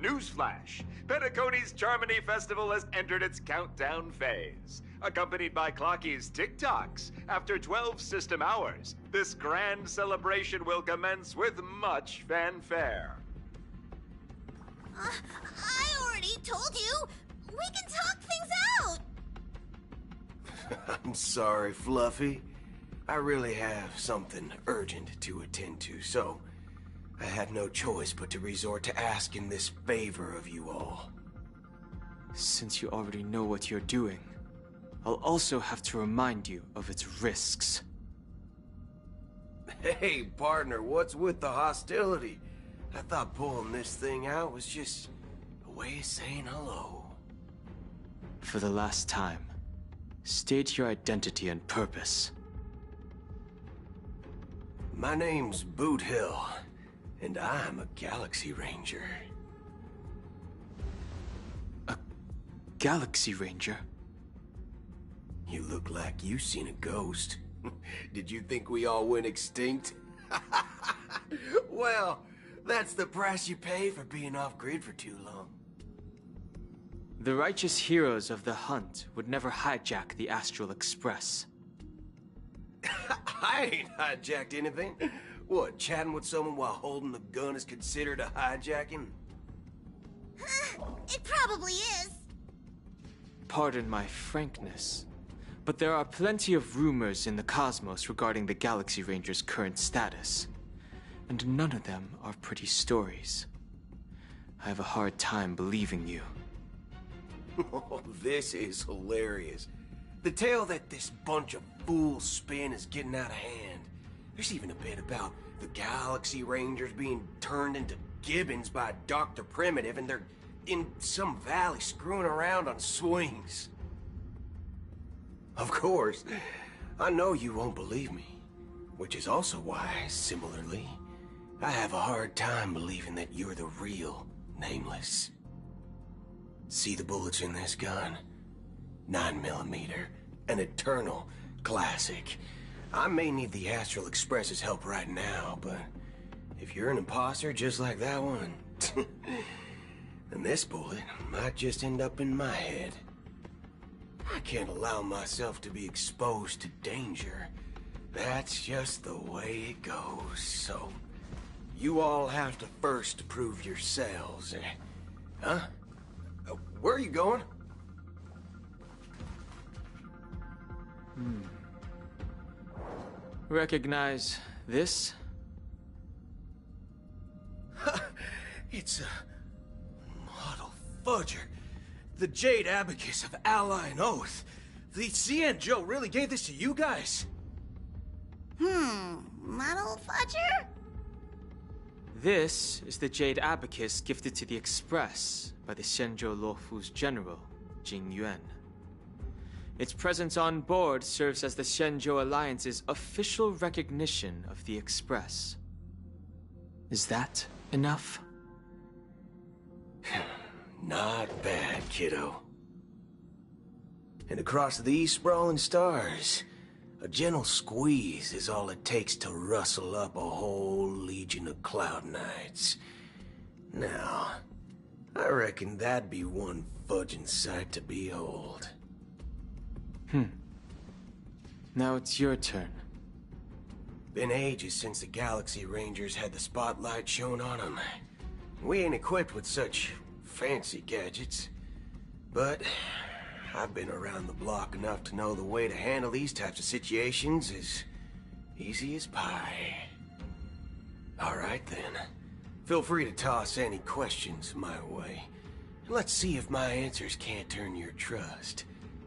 Newsflash! Penacony's Charmony Festival has entered its countdown phase. Accompanied by Clocky's TikToks, after 12 system hours, this grand celebration will commence with much fanfare. I already told you! We can talk things out! I'm sorry, Fluffy. I really have something urgent to attend to, so I had no choice but to resort to asking this favor of you all. Since you already know what you're doing, I'll also have to remind you of its risks. Hey, partner, what's with the hostility? I thought pulling this thing out was just a way of saying hello. For the last time, state your identity and purpose. My name's Boot Hill, and I'm a Galaxy Ranger. A Galaxy Ranger? You look like you seen a ghost. Did you think we all went extinct? Well, that's the price you pay for being off-grid for too long. The righteous heroes of the hunt would never hijack the Astral Express. I ain't hijacked anything. What, chatting with someone while holding a gun is considered a hijacking? It probably is. Pardon my frankness, but there are plenty of rumors in the cosmos regarding the Galaxy Ranger's current status, and none of them are pretty stories. I have a hard time believing you. Oh, this is hilarious. The tale that this bunch of fools spin is getting out of hand. There's even a bit about the Galaxy Rangers being turned into gibbons by Dr. Primitive, and they're in some valley screwing around on swings. Of course, I know you won't believe me, which is also why, similarly, I have a hard time believing that you're the real Nameless. See the bullets in this gun? 9mm, an eternal classic. I may need the Astral Express's help right now, but if you're an imposter just like that one, then this bullet might just end up in my head. I can't allow myself to be exposed to danger. That's just the way it goes, so you all have to first prove yourselves. Huh? Where are you going? Recognize this? It's a model fudger. The Jade Abacus of Ally and Oath. The CN Joe really gave this to you guys? Model fudger? This is the Jade Abacus gifted to the Express by the Shenzhou Luofu's general, Jing Yuan. Its presence on board serves as the Shenzhou Alliance's official recognition of the Express. Is that enough? Not bad, kiddo. And across these sprawling stars, a gentle squeeze is all it takes to rustle up a whole legion of Cloud Knights. Now, I reckon that'd be one fudging sight to behold. Now it's your turn. Been ages since the Galaxy Rangers had the spotlight shown on them. We ain't equipped with such fancy gadgets, but I've been around the block enough to know the way to handle these types of situations is easy as pie. Alright then, feel free to toss any questions my way. Let's see if my answers can't turn your trust.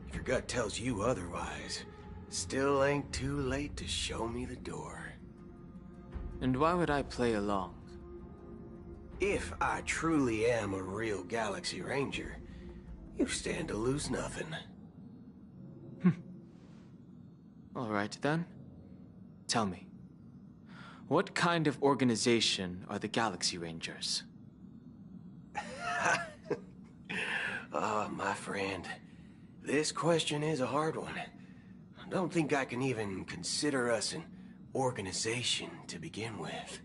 If your gut tells you otherwise, still ain't too late to show me the door. And why would I play along? If I truly am a real Galaxy Ranger, you stand to lose nothing. Alright then. Tell me, what kind of organization are the Galaxy Rangers? My friend, this question is a hard one. I don't think I can even consider us an organization to begin with.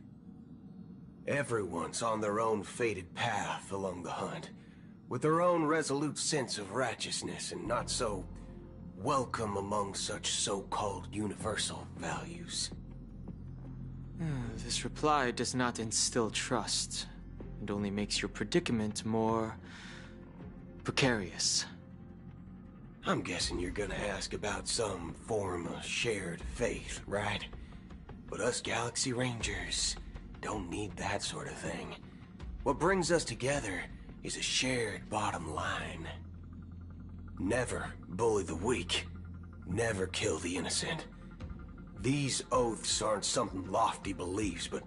Everyone's on their own fated path along the hunt, with their own resolute sense of righteousness and not so welcome among such so-called universal values. This reply does not instill trust. It only makes your predicament more precarious. I'm guessing you're gonna ask about some form of shared faith, right? But us Galaxy Rangers don't need that sort of thing. What brings us together is a shared bottom line. Never bully the weak. Never kill the innocent. These oaths aren't some lofty beliefs, but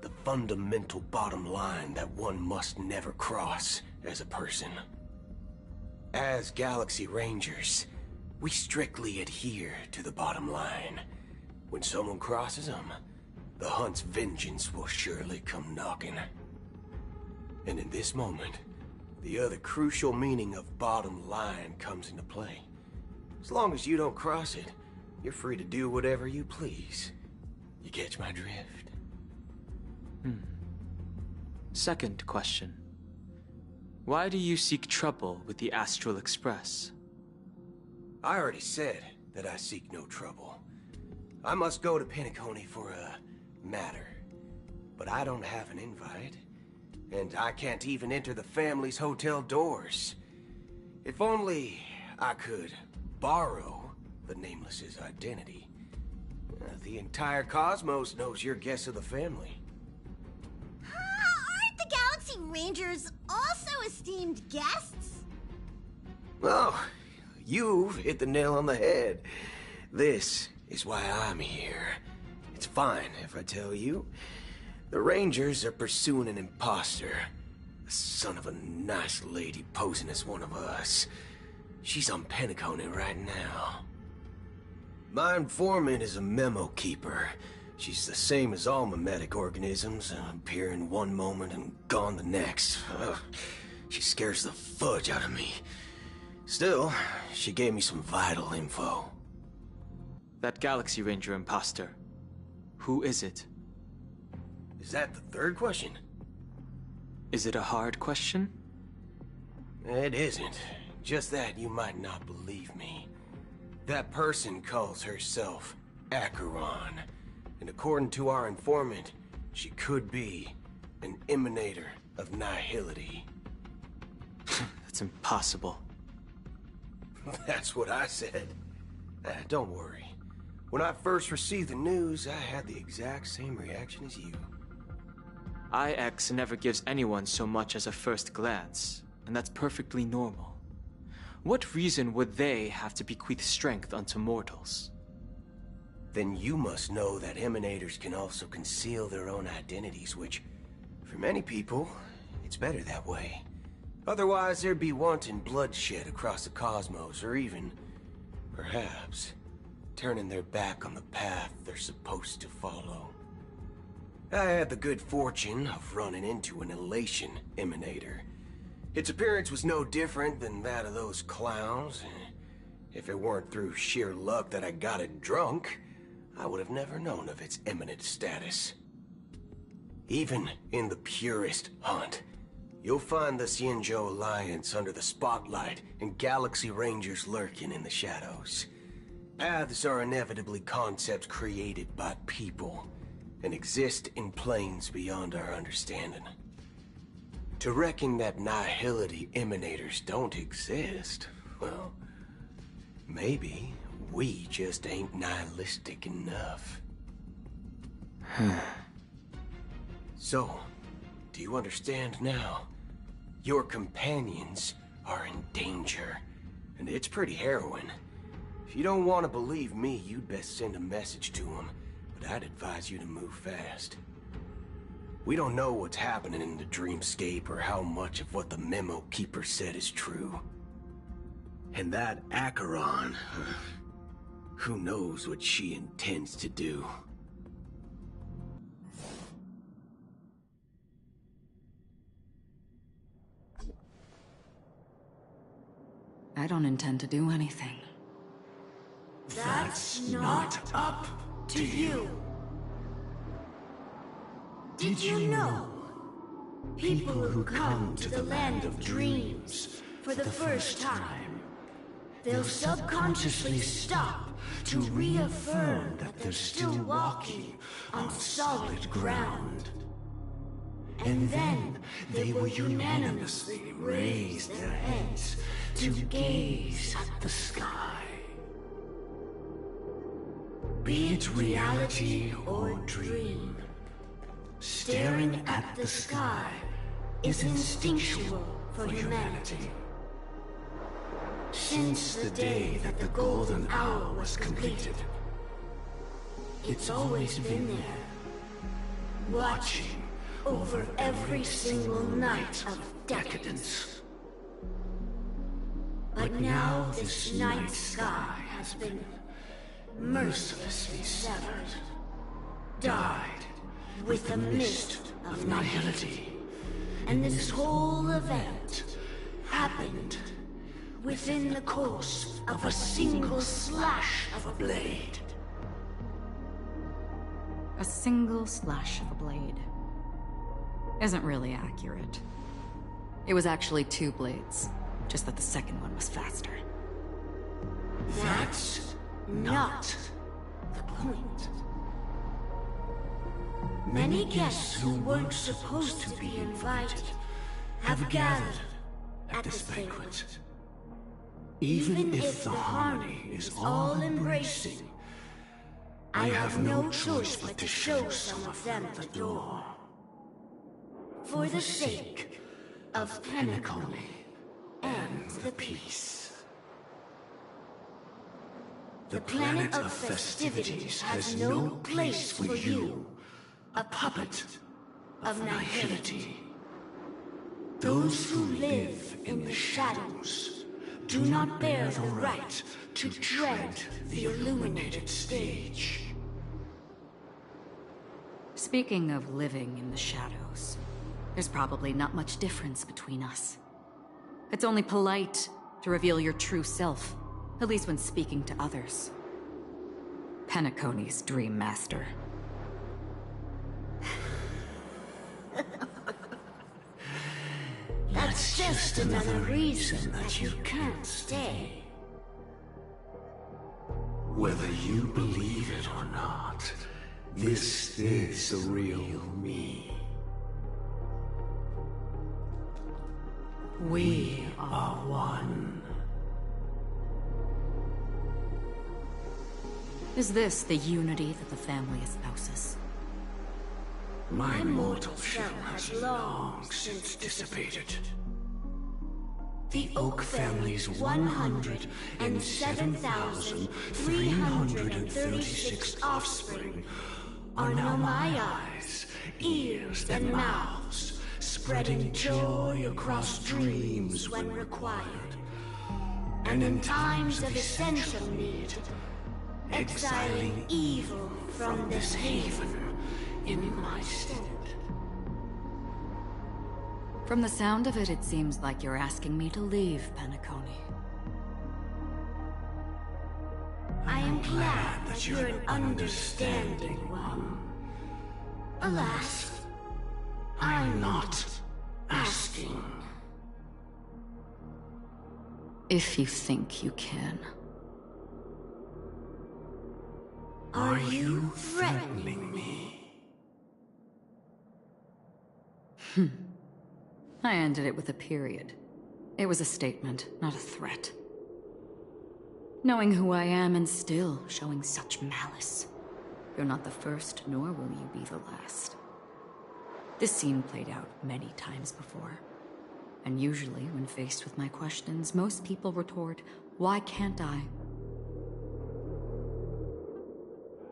the fundamental bottom line that one must never cross as a person. As Galaxy Rangers, we strictly adhere to the bottom line. When someone crosses them, the hunt's vengeance will surely come knocking. And in this moment, the other crucial meaning of bottom line comes into play. As long as you don't cross it, you're free to do whatever you please. You catch my drift? Second question. Why do you seek trouble with the Astral Express? I already said that I seek no trouble. I must go to Penacony for a matter. But I don't have an invite. And I can't even enter the family's hotel doors. If only I could borrow the Nameless's identity. The entire cosmos knows you're guest of the family. Aren't the Galaxy Rangers also esteemed guests? Oh, you've hit the nail on the head. This is why I'm here. It's fine if I tell you. The Rangers are pursuing an imposter. The son of a nice lady posing as one of us. She's on Penacony right now. My informant is a memo keeper. She's the same as all mimetic organisms, appearing one moment and gone the next. Ugh, she scares the fudge out of me. Still, she gave me some vital info. That Galaxy Ranger imposter. Who is it? Is that the third question? Is it a hard question? It isn't. Just that you might not believe me. That person calls herself Acheron. And according to our informant, she could be an emanator of nihility. That's impossible. That's what I said. Don't worry. When I first received the news, I had the exact same reaction as you. IX never gives anyone so much as a first glance, and that's perfectly normal. What reason would they have to bequeath strength unto mortals? Then you must know that emanators can also conceal their own identities, which, for many people, it's better that way. Otherwise, there'd be wanton bloodshed across the cosmos, or even, perhaps, turning their back on the path they're supposed to follow. I had the good fortune of running into an elation emanator. Its appearance was no different than that of those clowns. If it weren't through sheer luck that I got it drunk, I would have never known of its eminent status. Even in the purest hunt, you'll find the Xianzhou Alliance under the spotlight and Galaxy Rangers lurking in the shadows. Paths are inevitably concepts created by people and exist in planes beyond our understanding. To reckon that nihility emanators don't exist, well, maybe we just ain't nihilistic enough. So, do you understand now? Your companions are in danger, and it's pretty harrowing. If you don't want to believe me, you'd best send a message to them, but I'd advise you to move fast. We don't know what's happening in the dreamscape or how much of what the memo keeper said is true. And that Acheron, who knows what she intends to do. I don't intend to do anything. That's not up to you. Did you know? People who come to the land of dreams for the first time, they'll subconsciously stop to reaffirm that they're still walking on solid ground. And then they will unanimously raise their heads to gaze at the sky. Be it reality or dream, staring at the sky is instinctual for humanity. Since the day that the golden hour was completed, it's always been there, watching over every single night of decadence. But now this night sky has been mercilessly severed, dyed with the mist of nihility. And this whole event happened within the course of a single slash of a blade. A single slash of a blade isn't really accurate. It was actually 2 blades, just that the second one was faster. That's not the point. Many guests who weren't supposed to be invited have gathered at this banquet. Even if the harmony is all-embracing, I have no choice but to show some of them the door. For the sake of Penacony and the peace. The planet of festivities has no place for you, a puppet of nihility. Those who live in the shadows do not bear the right to tread the illuminated stage. Speaking of living in the shadows, there's probably not much difference between us. It's only polite to reveal your true self, at least when speaking to others. Penacony's Dream Master. That's just another reason that you can't stay. Whether you believe it or not, this is the real me. We are one. Is this the unity that the family espouses? My mortal shell has long since dissipated. The Oak family's 107,336 offspring are now my eyes, ears, and mouths, spreading joy across dreams when required, and in times of essential need, exiling evil from this haven in my stead. From the sound of it, it seems like you're asking me to leave Penacony. I am glad that you're an understanding one. Alas, I'm not asking. If you think you can. Are you threatening me? I ended it with a period. It was a statement, not a threat. Knowing who I am and still showing such malice. You're not the first, nor will you be the last. This scene played out many times before. And usually, when faced with my questions, most people retort, "Why can't I?"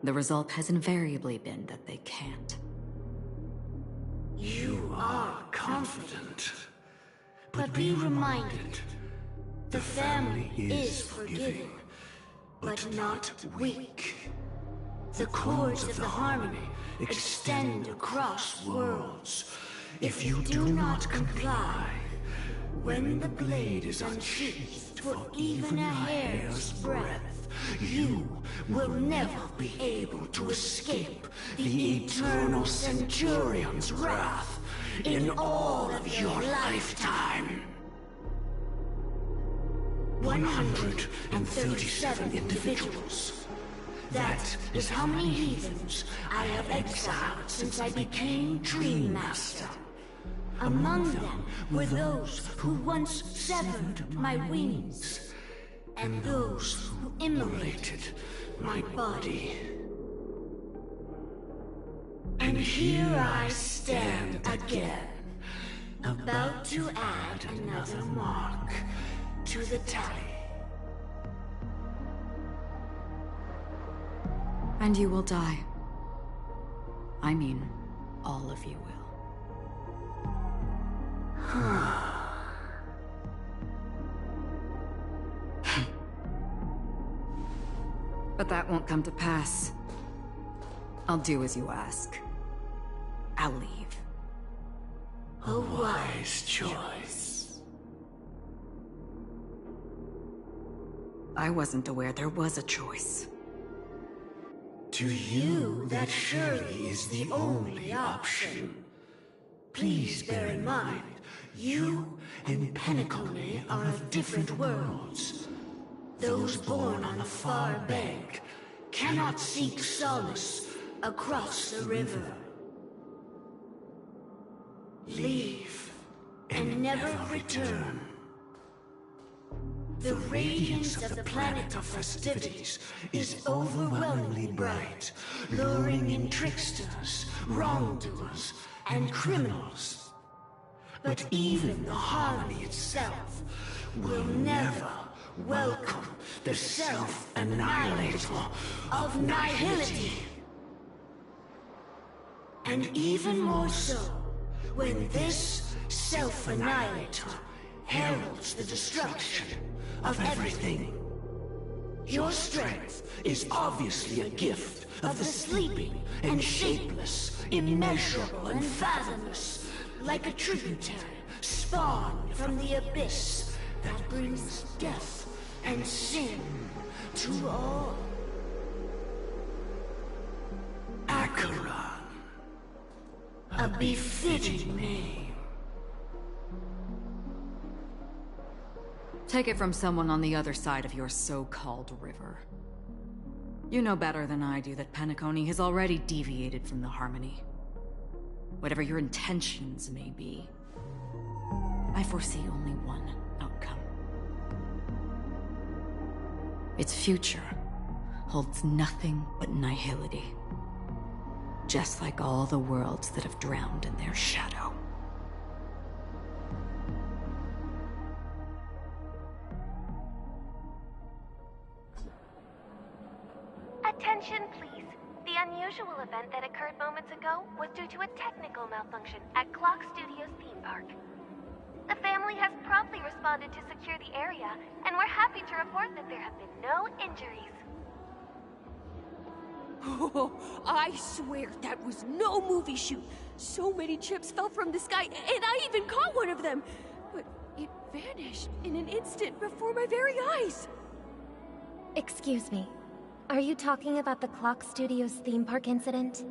The result has invariably been that they can't. You are confident. But be reminded, the family is forgiving, but not weak. The cords of the harmony extend across worlds. If you do not comply, When the blade is unsheathed for even a hair's breadth, you will never be able to escape the eternal Centurion's wrath in all of your lifetime. 137 individuals. That is how many heathens I have exiled since I became Dream Master. Among them were those who once severed my wings, and those who immolated my body. And here I stand again, about to add another mark to the tally. And you will die. I mean, all of you will. But that won't come to pass. I'll do as you ask. I'll leave. A wise choice. I wasn't aware there was a choice. To you, that surely is the only option. Please bear in mind, you and Penacony are of different worlds. Those born on the far bank cannot seek solace across the river. Leave and never return. The radiance of the planet of festivities is overwhelmingly bright, luring in tricksters, wrongdoers, and criminals. But even the harmony itself will never welcome the self-annihilator of nihility. And even more so, when this self-annihilator heralds the destruction of everything. Your strength is obviously a gift of the sleeping and shapeless, immeasurable and fathomless, like a tributary spawned from the abyss that brings death and sin to all. Acheron, a befitting name. Take it from someone on the other side of your so-called river. You know better than I do that Penacony has already deviated from the harmony. Whatever your intentions may be, I foresee only one outcome. Its future holds nothing but nihility. Just like all the worlds that have drowned in their shadow. Attention, please. The unusual event that occurred moments ago was due to a technical malfunction at Clock Studios theme park. The family has promptly responded to secure the area, and we're happy to report that there have been no injuries. Oh, I swear that was no movie shoot. So many chips fell from the sky, and I even caught one of them. But it vanished in an instant before my very eyes. Excuse me. Are you talking about the Clock Studios theme park incident?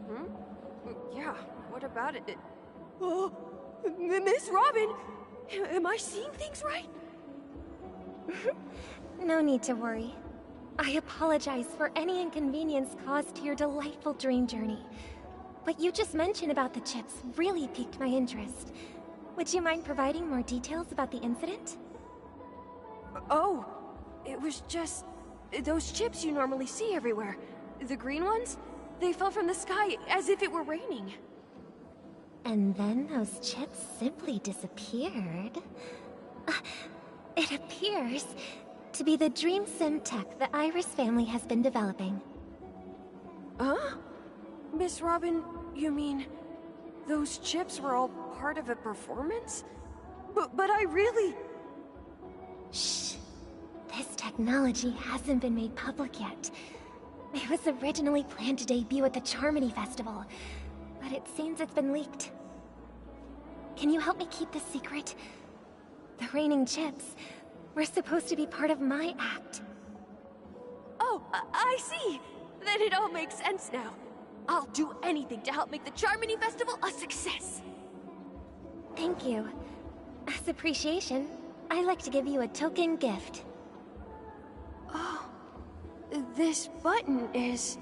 Hmm? Yeah, what about it? Oh, Miss Robin! Am I seeing things right? No need to worry. I apologize for any inconvenience caused to your delightful dream journey. What you just mentioned about the chips really piqued my interest. Would you mind providing more details about the incident? Oh, it was just... those chips you normally see everywhere. The green ones? They fell from the sky as if it were raining. And then those chips simply disappeared. It appears to be the Dream Sim tech the Iris family has been developing. Huh? Miss Robin, you mean... those chips were all part of a performance? But I really... Shh. This technology hasn't been made public yet. It was originally planned to debut at the Charmony Festival, but it seems it's been leaked. can you help me keep this secret? The raining chips were supposed to be part of my act. Oh, I see. Then it all makes sense now. I'll do anything to help make the Charmony Festival a success. Thank you. As appreciation, I'd like to give you a token gift. Oh, this button is...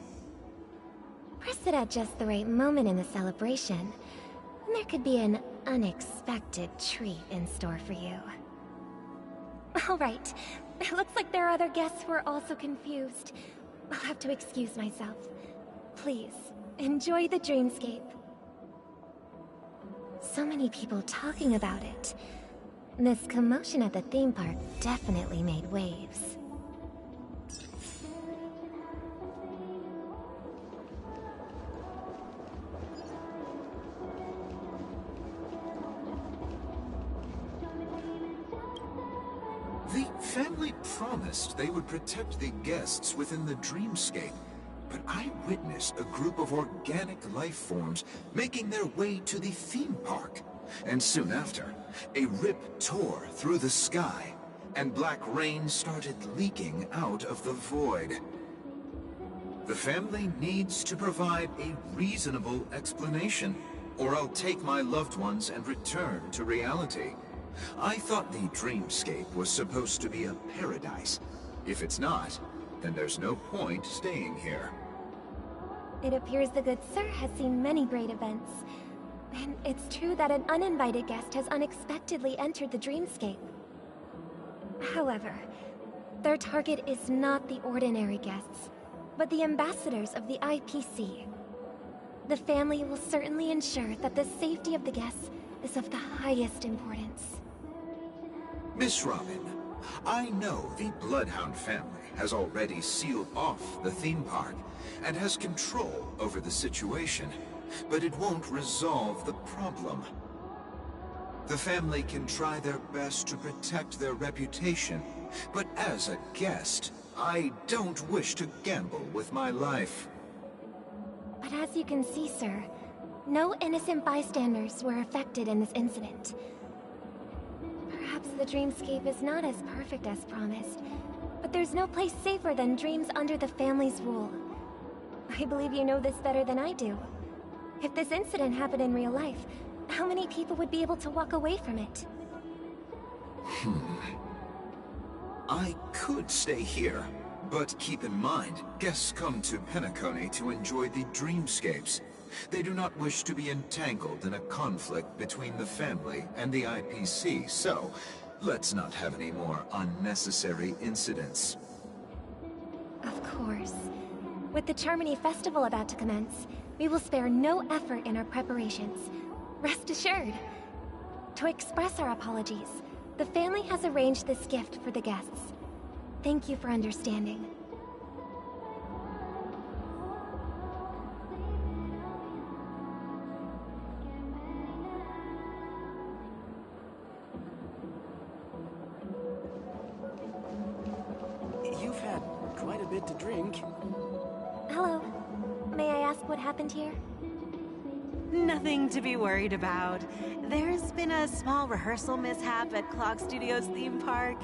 Press it at just the right moment in the celebration, and there could be an unexpected treat in store for you. All right. It looks like there are other guests who are also confused. I'll have to excuse myself. Please, enjoy the dreamscape. So many people talking about it. This commotion at the theme park definitely made waves. The family promised they would protect the guests within the dreamscape, but I witnessed a group of organic life forms making their way to the theme park. And soon after, a rip tore through the sky, and black rain started leaking out of the void. The family needs to provide a reasonable explanation, or I'll take my loved ones and return to reality. I thought the dreamscape was supposed to be a paradise. If it's not, then there's no point staying here. It appears the good sir has seen many great events. And it's true that an uninvited guest has unexpectedly entered the dreamscape. However, their target is not the ordinary guests, but the ambassadors of the IPC. The family will certainly ensure that the safety of the guests is of the highest importance. Miss Robin, I know the Bloodhound family has already sealed off the theme park and has control over the situation, but it won't resolve the problem. The family can try their best to protect their reputation, but as a guest, I don't wish to gamble with my life. But as you can see, sir, no innocent bystanders were affected in this incident. Perhaps the dreamscape is not as perfect as promised, but there's no place safer than dreams under the family's rule. I believe you know this better than I do. If this incident happened in real life, how many people would be able to walk away from it? I could stay here, but keep in mind, guests come to Penacony to enjoy the dreamscapes. They do not wish to be entangled in a conflict between the family and the IPC, so let's not have any more unnecessary incidents. Of course. With the Charmony Festival about to commence, we will spare no effort in our preparations. Rest assured. To express our apologies, the family has arranged this gift for the guests. Thank you for understanding. You've had quite a bit to drink. Hello. May I ask what happened here? Nothing to be worried about. There's been a small rehearsal mishap at Clock Studios theme park.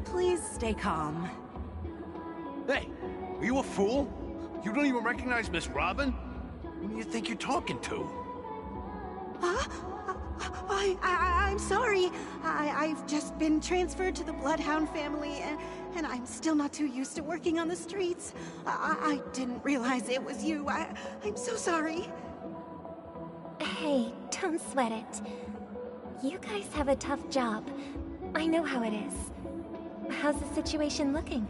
Please stay calm. Hey, are you a fool? You don't even recognize Miss Robin? Who do you think you're talking to? Huh? I'm sorry. I've just been transferred to the Bloodhound family, and I'm still not too used to working on the streets. I didn't realize it was you. I'm so sorry. Hey, don't sweat it. You guys have a tough job. I know how it is. How's the situation looking?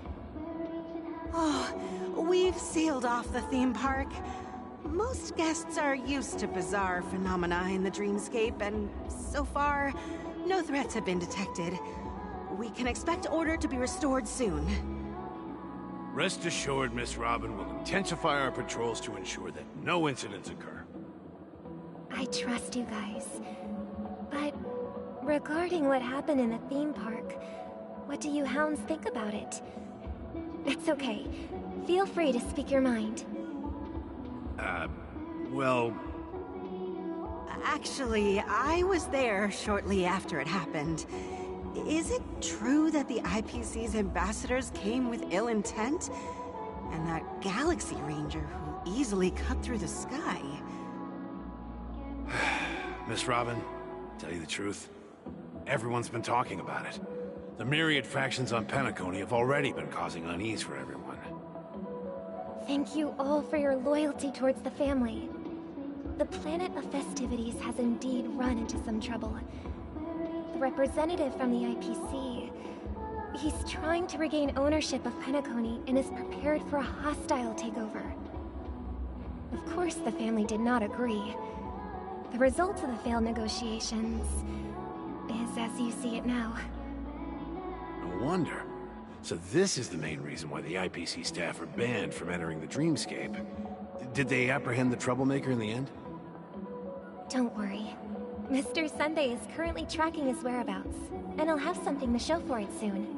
Oh, we've sealed off the theme park. Most guests are used to bizarre phenomena in the dreamscape, and so far, no threats have been detected. We can expect order to be restored soon. Rest assured, Miss Robin will intensify our patrols to ensure that no incidents occur. I trust you guys. But regarding what happened in the theme park, what do you hounds think about it? It's okay. Feel free to speak your mind. Well... Actually, I was there shortly after it happened. Is it true that the IPC's ambassadors came with ill intent? And that Galaxy Ranger who easily cut through the sky? Miss Robin, tell you the truth, everyone's been talking about it. The myriad factions on Penacony have already been causing unease for everyone. Thank you all for your loyalty towards the family. The planet of festivities has indeed run into some trouble. The representative from the IPC, he's trying to regain ownership of Penacony and is prepared for a hostile takeover. Of course, the family did not agree. The result of the failed negotiations is as you see it now. No wonder. So this is the main reason why the IPC staff are banned from entering the Dreamscape. Did they apprehend the troublemaker in the end? Don't worry. Mr. Sunday is currently tracking his whereabouts, and he'll have something to show for it soon.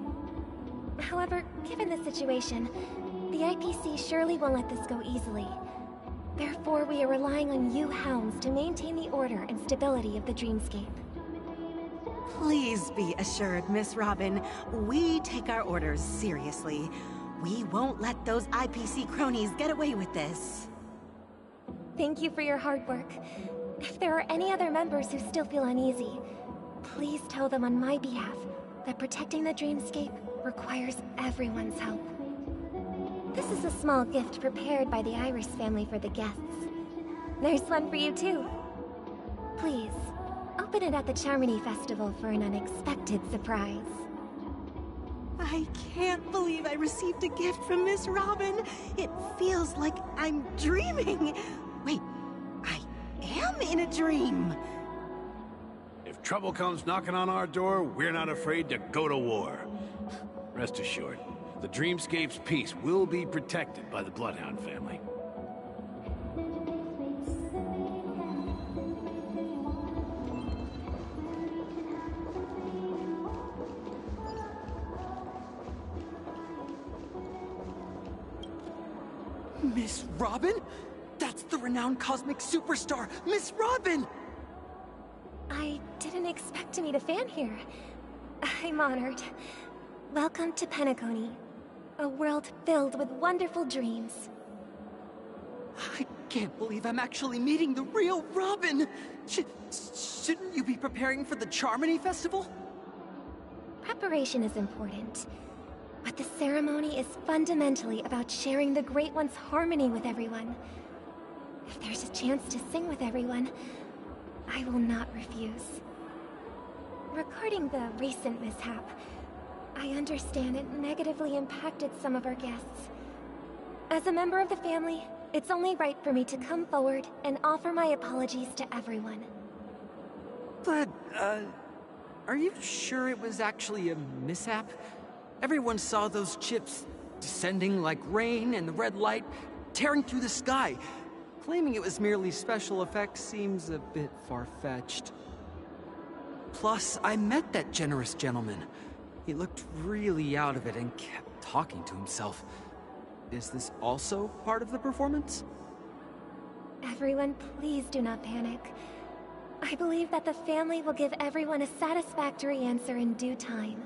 However, given the situation, the IPC surely won't let this go easily. Therefore, we are relying on you hounds to maintain the order and stability of the Dreamscape. Please be assured, Miss Robin, we take our orders seriously. We won't let those IPC cronies get away with this. Thank you for your hard work. If there are any other members who still feel uneasy, please tell them on my behalf that protecting the Dreamscape requires everyone's help. This is a small gift prepared by the Iris family for the guests. There's one for you too. Please, open it at the Charmony Festival for an unexpected surprise. I can't believe I received a gift from Miss Robin. It feels like I'm dreaming. Wait, I am in a dream. If trouble comes knocking on our door, we're not afraid to go to war. Rest assured, the Dreamscape's peace will be protected by the Bloodhound family. Miss Robin? That's the renowned cosmic superstar, Miss Robin! I didn't expect to meet a fan here. I'm honored. Welcome to Penacony, a world filled with wonderful dreams. I can't believe I'm actually meeting the real Robin! Shouldn't you be preparing for the Charmony Festival? Preparation is important, but the ceremony is fundamentally about sharing the Great One's harmony with everyone. If there's a chance to sing with everyone, I will not refuse. Regarding the recent mishap, I understand it negatively impacted some of our guests. As a member of the family, it's only right for me to come forward and offer my apologies to everyone. But, are you sure it was actually a mishap? Everyone saw those chips descending like rain and the red light tearing through the sky. Claiming it was merely special effects seems a bit far-fetched. Plus, I met that generous gentleman. He looked really out of it and kept talking to himself. Is this also part of the performance? Everyone, please do not panic. I believe that the family will give everyone a satisfactory answer in due time.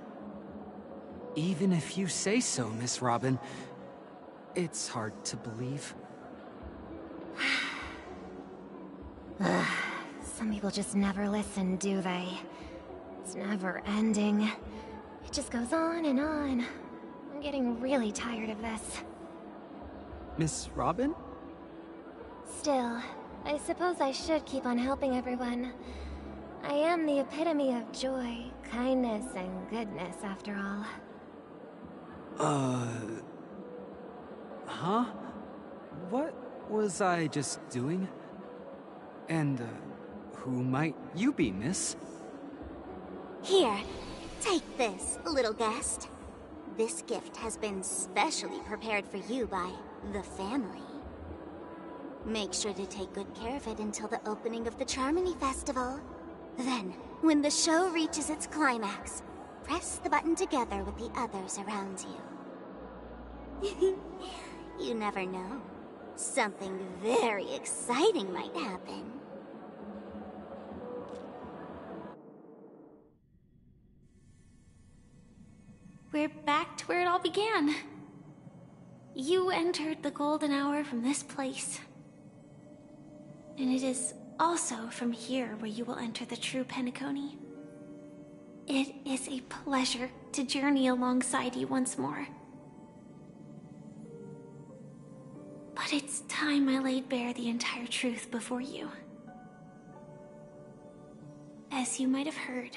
Even if you say so, Miss Robin, it's hard to believe. Some people just never listen, do they? It's never ending. It just goes on and on. I'm getting really tired of this. Miss Robin? Still, I suppose I should keep on helping everyone. I am the epitome of joy, kindness, and goodness, after all. Huh? What was I just doing? And, who might you be, miss? Here, take this, little guest. This gift has been specially prepared for you by the family. Make sure to take good care of it until the opening of the Charmony Festival. Then, when the show reaches its climax, press the button together with the others around you. You never know. Something very exciting might happen. we're back to where it all began. You entered the golden hour from this place. And it is also from here where you will enter the true Penacony. It is a pleasure to journey alongside you once more. But it's time I laid bare the entire truth before you. As you might have heard,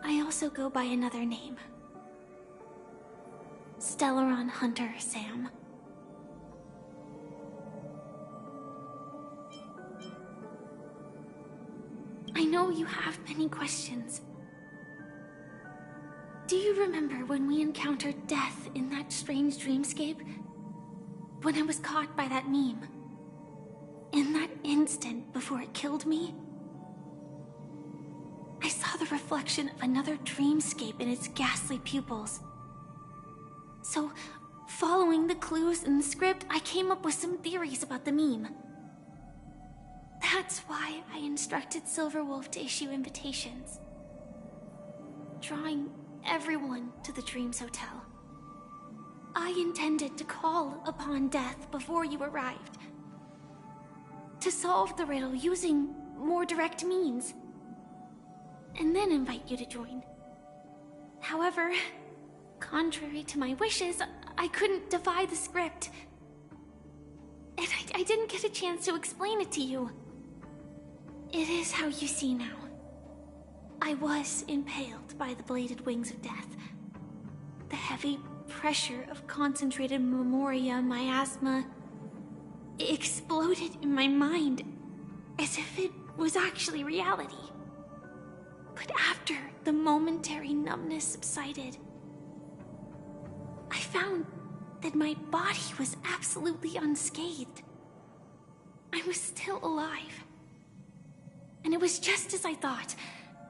I also go by another name. Stellaron Hunter Sam. I know you have many questions. Do you remember when we encountered death in that strange dreamscape? When I was caught by that meme? In that instant before it killed me? I saw the reflection of another dreamscape in its ghastly pupils. So, following the clues in the script, I came up with some theories about the meme. That's why I instructed Silverwolf to issue invitations, drawing everyone to the Dreams Hotel. I intended to call upon death before you arrived, to solve the riddle using more direct means, and then invite you to join. However, contrary to my wishes, I couldn't defy the script, and I didn't get a chance to explain it to you. It is how you see now. I was impaled by the bladed wings of death. The heavy pressure of concentrated memoria, miasma, exploded in my mind as if it was actually reality. But after the momentary numbness subsided, I found that my body was absolutely unscathed. I was still alive. And it was just as I thought.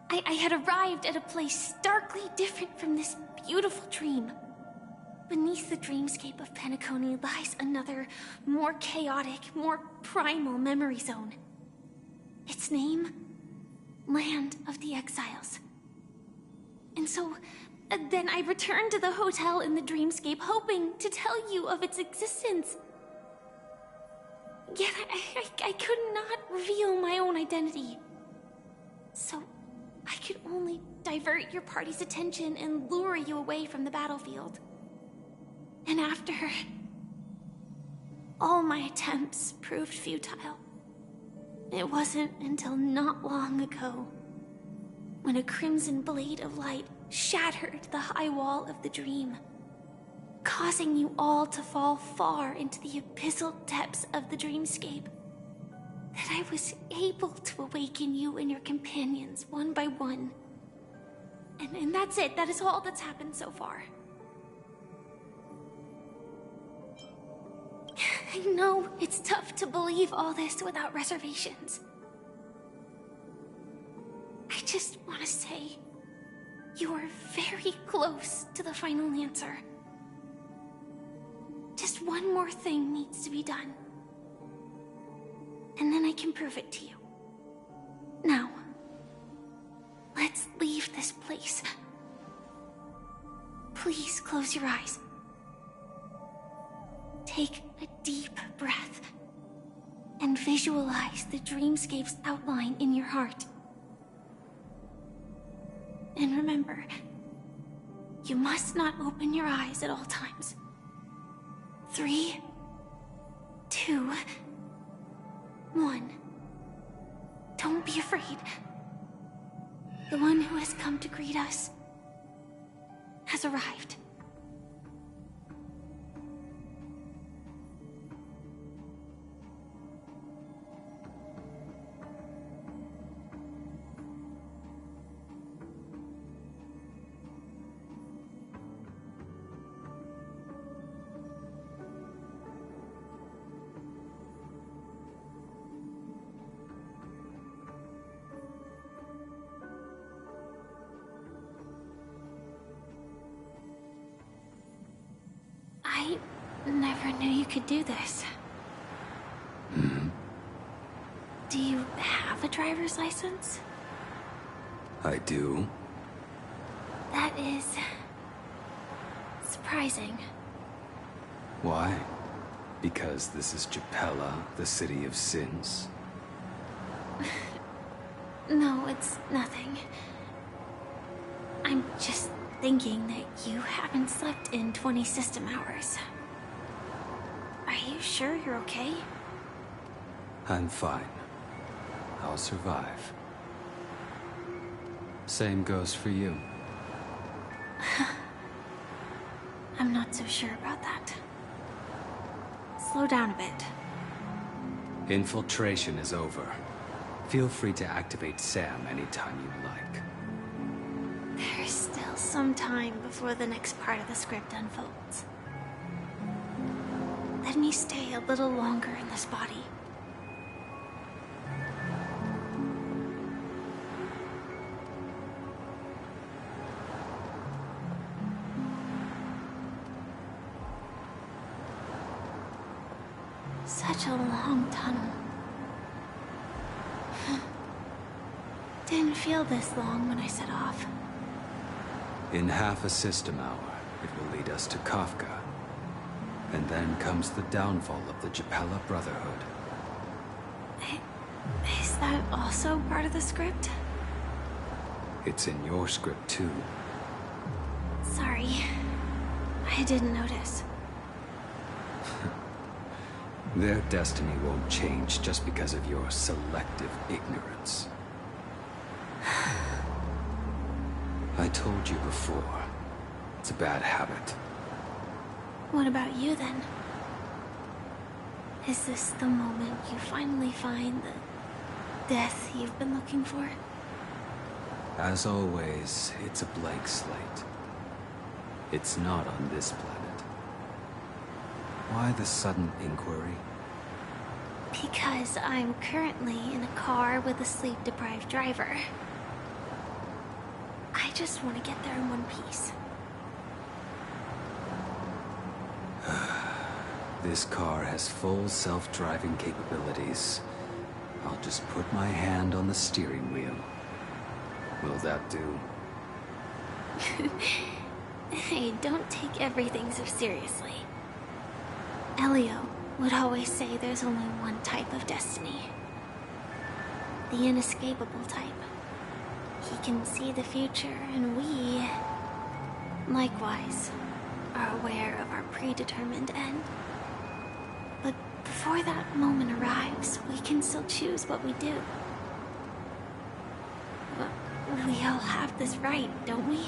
I had arrived at a place starkly different from this beautiful dream. Beneath the dreamscape of Penacony lies another, more chaotic, more primal memory zone. Its name? Land of the Exiles. And so, then I returned to the hotel in the dreamscape, hoping to tell you of its existence. Yet I could not reveal my own identity. So, I could only divert your party's attention and lure you away from the battlefield. And after, all my attempts proved futile. It wasn't until not long ago, when a crimson blade of light shattered the high wall of the dream, causing you all to fall far into the abyssal depths of the dreamscape, that I was able to awaken you and your companions one by one. And that's it. That is all that's happened so far. I know it's tough to believe all this without reservations. I just want to say, you are very close to the final answer. Just one more thing needs to be done. And then I can prove it to you. Now, let's leave this place. Please close your eyes. Take a deep breath and visualize the dreamscape's outline in your heart. And remember, you must not open your eyes at all times. 3, 2, 1. Don't be afraid. The one who has come to greet us has arrived. I never knew you could do this. Do you have a driver's license? I do. That is surprising. Why? Because this is Japella, the city of sins? No, it's nothing. I'm just thinking that you haven't slept in 20 system hours. Are you sure you're okay? I'm fine. I'll survive. Same goes for you. I'm not so sure about that. Slow down a bit. Infiltration is over. Feel free to activate Sam anytime you like. There's still some time before the next part of the script unfolds. Let me stay a little longer in this body. Such a long tunnel. Didn't feel this long when I set off. In half a system hour, it will lead us to Kafka. And then comes the downfall of the Japella Brotherhood. Is that also part of the script? It's in your script too. Sorry. I didn't notice. Their destiny won't change just because of your selective ignorance. I told you before, it's a bad habit. What about you then? Is this the moment you finally find the death you've been looking for? As always, it's a blank slate. It's not on this planet. Why the sudden inquiry? Because I'm currently in a car with a sleep-deprived driver. I just want to get there in one piece. This car has full self-driving capabilities. I'll just put my hand on the steering wheel. Will that do? Hey, don't take everything so seriously. Elio would always say there's only one type of destiny. The inescapable type. He can see the future, and we, likewise, are aware of our predetermined end. But before that moment arrives, we can still choose what we do. We all have this right, don't we?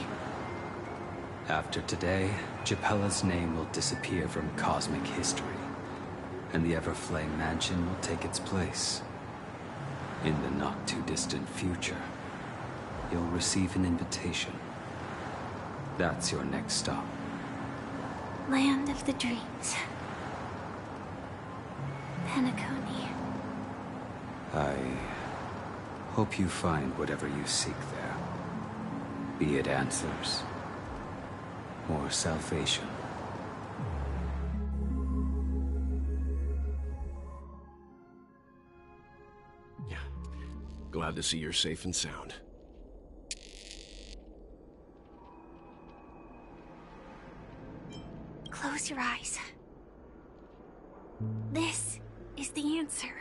After today, Japella's name will disappear from cosmic history, and the Everflame Mansion will take its place. In the not-too-distant future, you'll receive an invitation. That's your next stop. Land of the Dreams. Penacony. I hope you find whatever you seek there. Be it answers or salvation. Yeah. Glad to see you're safe and sound. Close your eyes. This is the answer.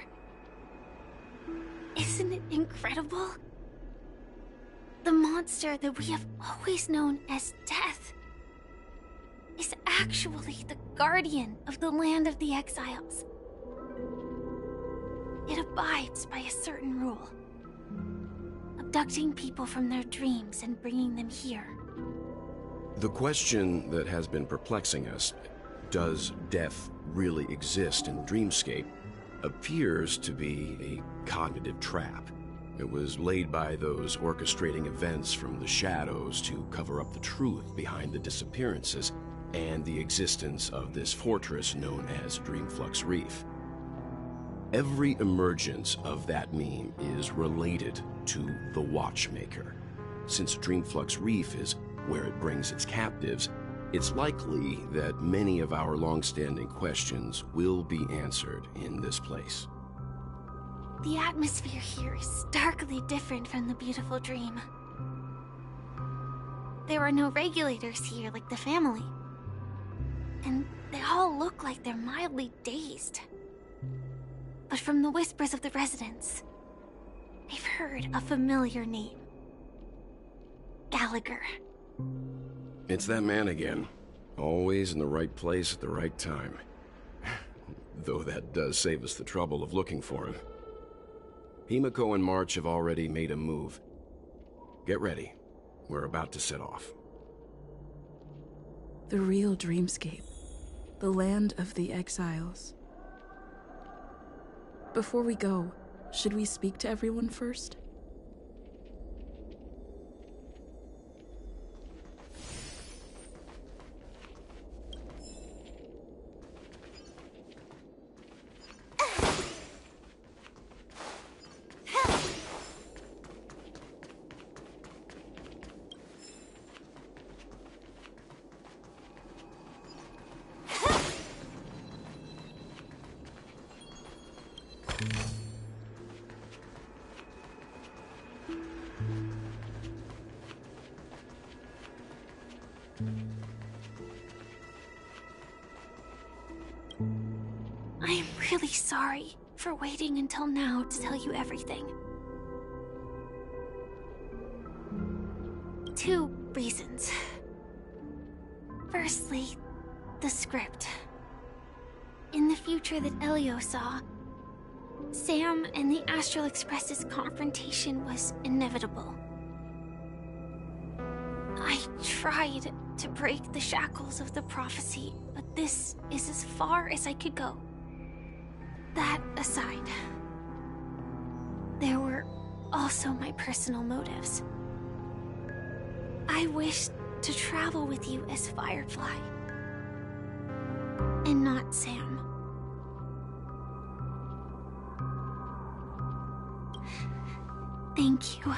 Isn't it incredible? The monster that we have always known as Death is actually the guardian of the land of the exiles. It abides by a certain rule. Abducting people from their dreams and bringing them here. The question that has been perplexing us, does death really exist in Dreamscape, appears to be a cognitive trap. It was laid by those orchestrating events from the shadows to cover up the truth behind the disappearances and the existence of this fortress known as Dreamflux Reef. Every emergence of that meme is related to the Watchmaker. Since Dreamflux Reef is where it brings its captives, it's likely that many of our long-standing questions will be answered in this place. The atmosphere here is starkly different from the beautiful dream. there are no regulators here like the family. And they all look like they're mildly dazed. But from the whispers of the residents, I've heard a familiar name. Gallagher. It's that man again. Always in the right place at the right time. Though that does save us the trouble of looking for him. Himiko and March have already made a move. Get ready. We're about to set off. The real dreamscape. The land of the exiles. Before we go, should we speak to everyone first? I'm really sorry for waiting until now to tell you everything. 2 reasons. Firstly, the script. In the future that Elio saw, Sam and the Astral Express's confrontation was inevitable. I tried to break the shackles of the prophecy, but this is as far as I could go. That aside, there were also my personal motives. I wished to travel with you as Firefly, and not Sam. Thank you.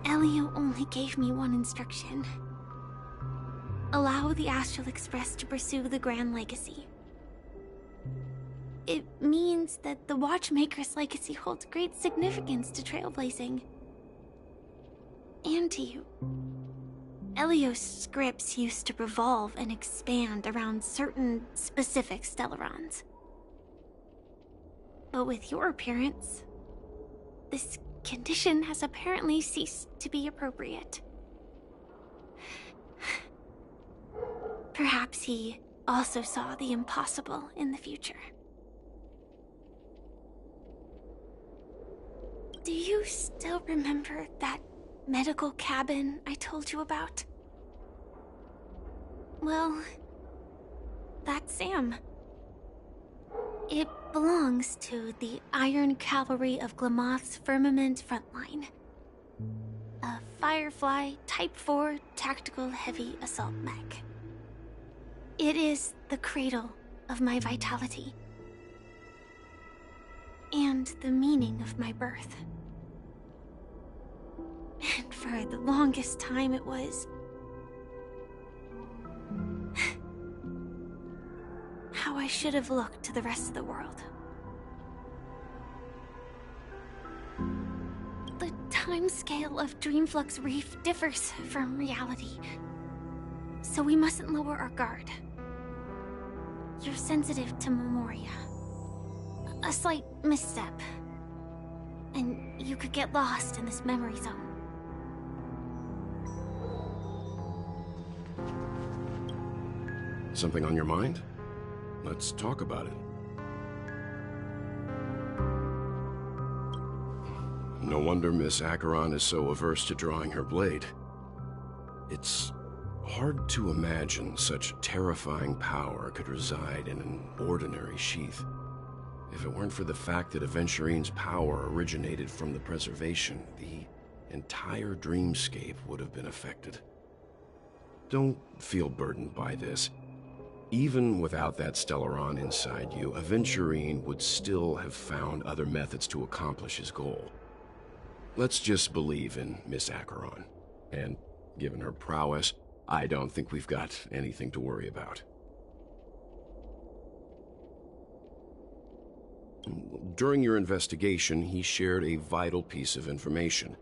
Elio only gave me one instruction. Allow the Astral Express to pursue the Grand Legacy. It means that the Watchmaker's legacy holds great significance to Trailblazing. And to you. Elio's scripts used to revolve and expand around certain specific Stellarons. But with your appearance, this condition has apparently ceased to be appropriate. Perhaps he also saw the impossible in the future. Do you still remember that medical cabin I told you about? Well, that's Sam. It belongs to the Iron Cavalry of Glamoth's Firmament Frontline. A Firefly Type 4 tactical heavy assault mech. It is the cradle of my vitality. And the meaning of my birth. And for the longest time it was how I should have looked to the rest of the world. The timescale of Dreamflux Reef differs from reality, so we mustn't lower our guard. You're sensitive to Memoria. A slight misstep, and you could get lost in this memory zone. Something on your mind? Let's talk about it. No wonder Miss Acheron is so averse to drawing her blade. It's hard to imagine such terrifying power could reside in an ordinary sheath. If it weren't for the fact that Aventurine's power originated from the preservation, the entire dreamscape would have been affected. Don't feel burdened by this. Even without that Stellaron inside you, Aventurine would still have found other methods to accomplish his goal. Let's just believe in Miss Acheron. And given her prowess, I don't think we've got anything to worry about. During your investigation, he shared a vital piece of information.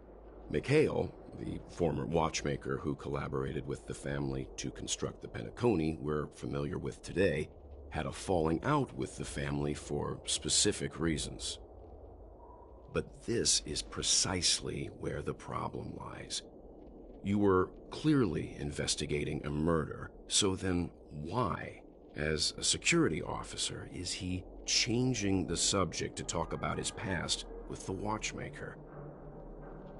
Mikhail, the former watchmaker who collaborated with the family to construct the Penacony we're familiar with today, had a falling out with the family for specific reasons. But this is precisely where the problem lies. You were clearly investigating a murder, so then why, as a security officer, is he changing the subject to talk about his past with the watchmaker?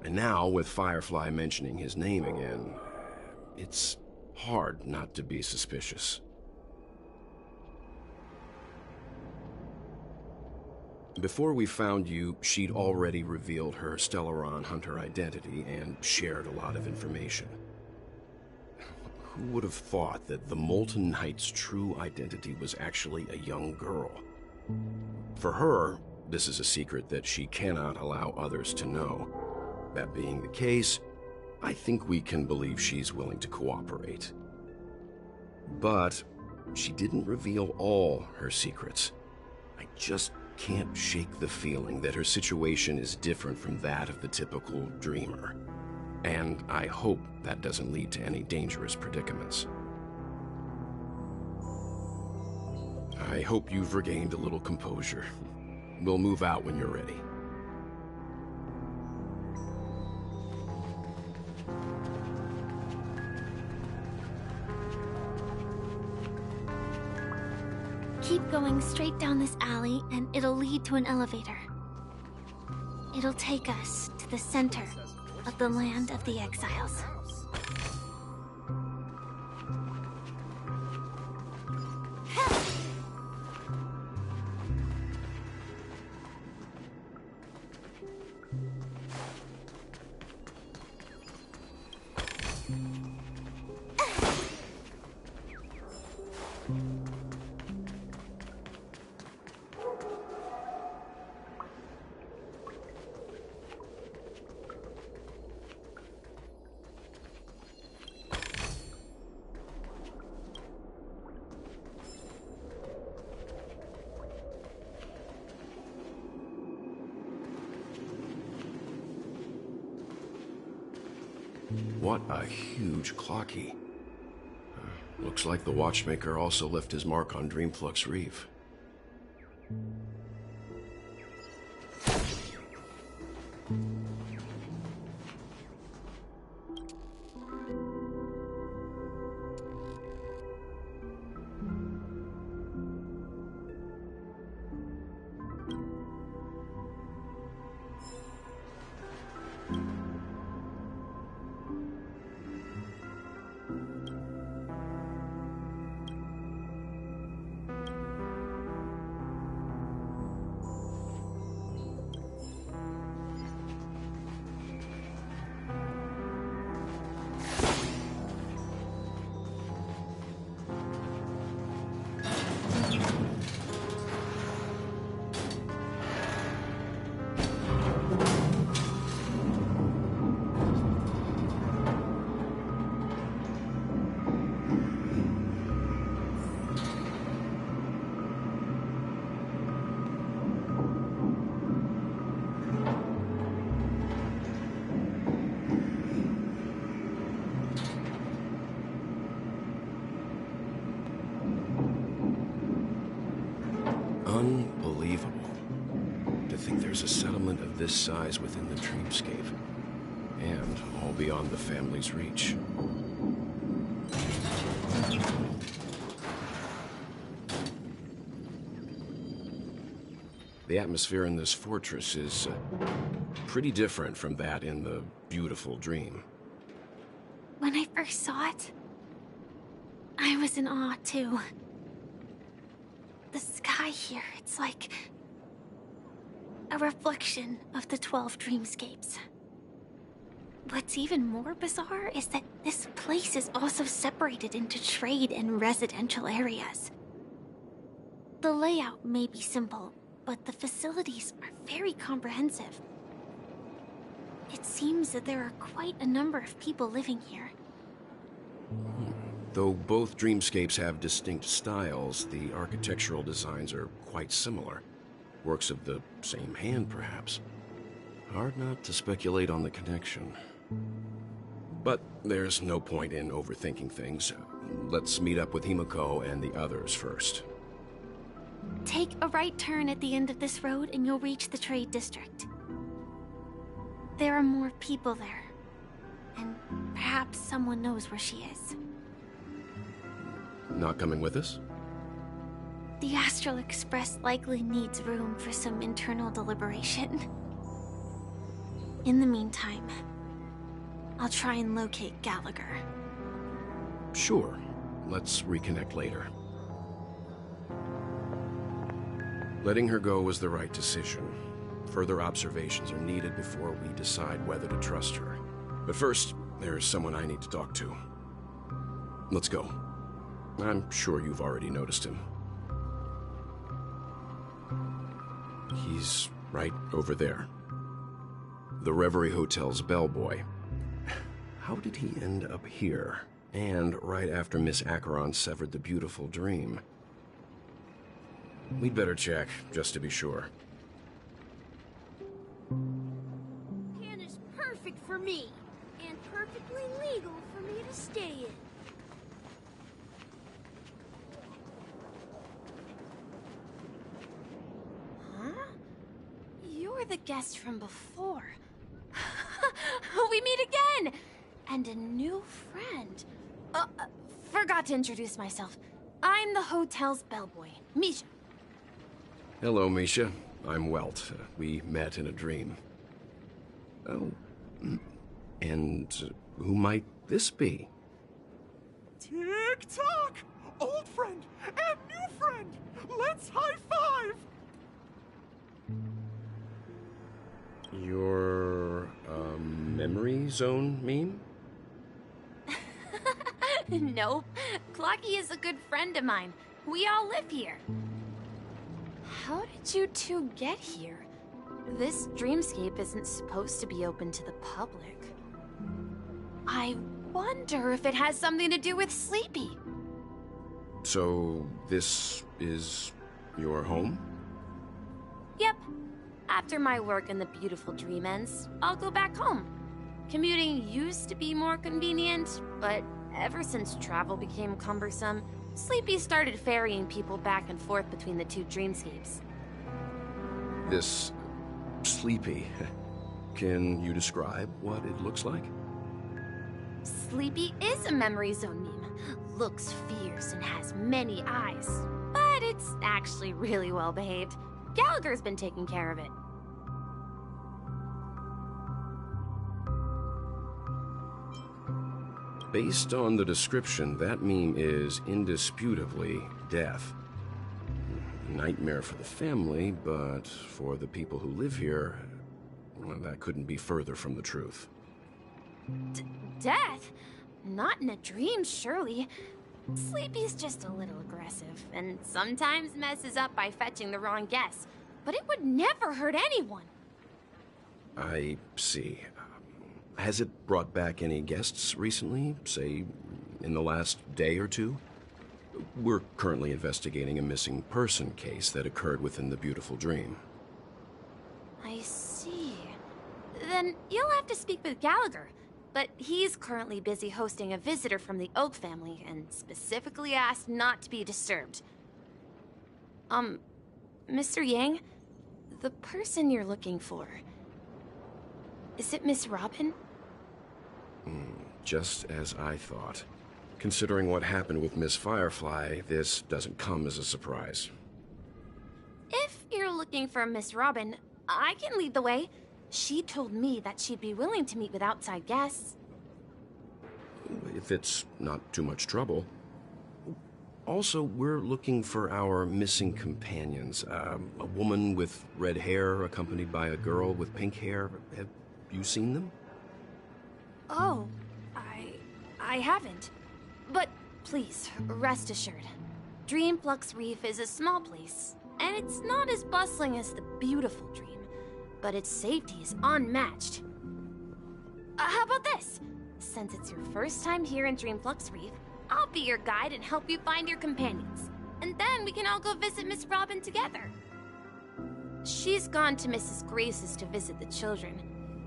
And now, with Firefly mentioning his name again, it's hard not to be suspicious. Before we found you, she'd already revealed her Stellaron Hunter identity and shared a lot of information. Who would have thought that the Molten Knight's true identity was actually a young girl? For her, this is a secret that she cannot allow others to know. That being the case, I think we can believe she's willing to cooperate. But she didn't reveal all her secrets. I just can't shake the feeling that her situation is different from that of the typical dreamer. And I hope that doesn't lead to any dangerous predicaments. I hope you've regained a little composure. We'll move out when you're ready. Keep going straight down this alley, and it'll lead to an elevator. It'll take us to the center of the land of the exiles. What a huge clocky. Looks like the watchmaker also left his mark on Dreamflux Reef. Unbelievable. To think there's a settlement of this size within the dreamscape. And all beyond the family's reach. The atmosphere in this fortress is pretty different from that in the beautiful dream. When I first saw it, I was in awe too. The sky here, it's like a reflection of the 12 dreamscapes. What's even more bizarre is that this place is also separated into trade and residential areas. The layout may be simple, but the facilities are very comprehensive. It seems that there are quite a number of people living here. Though both dreamscapes have distinct styles, the architectural designs are quite similar. Works of the same hand, perhaps. Hard not to speculate on the connection. But there's no point in overthinking things. Let's meet up with Himiko and the others first. Take a right turn at the end of this road and you'll reach the trade district. There are more people there. And perhaps someone knows where she is. Not coming with us? The Astral Express likely needs room for some internal deliberation. In the meantime, I'll try and locate Gallagher. Sure. Let's reconnect later. Letting her go was the right decision. Further observations are needed before we decide whether to trust her. But first, there's someone I need to talk to. Let's go. I'm sure you've already noticed him. He's right over there. The Reverie Hotel's bellboy. How did he end up here? And right after Miss Acheron severed the beautiful dream. We'd better check, just to be sure. Pan is perfect for me, and perfectly legal for me to stay in. Huh? You're the guest from before. We meet again! And a new friend. Forgot to introduce myself. I'm the hotel's bellboy, Misha. Hello, Misha. I'm Welt. We met in a dream. Oh. And who might this be? Tick-tock! Old friend and new friend! Let's high-five! Your, memory zone meme? Nope. Clocky is a good friend of mine. We all live here. How did you two get here? This dreamscape isn't supposed to be open to the public. I wonder if it has something to do with Sleepy. So, this is your home? Yep. After my work in the beautiful dream ends, I'll go back home. Commuting used to be more convenient, but ever since travel became cumbersome, Sleepy started ferrying people back and forth between the two dreamscapes. This... Sleepy. Can you describe what it looks like? Sleepy is a memory zone meme. Looks fierce and has many eyes. But it's actually really well behaved. Gallagher's been taking care of it. Based on the description, that meme is indisputably death. Nightmare for the family, but for the people who live here, well, that couldn't be further from the truth. Death? Not in a dream, surely. Sleepy's just a little aggressive, and sometimes messes up by fetching the wrong guess. But it would never hurt anyone. I see. Has it brought back any guests recently? Say, in the last day or two? We're currently investigating a missing person case that occurred within the beautiful dream. I see. Then you'll have to speak with Gallagher. But he's currently busy hosting a visitor from the Oak family and specifically asked not to be disturbed. Mr. Yang, the person you're looking for, is it Miss Robin? Just as I thought. Considering what happened with Miss Firefly, this doesn't come as a surprise. If you're looking for Miss Robin, I can lead the way. She told me that she'd be willing to meet with outside guests. If it's not too much trouble. Also, we're looking for our missing companions. A woman with red hair accompanied by a girl with pink hair. Have you seen them? Oh, I haven't. But please, rest assured. Dreamflux Reef is a small place, and it's not as bustling as the beautiful dream, but its safety is unmatched. How about this? Since it's your first time here in Dreamflux Reef, I'll be your guide and help you find your companions. And then we can all go visit Miss Robin together. She's gone to Mrs. Grace's to visit the children.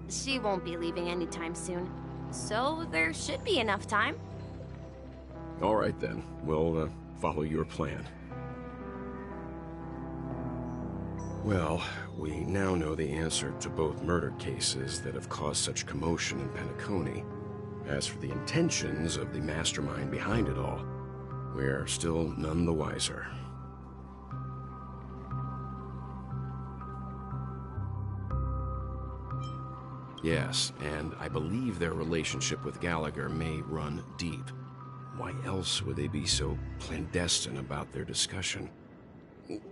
She won't be leaving anytime soon, so there should be enough time. All right then, we'll follow your plan. Well, we now know the answer to both murder cases that have caused such commotion in Penacony. As for the intentions of the mastermind behind it all, we're still none the wiser. Yes, and I believe their relationship with Gallagher may run deep. Why else would they be so clandestine about their discussion?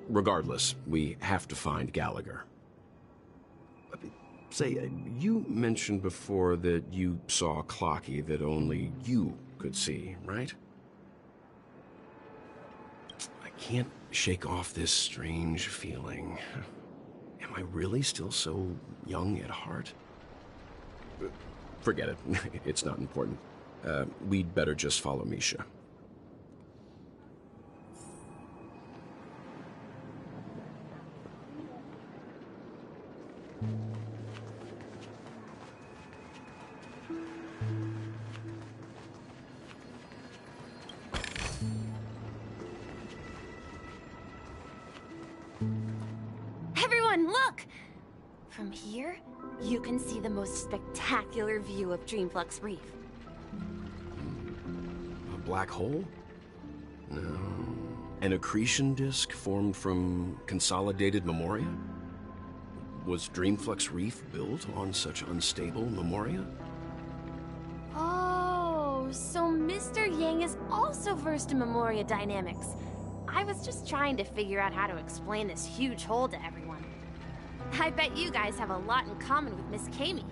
Regardless, we have to find Gallagher. Say, you mentioned before that you saw a clocky that only you could see, right? I can't shake off this strange feeling. Am I really still so young at heart? Forget it. It's not important. We'd better just follow Misha. Everyone, look! From here, you can see the most spectacular view of Dreamflux Reef. A black hole? No. An accretion disk formed from consolidated memoria? Was Dreamflux Reef built on such unstable memoria? Oh, so Mr. Yang is also versed in memoria dynamics. I was just trying to figure out how to explain this huge hole to everyone. I bet you guys have a lot in common with Miss Kami.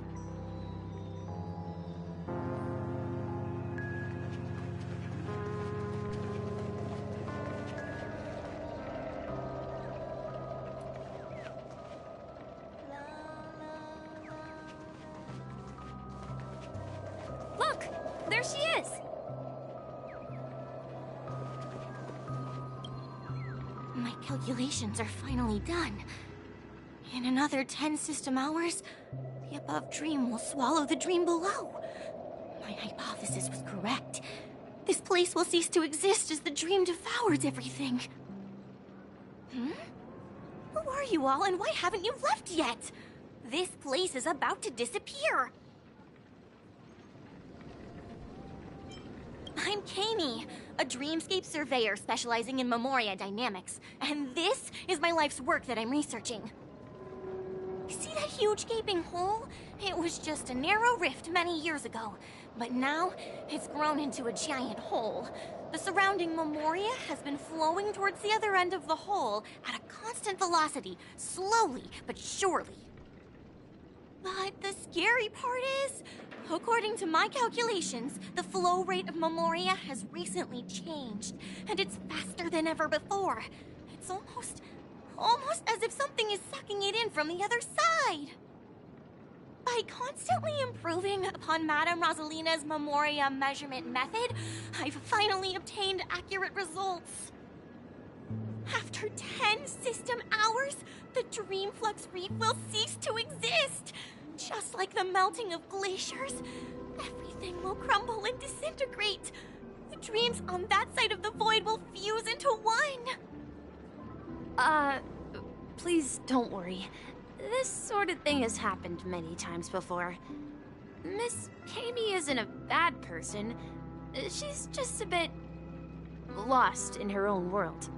Look! There she is! My calculations are finally done. In another 10 system hours, the above dream will swallow the dream below. My hypothesis was correct. This place will cease to exist as the dream devours everything. Who are you all, and why haven't you left yet? This place is about to disappear. I'm Kami, a dreamscape surveyor specializing in memoria dynamics, and this is my life's work that I'm researching. See that huge gaping hole? It was just a narrow rift many years ago, but now it's grown into a giant hole. The surrounding memoria has been flowing towards the other end of the hole at a constant velocity, slowly but surely. But the scary part is, according to my calculations, the flow rate of memoria has recently changed, and it's faster than ever before. It's almost as if something is sucking it in from the other side. By constantly improving upon Madame Rosalina's memoria measurement method, I've finally obtained accurate results. After 10 system hours, the Dreamflux Reef will cease to exist. Just like the melting of glaciers, everything will crumble and disintegrate. The dreams on that side of the void will fuse into one. Please don't worry. This sort of thing has happened many times before. Miss Kami isn't a bad person. She's just a bit lost in her own world.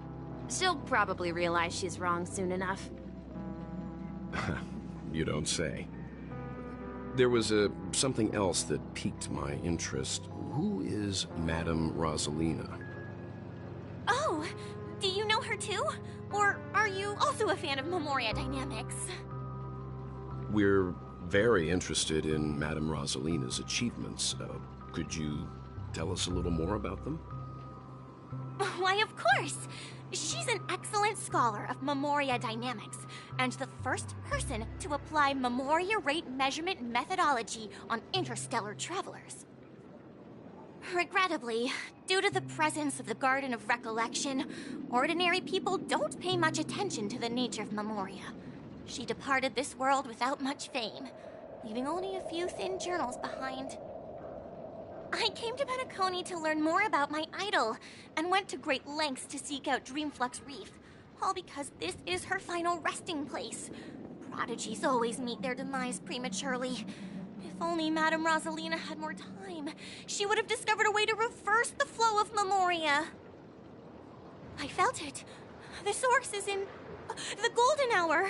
She'll probably realize she's wrong soon enough. You don't say. There was something else that piqued my interest. Who is Madame Rosalina? Oh, do you know her too? Or are you also a fan of memoria dynamics? We're very interested in Madame Rosalina's achievements. Could you tell us a little more about them? Why, of course! She's an excellent scholar of memoria dynamics, and the first person to apply memoria rate measurement methodology on interstellar travelers. Regrettably, due to the presence of the Garden of Recollection, ordinary people don't pay much attention to the nature of memoria. She departed this world without much fame, leaving only a few thin journals behind. I came to Penacony to learn more about my idol, and went to great lengths to seek out Dreamflux Reef, all because this is her final resting place. Prodigies always meet their demise prematurely. If only Madame Rosalina had more time, she would have discovered a way to reverse the flow of Memoria. I felt it. The source is in the golden hour.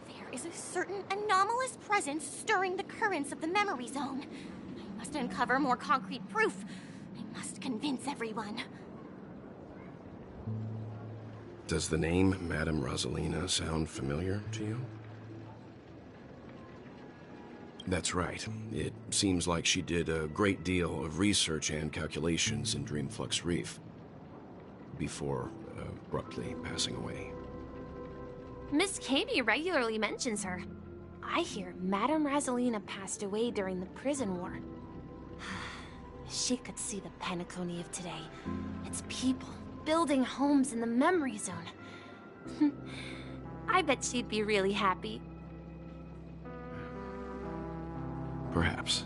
There is a certain anomalous presence stirring the currents of the memory zone. I must uncover more concrete proof. I must convince everyone. Does the name Madame Rosalina sound familiar to you? That's right. It seems like she did a great deal of research and calculations in Dreamflux Reef before abruptly passing away. Miss Katie regularly mentions her. I hear Madame Rosalina passed away during the prison war. She could see the Penacony of today. Its people building homes in the memory zone. I bet she'd be really happy. Perhaps.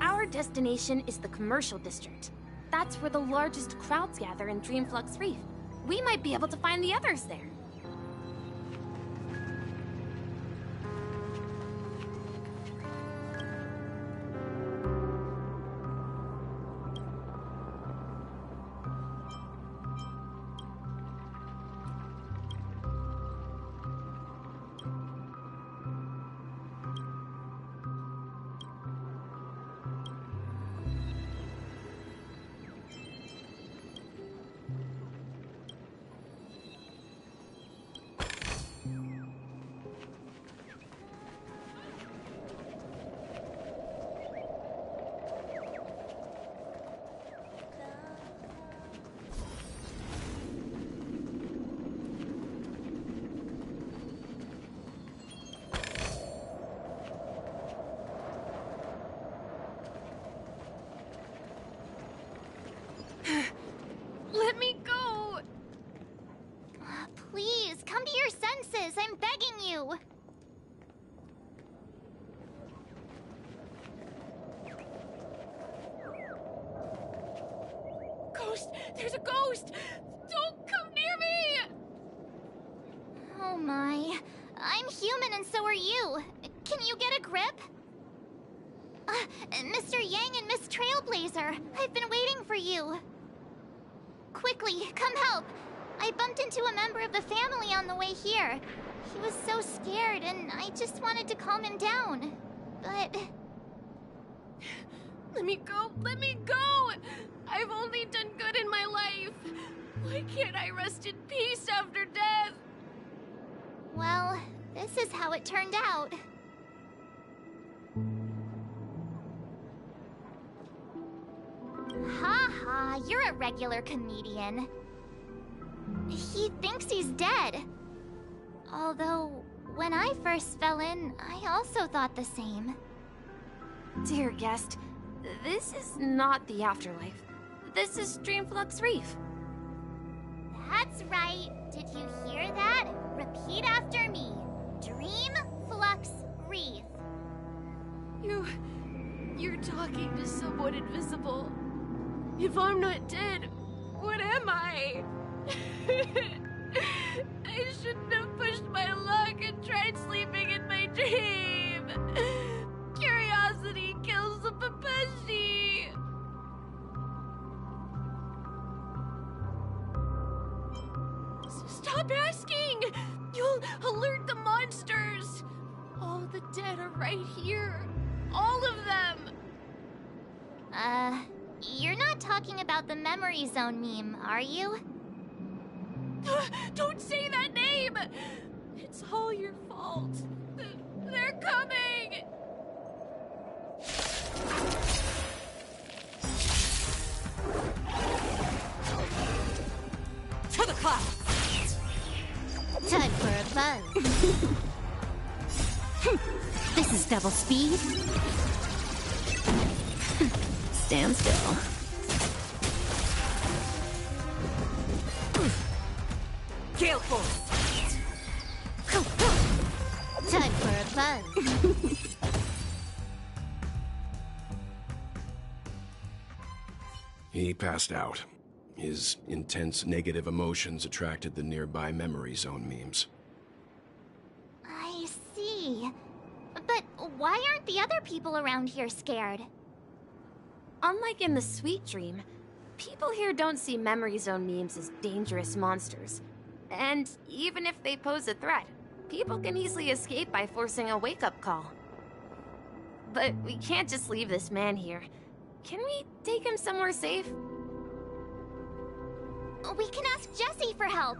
Our destination is the commercial district. That's where the largest crowds gather in Dreamflux Reef. We might be able to find the others there. Let me go! Please, come to your senses. I'm begging you. Ghost! There's a ghost! Don't come near me! Oh my. I'm human and so are you. Can you get a grip? Mr. Yang and Miss Trailblazer, I've been waiting for you. Quickly, come help. I bumped into a member of the family on the way here. He was so scared and I just wanted to calm him down. But... Let me go! Let me go! I've only done good in my life. Why can't I rest in peace after death? Well, this is how it turned out. Ha ha, you're a regular comedian. He thinks he's dead. Although, when I first fell in, I also thought the same. Dear guest, this is not the afterlife. This is Dreamflux Reef. That's right. Did you hear that? Repeat after me. Dreamflux Reef. You're talking to someone invisible. If I'm not dead, what am I? I shouldn't have pushed my luck and tried sleeping in my dream. Curiosity kills the Papeshi. Stop asking! You'll alert the monsters. All the dead are right here. All of them. You're not talking about the memory zone meme, are you? Don't say that name! It's all your fault. They're coming! To the clouds! Time for a buzz. This is double speed. Stand still. Gale force! buzz. He passed out. His intense negative emotions attracted the nearby memory zone memes. I see. But why aren't the other people around here scared? Unlike in the Sweet Dream, people here don't see memory zone memes as dangerous monsters. And even if they pose a threat, people can easily escape by forcing a wake-up call. But we can't just leave this man here. Can we take him somewhere safe? We can ask Jessie for help.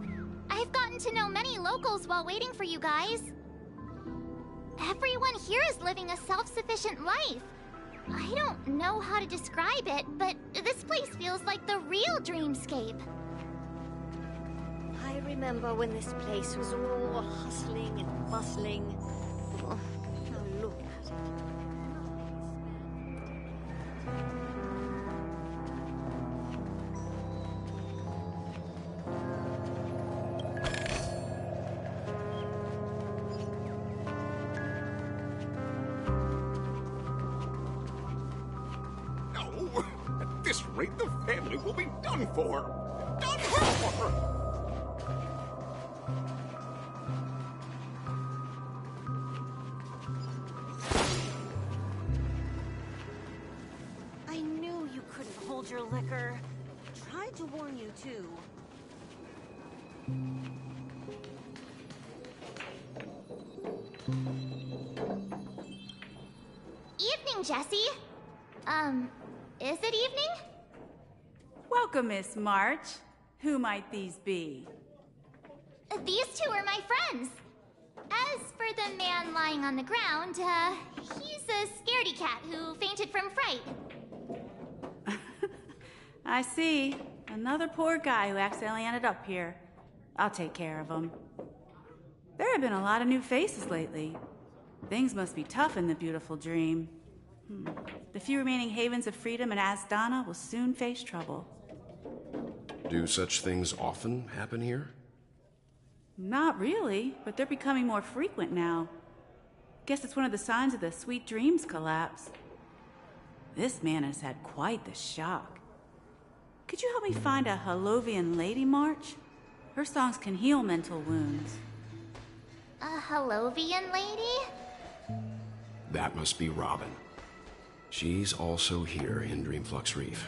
I've gotten to know many locals while waiting for you guys. Everyone here is living a self-sufficient life. I don't know how to describe it, but this place feels like the real dreamscape. I remember when this place was all hustling and bustling. Oh, now look at it. No! At this rate, the family will be done for! Done for! I knew you couldn't hold your liquor. Tried to warn you, too. Evening, Jessie. Is it evening? Welcome, Miss March. Who might these be? These two are my friends. As for the man lying on the ground, he's a scaredy cat who fainted from fright. I see. Another poor guy who accidentally ended up here. I'll take care of him. There have been a lot of new faces lately. Things must be tough in the beautiful dream. The few remaining havens of freedom in Asdana will soon face trouble. Do such things often happen here? Not really, but they're becoming more frequent now. Guess it's one of the signs of the Sweet Dreams collapse. This man has had quite the shock. Could you help me find a Halovian lady, March? Her songs can heal mental wounds. A Halovian lady? That must be Robin. She's also here in Dreamflux Reef.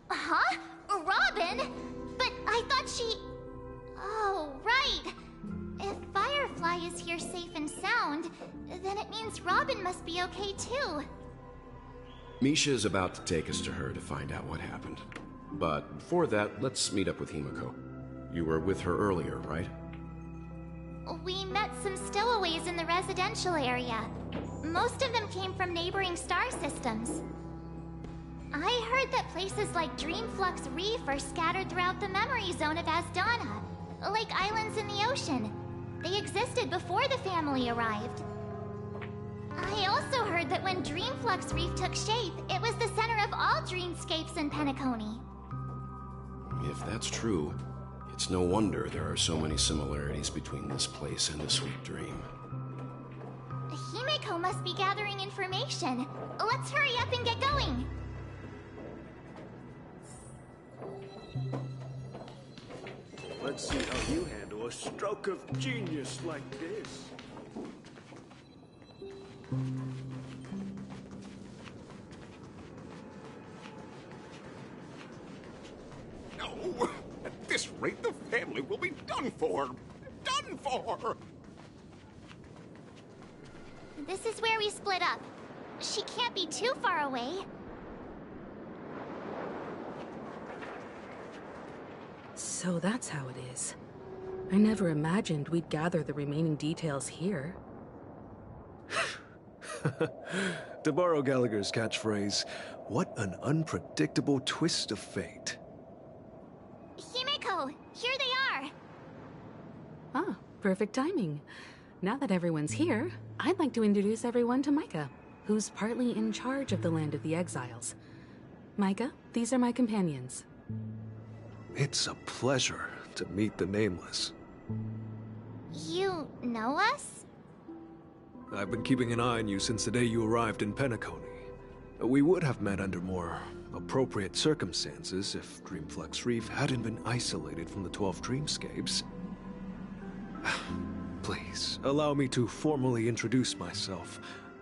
Huh? Robin? But I thought she... Oh, right. If Firefly is here safe and sound, then it means Robin must be okay too. Misha is about to take us to her to find out what happened. But before that, let's meet up with Himiko. You were with her earlier, right? We met some stowaways in the residential area. Most of them came from neighboring star systems. I heard that places like Dreamflux Reef are scattered throughout the memory zone of Asdana, like islands in the ocean. They existed before the family arrived. I also heard that when Dreamflux Reef took shape, it was the center of all dreamscapes in Penacony. If that's true, it's no wonder there are so many similarities between this place and the Sweet Dream. Himiko must be gathering information. Let's hurry up and get going. Let's see how you handle a stroke of genius like this. No! At this rate, the family will be done for! Done for! This is where we split up. She can't be too far away. So that's how it is. I never imagined we'd gather the remaining details here. To borrow Gallagher's catchphrase, what an unpredictable twist of fate. Himiko, here they are. Ah, perfect timing. Now that everyone's here, I'd like to introduce everyone to Micah, who's partly in charge of the Land of the Exiles. Micah, these are my companions. It's a pleasure to meet the Nameless. You know us? I've been keeping an eye on you since the day you arrived in Penacony. We would have met under more appropriate circumstances if Dreamflux Reef hadn't been isolated from the 12 dreamscapes. Please, allow me to formally introduce myself.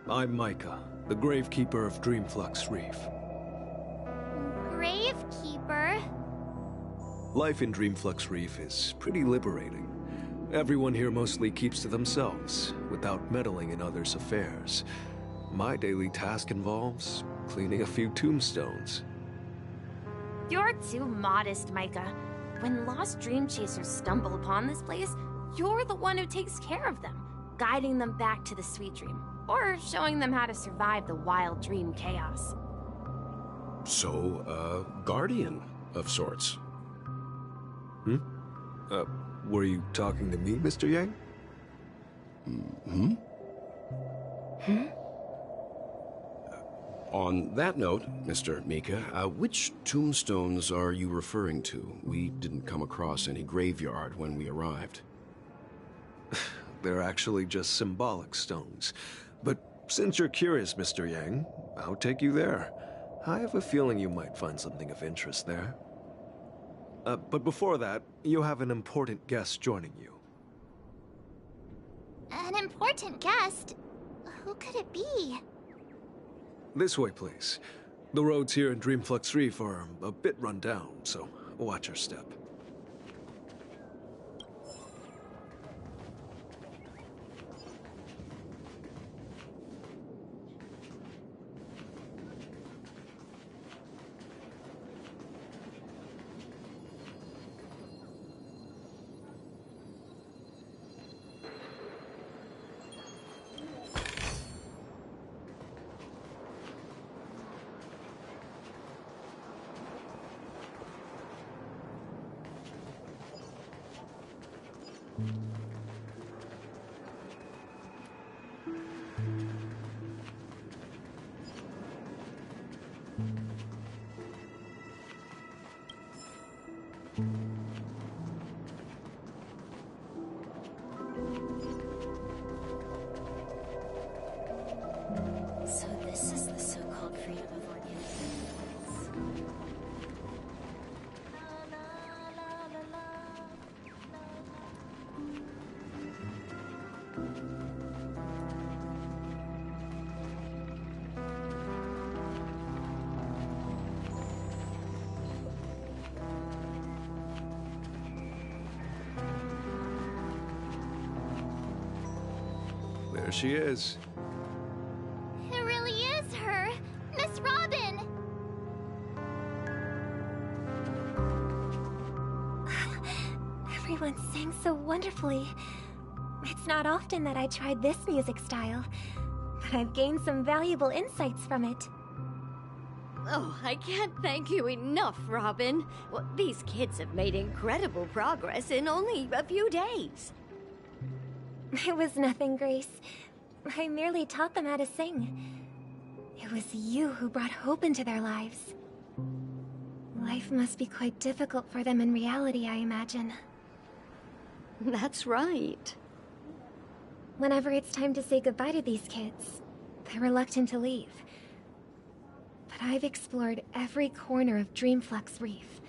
I'm Micah, the Gravekeeper of Dreamflux Reef. Gravekeeper? Life in Dreamflux Reef is pretty liberating. Everyone here mostly keeps to themselves, without meddling in others' affairs. My daily task involves cleaning a few tombstones. You're too modest, Micah. When lost dream chasers stumble upon this place, you're the one who takes care of them, guiding them back to the sweet dream, or showing them how to survive the wild dream chaos. So, guardian of sorts. Were you talking to me, Mr. Yang? On that note, Mr. Mika, which tombstones are you referring to? We didn't come across any graveyard when we arrived. They're actually just symbolic stones. But since you're curious, Mr. Yang, I'll take you there. I have a feeling you might find something of interest there. But before that, you have an important guest joining you. An important guest? Who could it be? This way, please. The roads here in Dreamflux Reef are a bit run down, so watch your step. So this is the so-called freedom of organic things. There she is. It really is her! Miss Robin! Everyone sang so wonderfully. It's not often that I tried this music style, but I've gained some valuable insights from it. Oh, I can't thank you enough, Robin. Well, these kids have made incredible progress in only a few days. It was nothing, Grace. I merely taught them how to sing. It was you who brought hope into their lives. Life must be quite difficult for them in reality, I imagine. That's right. Whenever it's time to say goodbye to these kids, they're reluctant to leave. But I've explored every corner of Dreamflux Reef,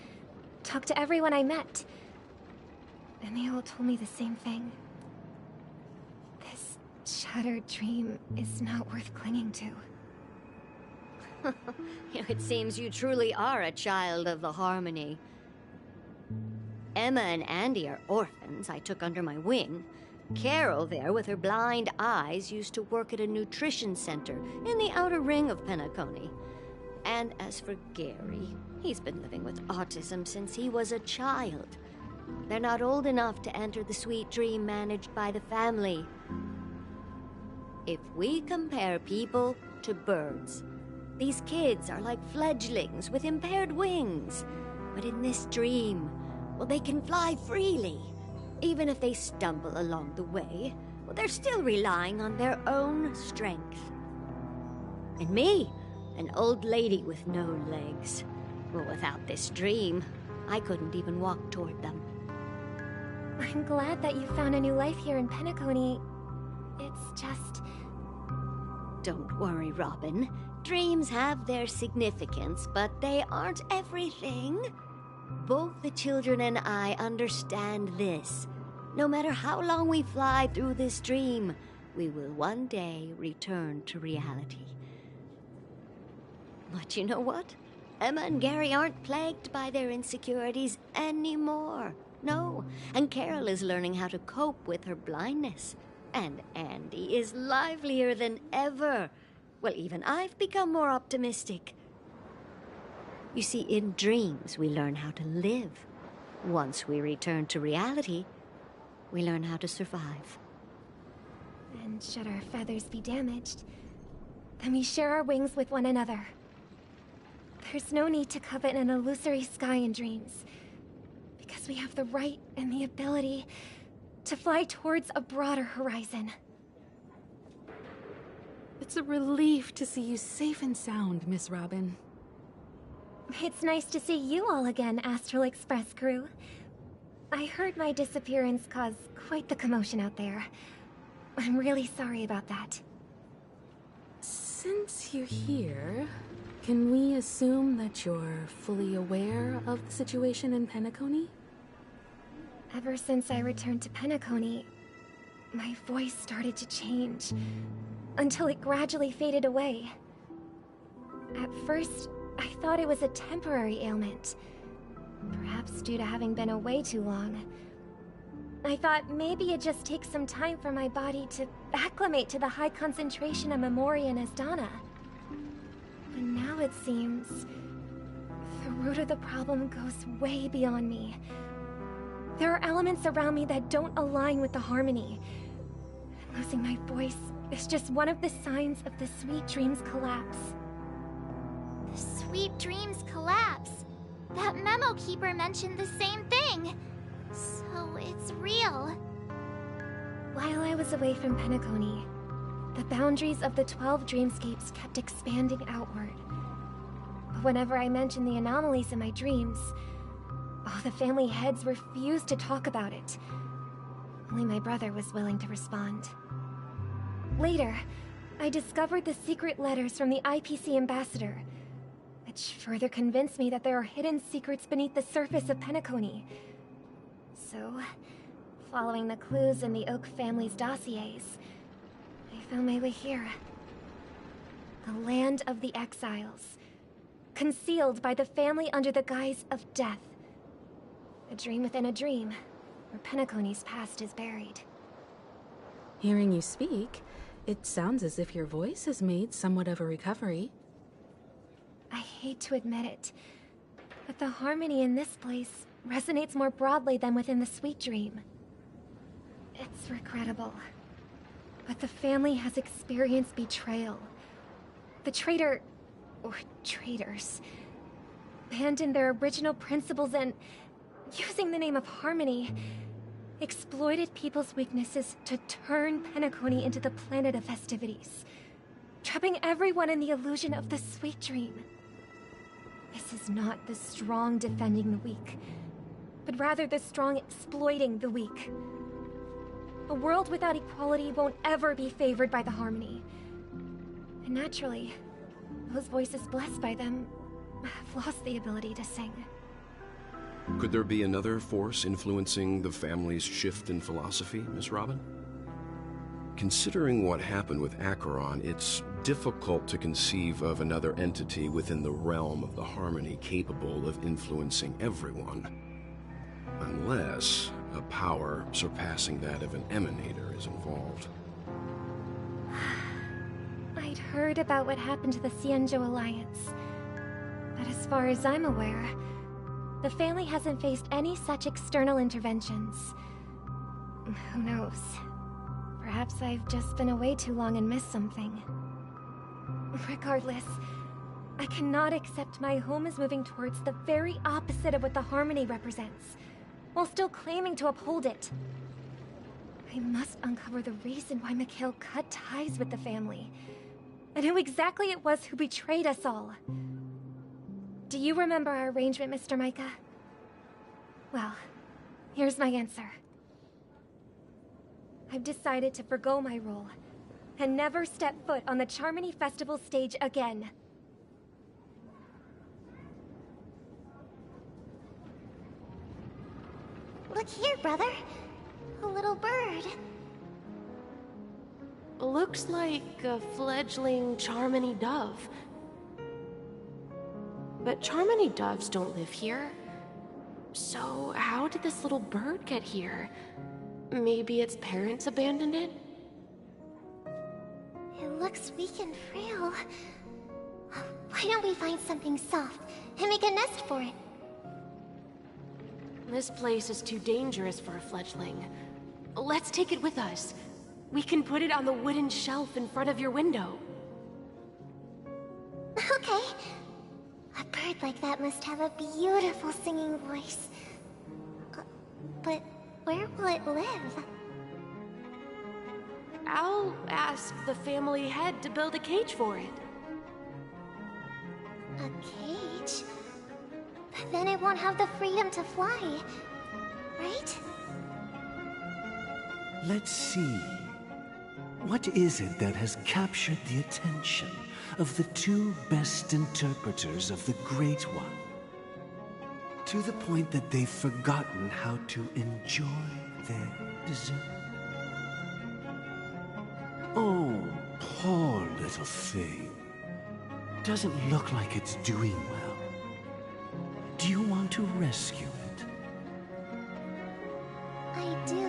talked to everyone I met, and they all told me the same thing. This shattered dream is not worth clinging to. It seems you truly are a child of the Harmony. Emma and Andy are orphans I took under my wing. Carol there, with her blind eyes, used to work at a nutrition center in the outer ring of Penacony. And as for Gary, he's been living with autism since he was a child. They're not old enough to enter the sweet dream managed by the family. If we compare people to birds, these kids are like fledglings with impaired wings. But in this dream, well, they can fly freely. Even if they stumble along the way, well, they're still relying on their own strength. And me, an old lady with no legs. Well, without this dream, I couldn't even walk toward them. I'm glad that you found a new life here in Penacony. It's just... Don't worry, Robin. Dreams have their significance, but they aren't everything. Both the children and I understand this. No matter how long we fly through this dream, we will one day return to reality. But you know what? Emma and Gary aren't plagued by their insecurities anymore. No, and Carol is learning how to cope with her blindness. And Andy is livelier than ever. Well, even I've become more optimistic. You see, in dreams, we learn how to live. Once we return to reality, we learn how to survive. And should our feathers be damaged, then we share our wings with one another. There's no need to covet an illusory sky in dreams, because we have the right and the ability to fly towards a broader horizon. It's a relief to see you safe and sound, Miss Robin. It's nice to see you all again, Astral Express crew. I heard my disappearance caused quite the commotion out there. I'm really sorry about that. Since you're here, can we assume that you're fully aware of the situation in Penacony? Ever since I returned to Penacony, my voice started to change, until it gradually faded away. At first, I thought it was a temporary ailment, perhaps due to having been away too long. I thought maybe it just takes some time for my body to acclimate to the high concentration of Memoria and Asdana. But now it seems the root of the problem goes way beyond me. There are elements around me that don't align with the harmony. Losing my voice is just one of the signs of the Sweet Dreams collapse. The Sweet Dreams collapse. That memo keeper mentioned the same thing. So it's real. While I was away from Penacony, the boundaries of the 12 dreamscapes kept expanding outward. But whenever I mentioned the anomalies in my dreams, all the family heads refused to talk about it. Only my brother was willing to respond. Later, I discovered the secret letters from the IPC ambassador, which further convinced me that there are hidden secrets beneath the surface of Penacony. So, following the clues in the Oak family's dossiers, I found my way here. The land of the exiles, concealed by the family under the guise of death. A dream within a dream, where Penacony's past is buried. Hearing you speak, it sounds as if your voice has made somewhat of a recovery. I hate to admit it, but the harmony in this place resonates more broadly than within the Sweet Dream. It's regrettable, but the family has experienced betrayal. The traitor, or traitors, abandoned their original principles and, using the name of harmony, exploited people's weaknesses to turn Penacony into the planet of festivities, trapping everyone in the illusion of the Sweet Dream. This is not the strong defending the weak, but rather the strong exploiting the weak. A world without equality won't ever be favored by the harmony. And naturally, those voices blessed by them have lost the ability to sing. Could there be another force influencing the family's shift in philosophy, Miss Robin? Considering what happened with Acheron, it's difficult to conceive of another entity within the realm of the harmony capable of influencing everyone. Unless a power surpassing that of an emanator is involved. I'd heard about what happened to the Xianzhou Alliance, but as far as I'm aware, the family hasn't faced any such external interventions. Who knows? Perhaps I've just been away too long and missed something. Regardless, I cannot accept my home is moving towards the very opposite of what the harmony represents, while still claiming to uphold it. I must uncover the reason why Mikhail cut ties with the family, and who exactly it was who betrayed us all. Do you remember our arrangement, Mr. Micah? Well, here's my answer. I've decided to forgo my role, and never step foot on the Charmony Festival stage again. Look here, brother. A little bird. Looks like a fledgling Charmony dove. But Charmony doves don't live here. So how did this little bird get here? Maybe its parents abandoned it? It looks weak and frail. Why don't we find something soft and make a nest for it? This place is too dangerous for a fledgling. Let's take it with us. We can put it on the wooden shelf in front of your window. Okay. A bird like that must have a beautiful singing voice. But where will it live? I'll ask the family head to build a cage for it. A cage? But then it won't have the freedom to fly, right? Let's see. What is it that has captured the attention of the two best interpreters of the Great One? To the point that they've forgotten how to enjoy their dessert. Oh, poor little thing. Doesn't look like it's doing well. Do you want to rescue it? I do.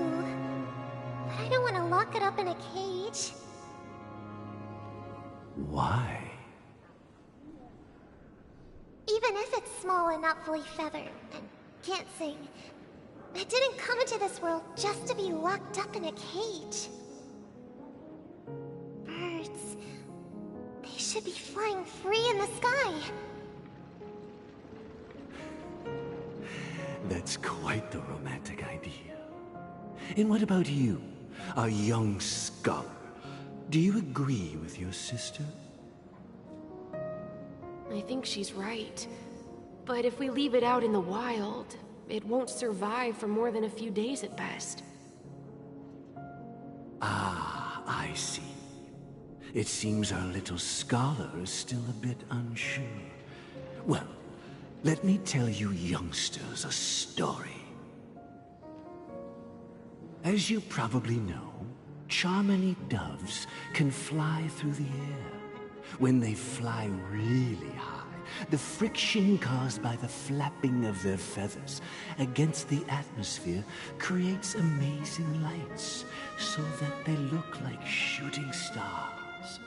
But I don't want to lock it up in a cage. Why? Even if it's small and not fully feathered, and can't sing, it didn't come into this world just to be locked up in a cage. Birds, they should be flying free in the sky. That's quite the romantic idea. And what about you, a young scholar? Do you agree with your sister? I think she's right. But if we leave it out in the wild, it won't survive for more than a few days at best. Ah, I see. It seems our little scholar is still a bit unsure. Well, let me tell you youngsters a story. As you probably know, Charmony doves can fly through the air. When they fly really high, the friction caused by the flapping of their feathers against the atmosphere creates amazing lights, so that they look like shooting stars.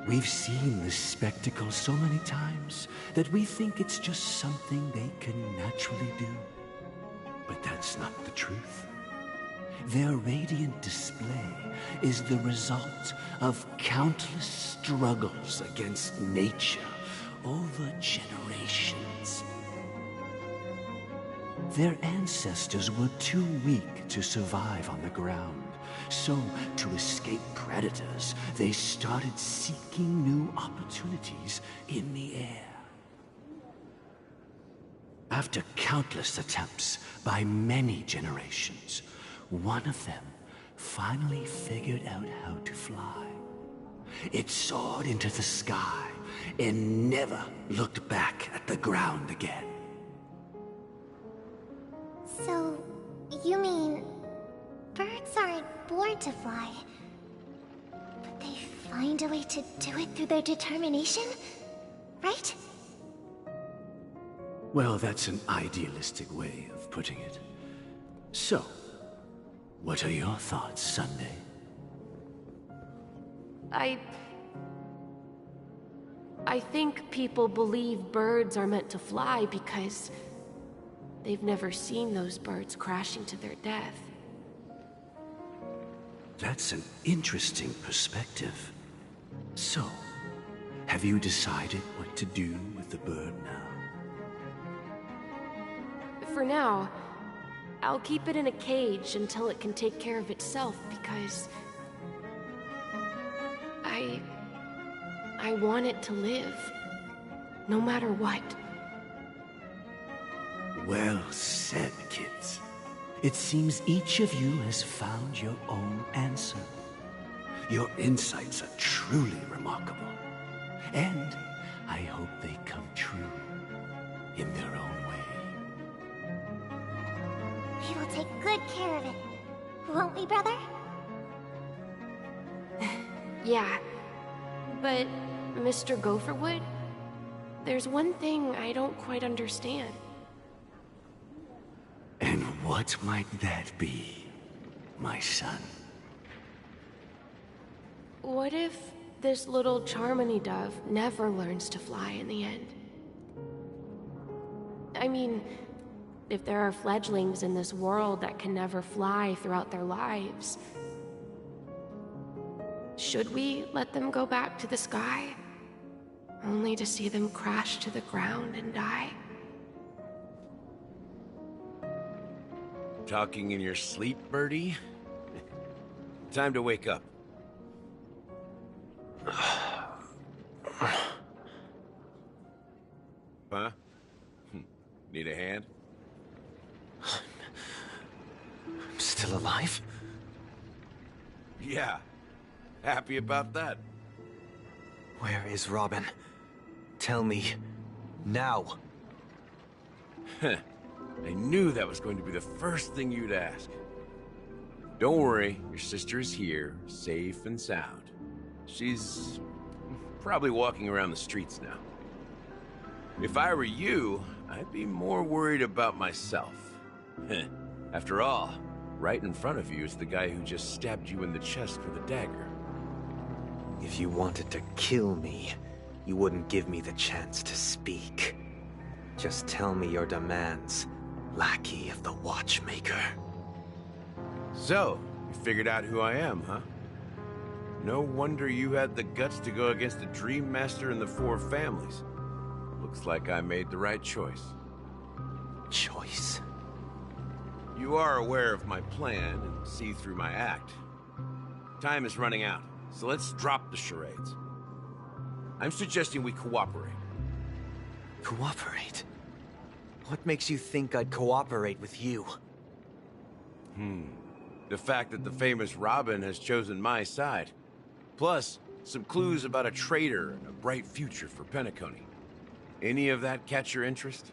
We've seen this spectacle so many times that we think it's just something they can naturally do. But that's not the truth. Their radiant display is the result of countless struggles against nature over generations. Their ancestors were too weak to survive on the ground, so to escape predators, they started seeking new opportunities in the air. After countless attempts by many generations, one of them finally figured out how to fly. It soared into the sky and never looked back at the ground again. So, you mean birds aren't born to fly, but they find a way to do it through their determination, right? Well, that's an idealistic way of putting it. So, what are your thoughts, Sunday? I think people believe birds are meant to fly because they've never seen those birds crashing to their death. That's an interesting perspective. So, have you decided what to do with the bird now? For now, I'll keep it in a cage until it can take care of itself because I want it to live, no matter what. Well said, kids. It seems each of you has found your own answer. Your insights are truly remarkable. And I hope they come true in their own way. We will take good care of it. Won't we, brother? Yeah. But, Mr. Gopherwood, there's one thing I don't quite understand. And what might that be, my son? What if this little Charmony dove never learns to fly in the end? I mean, if there are fledglings in this world that can never fly throughout their lives, should we let them go back to the sky, only to see them crash to the ground and die? Talking in your sleep, Birdie? Time to wake up. Huh? Need a hand? I'm still alive? Yeah. Happy about that. Where is Robin? Tell me. Now. I knew that was going to be the first thing you'd ask. Don't worry, your sister is here, safe and sound. She's probably walking around the streets now. If I were you, I'd be more worried about myself. After all, right in front of you is the guy who just stabbed you in the chest with a dagger. If you wanted to kill me, you wouldn't give me the chance to speak. Just tell me your demands, lackey of the Watchmaker. So, you figured out who I am, huh? No wonder you had the guts to go against the Dream Master and the Four Families. Looks like I made the right choice. Choice? You are aware of my plan and see through my act. Time is running out, so let's drop the charades. I'm suggesting we cooperate. Cooperate? What makes you think I'd cooperate with you? The fact that the famous Robin has chosen my side. Plus, some clues about a traitor and a bright future for Penacony. Any of that catch your interest?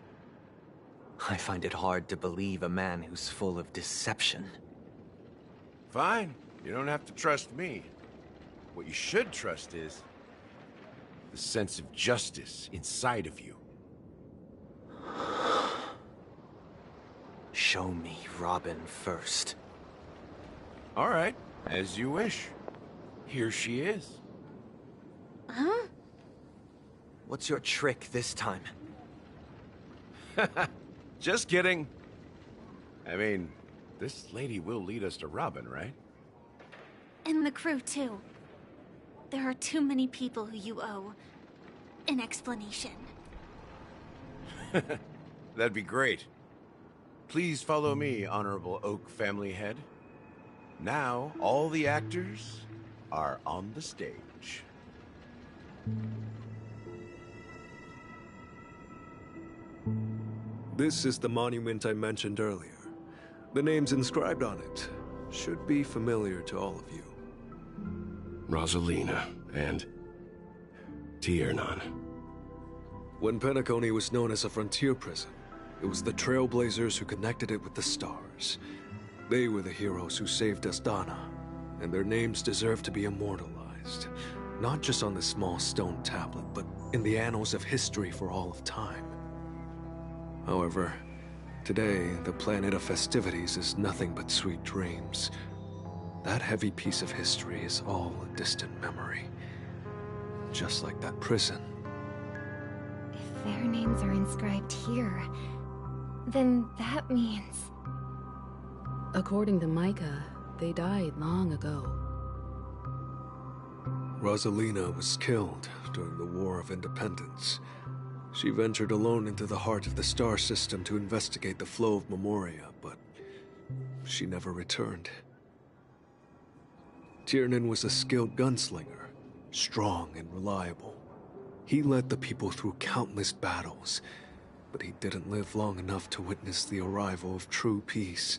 I find it hard to believe a man who's full of deception. Fine. You don't have to trust me. What you should trust is the sense of justice inside of you. Show me Robin first. All right, as you wish. Here she is. Huh? What's your trick this time? Just kidding. I mean, this lady will lead us to Robin, right? And the crew, too. There are too many people who you owe an explanation. That'd be great. Please follow me, Honorable Oak Family Head. Now, all the actors are on the stage. This is the monument I mentioned earlier. The names inscribed on it should be familiar to all of you. Rosalina and Tiernan. When Penacony was known as a frontier prison, it was the Trailblazers who connected it with the stars. They were the heroes who saved Astana, and their names deserve to be immortalized. Not just on this small stone tablet, but in the annals of history for all of time. However, today, the planet of festivities is nothing but sweet dreams. That heavy piece of history is all a distant memory. Just like that prison. If their names are inscribed here, then that means... According to Micah, they died long ago. Rosalina was killed during the War of Independence. She ventured alone into the heart of the star system to investigate the flow of Memoria, but she never returned. Tiernan was a skilled gunslinger, strong and reliable. He led the people through countless battles, but he didn't live long enough to witness the arrival of true peace.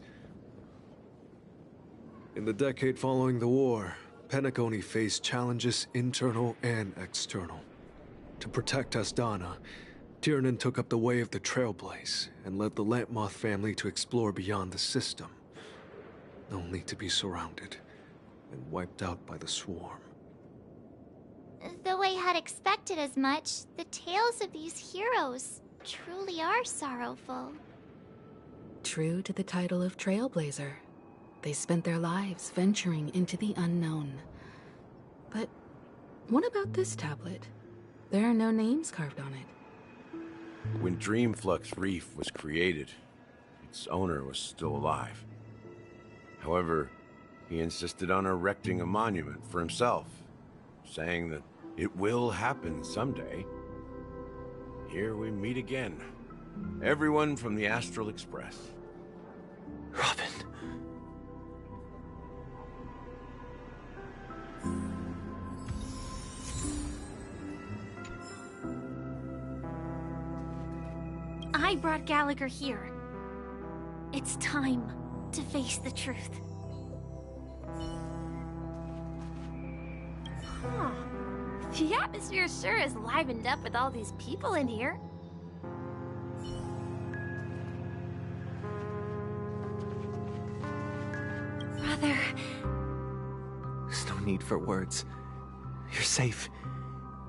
In the decade following the war, Penacony faced challenges internal and external. To protect Astana, Tiernan took up the way of the Trailblaze and led the Lampmoth family to explore beyond the system, only to be surrounded and wiped out by the Swarm. Though I had expected as much, the tales of these heroes truly are sorrowful. True to the title of Trailblazer, they spent their lives venturing into the unknown. But what about this tablet? There are no names carved on it. When Dreamflux Reef was created, its owner was still alive. However, he insisted on erecting a monument for himself, saying that it will happen someday. Here we meet again. Everyone from the Astral Express. Robin. I brought Gallagher here. It's time to face the truth. Huh. The atmosphere sure is livened up with all these people in here. Brother... There's no need for words. You're safe,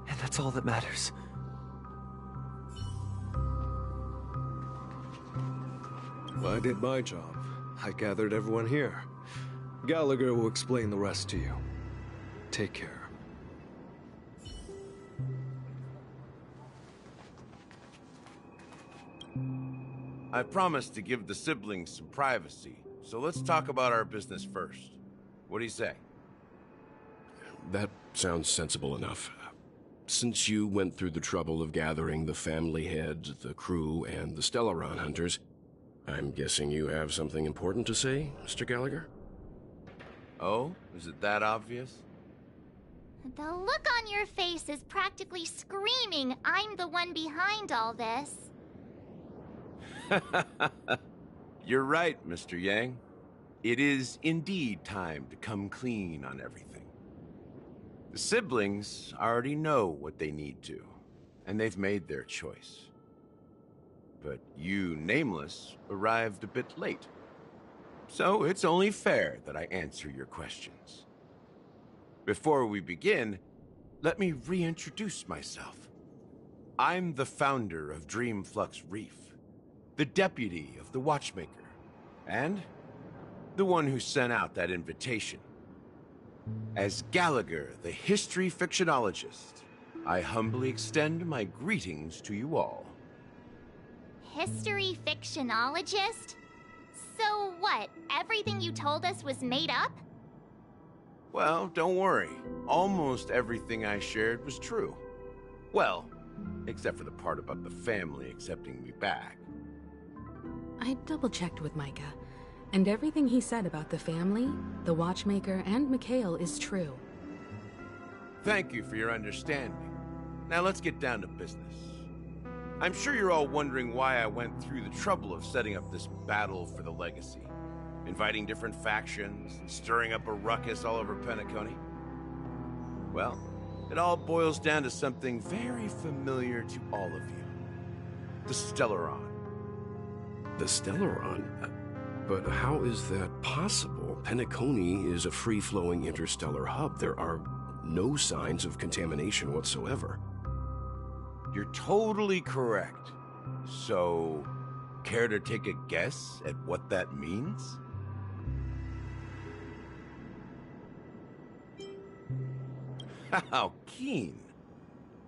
and that's all that matters. Well, I did my job. I gathered everyone here. Gallagher will explain the rest to you. Take care. I promised to give the siblings some privacy, so let's talk about our business first. What do you say? That sounds sensible enough. Since you went through the trouble of gathering the family heads, the crew, and the Stellaron hunters, I'm guessing you have something important to say, Mr. Gallagher? Oh? Is it that obvious? The look on your face is practically screaming, I'm the one behind all this. You're right, Mr. Yang. It is indeed time to come clean on everything. The siblings already know what they need to, and they've made their choice. But you, Nameless, arrived a bit late. So it's only fair that I answer your questions. Before we begin, let me reintroduce myself. I'm the founder of Dreamflux Reef, the deputy of the Watchmaker, and the one who sent out that invitation. As Gallagher, the history fictionologist, I humbly extend my greetings to you all. History fictionologist? So what, everything you told us was made up? Well, don't worry. Almost everything I shared was true. Well, except for the part about the family accepting me back. I double-checked with Micah, and everything he said about the family, the Watchmaker, and Mikhail is true. Thank you for your understanding. Now let's get down to business. I'm sure you're all wondering why I went through the trouble of setting up this battle for the legacy, inviting different factions, and stirring up a ruckus all over Penacony. Well, it all boils down to something very familiar to all of you. The Stellaron. The Stellaron? But how is that possible? Penacony is a free-flowing interstellar hub. There are no signs of contamination whatsoever. You're totally correct. So, care to take a guess at what that means? How keen.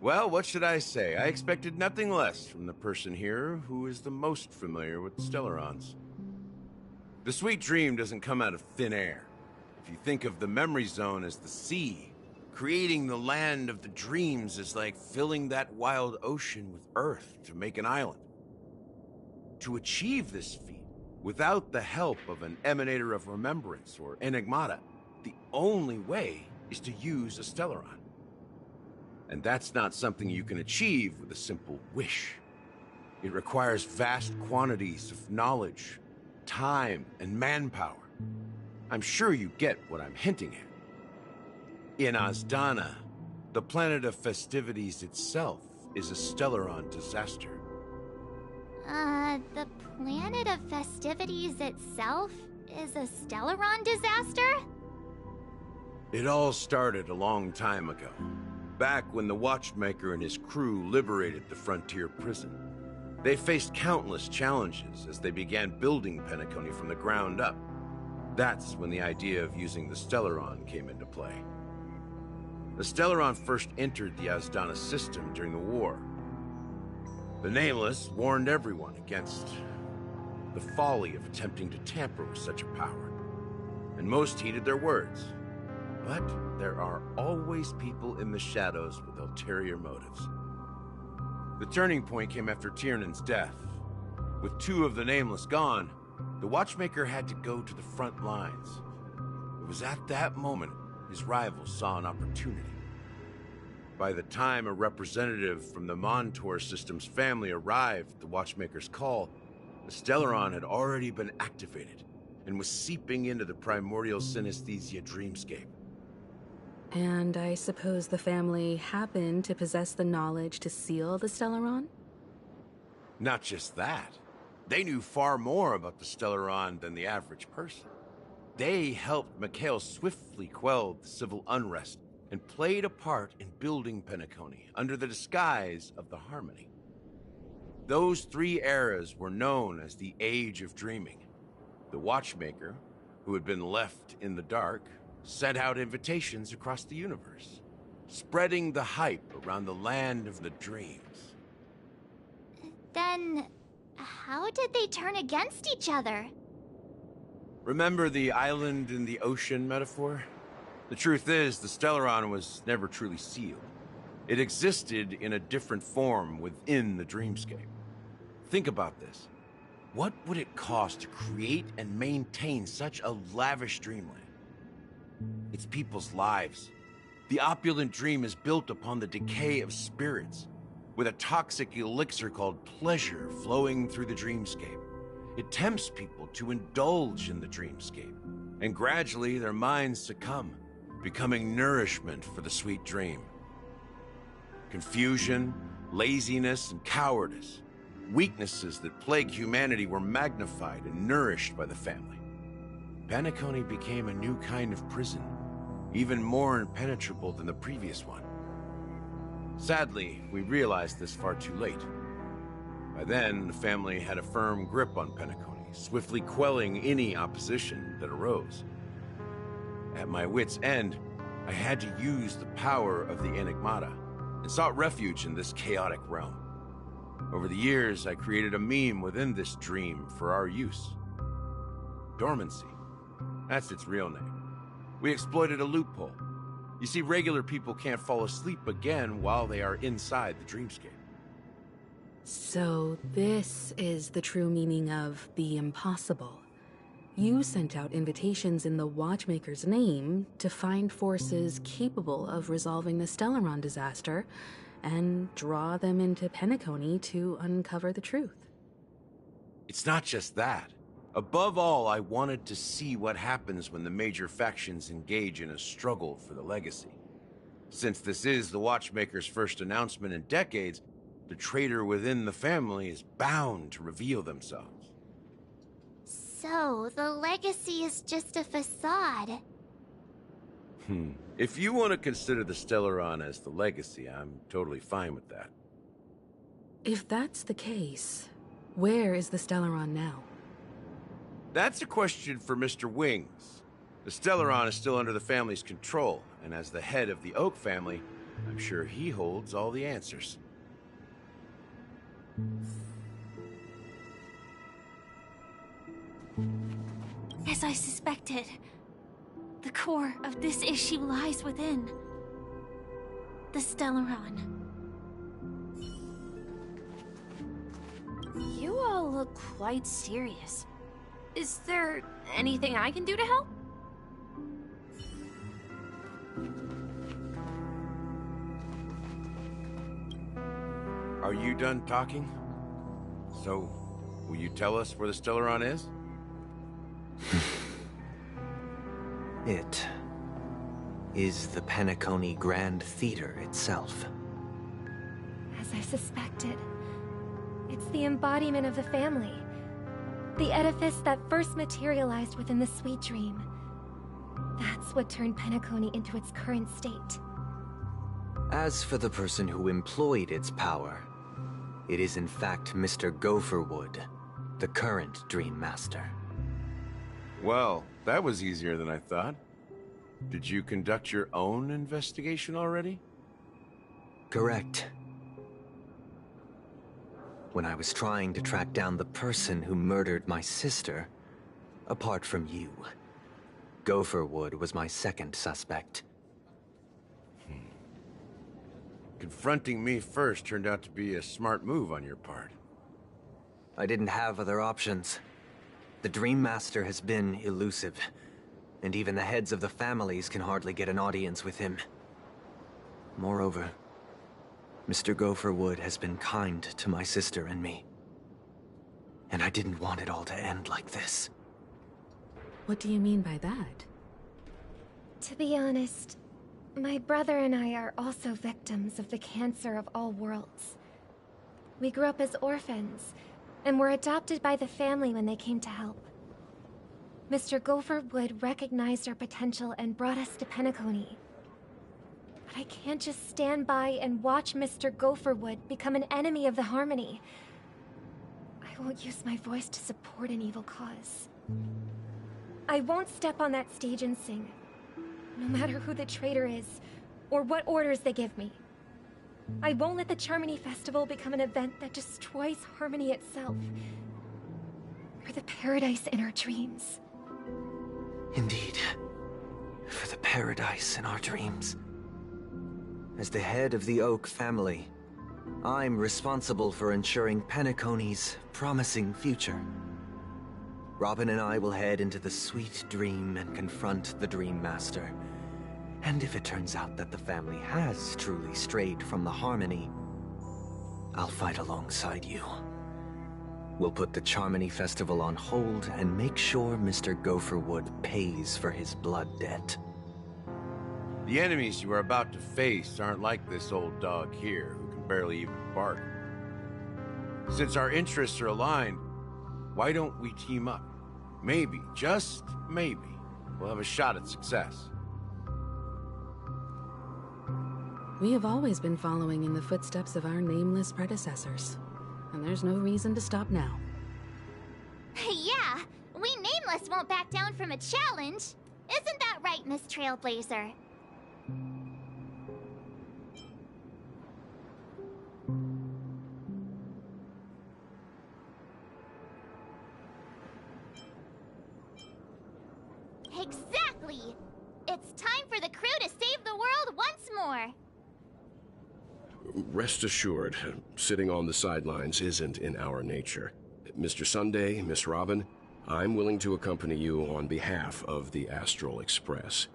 Well, what should I say? I expected nothing less from the person here who is the most familiar with Stellarons. The sweet dream doesn't come out of thin air. If you think of the memory zone as the sea, creating the land of the dreams is like filling that wild ocean with earth to make an island. To achieve this feat, without the help of an Emanator of Remembrance or Enigmata, the only way is to use a Stellaron. And that's not something you can achieve with a simple wish. It requires vast quantities of knowledge, time, and manpower. I'm sure you get what I'm hinting at. In Azdana, the planet of festivities itself is a Stellaron disaster. The planet of festivities itself is a Stellaron disaster? It all started a long time ago, back when the Watchmaker and his crew liberated the frontier prison. They faced countless challenges as they began building Penacony from the ground up. That's when the idea of using the Stellaron came into play. The Stellaron first entered the Azdana system during the war. The Nameless warned everyone against the folly of attempting to tamper with such a power, and most heeded their words. But there are always people in the shadows with ulterior motives. The turning point came after Tiernan's death. With 2 of the Nameless gone, the Watchmaker had to go to the front lines. It was at that moment his rivals saw an opportunity. By the time a representative from the Montour System's family arrived at the Watchmaker's call, the Stellaron had already been activated and was seeping into the primordial synesthesia dreamscape. And I suppose the family happened to possess the knowledge to seal the Stellaron? Not just that. They knew far more about the Stellaron than the average person. They helped Mikhail swiftly quell the civil unrest and played a part in building Penacony under the disguise of the Harmony. Those 3 eras were known as the Age of Dreaming. The Watchmaker, who had been left in the dark, sent out invitations across the universe, spreading the hype around the land of the dreams. Then, how did they turn against each other? Remember the island in the ocean metaphor? The truth is, the Stellaron was never truly sealed. It existed in a different form within the dreamscape. Think about this. What would it cost to create and maintain such a lavish dreamland? It's people's lives. The opulent dream is built upon the decay of spirits, with a toxic elixir called pleasure flowing through the dreamscape. It tempts people to indulge in the dreamscape, and gradually their minds succumb, becoming nourishment for the sweet dream. Confusion, laziness, and cowardice, weaknesses that plague humanity, were magnified and nourished by the family. Penacony became a new kind of prison, even more impenetrable than the previous one. Sadly, we realized this far too late. By then, the family had a firm grip on Penacony, swiftly quelling any opposition that arose. At my wit's end, I had to use the power of the Enigmata, and sought refuge in this chaotic realm. Over the years, I created a meme within this dream for our use. Dormancy. That's its real name. We exploited a loophole. You see, regular people can't fall asleep again while they are inside the dreamscape. So this is the true meaning of the impossible. You sent out invitations in the Watchmaker's name to find forces capable of resolving the Stellaron disaster and draw them into Penacony to uncover the truth. It's not just that. Above all, I wanted to see what happens when the major factions engage in a struggle for the legacy. Since this is the Watchmaker's first announcement in decades, the traitor within the family is bound to reveal themselves. So, the legacy is just a facade. If you want to consider the Stellaron as the legacy, I'm totally fine with that. If that's the case, where is the Stellaron now? That's a question for Mr. Wings. The Stellaron is still under the family's control, and as the head of the Oak family, I'm sure he holds all the answers. As I suspected, the core of this issue lies within the Stellaron. You all look quite serious. Is there anything I can do to help? Are you done talking? So, will you tell us where the Stellaron is? is the Penacony Grand Theater itself. As I suspected, it's the embodiment of the family. The edifice that first materialized within the Sweet Dream. That's what turned Penacony into its current state. As for the person who employed its power, it is in fact Mr. Gopherwood, the current Dream Master. Well, that was easier than I thought. Did you conduct your own investigation already? Correct. When I was trying to track down the person who murdered my sister, apart from you, Gopherwood was my second suspect. Confronting me first turned out to be a smart move on your part. I didn't have other options. The Dream Master has been elusive, and even the heads of the families can hardly get an audience with him. Moreover, Mr. Gopherwood has been kind to my sister and me. And I didn't want it all to end like this. What do you mean by that? To be honest, my brother and I are also victims of the cancer of all worlds. We grew up as orphans, and were adopted by the family when they came to help. Mr. Gopherwood recognized our potential and brought us to Penacony. But I can't just stand by and watch Mr. Gopherwood become an enemy of the Harmony. I won't use my voice to support an evil cause. I won't step on that stage and sing, no matter who the traitor is, or what orders they give me. I won't let the Charmony Festival become an event that destroys Harmony itself, or the paradise in our dreams. Indeed. For the paradise in our dreams. As the head of the Oak family, I'm responsible for ensuring Penacony's promising future. Robin and I will head into the Sweet Dream and confront the Dream Master. And if it turns out that the family has truly strayed from the Harmony, I'll fight alongside you. We'll put the Charmony Festival on hold and make sure Mr. Gopherwood pays for his blood debt. The enemies you are about to face aren't like this old dog here, who can barely even bark. Since our interests are aligned, why don't we team up? Maybe, just maybe, we'll have a shot at success. We have always been following in the footsteps of our nameless predecessors, and there's no reason to stop now. Yeah, we Nameless won't back down from a challenge. Isn't that right, Miss Trailblazer? Exactly! It's time for the crew to save the world once more! Rest assured, sitting on the sidelines isn't in our nature. Mr. Sunday, Miss Robin, I'm willing to accompany you on behalf of the Astral Express.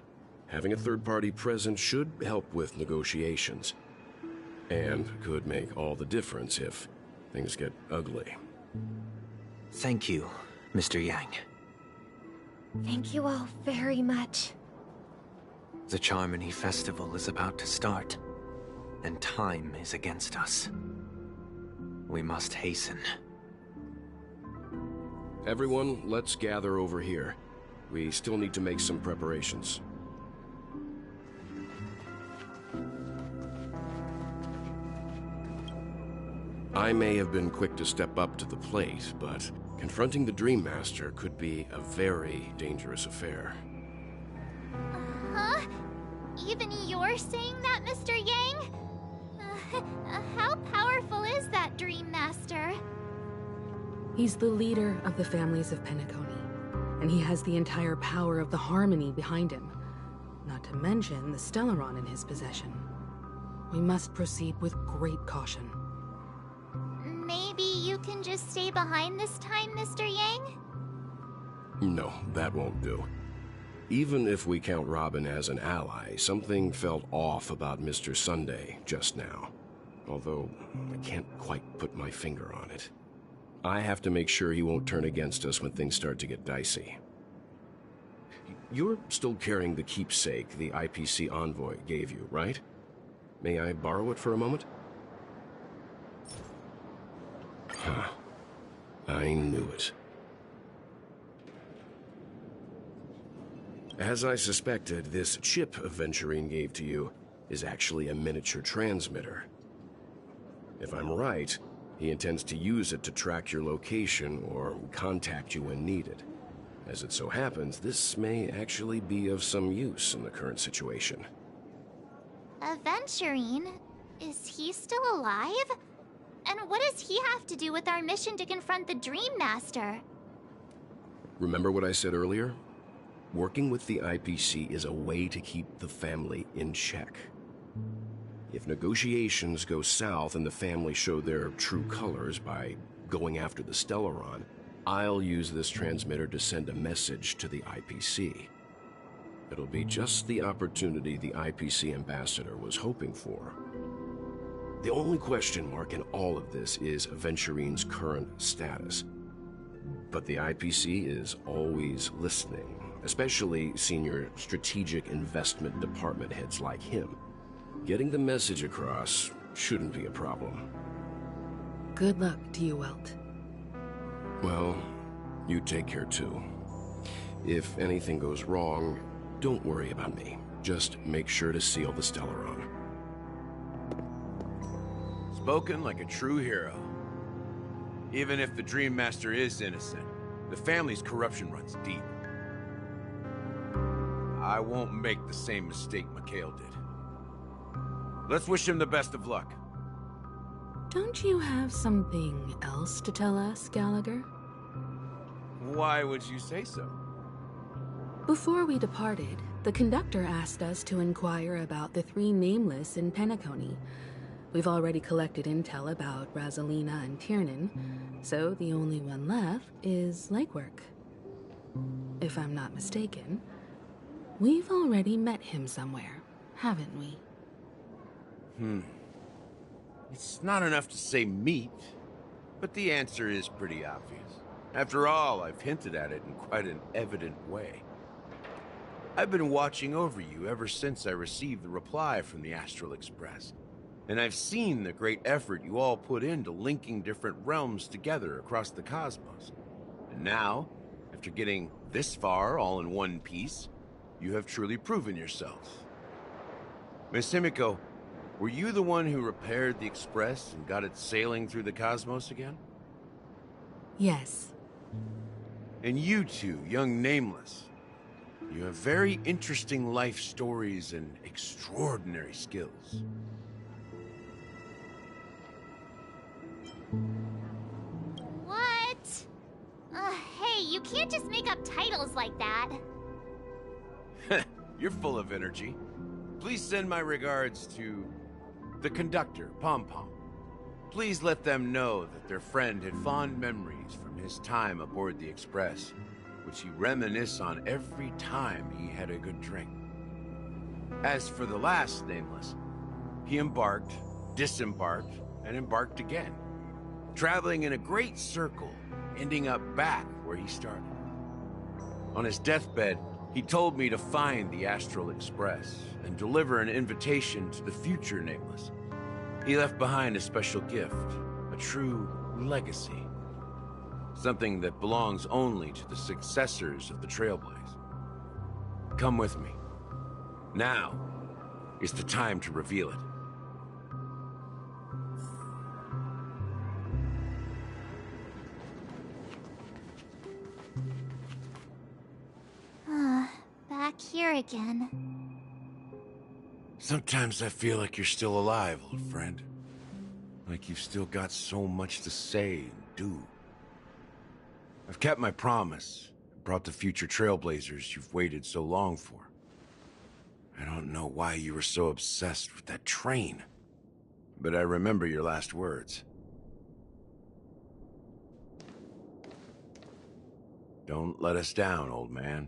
Having a third party present should help with negotiations, and could make all the difference if things get ugly. Thank you, Mr. Yang. Thank you all very much. The Charmony Festival is about to start, and time is against us. We must hasten. Everyone, let's gather over here. We still need to make some preparations. I may have been quick to step up to the plate, but confronting the Dream Master could be a very dangerous affair. Huh? Even you're saying that, Mr. Yang? How powerful is that Dream Master? He's the leader of the families of Penacony, and he has the entire power of the Harmony behind him, not to mention the Stellaron in his possession. We must proceed with great caution. Maybe you can just stay behind this time, Mr. Yang? No, that won't do. Even if we count Robin as an ally, something felt off about Mr. Sunday just now. Although, I can't quite put my finger on it. I have to make sure he won't turn against us when things start to get dicey. you're still carrying the keepsake the IPC envoy gave you, right? May I borrow it for a moment? Huh. I knew it. As I suspected, this chip Aventurine gave to you is actually a miniature transmitter. If I'm right, he intends to use it to track your location or contact you when needed. As it so happens, this may actually be of some use in the current situation. Aventurine? Is he still alive? And what does he have to do with our mission to confront the Dream Master? Remember what I said earlier? Working with the IPC is a way to keep the family in check. If negotiations go south and the family show their true colors by going after the Stellaron, I'll use this transmitter to send a message to the IPC. It'll be just the opportunity the IPC ambassador was hoping for. The only question mark in all of this is Aventurine's current status. But the IPC is always listening, especially senior strategic investment department heads like him. Getting the message across shouldn't be a problem. Good luck to you, Welt. Well, you take care too. If anything goes wrong, don't worry about me. Just make sure to seal the Stellaron. Spoken like a true hero. Even if the Dream Master is innocent, the family's corruption runs deep. I won't make the same mistake Mikhail did. Let's wish him the best of luck. Don't you have something else to tell us, Gallagher? Why would you say so? Before we departed, the conductor asked us to inquire about the 3 nameless in Penacony. We've already collected intel about Razelina and Tiernan, so the only one left is legwork. If I'm not mistaken, we've already met him somewhere, haven't we? It's not enough to say meet, but the answer is pretty obvious. After all, I've hinted at it in quite an evident way. I've been watching over you ever since I received the reply from the Astral Express. And I've seen the great effort you all put into linking different realms together across the cosmos. And now, after getting this far all in one piece, you have truly proven yourselves. Miss Himiko, were you the one who repaired the Express and got it sailing through the cosmos again? Yes. And you two, young Nameless, you have very interesting life stories and extraordinary skills. What? Hey, you can't just make up titles like that. You're full of energy. Please send my regards to the conductor, Pom Pom. Please let them know that their friend had fond memories from his time aboard the Express, which he reminisced on every time he had a good drink. As for the last Nameless, he embarked, disembarked, and embarked again, traveling in a great circle, ending up back where he started. On his deathbed, he told me to find the Astral Express and deliver an invitation to the future Nameless. He left behind a special gift, a true legacy. Something that belongs only to the successors of the Trailblaze. Come with me. Now is the time to reveal it. Back here again. Sometimes I feel like you're still alive, old friend. Like you've still got so much to say and do. I've kept my promise and brought the future Trailblazers you've waited so long for. I don't know why you were so obsessed with that train, but I remember your last words. Don't let us down, old man.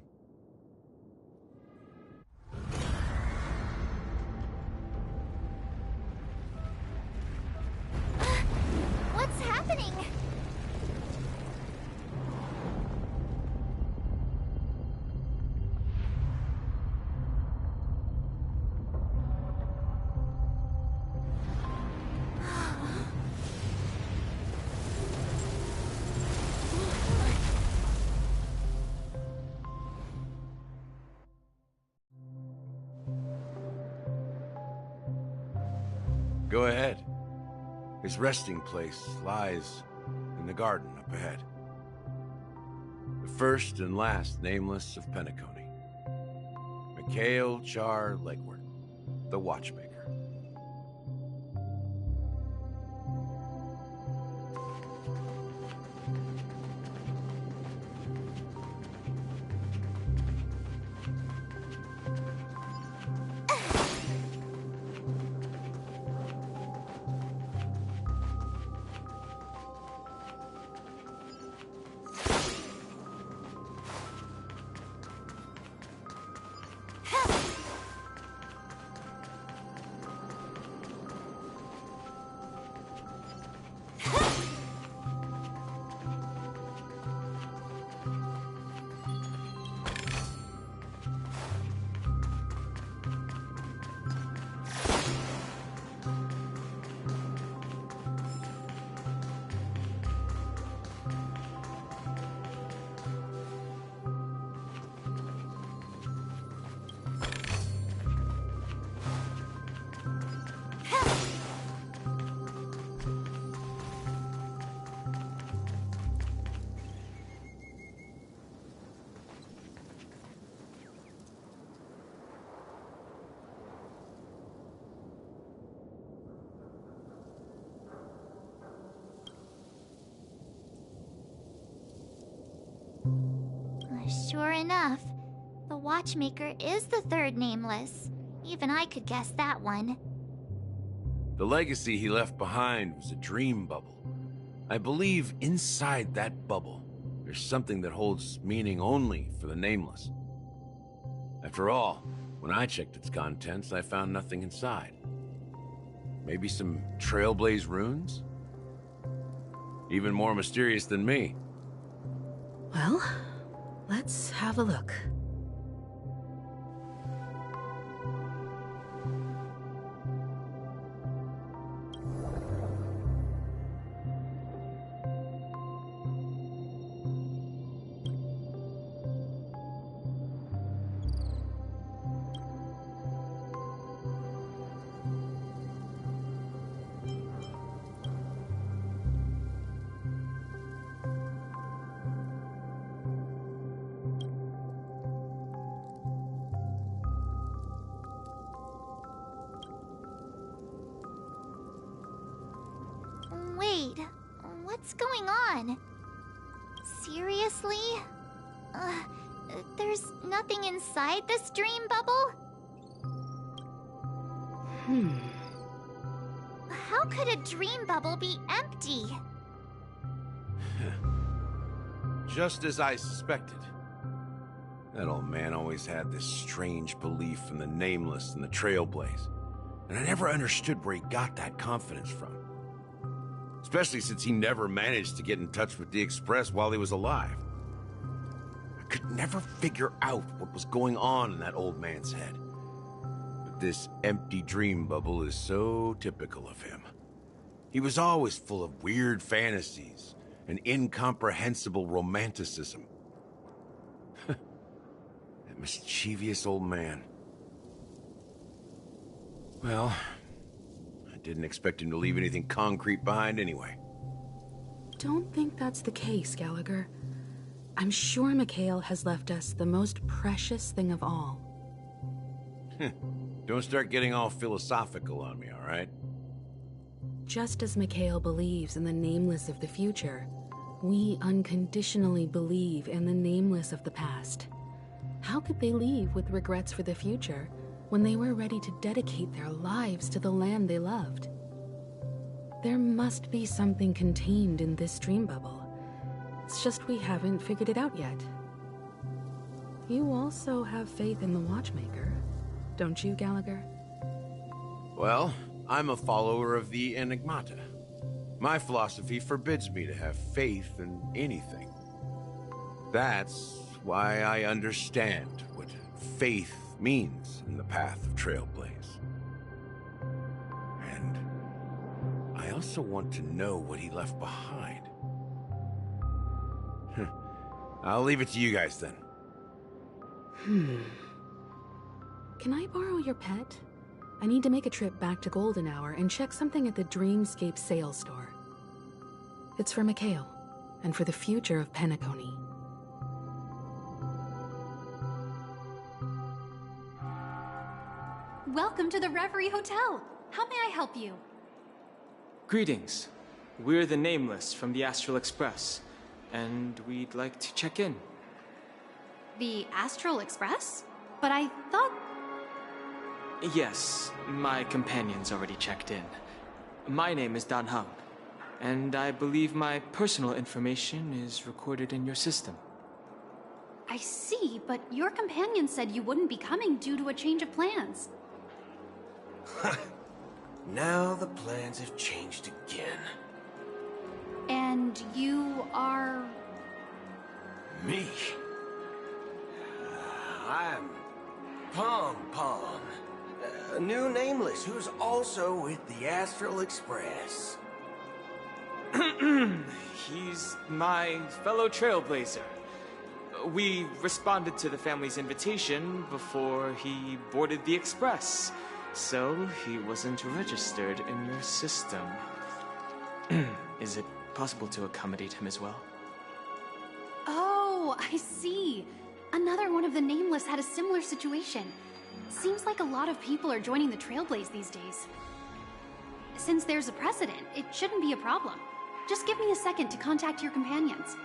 What's happening? Go ahead. His resting place lies in the garden up ahead. The first and last nameless of Penacony. Mikhail Char Legward, the Watchmaker. Sure enough, the Watchmaker is the third nameless. Even I could guess that one. The legacy he left behind was a dream bubble. I believe inside that bubble, there's something that holds meaning only for the nameless. After all, when I checked its contents, I found nothing inside. Maybe some Trailblaze runes? Even more mysterious than me. Well, let's have a look. Wait, what's going on? Seriously? There's nothing inside this dream bubble? How could a dream bubble be empty? Just as I suspected. That old man always had this strange belief in the nameless and the Trailblaze. And I never understood where he got that confidence from. Especially since he never managed to get in touch with the Express while he was alive. I could never figure out what was going on in that old man's head. But this empty dream bubble is so typical of him. He was always full of weird fantasies and incomprehensible romanticism. That mischievous old man. Well, I didn't expect him to leave anything concrete behind anyway. Don't think that's the case, Gallagher. I'm sure Mikhail has left us the most precious thing of all. Don't start getting all philosophical on me, all right? Just as Mikhail believes in the nameless of the future, we unconditionally believe in the nameless of the past. How could they leave with regrets for the future when they were ready to dedicate their lives to the land they loved? There must be something contained in this dream bubble. It's just we haven't figured it out yet. You also have faith in the Watchmaker, don't you, Gallagher? Well, I'm a follower of the Enigmata. My philosophy forbids me to have faith in anything. That's why I understand what faith means in the path of Trailblaze. And I also want to know what he left behind. I'll leave it to you guys then. Can I borrow your pet? I need to make a trip back to Golden Hour and check something at the Dreamscape sales store. It's for Mikhail, and for the future of Penacony. Welcome to the Reverie Hotel. How may I help you? Greetings. We're the Nameless from the Astral Express, and we'd like to check in. The Astral Express? But I thought... Yes, my companion's already checked in. My name is Dan Hung, and I believe my personal information is recorded in your system. I see, but your companion said you wouldn't be coming due to a change of plans. Now the plans have changed again. And you are... Me? I'm Pom Pom, a new Nameless who's also with the Astral Express. He's my fellow Trailblazer. We responded to the family's invitation before he boarded the Express, so he wasn't registered in your system. Is it possible to accommodate him as well? Oh, I see. Another one of the Nameless had a similar situation. Seems like a lot of people are joining the Trailblaze these days. Since there's a precedent, it shouldn't be a problem. Just give me a second to contact your companions.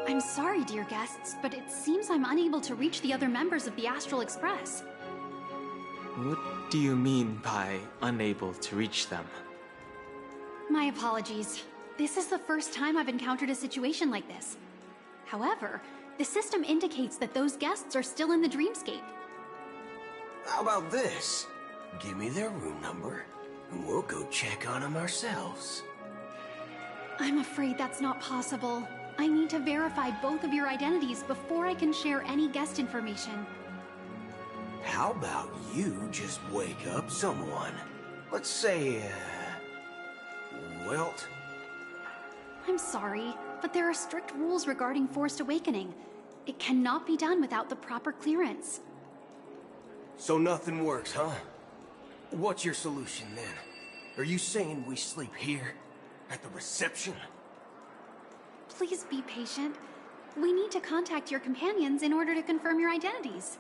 I'm sorry, dear guests, but it seems I'm unable to reach the other members of the Astral Express. What do you mean by unable to reach them? My apologies. This is the first time I've encountered a situation like this. However, the system indicates that those guests are still in the Dreamscape. How about this? Give me their room number, and we'll go check on them ourselves. I'm afraid that's not possible. I need to verify both of your identities before I can share any guest information. How about you just wake up someone? Let's say, Welt? I'm sorry, but there are strict rules regarding forced awakening. It cannot be done without the proper clearance. So nothing works, huh? What's your solution then? Are you saying we sleep here? At the reception? Please be patient. We need to contact your companions in order to confirm your identities.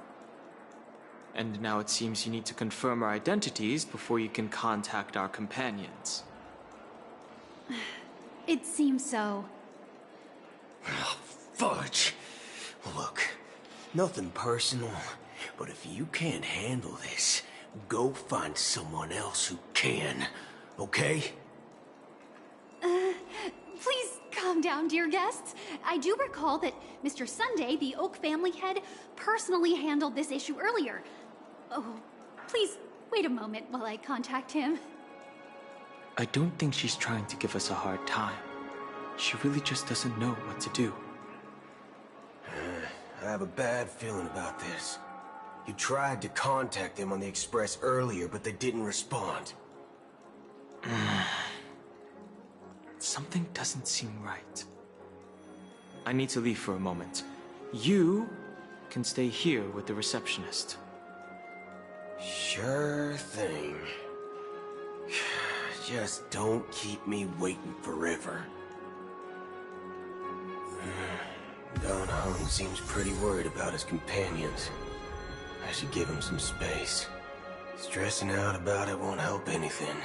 And now it seems you need to confirm our identities before you can contact our companions. It seems so. Oh, fudge! Look, nothing personal, but if you can't handle this, go find someone else who can, okay? Please calm down, dear guests. I do recall that Mr. Sunday, the Oak family head, personally handled this issue earlier. Oh, please wait a moment while I contact him. I don't think she's trying to give us a hard time. She really just doesn't know what to do. I have a bad feeling about this. You tried to contact them on the Express earlier, but they didn't respond. Something doesn't seem right. I need to leave for a moment. You can stay here with the receptionist. Sure thing. Just don't keep me waiting forever. Don Hung seems pretty worried about his companions. I should give him some space. Stressing out about it won't help anything.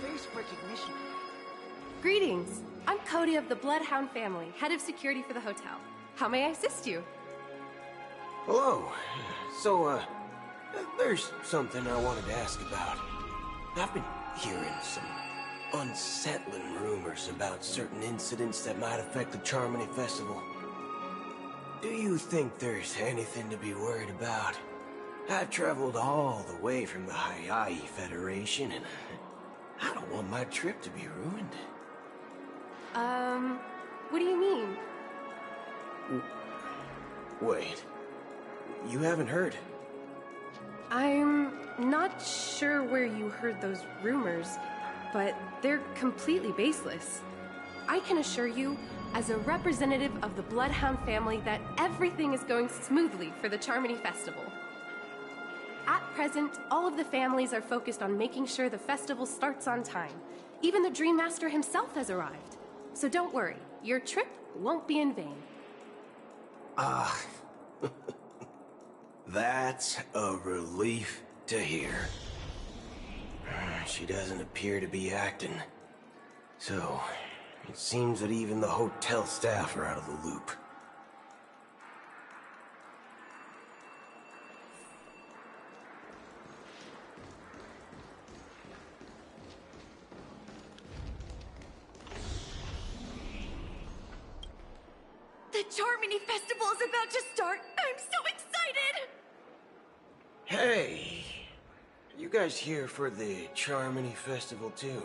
Face recognition. Greetings. I'm Cody of the Bloodhound family, head of security for the hotel. How may I assist you? Hello. So, there's something I wanted to ask about. I've been hearing some unsettling rumors about certain incidents that might affect the Charmony Festival. Do you think there's anything to be worried about? I've traveled all the way from the Hayaii Federation, and I don't want my trip to be ruined. What do you mean? Wait. You haven't heard? I'm not sure where you heard those rumors, but they're completely baseless. I can assure you, as a representative of the Bloodhound family, that everything is going smoothly for the Charmony Festival. At present, all of the families are focused on making sure the festival starts on time. Even the Dream Master himself has arrived. So don't worry, your trip won't be in vain. Ah, that's a relief to hear. She doesn't appear to be acting. So, it seems that even the hotel staff are out of the loop. The Charmony Festival is about to start! I'm so excited! Hey! You guys here for the Charmony Festival too?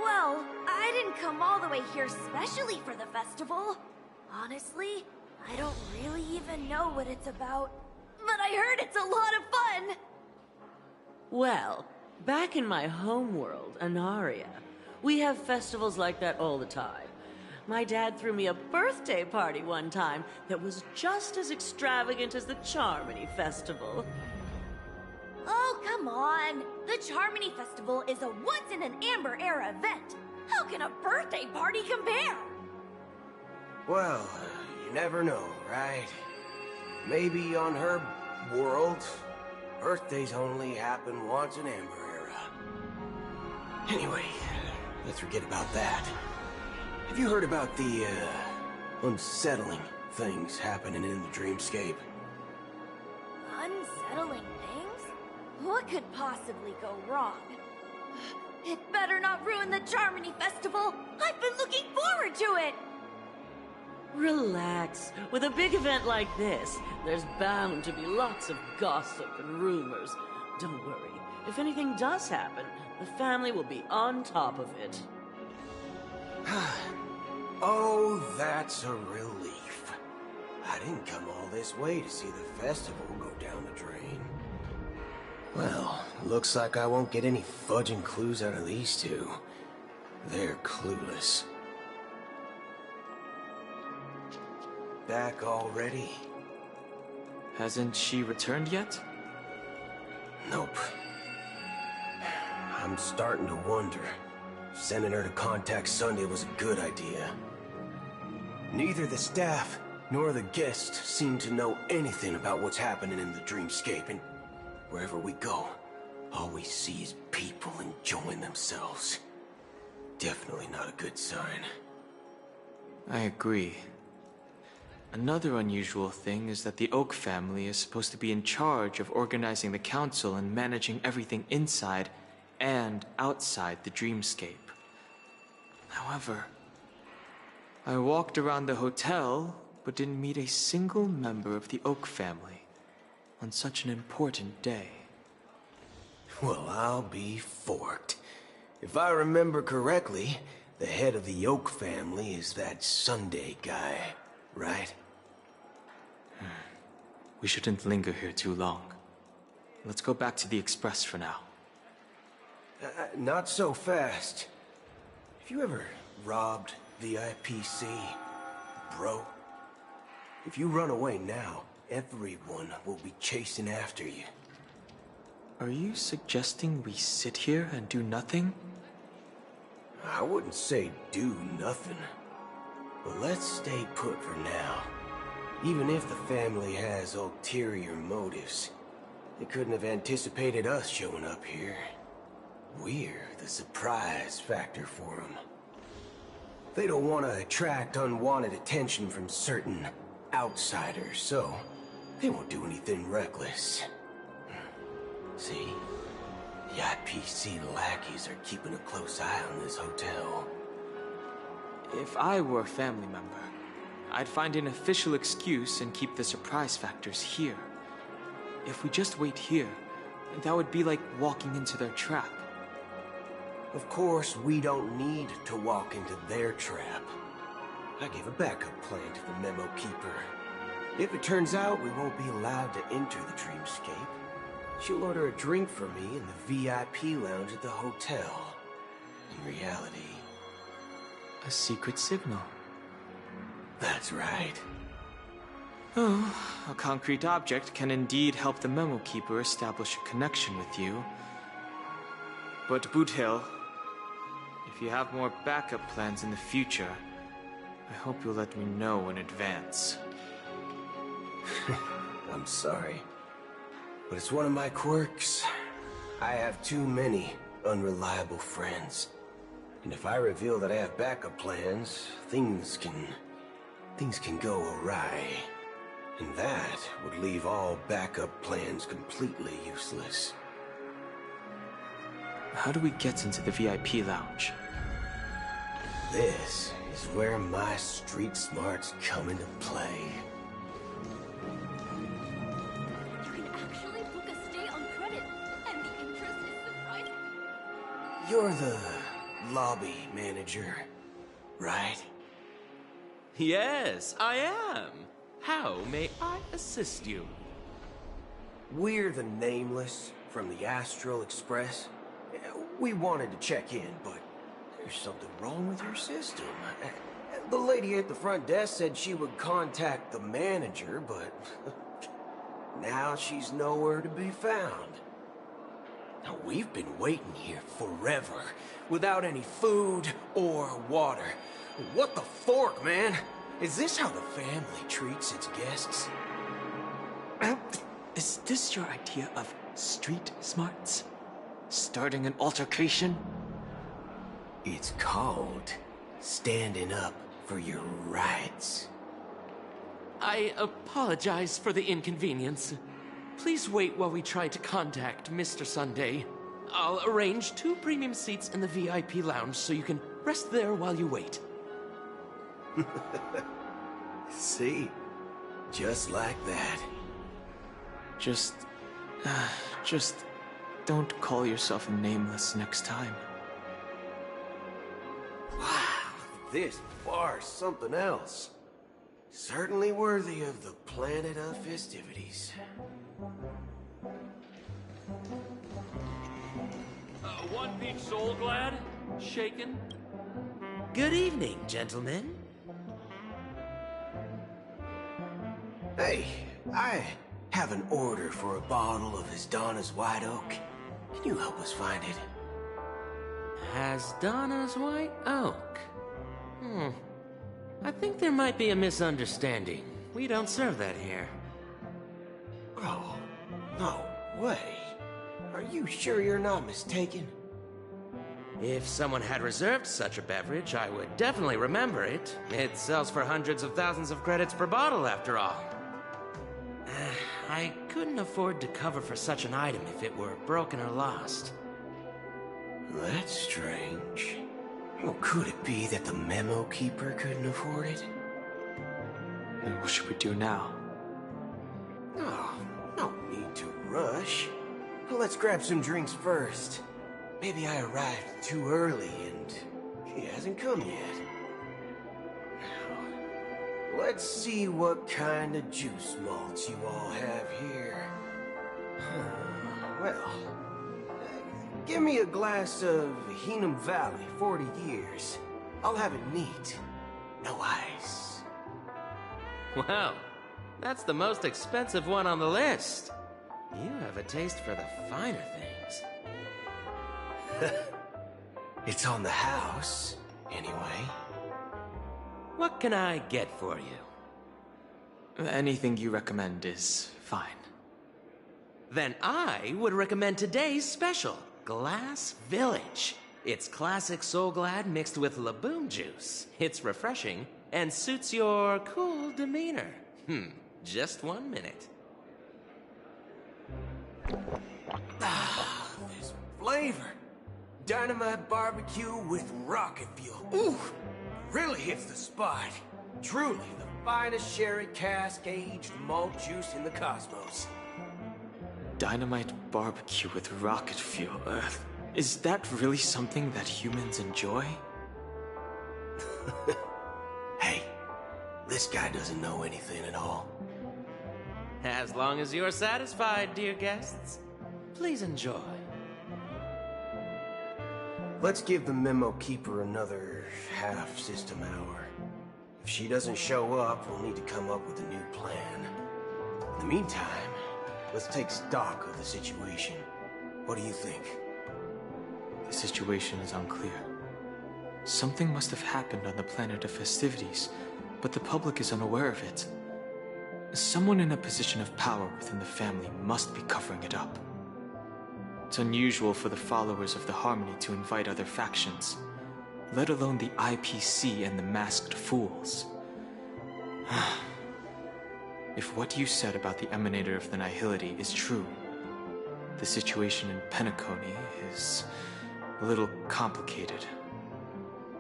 Well, I didn't come all the way here specially for the festival. Honestly, I don't really even know what it's about. But I heard it's a lot of fun! Well, back in my homeworld, Anaria, we have festivals like that all the time. My dad threw me a birthday party one time that was just as extravagant as the Charmony Festival. Oh, come on! The Charmony Festival is a once-in-an-Amber Era event. How can a birthday party compare? Well, you never know, right? Maybe on her world, birthdays only happen once in Amber Era. Anyway, let's forget about that. Have you heard about the, unsettling things happening in the dreamscape? Unsettling things? What could possibly go wrong? It better not ruin the Charmony Festival! I've been looking forward to it! Relax. With a big event like this, there's bound to be lots of gossip and rumors. Don't worry. If anything does happen, the family will be on top of it. Oh, that's a relief. I didn't come all this way to see the festival go down the drain. Well, looks like I won't get any fudging clues out of these two. They're clueless. Back already? Hasn't she returned yet? Nope. I'm starting to wonder. Sending her to contact Sunday was a good idea. Neither the staff nor the guests seem to know anything about what's happening in the dreamscape, and wherever we go, all we see is people enjoying themselves. Definitely not a good sign. I agree. Another unusual thing is that the Oak family is supposed to be in charge of organizing the council and managing everything inside and outside the dreamscape. However, I walked around the hotel, but didn't meet a single member of the Oak family on such an important day. Well, I'll be forked. If I remember correctly, the head of the Oak family is that Sunday guy, right? We shouldn't linger here too long. Let's go back to the Express for now. Not so fast. Have you ever robbed the IPC, bro? If you run away now, everyone will be chasing after you. Are you suggesting we sit here and do nothing? I wouldn't say do nothing. But let's stay put for now. Even if the family has ulterior motives, they couldn't have anticipated us showing up here. We're the surprise factor for them. They don't want to attract unwanted attention from certain outsiders, so they won't do anything reckless. See? The IPC lackeys are keeping a close eye on this hotel. If I were a family member, I'd find an official excuse and keep the surprise factors here. If we just wait here, that would be like walking into their trap. Of course, we don't need to walk into their trap. I gave a backup plan to the memo keeper. If it turns out we won't be allowed to enter the dreamscape, she'll order a drink for me in the VIP lounge at the hotel. In reality... a secret signal. That's right. Oh, a concrete object can indeed help the Memo Keeper establish a connection with you. But Boothill, if you have more backup plans in the future, I hope you'll let me know in advance. I'm sorry, but it's one of my quirks. I have too many unreliable friends. And if I reveal that I have backup plans, things can go awry. And that would leave all backup plans completely useless. How do we get into the VIP lounge? This is where my street smarts come into play. You can actually book a stay on credit, and the interest is surprising. You're the lobby manager, right? Yes, I am. How may I assist you? We're the Nameless from the Astral Express. We wanted to check in, but there's something wrong with your system. The lady at the front desk said she would contact the manager, but now she's nowhere to be found. Now, we've been waiting here forever, without any food or water. What the fork, man? Is this how the family treats its guests? Is this your idea of street smarts? Starting an altercation? It's called standing up for your rights. I apologize for the inconvenience. Please wait while we try to contact Mr. Sunday. I'll arrange 2 premium seats in the VIP lounge so you can rest there while you wait. See? Just like that. Just don't call yourself Nameless next time. Wow, this bar's something else. Certainly worthy of the planet of festivities. One peach soul glad? Shaken? Good evening, gentlemen. Hey, I have an order for a bottle of Hasdana's White Oak. Can you help us find it? Hasdana's White Oak? I think there might be a misunderstanding. We don't serve that here. Oh, no way. Are you sure you're not mistaken? If someone had reserved such a beverage, I would definitely remember it. It sells for hundreds of thousands of credits per bottle, after all. I couldn't afford to cover for such an item if it were broken or lost. That's strange. Well, could it be that the Memo Keeper couldn't afford it? Then what should we do now? Oh, no need to rush. Let's grab some drinks first. Maybe I arrived too early and he hasn't come yet. Now, let's see what kind of juice malts you all have here. Well, give me a glass of Heenum Valley, 40 years. I'll have it neat. No ice. Well, that's the most expensive one on the list. You have a taste for the finer things. It's on the house, anyway. What can I get for you? Anything you recommend is fine. Then I would recommend today's special, Glass Village. It's classic Soul Glad mixed with Laboon juice. It's refreshing and suits your cool demeanor. Just 1 minute. This flavor. Dynamite barbecue with rocket fuel. Ooh, really hits the spot. Truly the finest sherry cask-aged malt juice in the cosmos. Dynamite barbecue with rocket fuel. Is that really something that humans enjoy? Hey, this guy doesn't know anything at all. As long as you're satisfied, dear guests. Please enjoy. Let's give the memo keeper another half-system hour. If she doesn't show up, we'll need to come up with a new plan. In the meantime, let's take stock of the situation. What do you think? The situation is unclear. Something must have happened on the planet of festivities, but the public is unaware of it. Someone in a position of power within the family must be covering it up. It's unusual for the followers of the Harmony to invite other factions, let alone the IPC and the Masked Fools. If what you said about the Emanator of the Nihility is true, the situation in Penacony is a little complicated,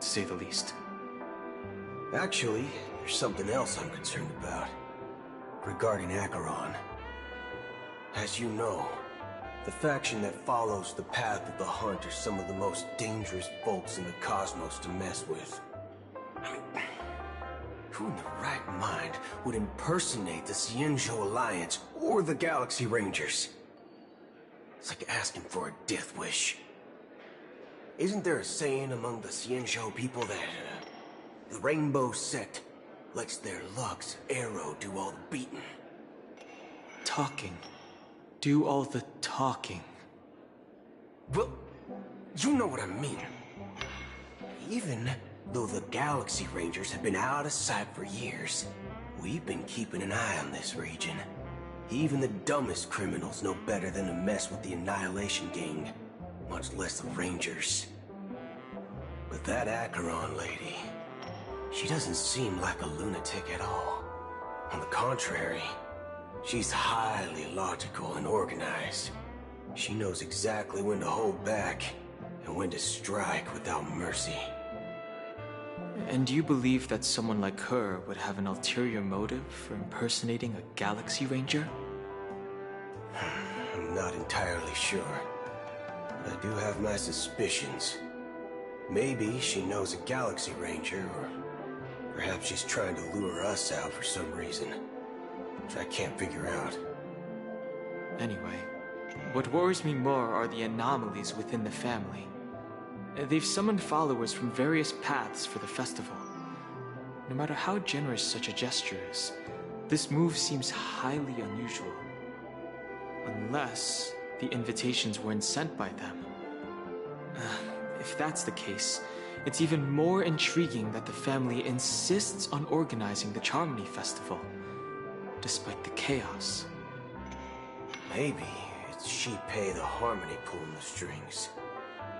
to say the least. Actually, there's something else I'm concerned about. Regarding Acheron. As you know, the faction that follows the path of the Hunt are some of the most dangerous folks in the cosmos to mess with. I mean, who in the right mind would impersonate the Xianzhou Alliance or the Galaxy Rangers? It's like asking for a death wish. Isn't there a saying among the Xianzhou people that the Rainbow Sect lets their Lux arrow do all the beating? Talking. Do all the talking. Well, you know what I mean. Even though the Galaxy Rangers have been out of sight for years, we've been keeping an eye on this region. Even the dumbest criminals know better than to mess with the Annihilation Gang, much less the Rangers. But that Acheron lady, she doesn't seem like a lunatic at all. On the contrary, she's highly logical and organized. She knows exactly when to hold back and when to strike without mercy. And do you believe that someone like her would have an ulterior motive for impersonating a Galaxy Ranger? I'm not entirely sure, but I do have my suspicions. Maybe she knows a Galaxy Ranger, or perhaps she's trying to lure us out for some reason, which I can't figure out. Anyway, what worries me more are the anomalies within the family. They've summoned followers from various paths for the festival. No matter how generous such a gesture is, this move seems highly unusual. Unless the invitations weren't sent by them. If that's the case, it's even more intriguing that the family insists on organizing the Charmony Festival, despite the chaos. Maybe it's Shipei the Harmony pulling the strings.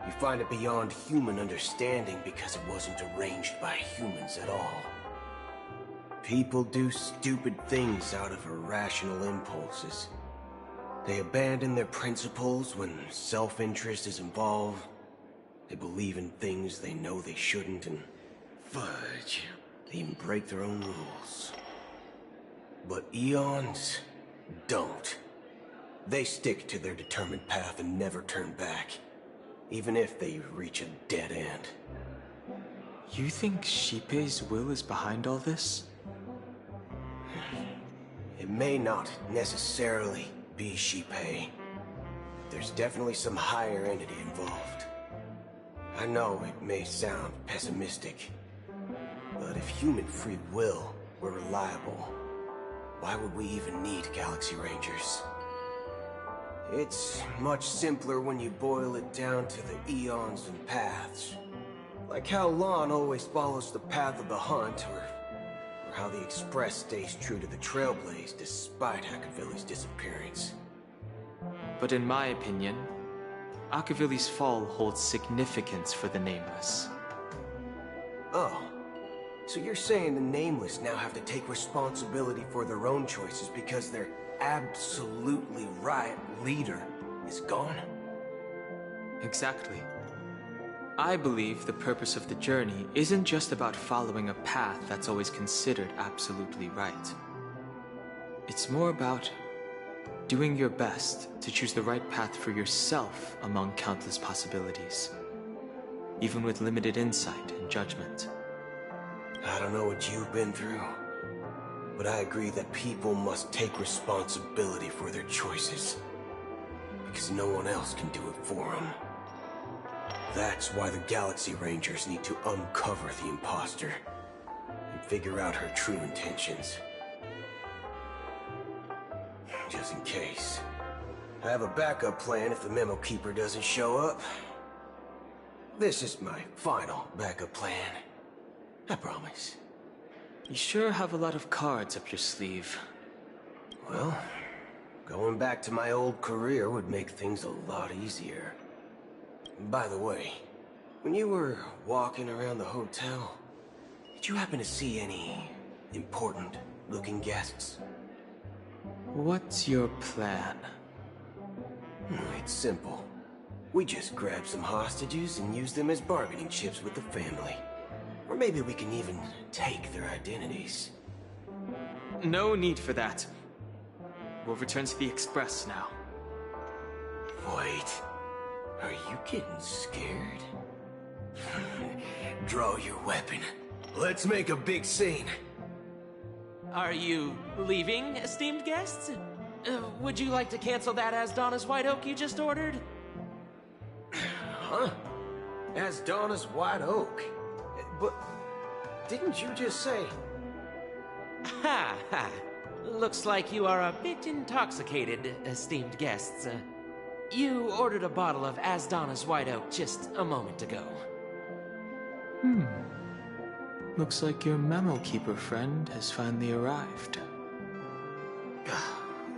You find it beyond human understanding because it wasn't arranged by humans at all. People do stupid things out of irrational impulses. They abandon their principles when self-interest is involved. They believe in things they know they shouldn't, and fudge, they even break their own rules. But Eons don't. They stick to their determined path and never turn back, even if they reach a dead end. You think Shipei's will is behind all this? It may not necessarily be Shipei. There's definitely some higher entity involved. I know it may sound pessimistic, but if human free will were reliable, why would we even need Galaxy Rangers? It's much simpler when you boil it down to the eons and paths. Like how Lon always follows the path of the Hunt, or how the Express stays true to the Trailblaze despite Akavili's disappearance. But in my opinion, Akavili's fall holds significance for the Nameless. Oh, so you're saying the Nameless now have to take responsibility for their own choices because their absolutely right leader is gone? Exactly. I believe the purpose of the journey isn't just about following a path that's always considered absolutely right. It's more about doing your best to choose the right path for yourself among countless possibilities, even with limited insight and judgment. I don't know what you've been through, but I agree that people must take responsibility for their choices. because no one else can do it for them. That's why the Galaxy Rangers need to uncover the imposter and figure out her true intentions. Just in case. I have a backup plan if the Memo Keeper doesn't show up. This is my final backup plan. I promise. You sure have a lot of cards up your sleeve. Well, going back to my old career would make things a lot easier. By the way, when you were walking around the hotel, did you happen to see any important-looking guests? What's your plan? It's simple. We just grab some hostages and use them as bargaining chips with the family. Or maybe we can even take their identities. No need for that. We'll return to the Express now. Wait. Are you getting scared? Draw your weapon. Let's make a big scene. Are you leaving, esteemed guests? Would you like to cancel that Asdona's White Oak you just ordered? Huh? Asdona's White Oak? But didn't you just say... Ha ha. Looks like you are a bit intoxicated, esteemed guests. You ordered a bottle of Asdona's White Oak just a moment ago. Looks like your Memo Keeper friend has finally arrived.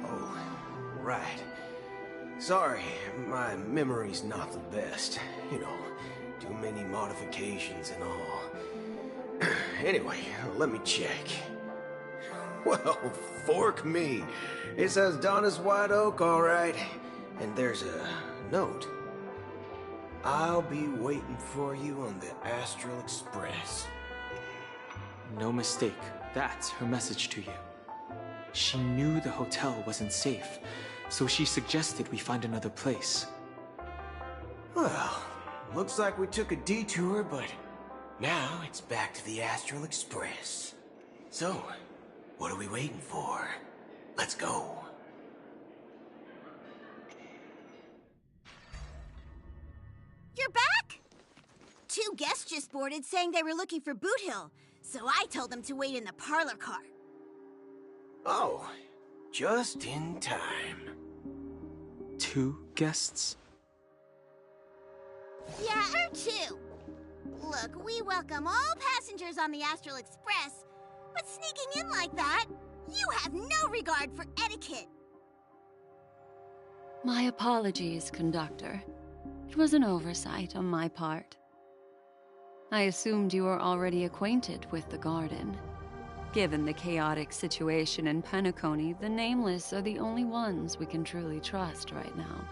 Oh, right. Sorry, my memory's not the best. You know, too many modifications and all. Anyway, let me check. Well, fork me. It says Donna's White Oak, all right. And there's a note. I'll be waiting for you on the Astral Express. No mistake. That's her message to you. She knew the hotel wasn't safe, so she suggested we find another place. Well, looks like we took a detour, but now it's back to the Astral Express. So, what are we waiting for? Let's go. You're back? 2 guests just boarded saying they were looking for Boot Hill, so I told them to wait in the parlor car. Oh, just in time. 2 guests? Yeah, or 2. Look, we welcome all passengers on the Astral Express, but sneaking in like that, you have no regard for etiquette. My apologies, conductor. It was an oversight on my part. I assumed you were already acquainted with the garden. Given the chaotic situation in Penacony, the Nameless are the only ones we can truly trust right now.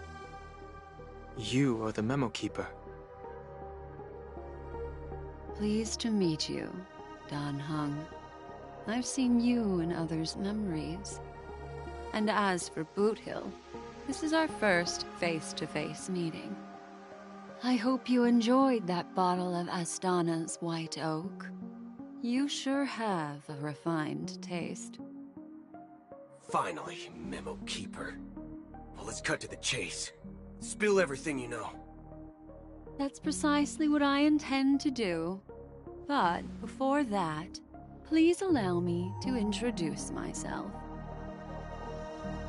You are the Memo Keeper. Pleased to meet you, Dan Hung. I've seen you in others' memories. And as for Boot Hill, this is our first face-to-face meeting. I hope you enjoyed that bottle of Asdona's White Oak. You sure have a refined taste. Finally, Memo Keeper. Well, let's cut to the chase. Spill everything you know. That's precisely what I intend to do. But before that, please allow me to introduce myself.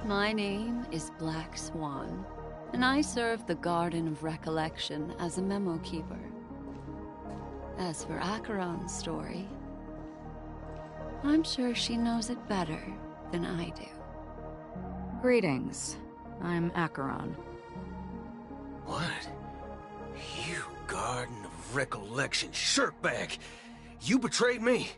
My name is Black Swan, and I serve the Garden of Recollection as a Memo Keeper. As for Acheron's story, I'm sure she knows it better than I do. Greetings. I'm Acheron. What? You Garden of Recollection shirtbag! You betrayed me!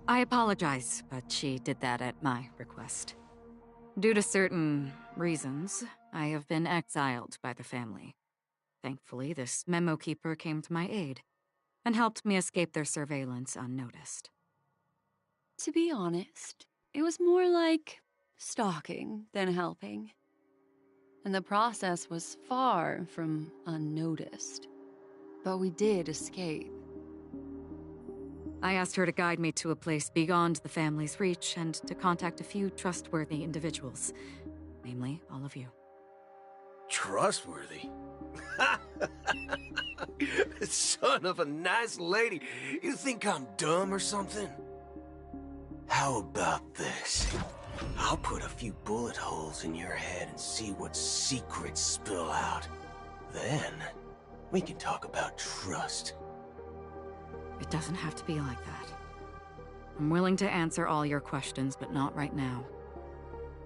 I apologize, but she did that at my request. Due to certain reasons, I have been exiled by the family. Thankfully, this Memo Keeper came to my aid and helped me escape their surveillance unnoticed. To be honest, it was more like stalking than helping. And the process was far from unnoticed. But we did escape. I asked her to guide me to a place beyond the family's reach and to contact a few trustworthy individuals. namely all of you. Trustworthy? Son of a nice lady. You think I'm dumb or something? How about this? I'll put a few bullet holes in your head and see what secrets spill out. Then, we can talk about trust. It doesn't have to be like that. I'm willing to answer all your questions, but not right now.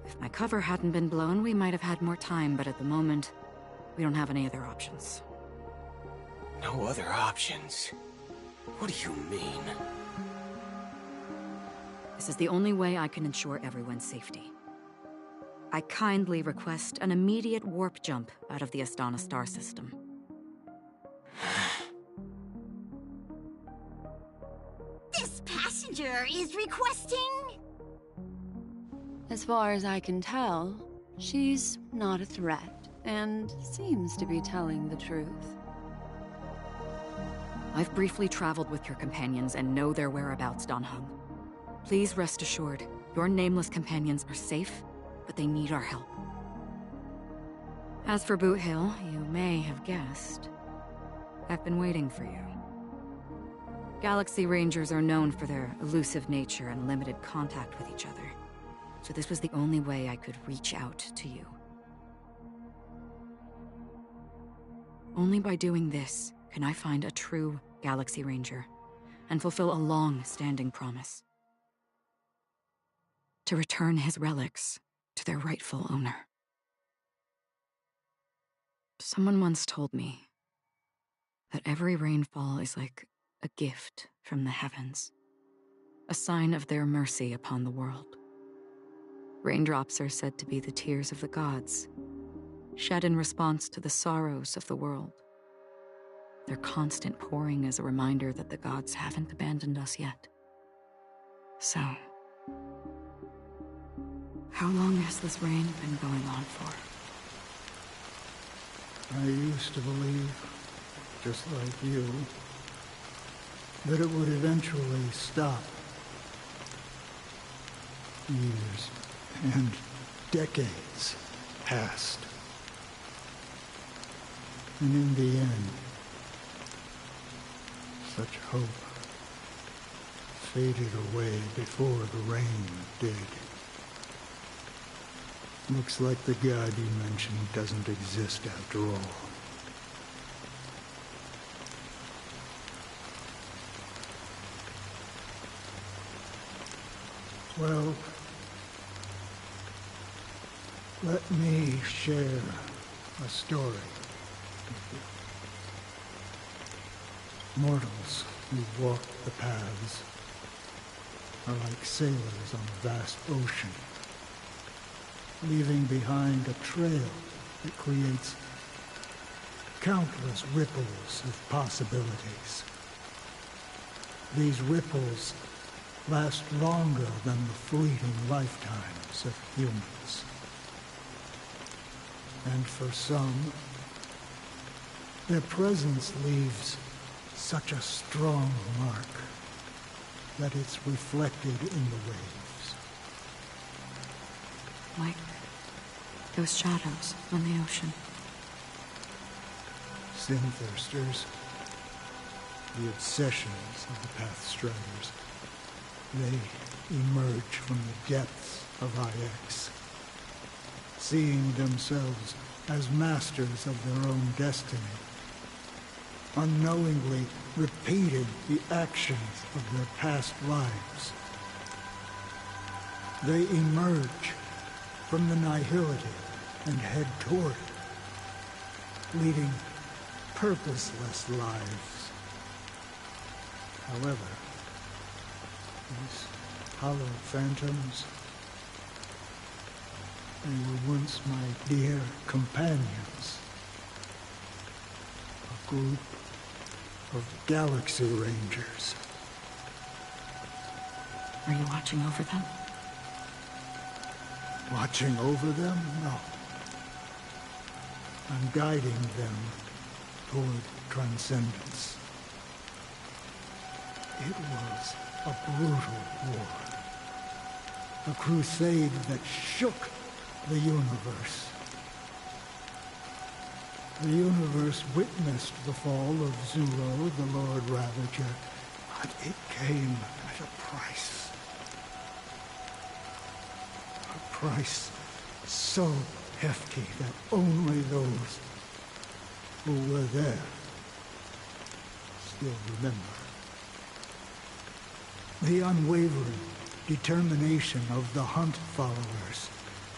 If my cover hadn't been blown, we might have had more time, but at the moment, we don't have any other options. No other options? What do you mean? This is the only way I can ensure everyone's safety. I kindly request an immediate warp jump out of the Astana star system. This passenger is requesting... As far as I can tell, she's not a threat, and seems to be telling the truth. I've briefly traveled with your companions and know their whereabouts, Dan Heng. Please rest assured, your nameless companions are safe, but they need our help. As for Boot Hill, you may have guessed. I've been waiting for you. Galaxy Rangers are known for their elusive nature and limited contact with each other, so this was the only way I could reach out to you. Only by doing this can I find a true Galaxy Ranger and fulfill a long-standing promise. To return his relics to their rightful owner. Someone once told me that every rainfall is like a gift from the heavens, a sign of their mercy upon the world. Raindrops are said to be the tears of the gods, shed in response to the sorrows of the world. Their constant pouring is a reminder that the gods haven't abandoned us yet. So, how long has this rain been going on for? I used to believe, just like you, that it would eventually stop. Years and decades passed. And in the end, such hope faded away before the rain did. Looks like the god you mentioned doesn't exist after all. Well, let me share a story with you. Mortals who walk the paths are like sailors on a vast ocean, leaving behind a trail that creates countless ripples of possibilities. These ripples last longer than the fleeting lifetimes of humans. And for some, their presence leaves such a strong mark that it's reflected in the waves. Like those shadows on the ocean. Sin-thirsters, the obsessions of the Pathstriders, they emerge from the depths of IX, seeing themselves as masters of their own destiny, unknowingly repeating the actions of their past lives. They emerge from the nihility and head toward it, leading purposeless lives. However, these hollow phantoms, they were once my dear companions. A group of Galaxy Rangers. Are you watching over them? Watching over them? No. I'm guiding them toward transcendence. It was a brutal war. A crusade that shook the universe. The universe witnessed the fall of Zuro, the Lord Ravager, but it came at a price. A price so hefty that only those who were there still remember. The unwavering determination of the Hunt followers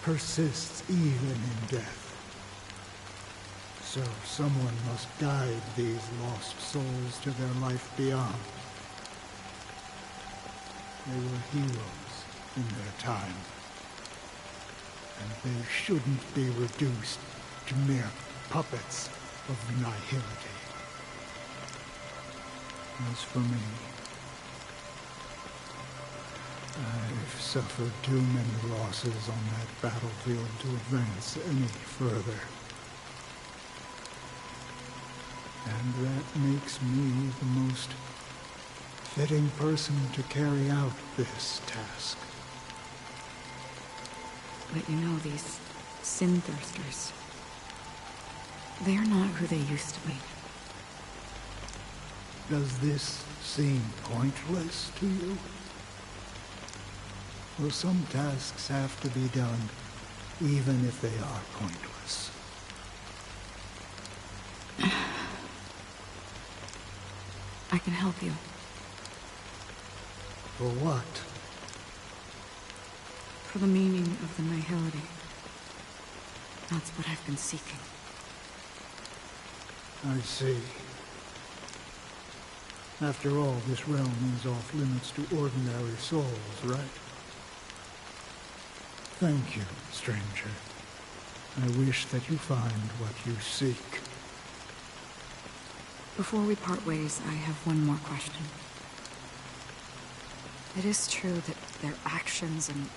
persists even in death. So someone must guide these lost souls to their life beyond. They were heroes in their time, and they shouldn't be reduced to mere puppets of nihility. As for me, I've suffered too many losses on that battlefield to advance any further. And that makes me the most fitting person to carry out this task. But you know, these sin thirsters, they're not who they used to be. Does this seem pointless to you? Well, some tasks have to be done, even if they are pointless. I can help you. For what? For the meaning of the nihility. That's what I've been seeking. I see. After all, this realm is off limits to ordinary souls, right? Thank you, stranger. I wish that you find what you seek. Before we part ways, I have one more question. It is true that their actions and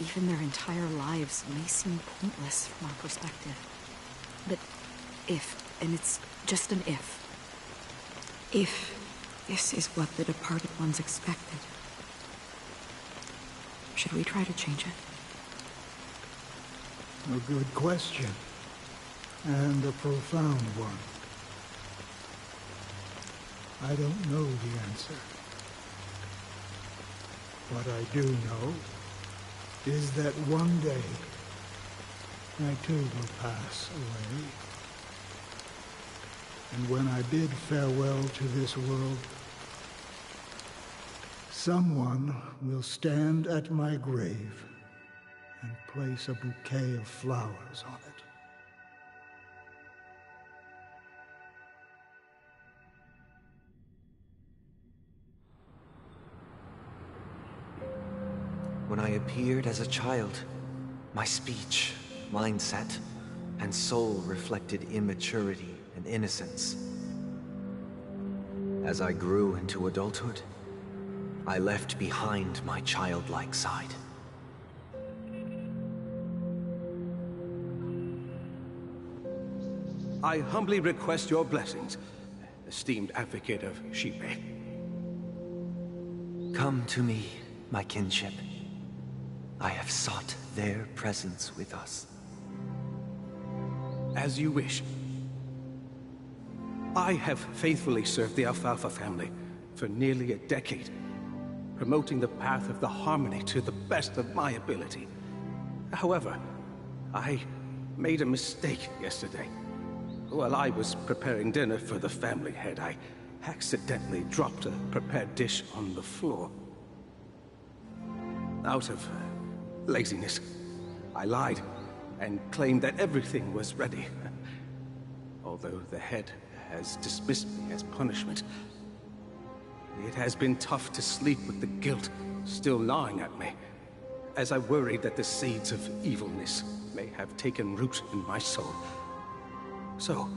even their entire lives may seem pointless from our perspective. But if, and it's just an if this is what the departed ones expected, should we try to change it? A good question. And a profound one. I don't know the answer. What I do know is that one day I too will pass away. And when I bid farewell to this world, someone will stand at my grave and place a bouquet of flowers on it. When I appeared as a child, my speech, mindset, and soul reflected immaturity and innocence. As I grew into adulthood, I left behind my childlike side. I humbly request your blessings, esteemed advocate of Shipe. Come to me, my kinship. I have sought their presence with us. As you wish. I have faithfully served the Alfalfa family for nearly a decade, promoting the path of the harmony to the best of my ability. However, I made a mistake yesterday. While I was preparing dinner for the family head, I accidentally dropped a prepared dish on the floor. Out of laziness, I lied and claimed that everything was ready. Although the head has dismissed me as punishment, it has been tough to sleep with the guilt still gnawing at me, as I worried that the seeds of evilness may have taken root in my soul. So,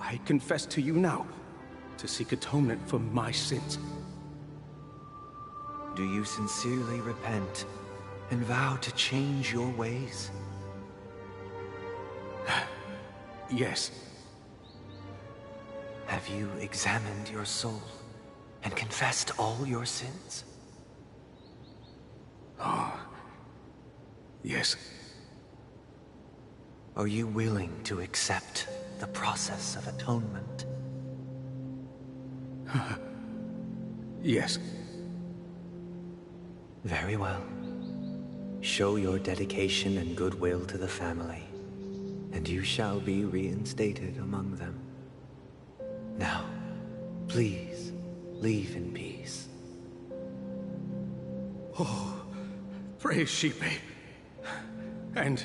I confess to you now, to seek atonement for my sins. Do you sincerely repent and vow to change your ways? Yes. Have you examined your soul and confessed all your sins? Oh, yes. Are you willing to accept the process of atonement? Yes. Very well. Show your dedication and goodwill to the family, and you shall be reinstated among them. Now, please, leave in peace. Oh, praise Sheepy. And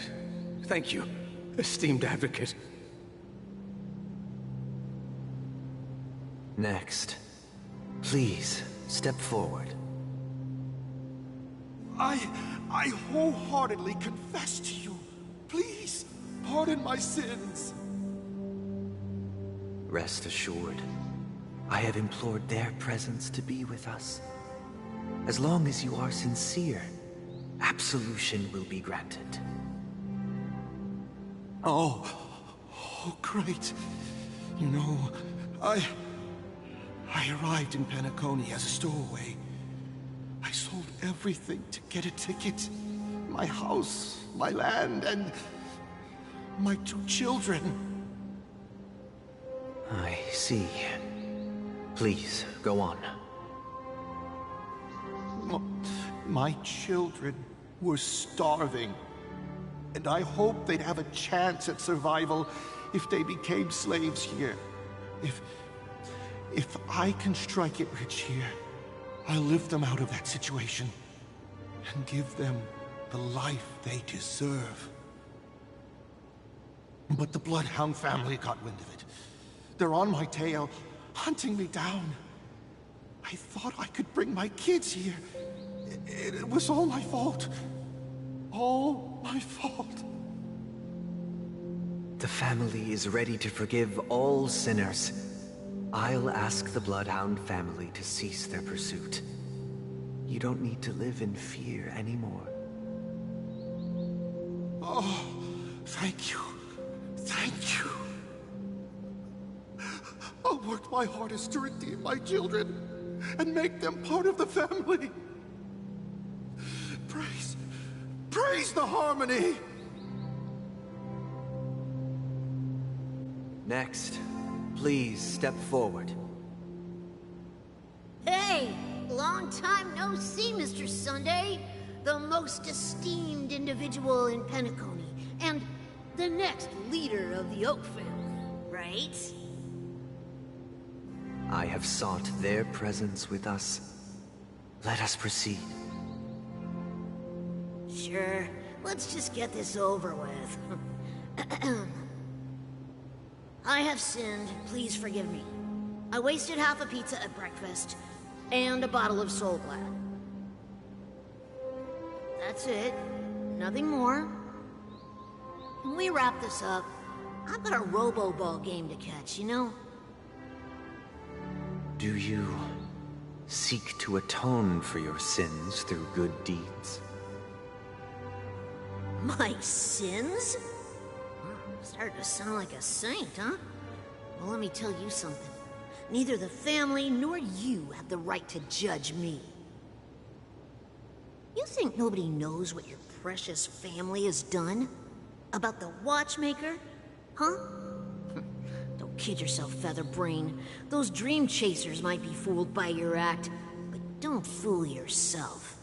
thank you, esteemed advocate. Next, please step forward. I wholeheartedly confess to you. Please, pardon my sins. Rest assured, I have implored their presence to be with us. As long as you are sincere, absolution will be granted. Oh, great. You know, I arrived in Penacony as a stowaway. I sold everything to get a ticket. My house, my land, and my 2 children. I see. Please, go on. My children were starving, and I hoped they'd have a chance at survival if they became slaves here. If I can strike it rich here, I'll lift them out of that situation and give them the life they deserve. But the Bloodhound family got wind of it. They're on my tail, hunting me down. I thought I could bring my kids here. It was all my fault. All my fault. The family is ready to forgive all sinners. I'll ask the Bloodhound family to cease their pursuit. You don't need to live in fear anymore. Oh, thank you. Thank you. I'll work my hardest to redeem my children and make them part of the family. Praise the harmony! Next, please step forward. Hey! Long time no see, Mr. Sunday. The most esteemed individual in Penacony, and the next leader of the Oak family, right? I have sought their presence with us. Let us proceed. Sure. Let's just get this over with. I have sinned. Please forgive me. I wasted half a pizza at breakfast, and a bottle of Soul Glad. That's it. Nothing more. When we wrap this up, I've got a robo-ball game to catch, you know? Do you seek to atone for your sins through good deeds? My sins? Starting to sound like a saint, huh? Well, let me tell you something. Neither the family nor you have the right to judge me. You think nobody knows what your precious family has done? About the watchmaker? Huh? Don't kid yourself, Featherbrain. Those dream chasers might be fooled by your act, but don't fool yourself.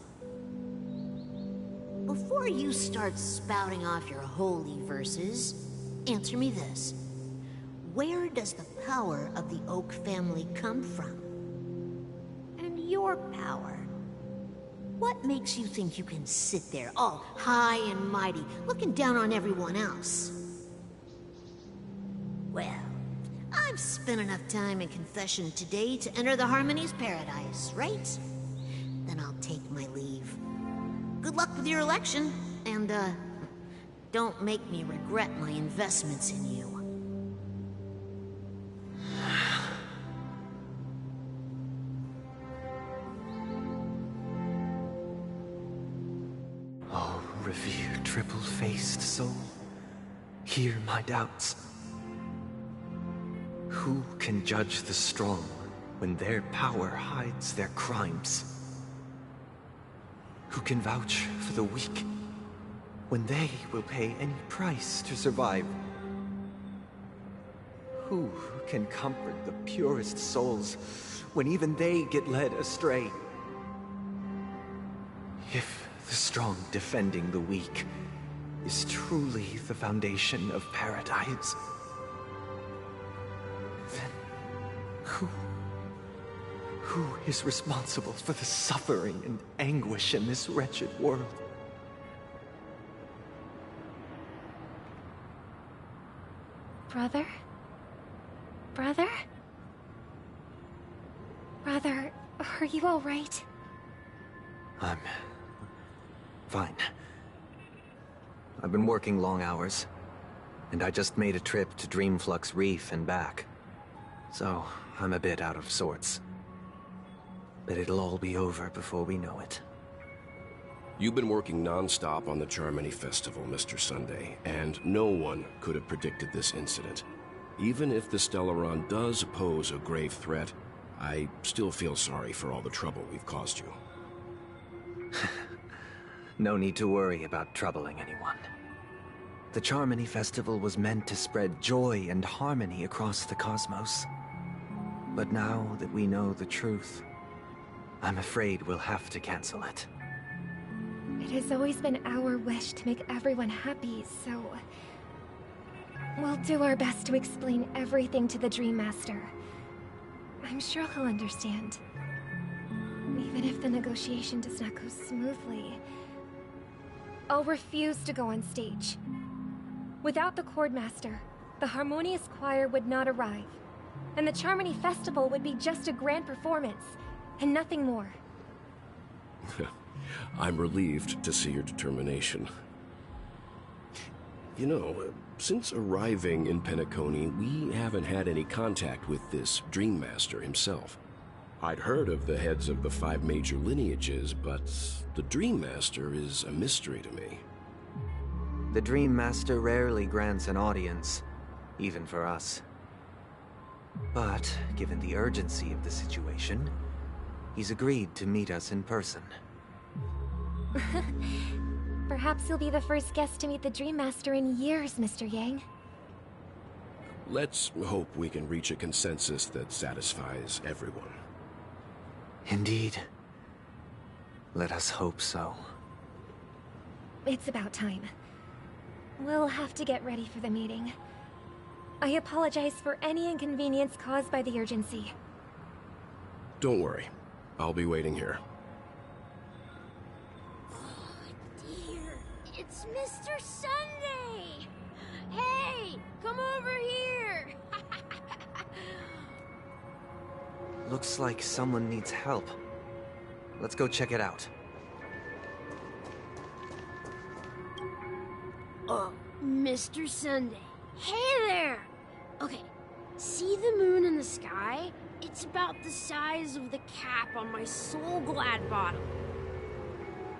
Before you start spouting off your holy verses, answer me this. Where does the power of the Oak family come from? And your power? What makes you think you can sit there, all high and mighty, looking down on everyone else? Well, I've spent enough time in confession today to enter the Harmony's paradise, right? Then I'll take my leave. Good luck with your election, and, don't make me regret my investments in you. Oh, revered triple-faced soul, hear my doubts. Who can judge the strong when their power hides their crimes? Who can vouch for the weak when they will pay any price to survive? Who can comfort the purest souls when even they get led astray? If the strong defending the weak is truly the foundation of paradise, then who is responsible for the suffering and anguish in this wretched world? Brother? Brother? Brother, are you all right? I'm fine. I've been working long hours, and I just made a trip to Dreamflux Reef and back. So, I'm a bit out of sorts. But it'll all be over before we know it. You've been working non-stop on the Charmony Festival, Mr. Sunday, and no one could have predicted this incident. Even if the Stellaron does pose a grave threat, I still feel sorry for all the trouble we've caused you. No need to worry about troubling anyone. The Charmony Festival was meant to spread joy and harmony across the cosmos. But now that we know the truth, I'm afraid we'll have to cancel it. It has always been our wish to make everyone happy, so... we'll do our best to explain everything to the Dream Master. I'm sure he'll understand. Even if the negotiation does not go smoothly, I'll refuse to go on stage. Without the Chord Master, the Harmonious Choir would not arrive, and the Charmony Festival would be just a grand performance, and nothing more. I'm relieved to see your determination. You know, since arriving in Penacony, we haven't had any contact with this Dream Master himself. I'd heard of the heads of the 5 major lineages, but the Dream Master is a mystery to me. The Dream Master rarely grants an audience, even for us. But, given the urgency of the situation, he's agreed to meet us in person. Perhaps you'll be the first guest to meet the Dream Master in years, Mr. Yang. Let's hope we can reach a consensus that satisfies everyone. Indeed. Let us hope so. It's about time. We'll have to get ready for the meeting. I apologize for any inconvenience caused by the urgency. Don't worry. I'll be waiting here. It's Mr. Sunday! Hey, come over here! Looks like someone needs help. Let's go check it out. Mr. Sunday. Hey there! Okay, see the moon in the sky? It's about the size of the cap on my Soul Glad bottle.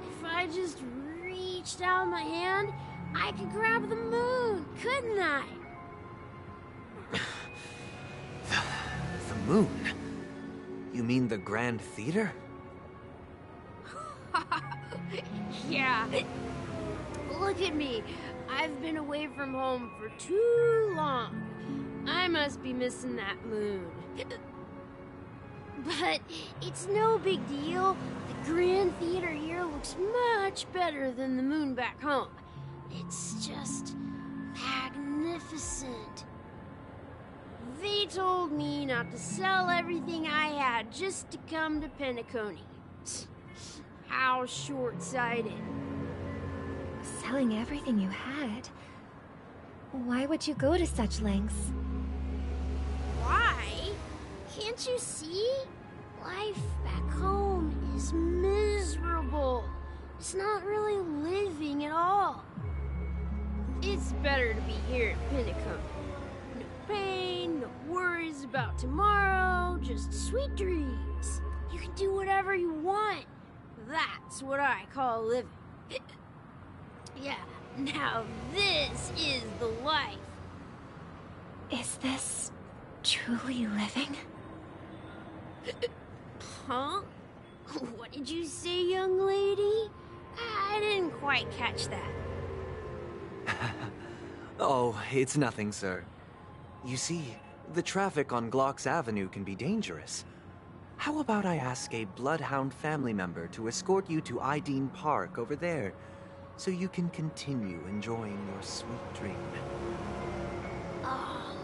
If I just reached out my hand, I could grab the moon, couldn't I? The moon? You mean the Grand Theater? Yeah. Look at me. I've been away from home for too long. I must be missing that moon. But it's no big deal. The Grand Theater here looks much better than the moon back home. It's just magnificent. They told me not to sell everything I had just to come to Penacony. How short-sighted. Selling everything you had? Why would you go to such lengths? Why? Can't you see? Life back home is miserable. It's not really living at all. It's better to be here at Penacony. No pain, no worries about tomorrow, just sweet dreams. You can do whatever you want. That's what I call living. Yeah, now this is the life. Is this truly living? Huh? What did you say, young lady? I didn't quite catch that. Oh, it's nothing, sir. You see, the traffic on Glock's Avenue can be dangerous. How about I ask a Bloodhound family member to escort you to Ideen Park over there, so you can continue enjoying your sweet dream? Oh,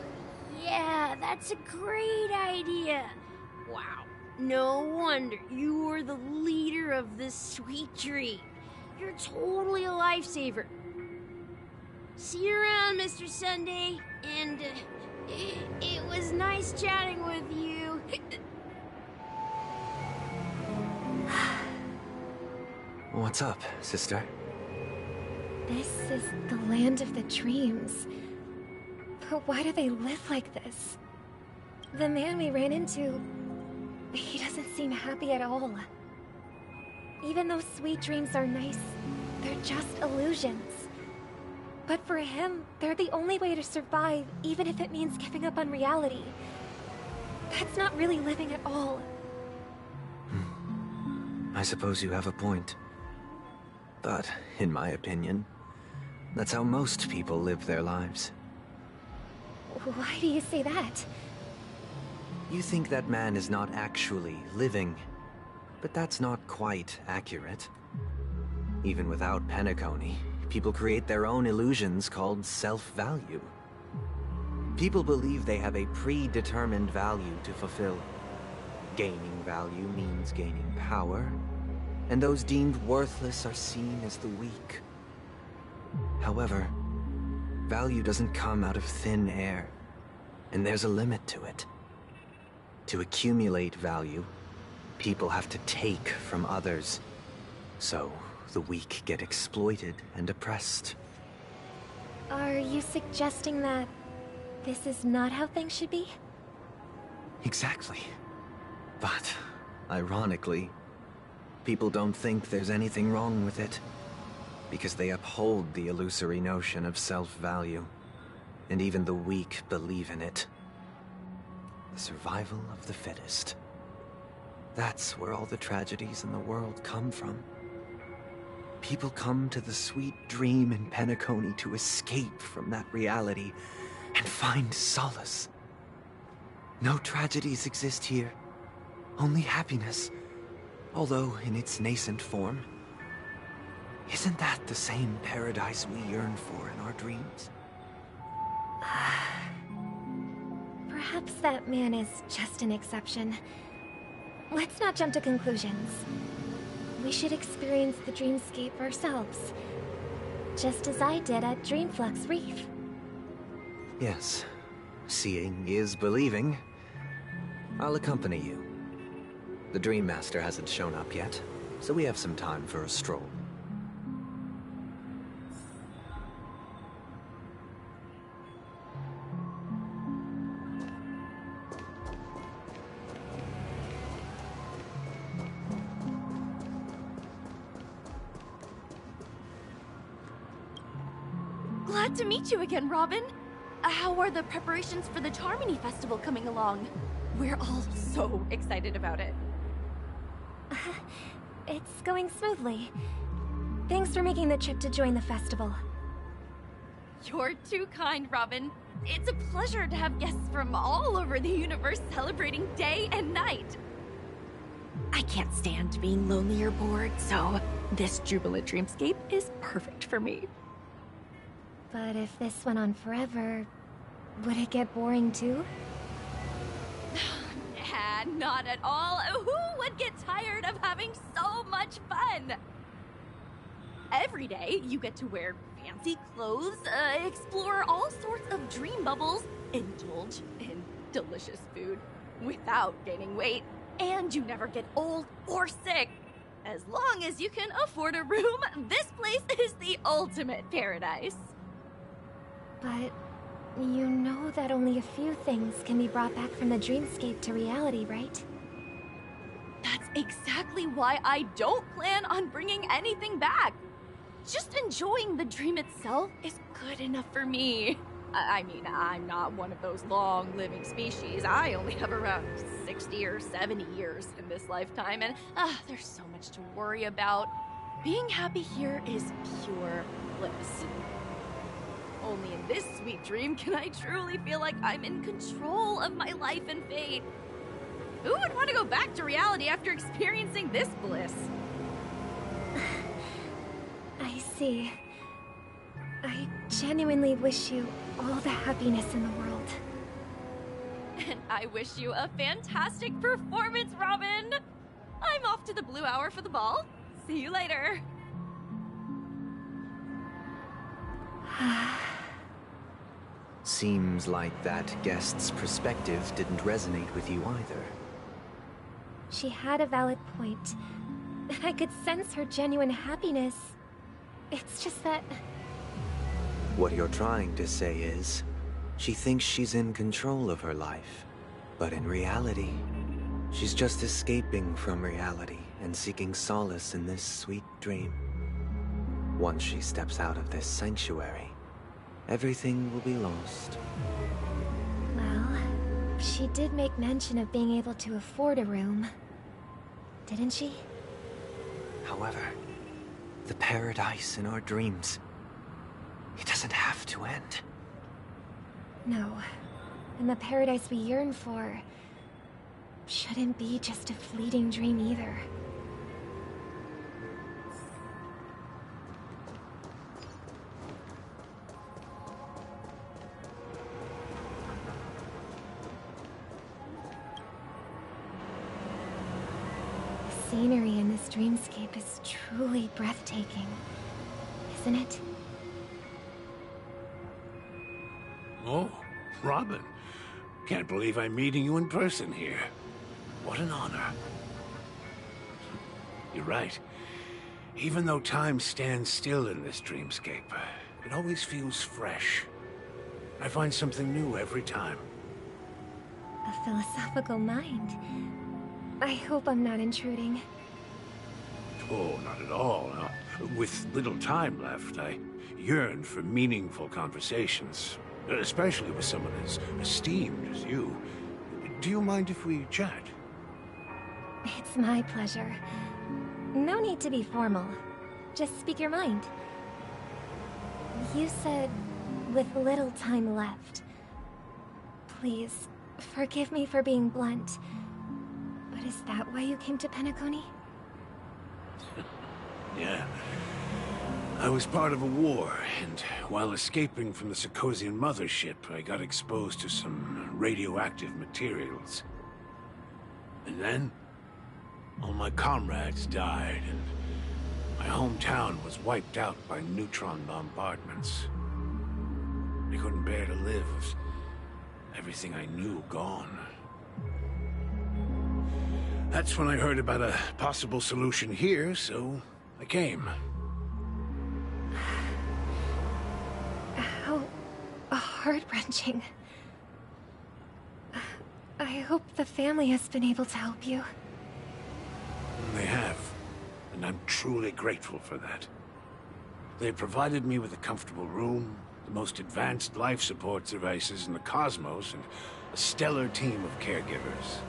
yeah, that's a great idea. Wow, no wonder you were the leader of this sweet dream. You're totally a lifesaver. See you around, Mr. Sunday, and it was nice chatting with you. What's up, sister? This is the land of the dreams. But why do they live like this? The man we ran into, he doesn't seem happy at all. Even though sweet dreams are nice, they're just illusions. But for him, they're the only way to survive, even if it means giving up on reality. That's not really living at all. I suppose you have a point. But, in my opinion, that's how most people live their lives. Why do you say that? You think that man is not actually living, but that's not quite accurate. Even without Penacony, people create their own illusions called self-value. People believe they have a predetermined value to fulfill. Gaining value means gaining power, and those deemed worthless are seen as the weak. However, value doesn't come out of thin air, and there's a limit to it. To accumulate value, people have to take from others. So, the weak get exploited and oppressed. Are you suggesting that this is not how things should be? Exactly. But, ironically, people don't think there's anything wrong with it, because they uphold the illusory notion of self-value, and even the weak believe in it. The survival of the fittest. That's where all the tragedies in the world come from. People come to the sweet dream in Penacony to escape from that reality and find solace. No tragedies exist here, only happiness. Although in its nascent form. Isn't that the same paradise we yearn for in our dreams? Perhaps that man is just an exception. Let's not jump to conclusions. We should experience the dreamscape ourselves. Just as I did at Dreamflux Reef. Yes. Seeing is believing. I'll accompany you. The Dream Master hasn't shown up yet, so we have some time for a stroll. Glad to meet you again, Robin. How are the preparations for the Charmony Festival coming along? We're all so excited about it. It's going smoothly. Thanks for making the trip to join the festival. You're too kind, Robin. It's a pleasure to have guests from all over the universe celebrating day and night. I can't stand being lonely or bored, so this jubilant dreamscape is perfect for me. But if this went on forever, would it get boring too? Nah, not at all. Who would get tired of having so much fun? Every day, you get to wear fancy clothes, explore all sorts of dream bubbles, indulge in delicious food without gaining weight, and you never get old or sick. As long as you can afford a room, this place is the ultimate paradise. But you know that only a few things can be brought back from the dreamscape to reality, right? That's exactly why I don't plan on bringing anything back. Just enjoying the dream itself is good enough for me. I mean, I'm not one of those long-living species. I only have around 60 or 70 years in this lifetime, and there's so much to worry about. Being happy here is pure bliss. Only in this sweet dream can I truly feel like I'm in control of my life and fate. Who would want to go back to reality after experiencing this bliss? I see. I genuinely wish you all the happiness in the world. And I wish you a fantastic performance, Robin! I'm off to the Blue Hour for the ball. See you later. Seems like that guest's perspective didn't resonate with you either. She had a valid point, and I could sense her genuine happiness. It's just that... What you're trying to say is, she thinks she's in control of her life, but in reality, she's just escaping from reality and seeking solace in this sweet dream. Once she steps out of this sanctuary, everything will be lost. Well, she did make mention of being able to afford a room, didn't she? However, the paradise in our dreams, it doesn't have to end. No, and the paradise we yearn for shouldn't be just a fleeting dream either. The scenery in this dreamscape is truly breathtaking, isn't it? Oh, Robin. Can't believe I'm meeting you in person here. What an honor. You're right. Even though time stands still in this dreamscape, it always feels fresh. I find something new every time. A philosophical mind. I hope I'm not intruding. Oh, not at all. With little time left, I yearn for meaningful conversations. Especially with someone as esteemed as you. Do you mind if we chat? It's my pleasure. No need to be formal. Just speak your mind. You said, with little time left. Please, forgive me for being blunt. But is that why you came to Penacony? Yeah. I was part of a war, and while escaping from the Sarkosian mothership, I got exposed to some radioactive materials. And then, all my comrades died, and my hometown was wiped out by neutron bombardments. I couldn't bear to live with everything I knew gone. That's when I heard about a possible solution here, so I came. How heart-wrenching. I hope the family has been able to help you. They have, and I'm truly grateful for that. They provided me with a comfortable room, the most advanced life support devices in the cosmos, and a stellar team of caregivers.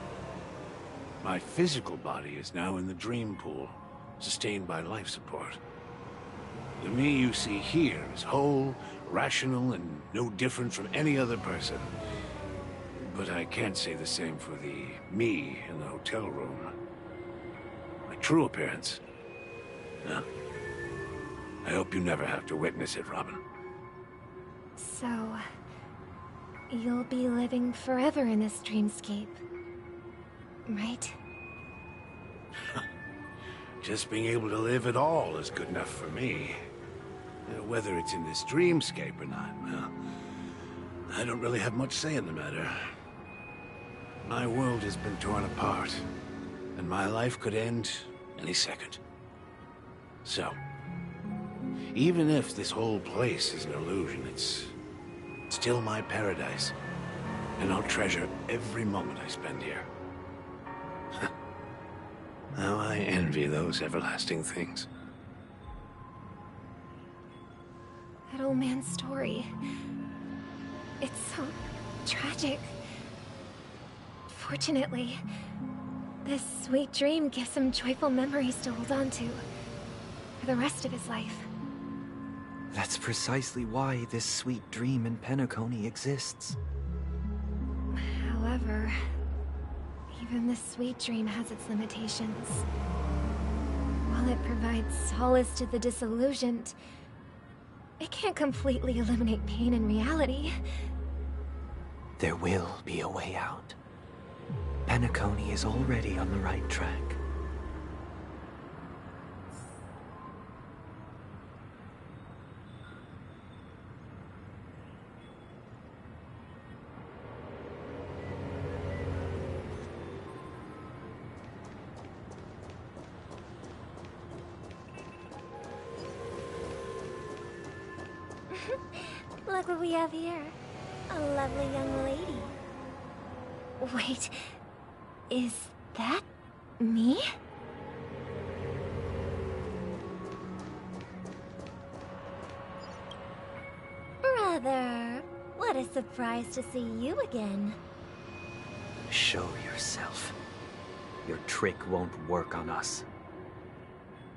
My physical body is now in the dream pool, sustained by life support. The me you see here is whole, rational, and no different from any other person. But I can't say the same for the me in the hotel room. My true appearance. No. I hope you never have to witness it, Robin. So... you'll be living forever in this dreamscape, right? Just being able to live at all is good enough for me. Whether it's in this dreamscape or not, well, I don't really have much say in the matter. My world has been torn apart, and my life could end any second. So, even if this whole place is an illusion, it's still my paradise, and I'll treasure every moment I spend here. How I envy those everlasting things. That old man's story. It's so tragic. Fortunately, this sweet dream gives him joyful memories to hold on to for the rest of his life. That's precisely why this sweet dream in Penacony exists. However, even this sweet dream has its limitations. While it provides solace to the disillusioned, it can't completely eliminate pain in reality. There will be a way out. Penacony is already on the right track. Look what we have here. A lovely young lady. Wait, is that me? Brother, what a surprise to see you again. Show yourself. Your trick won't work on us.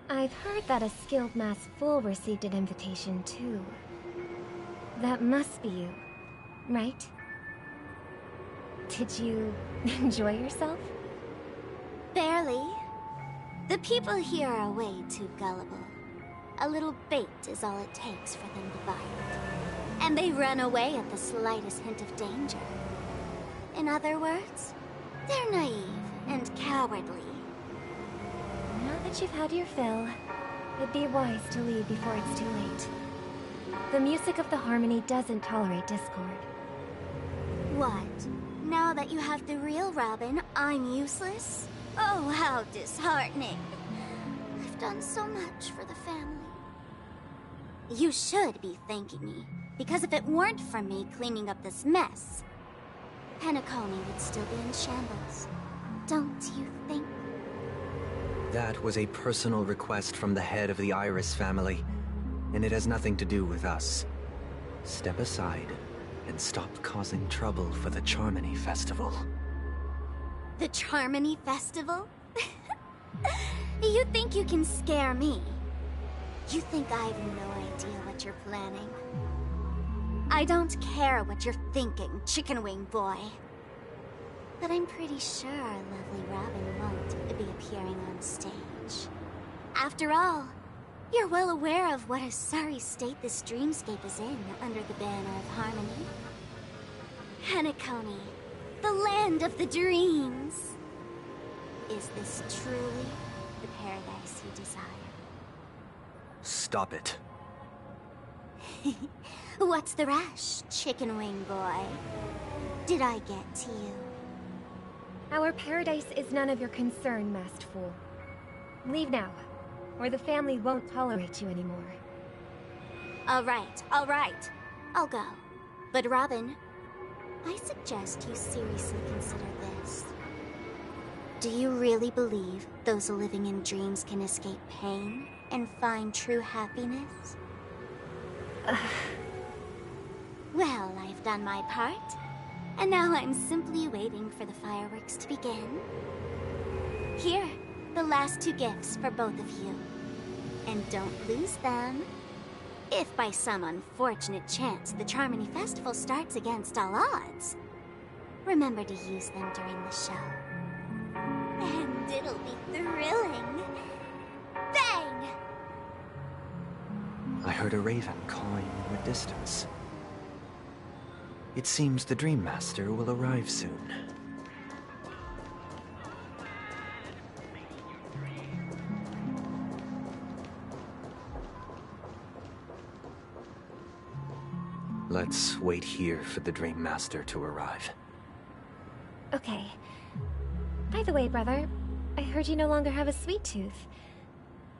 I've heard that a skilled masked fool received an invitation too. That must be you, right? Did you enjoy yourself? Barely. The people here are way too gullible. A little bait is all it takes for them to bite. And they run away at the slightest hint of danger. In other words, they're naive and cowardly. Now that you've had your fill, it'd be wise to leave before it's too late. The music of the harmony doesn't tolerate discord. What? Now that you have the real Robin, I'm useless? Oh, how disheartening. I've done so much for the family. You should be thanking me, because if it weren't for me cleaning up this mess, Penacony would still be in shambles. Don't you think? That was a personal request from the head of the Iris family, and it has nothing to do with us. Step aside and stop causing trouble for the Charmony Festival. The Charmony Festival? You think you can scare me? You think I have no idea what you're planning? I don't care what you're thinking, chicken wing boy. But I'm pretty sure our lovely Robin won't be appearing on stage. After all, you're well aware of what a sorry state this dreamscape is in under the banner of harmony. Penacony, the land of the dreams. Is this truly the paradise you desire? Stop it. What's the rush, chicken wing boy? Did I get to you? Our paradise is none of your concern, masked fool. Leave now, or the family won't tolerate you anymore. All right. I'll go. But Robin, I suggest you seriously consider this. Do you really believe those living in dreams can escape pain and find true happiness? Well, I've done my part, and now I'm simply waiting for the fireworks to begin. Here, the last 2 gifts for both of you. And don't lose them. If by some unfortunate chance the Charmony Festival starts against all odds, remember to use them during the show. And it'll be thrilling. Bang! I heard a raven cawing in the distance. It seems the Dream Master will arrive soon. Let's wait here for the Dream Master to arrive. Okay. By the way, brother, I heard you no longer have a sweet tooth.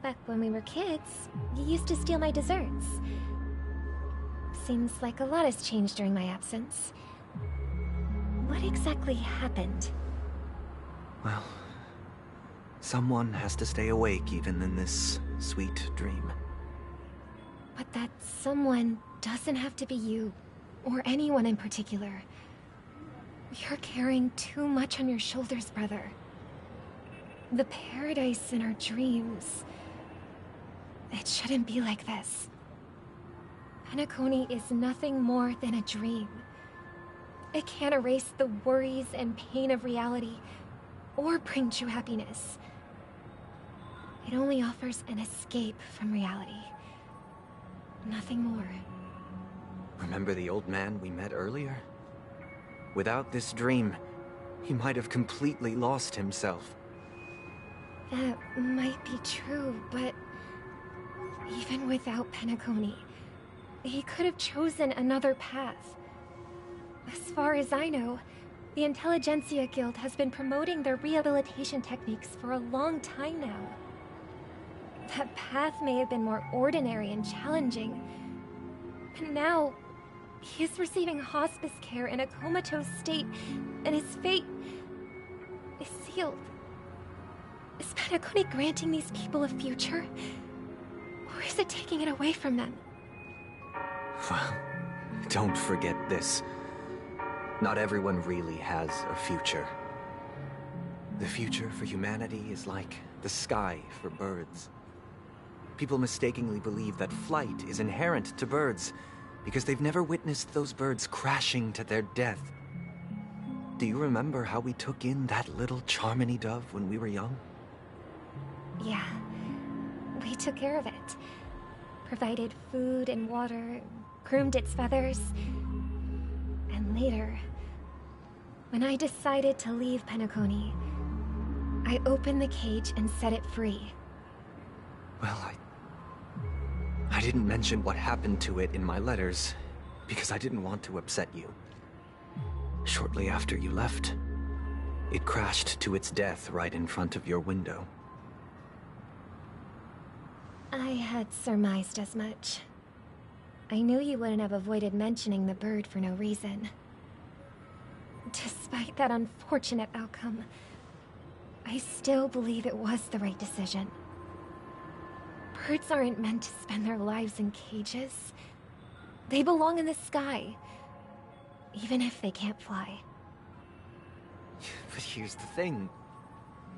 Back when we were kids, you used to steal my desserts. Seems like a lot has changed during my absence. What exactly happened? Well, someone has to stay awake even in this sweet dream. But that someone doesn't have to be you, or anyone in particular. You're carrying too much on your shoulders, brother. The paradise in our dreams. It shouldn't be like this. Penacony is nothing more than a dream. It can't erase the worries and pain of reality, or bring true happiness. It only offers an escape from reality. Nothing more. Remember the old man we met earlier? Without this dream, he might have completely lost himself. That might be true, but even without Penacony, he could have chosen another path. As far as I know, the Intelligentsia Guild has been promoting their rehabilitation techniques for a long time now. That path may have been more ordinary and challenging, but now he is receiving hospice care in a comatose state, and his fate is sealed. Is Penacony granting these people a future? Or is it taking it away from them? Well, don't forget this. Not everyone really has a future. The future for humanity is like the sky for birds. People mistakenly believe that flight is inherent to birds because they've never witnessed those birds crashing to their death. Do you remember how we took in that little Charmony dove when we were young? Yeah. We took care of it. Provided food and water, groomed its feathers. And later, when I decided to leave Penacony, I opened the cage and set it free. Well, I didn't mention what happened to it in my letters, because I didn't want to upset you. Shortly after you left, it crashed to its death right in front of your window. I had surmised as much. I knew you wouldn't have avoided mentioning the bird for no reason. Despite that unfortunate outcome, I still believe it was the right decision. Birds aren't meant to spend their lives in cages. They belong in the sky, even if they can't fly. But here's the thing.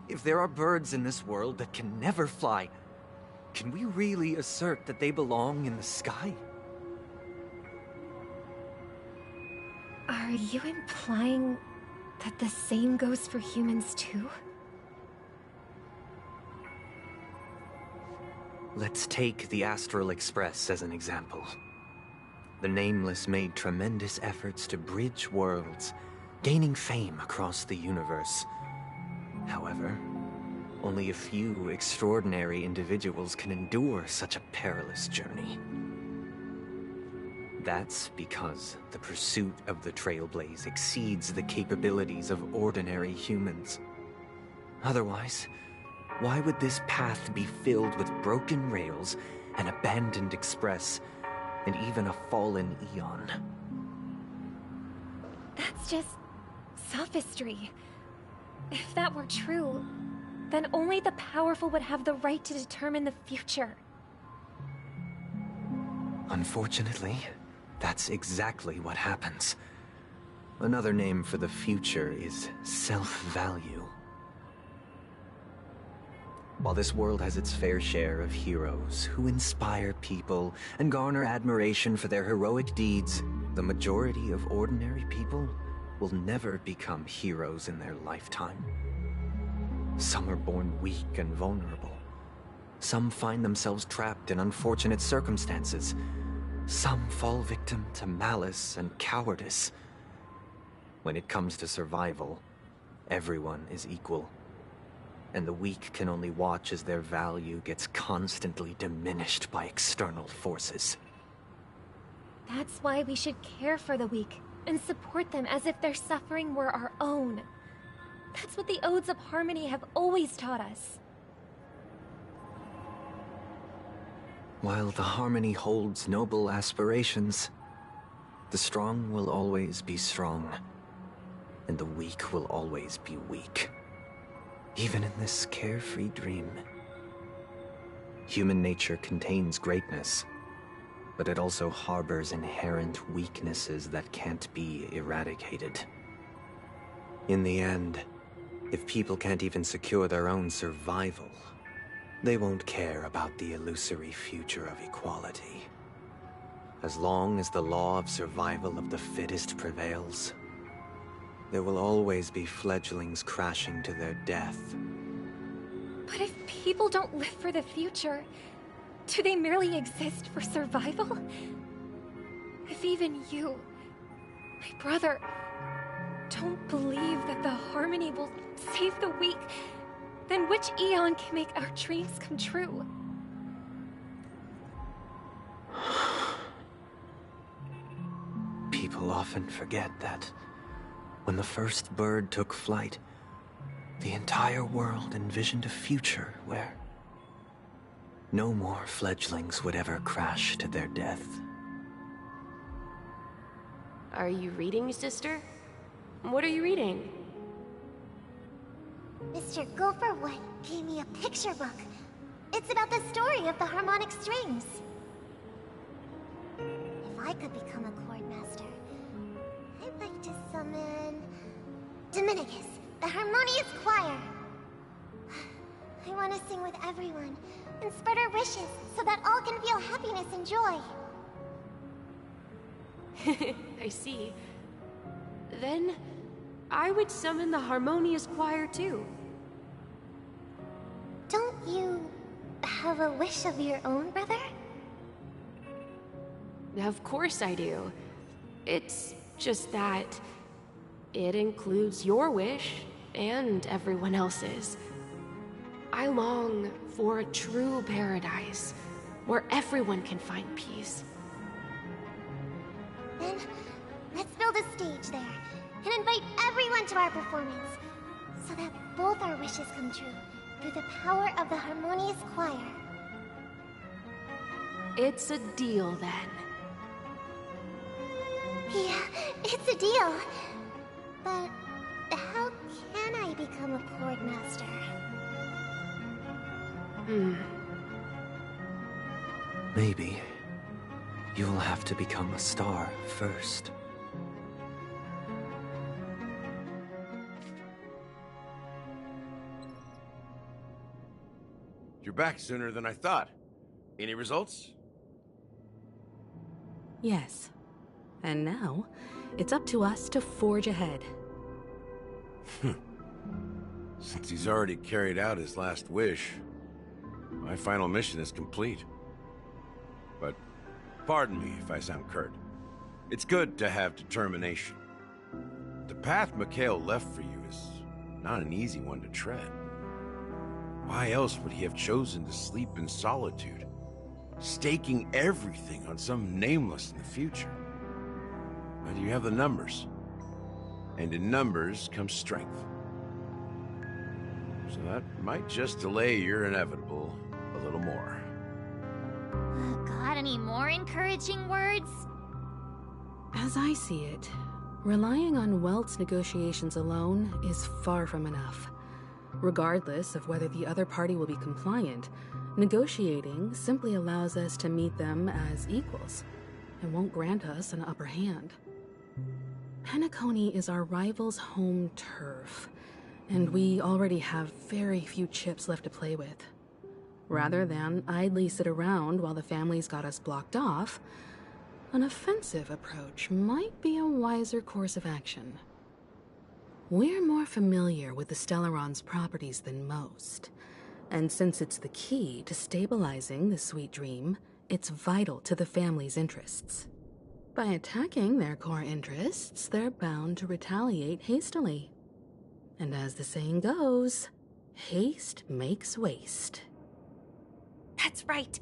If there are birds in this world that can never fly, can we really assert that they belong in the sky? Are you implying that the same goes for humans too? Let's take the Astral Express as an example. The Nameless made tremendous efforts to bridge worlds, gaining fame across the universe. However, only a few extraordinary individuals can endure such a perilous journey. That's because the pursuit of the Trailblaze exceeds the capabilities of ordinary humans. Otherwise, why would this path be filled with broken rails, an abandoned express, and even a fallen Eon? That's just sophistry. If that were true, then only the powerful would have the right to determine the future. Unfortunately, that's exactly what happens. Another name for the future is self-value. While this world has its fair share of heroes who inspire people and garner admiration for their heroic deeds, the majority of ordinary people will never become heroes in their lifetime. Some are born weak and vulnerable. Some find themselves trapped in unfortunate circumstances. Some fall victim to malice and cowardice. When it comes to survival, everyone is equal. And the weak can only watch as their value gets constantly diminished by external forces. That's why we should care for the weak and support them as if their suffering were our own. That's what the Odes of Harmony have always taught us. While the Harmony holds noble aspirations, the strong will always be strong, and the weak will always be weak. Even in this carefree dream. Human nature contains greatness, but it also harbors inherent weaknesses that can't be eradicated. In the end, if people can't even secure their own survival, they won't care about the illusory future of equality. As long as the law of survival of the fittest prevails, there will always be fledglings crashing to their death. But if people don't live for the future, do they merely exist for survival? If even you, my brother, don't believe that the harmony will save the weak, then which eon can make our dreams come true? People often forget that when the first bird took flight, the entire world envisioned a future where no more fledglings would ever crash to their death. Are you reading, sister? What are you reading? Mr. Gopherwood gave me a picture book. It's about the story of the harmonic strings. If I could become a chord master, I'd like to summon Dominicus, the harmonious choir. I want to sing with everyone and spread our wishes so that all can feel happiness and joy. I see. Then, I would summon the harmonious choir too. Don't you have a wish of your own, brother? Of course I do. It's just that it includes your wish and everyone else's. I long for a true paradise where everyone can find peace. Then, let's build a stage there and invite everyone to our performance so that both our wishes come true through the power of the harmonious choir. It's a deal then. Yeah, it's a deal. But how can I become a chord master? Maybe you will have to become a star first. You're back sooner than I thought. Any results? Yes. And now, it's up to us to forge ahead. Since he's already carried out his last wish, my final mission is complete. But pardon me if I sound curt. It's good to have determination. The path Mikhail left for you is not an easy one to tread. Why else would he have chosen to sleep in solitude, staking everything on some nameless in the future? But you have the numbers, and in numbers comes strength. So that might just delay your inevitable a little more. Got any more encouraging words? As I see it, relying on Welt's negotiations alone is far from enough. Regardless of whether the other party will be compliant, negotiating simply allows us to meet them as equals and won't grant us an upper hand. Penacony is our rival's home turf, and we already have very few chips left to play with. Rather than idly sit around while the family's got us blocked off, an offensive approach might be a wiser course of action. We're more familiar with the Stellaron's properties than most, and since it's the key to stabilizing the sweet dream, it's vital to the family's interests. By attacking their core interests, they're bound to retaliate hastily. And as the saying goes, haste makes waste. That's right.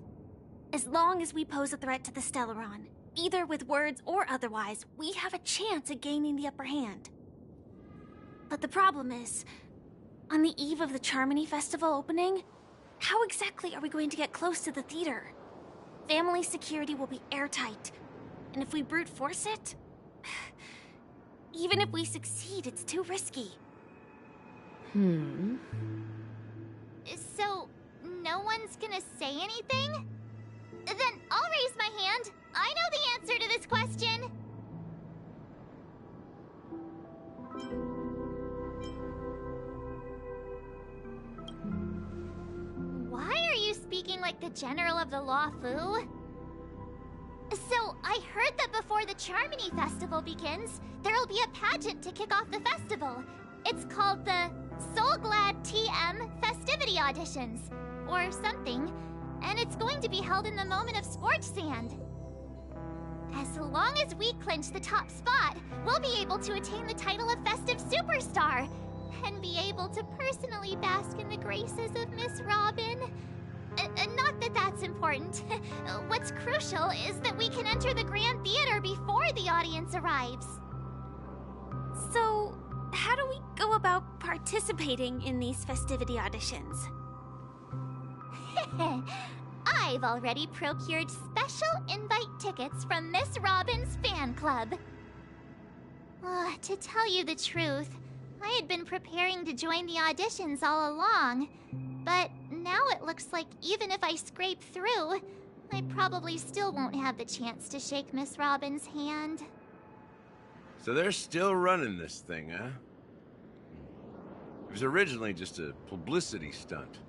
As long as we pose a threat to the Stellaron, either with words or otherwise, we have a chance at gaining the upper hand. But the problem is, on the eve of the Charmony Festival opening, how exactly are we going to get close to the theater? Family security will be airtight, and if we brute force it, even if we succeed, it's too risky. So, no one's gonna say anything? Then I'll raise my hand. I know the answer to this question. Why are you speaking like the General of the Law Fu? So, I heard that before the Charmony Festival begins, there'll be a pageant to kick off the festival. It's called the Soul Glad TM Festivity Auditions, or something, and it's going to be held in the moment of Scorch Sand. As long as we clinch the top spot, we'll be able to attain the title of Festive Superstar, and be able to personally bask in the graces of Miss Robin. Not that that's important. What's crucial is that we can enter the Grand Theater before the audience arrives. So, how do we go about participating in these festivity auditions? I've already procured special invite tickets from Miss Robin's fan club. To tell you the truth, I had been preparing to join the auditions all along, but now it looks like even if I scrape through, I probably still won't have the chance to shake Miss Robin's hand. So they're still running this thing, huh? It was originally just a publicity stunt,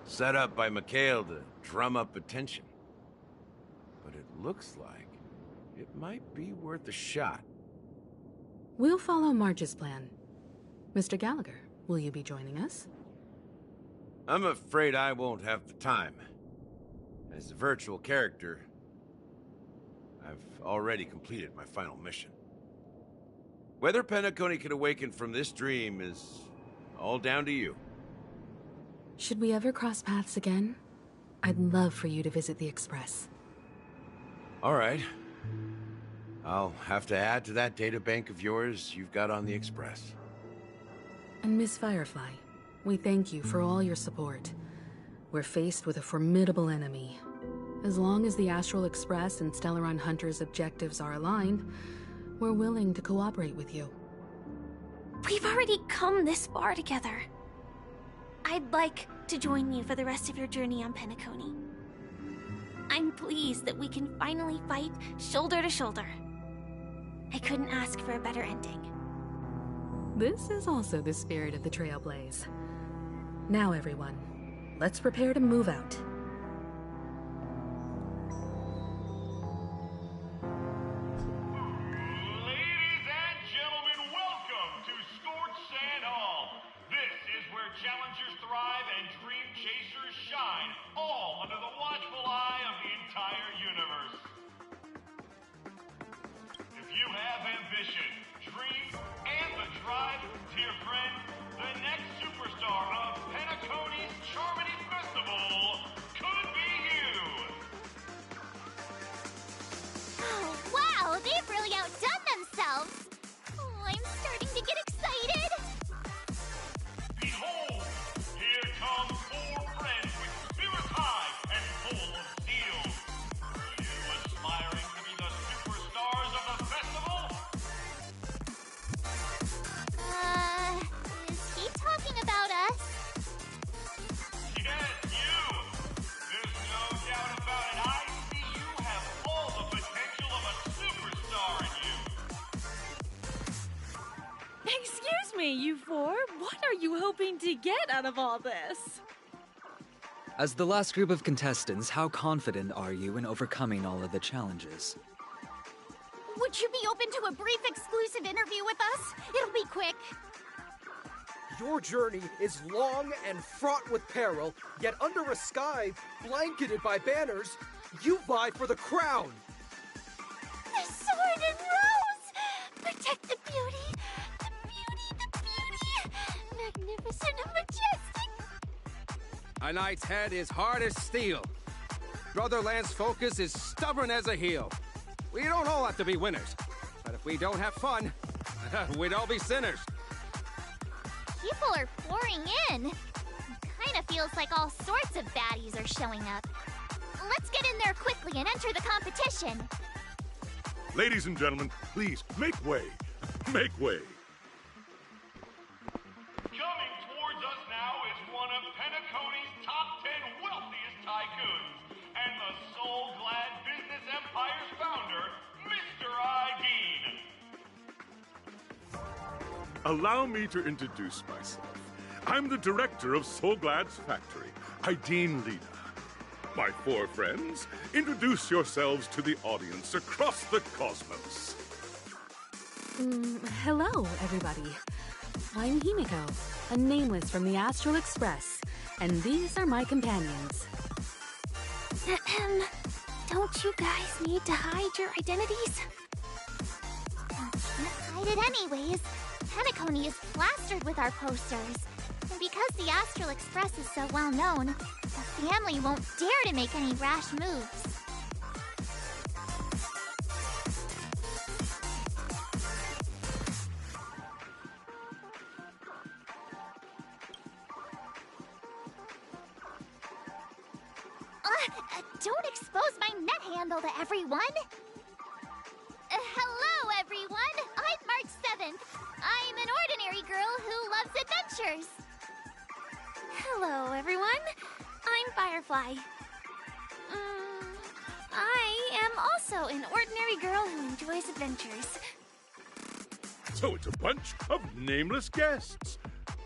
set up by Mikhail to drum up attention. But it looks like it might be worth a shot. We'll follow Marge's plan. Mr. Gallagher, will you be joining us? I'm afraid I won't have the time. As a virtual character, I've already completed my final mission. Whether Penacony can awaken from this dream is all down to you. Should we ever cross paths again? I'd love for you to visit the Express. All right. I'll have to add to that databank of yours you've got on the Express. And Miss Firefly, we thank you for all your support. We're faced with a formidable enemy. As long as the Astral Express and Stellaron Hunter's objectives are aligned, we're willing to cooperate with you. We've already come this far together. I'd like to join you for the rest of your journey on Penacony. I'm pleased that we can finally fight shoulder to shoulder. I couldn't ask for a better ending. This is also the spirit of the Trailblaze. Now, everyone, let's prepare to move out. Ladies and gentlemen, welcome to Scorch Sand Hall. This is where challengers thrive and dream chasers shine, all under the watchful eye of the entire universe. If you have ambition, dream, and the drive, dear friend, the next superstar of Penacony's Charmony Festival could be you! Oh, wow! They've really outdone themselves! Oh, I'm starting to get excited! Behold! Here come 4 friends with spirits high and full of steel! You aspiring to be the superstars of the festival? Is he talking about us? Yes, you! There's no doubt about it. I see you have all the potential of a superstar in you! Excuse me, you 4. What are you hoping to get out of all this? As the last group of contestants, how confident are you in overcoming all of the challenges? Would you be open to a brief exclusive interview with us? It'll be quick. Your journey is long and fraught with peril, yet under a sky blanketed by banners, you vie for the crown. The sword and rose! Protect the beauty! The beauty! The beauty! Magnificent and majestic! A knight's head is hard as steel. Brother Lance's focus is stubborn as a heel. We don't all have to be winners, but if we don't have fun, we'd all be sinners. People are pouring in. Kinda feels like all sorts of baddies are showing up. Let's get in there quickly and enter the competition. Ladies and gentlemen, please, make way. Make way. Coming towards us now is one of Penacony's top 10 wealthiest tycoons, and the soul-glad business empire's founder, Mr. Ideen. Allow me to introduce myself. I'm the director of Soulglad's factory, Ideen Lida. My four friends, introduce yourselves to the audience across the cosmos. Hello, everybody. I'm Himiko, a nameless from the Astral Express, and these are my companions. Don't you guys need to hide your identities? Can't hide it anyways. Penacony is plastered with our posters. And because the Astral Express is so well known, the family won't dare to make any rash moves. Don't expose my net handle to everyone! Hello, everyone! I'm March 7th. I'm an ordinary girl who loves adventures. Hello, everyone. I'm Firefly. I am also an ordinary girl who enjoys adventures. So it's a bunch of nameless guests.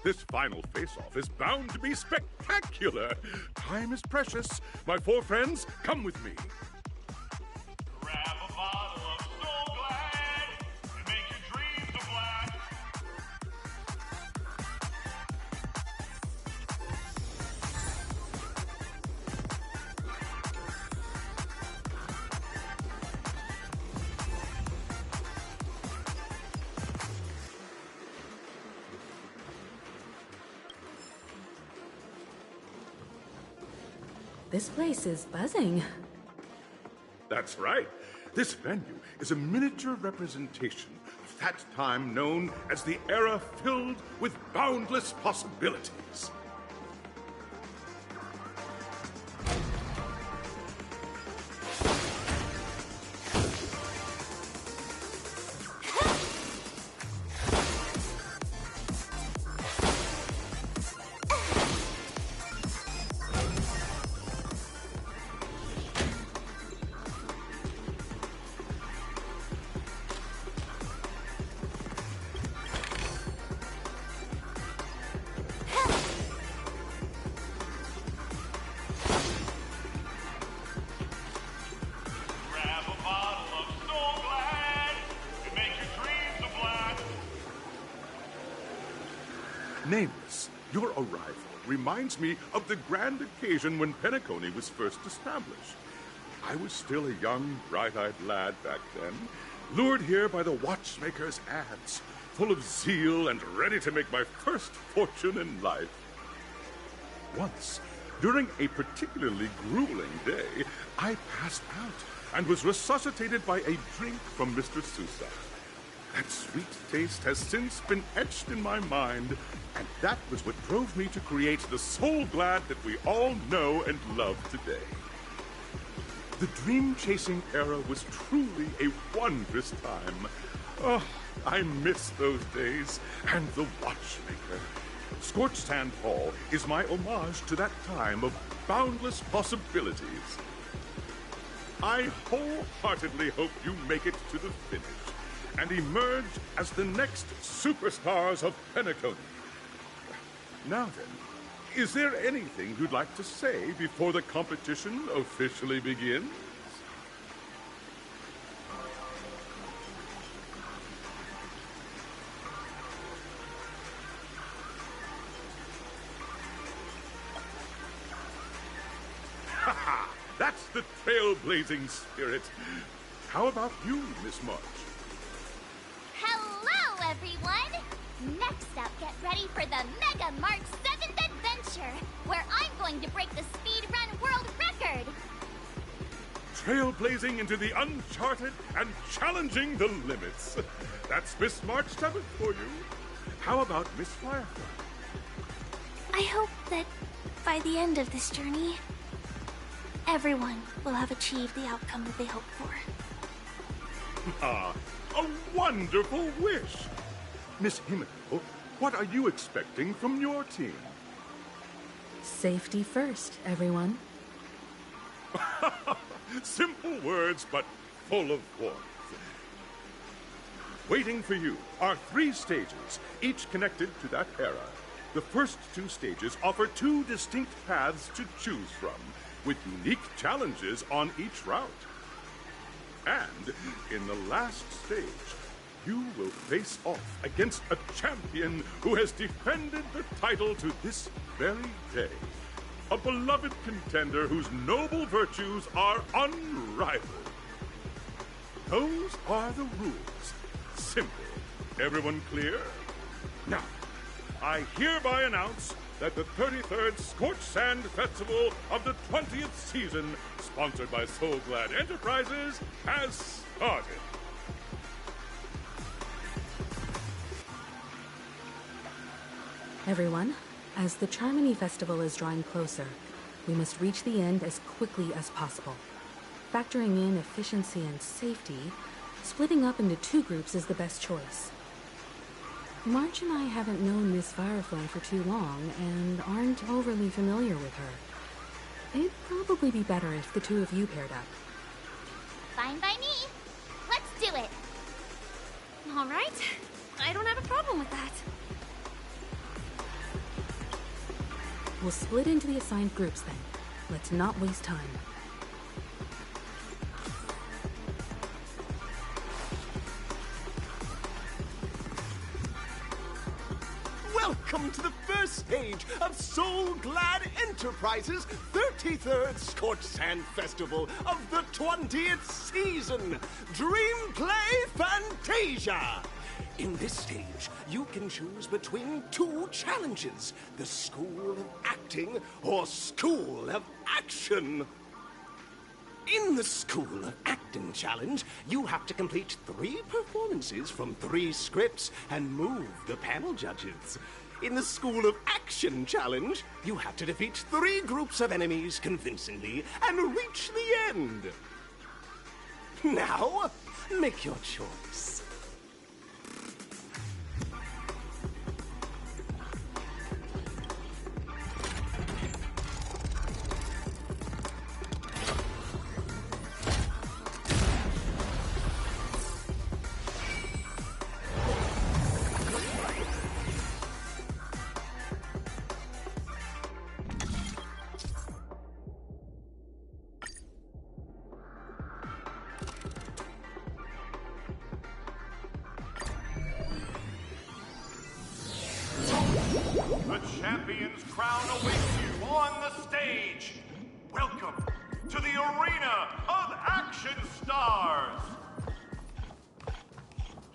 This final face-off is bound to be spectacular. Time is precious. My four friends, come with me. Grab a bottle of Soul Glad and make your dreams a blast. This place is buzzing. That's right. This venue is a miniature representation of that time known as the era filled with boundless possibilities. Grab a bottle of Soul Glad and make your dreams a blast. Nameless, your arrival reminds me of the grand occasion when Penacony was first established. I was still a young, bright-eyed lad back then, lured here by the watchmaker's ads, full of zeal and ready to make my first fortune in life. Once, during a particularly grueling day, I passed out and was resuscitated by a drink from Mr. Sousa. That sweet taste has since been etched in my mind, and that was what drove me to create the Soul Glad that we all know and love today. The dream-chasing era was truly a wondrous time. Oh, I miss those days, and the watchmaker. Scorched Sand Hall is my homage to that time of boundless possibilities. I wholeheartedly hope you make it to the finish and emerge as the next superstars of Penacony. Now then, is there anything you'd like to say before the competition officially begins? Ha! That's the trailblazing spirit. How about you, Miss March? Hello, everyone! Next up, get ready for the Mega March 7th adventure, where I'm going to break the speedrun world record! Trailblazing into the uncharted and challenging the limits. That's Miss March 7th for you. How about Miss Firefly? I hope that by the end of this journey, everyone will have achieved the outcome that they hoped for. Ah, a wonderful wish! Miss Himiko, what are you expecting from your team? Safety first, everyone. Simple words, but full of warmth. Waiting for you are 3 stages, each connected to that era. The first 2 stages offer 2 distinct paths to choose from. with unique challenges on each route. And in the last stage, you will face off against a champion who has defended the title to this very day. A beloved contender whose noble virtues are unrivaled. Those are the rules. Simple. Everyone clear? Now, I hereby announce that the 33rd Scorched Sand Festival of the 20th season, sponsored by Soul Glad Enterprises, has started. Everyone, as the Charmony Festival is drawing closer, we must reach the end as quickly as possible. Factoring in efficiency and safety, splitting up into 2 groups is the best choice. March and I haven't known Miss Firefly for too long and aren't overly familiar with her. It'd probably be better if the 2 of you paired up. Fine by me. Let's do it. All right. I don't have a problem with that. We'll split into the assigned groups then. Let's not waste time. Welcome to the first stage of Soul Glad Enterprises' 33rd Scorched Sand Festival of the 20th season, Dream Play Fantasia! In this stage, you can choose between 2 challenges, the School of Acting or School of Action. In the School of Acting challenge, you have to complete 3 performances from 3 scripts and move the panel judges. In the School of Action challenge, you have to defeat 3 groups of enemies convincingly and reach the end. Now, make your choice. The champion's crown awaits you on the stage. Welcome to the Arena of Action Stars.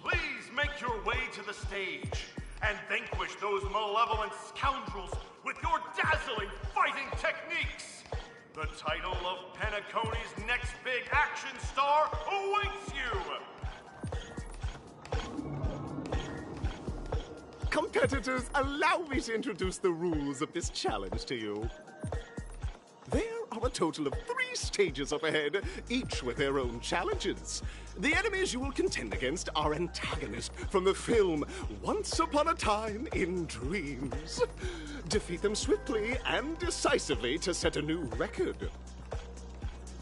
Please make your way to the stage and vanquish those malevolent scoundrels with your dazzling fighting techniques. The title of Penacony's next big action star awaits you. Competitors, allow me to introduce the rules of this challenge to you. There are a total of 3 stages up ahead, each with their own challenges. The enemies you will contend against are antagonists from the film Once Upon a Time in Dreams. Defeat them swiftly and decisively to set a new record.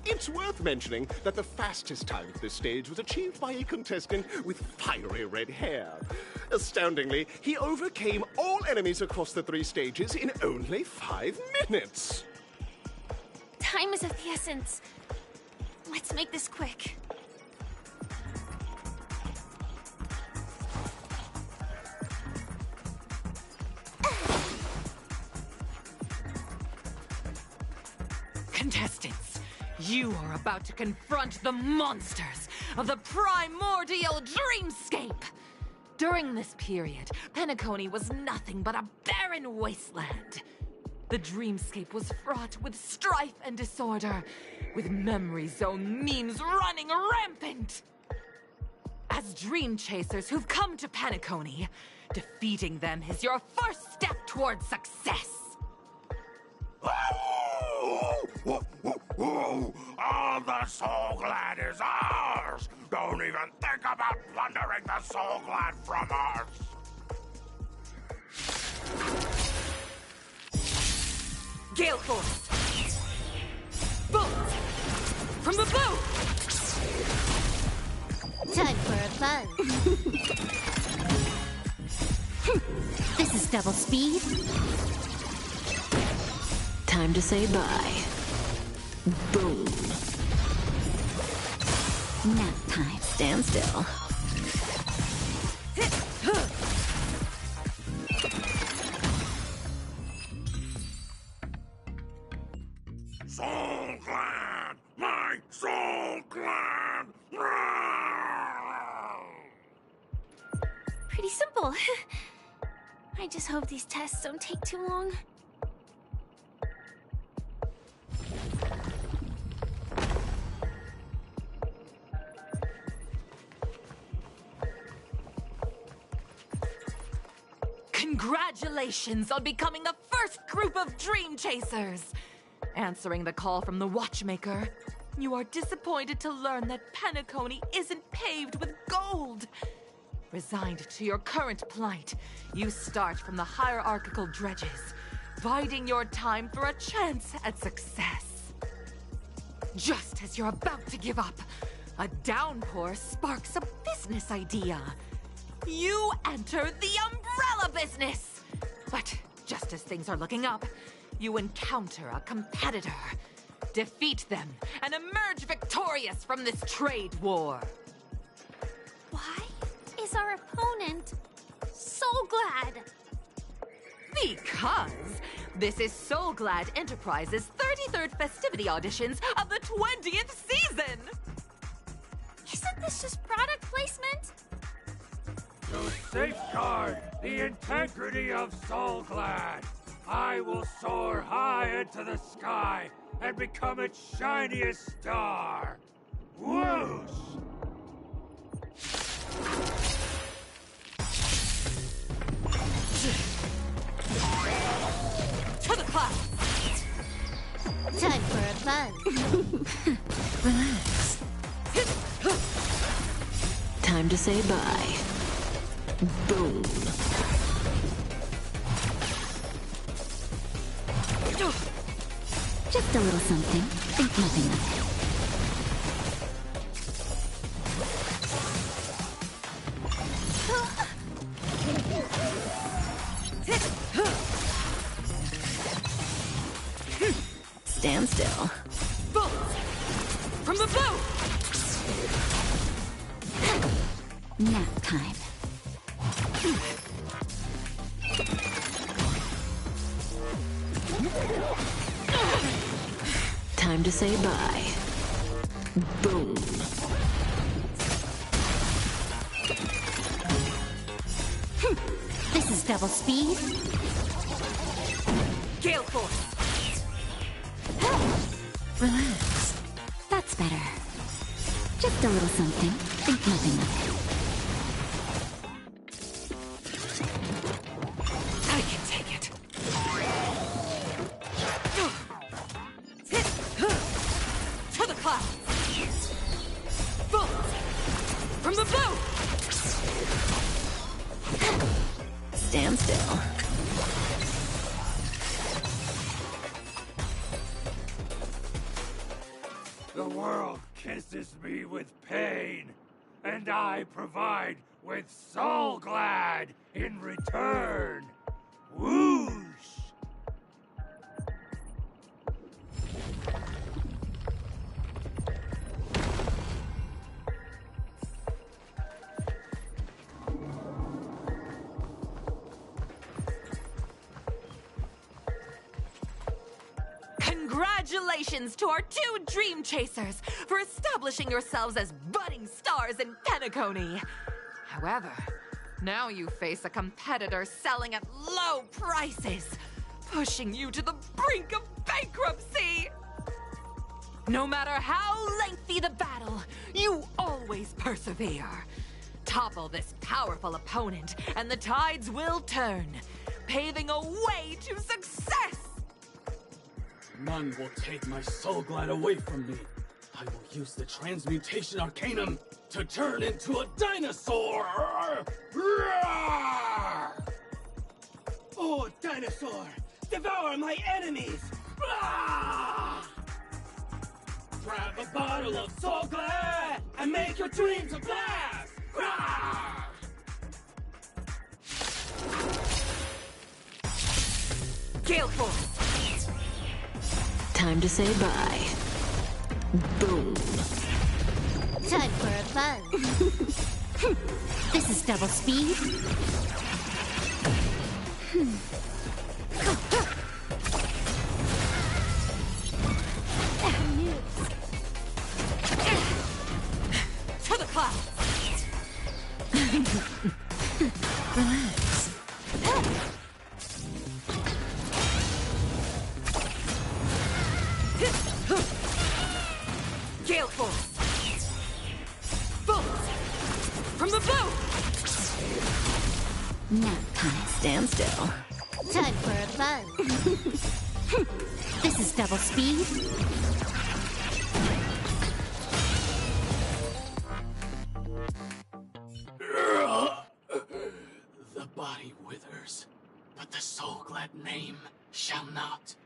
It's worth mentioning that the fastest time for this stage was achieved by a contestant with fiery red hair. Astoundingly, he overcame all enemies across the 3 stages in only 5 minutes. Time is of the essence. Let's make this quick. Contestants, you are about to confront the monsters of the primordial dreamscape. During this period, Penacony was nothing but a barren wasteland. The dreamscape was fraught with strife and disorder, with memory zone memes running rampant. As dream chasers who've come to Penacony, defeating them is your first step towards success. All the Soul Glad is ours! Don't even think about plundering the Soul Glad from us! Gale Force! Bullets! From the bow! Time for a buzz. This is double speed. Time to say bye. Boom. Nap time. Stand still. Soul Glad! My Soul Glad! Pretty simple. I just hope these tests don't take too long. Congratulations on becoming the first group of Dream Chasers! Answering the call from the Watchmaker, you are disappointed to learn that Penacony isn't paved with gold. Resigned to your current plight, you start from the hierarchical dredges, biding your time for a chance at success. Just as you're about to give up, a downpour sparks a business idea. You enter the umbrella business! But just as things are looking up, you encounter a competitor. Defeat them and emerge victorious from this trade war. Why is our opponent so glad? Because this is Soul Glad Enterprises' 33rd festivity auditions of the 20th season! Isn't this just product placement? To safeguard the integrity of Soul Glad, I will soar high into the sky and become its shiniest star. Whoosh! To the clouds! Time for a buzz. Relax. Time to say bye. Boom. Just a little something. Think nothing of it. Stand still. Bolt! From the bow! Nap time. Time to say bye. Boom. This is double speed. Gale force! Relax. That's better. Just a little something. Think nothing of it. I can take it. To the clouds! Bolt! From the bow! Stand still. The world kisses me with pain, and I provide with Soul Glad in return. Whoosh! Congratulations to our two Dream Chasers for establishing yourselves as budding stars in Penacony. However, now you face a competitor selling at low prices, pushing you to the brink of bankruptcy. No matter how lengthy the battle, you always persevere. Topple this powerful opponent, and the tides will turn, paving a way to success! None will take my Soul Glad away from me. I will use the transmutation arcanum to turn into a dinosaur! Oh, dinosaur! Devour my enemies! Grab a bottle of Soul Glad and make your dreams a blast! Gale force! Time to say bye. Boom. Time for a buzz. This is double speed. To the clouds! Relax. Gale force! Bolt! From the bow! Nap time. Stand still. Time for a buzz. This is double speed. The body withers, but the soul-glad name shall not.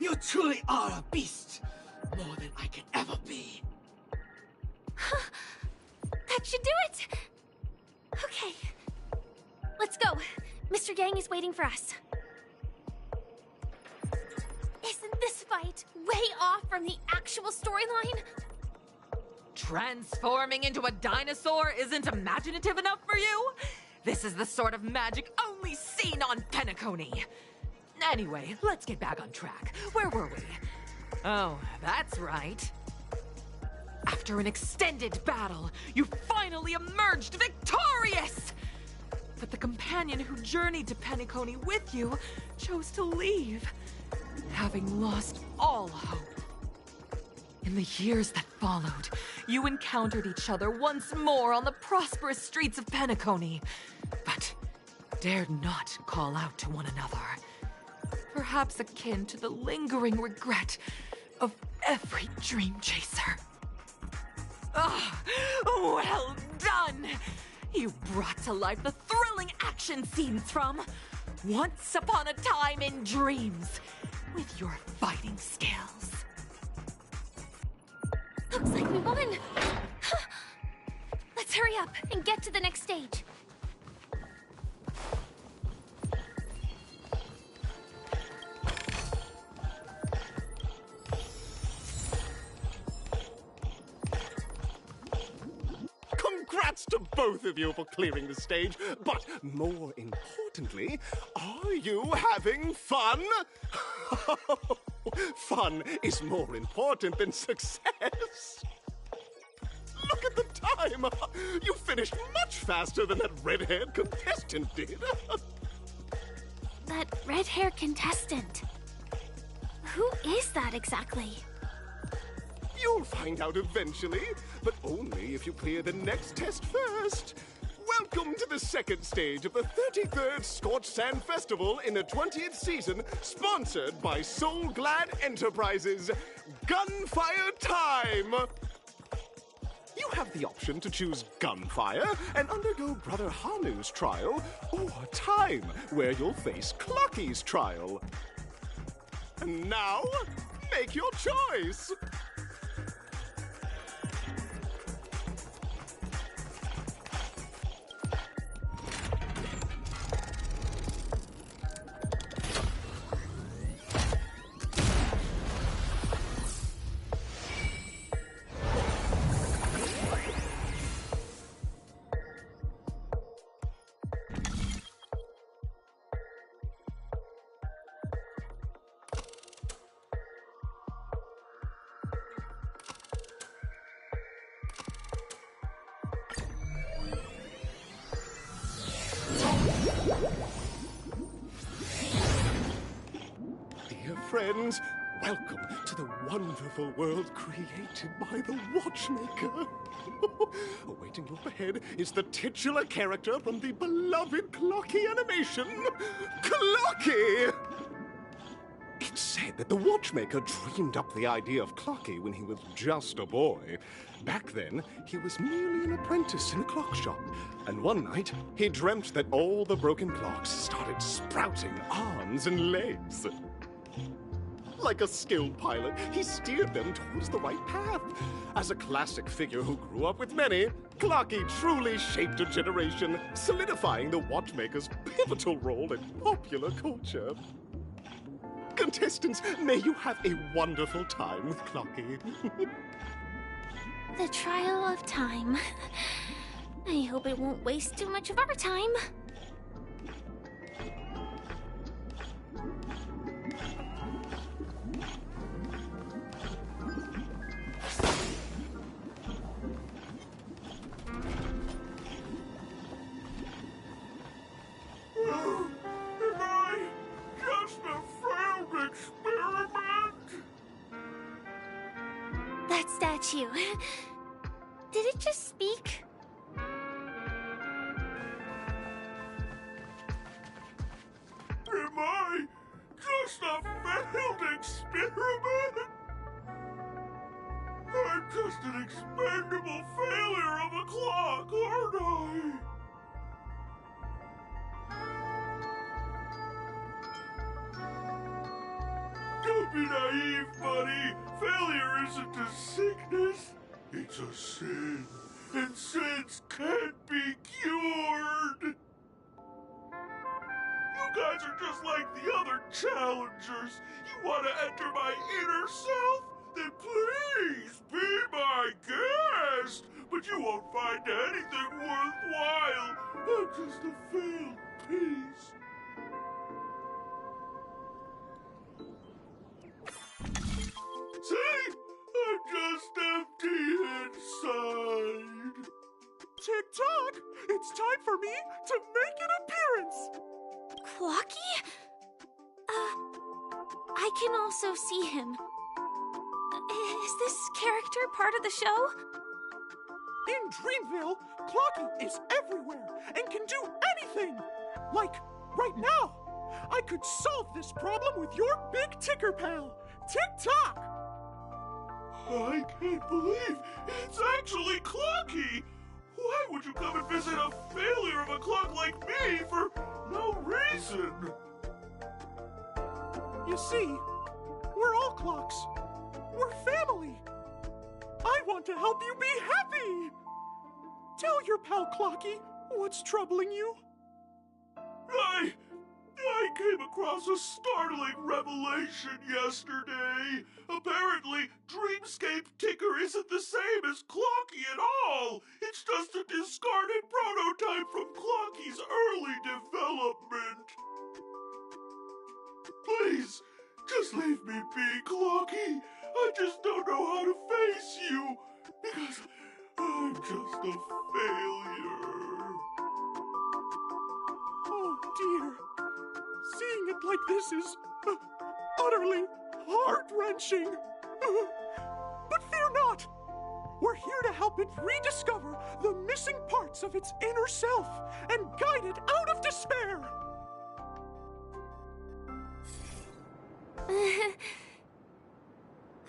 You truly are a beast, more than I could ever be. That should do it! Okay. Let's go. Mr. Yang is waiting for us. Isn't this fight way off from the actual storyline? Transforming into a dinosaur isn't imaginative enough for you? This is the sort of magic only seen on Penacony. Anyway, let's get back on track. Where were we? Oh, that's right. After an extended battle, you finally emerged victorious! But the companion who journeyed to Penacony with you chose to leave, having lost all hope. In the years that followed, you encountered each other once more on the prosperous streets of Penacony, but dared not call out to one another. Perhaps akin to the lingering regret of every dream chaser. Ah, well done! You brought to life the thrilling action scenes from Once Upon a Time in Dreams with your fighting skills. Looks like we won! Let's hurry up and get to the next stage. Congrats to both of you for clearing the stage, but more importantly, are you having fun? Fun is more important than success. Look at the time! You finished much faster than that red-haired contestant did. That red-haired contestant. Who is that exactly? You'll find out eventually, but only if you clear the next test first. Welcome to the second stage of the 33rd Scorched Sand Festival in the 20th season, sponsored by Soul Glad Enterprises. Gunfire time! You have the option to choose gunfire and undergo Brother Hanu's trial, or time, where you'll face Clocky's trial. And now, make your choice! Friends, welcome to the wonderful world created by the Watchmaker. Awaiting you up ahead is the titular character from the beloved Clocky animation, Clocky! It's said that the Watchmaker dreamed up the idea of Clocky when he was just a boy. Back then, he was merely an apprentice in a clock shop. And one night, he dreamt that all the broken clocks started sprouting arms and legs. Like a skilled pilot, he steered them towards the right path. As a classic figure who grew up with many, Clocky truly shaped a generation, solidifying the Watchmaker's pivotal role in popular culture. Contestants, may you have a wonderful time with Clocky. The trial of time. I hope it won't waste too much of our time. Am I just a failed experiment? That statue. Did it just speak? Am I just a failed experiment? I'm just an expendable failure of a clock, aren't I? Don't be naive, buddy. Failure isn't a sickness. It's a sin. And sins can't be cured. You guys are just like the other challengers. You want to enter my inner self? Then please be my guest. But you won't find anything worthwhile. I'm just a failed piece. See? I'm just empty inside. Tick-tock! It's time for me to make an appearance! Clocky? I can also see him. Is this character part of the show? In Dreamville, Clocky is everywhere and can do anything! Like, right now! I could solve this problem with your big ticker pal, Tick-tock! I can't believe it's actually Clocky! Why would you come and visit a failure of a clock like me for no reason? You see, we're all clocks. We're family. I want to help you be happy. Tell your pal Clocky what's troubling you. I came across a startling revelation yesterday. Apparently, Dreamscape Ticker isn't the same as Clocky at all. It's just a discarded prototype from Clocky's early development. Please, just leave me be, Clocky. I just don't know how to face you, because I'm just a failure. Oh, dear. Seeing it like this is utterly heart-wrenching. But fear not. We're here to help it rediscover the missing parts of its inner self and guide it out of despair.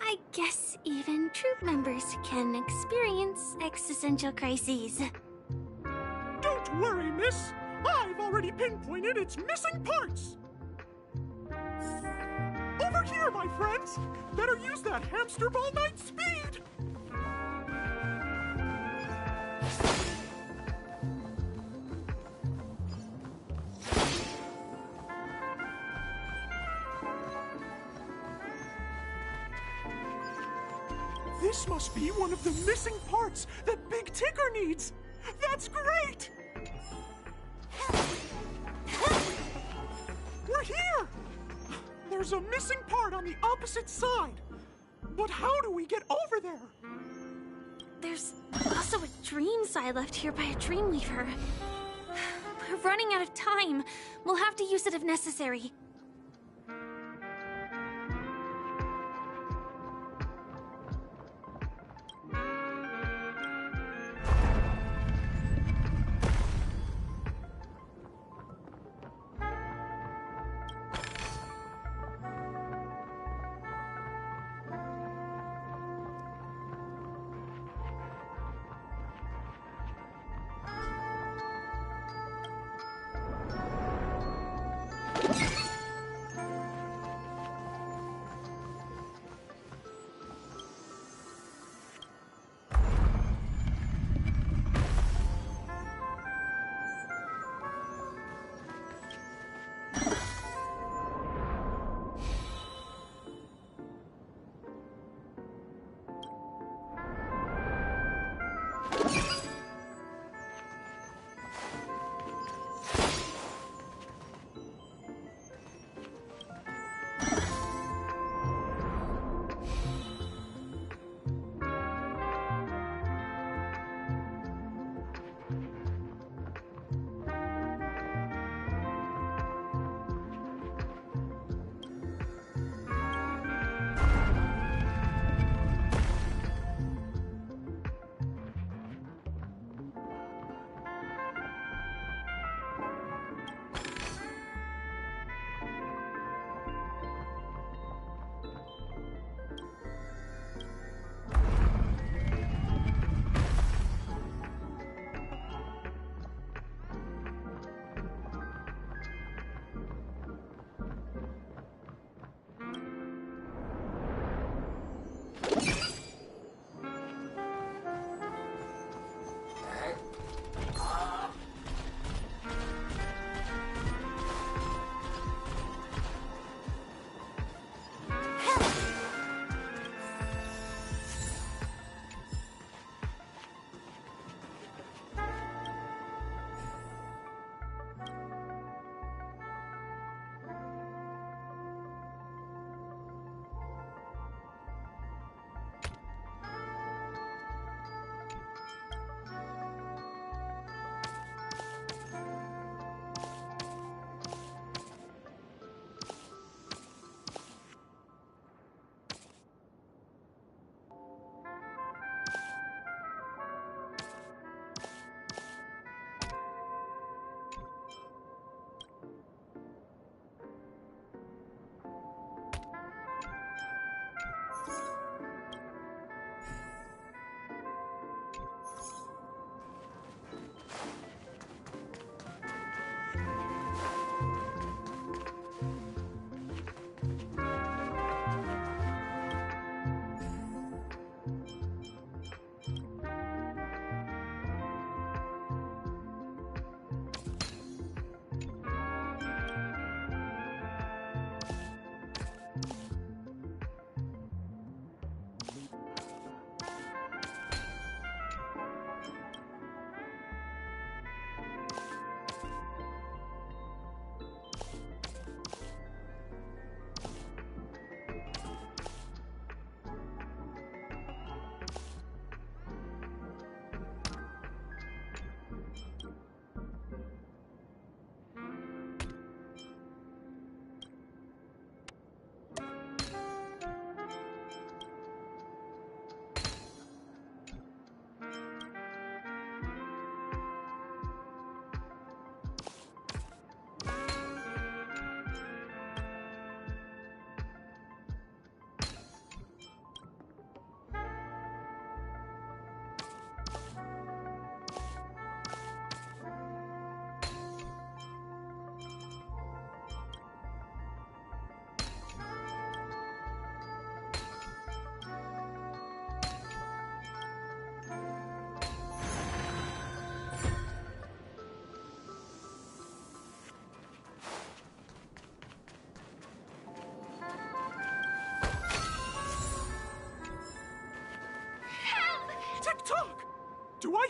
I guess even troop members can experience existential crises. Don't worry, miss. I've already pinpointed its missing parts. Over here, my friends. Better use that hamster ball knight speed. This must be one of the missing parts that Big Ticker needs. That's great! We're here! There's a missing part on the opposite side. But how do we get over there? There's also a dream side left here by a Dreamweaver. We're running out of time. We'll have to use it if necessary.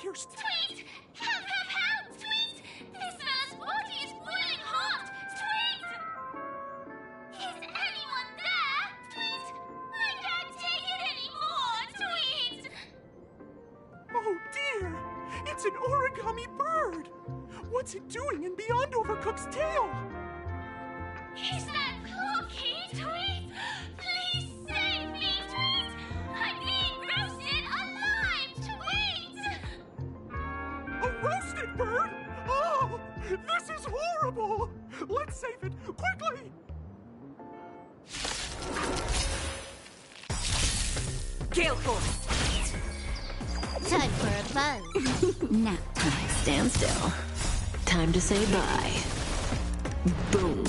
Here's... Tweet! Help, help, help! Tweet! This fella's body is boiling hot! Tweet! Is anyone there? Tweet! I can't take it anymore! Tweet! Oh dear! It's an origami bird! What's it doing in Beyond Overcooked's tail? Is that Clocky? Tweet! Please save me! Tweet! I'm being roasted alive! Tweet! A roasted bird? Oh! This is horrible! Let's save it! Quickly! Gale Force! Time for a buzz. Nap time. Stand still. Time to say bye. Boom.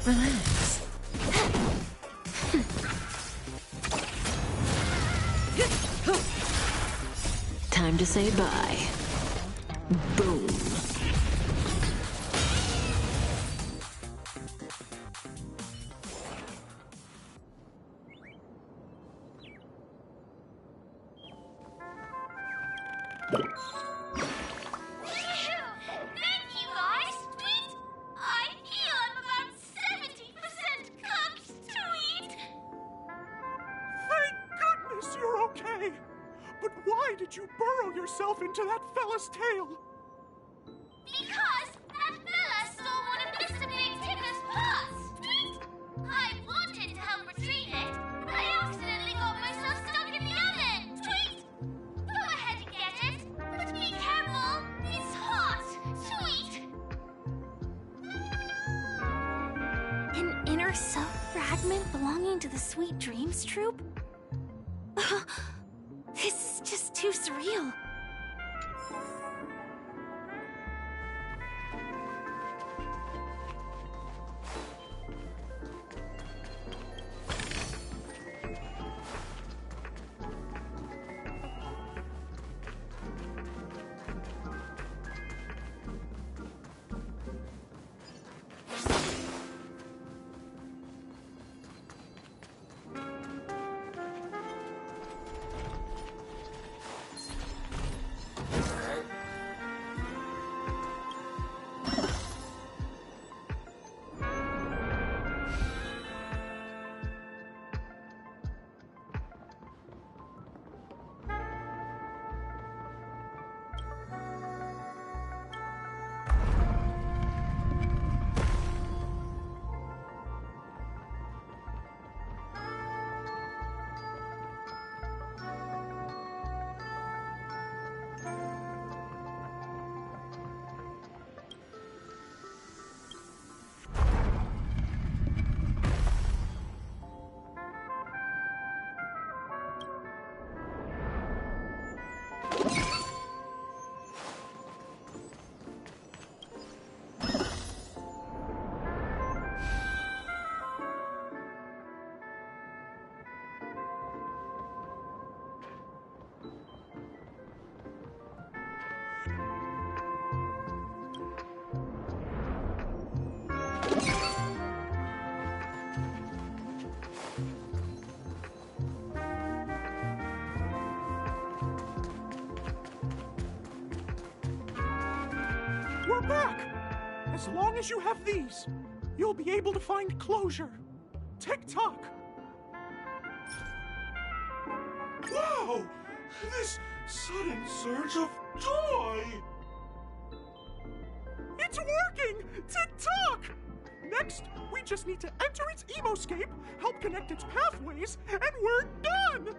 Relax. Time to say bye. Boom. Thank you, guys! Tweet! I feel I'm about 70% cooked! Tweet! Thank goodness you're okay! But why did you burrow yourself into that fella's tail? Because that fella stole one of Mr. Big Ticker's pots! Tweet! I wanted to help retrieve it, but I accidentally got myself stuck in the oven! Tweet! Go ahead and get it, but be careful! It's hot! Tweet! An inner self fragment belonging to the Sweet Dreams troupe? This is just too surreal. We're back! As long as you have these, you'll be able to find closure. Tick-tock! Wow! This sudden surge of joy! It's working! Tick-tock! Next, we just need to enter its emoscape, help connect its pathways, and we're done!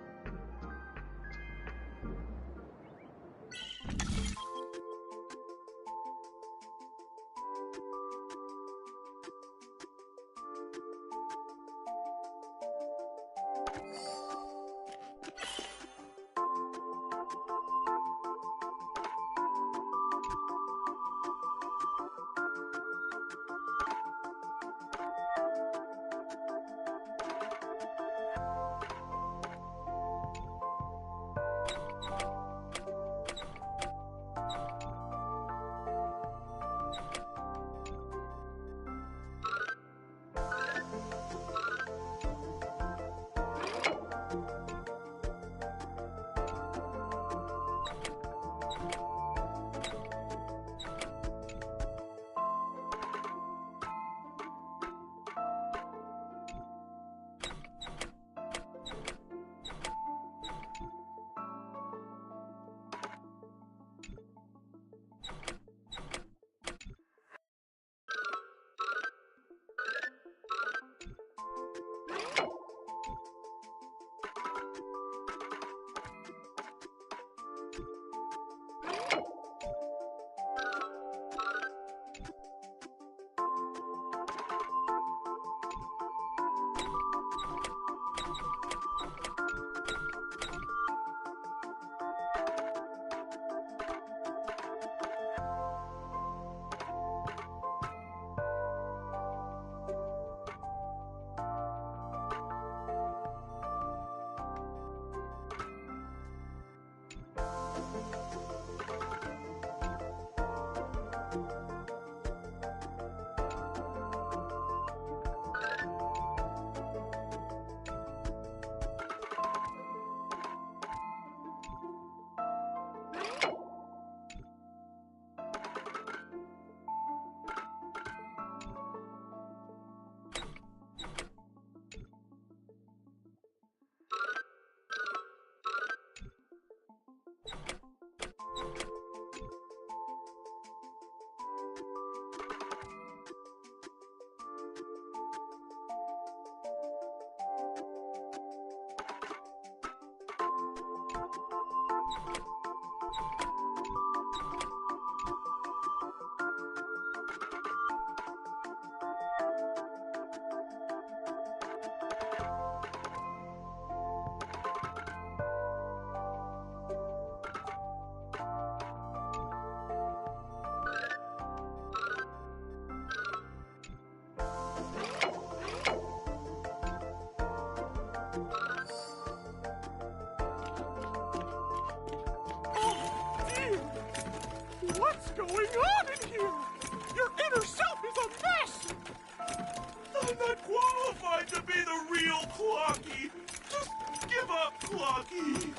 not qualified to be the real Clocky. Just give up, Clocky.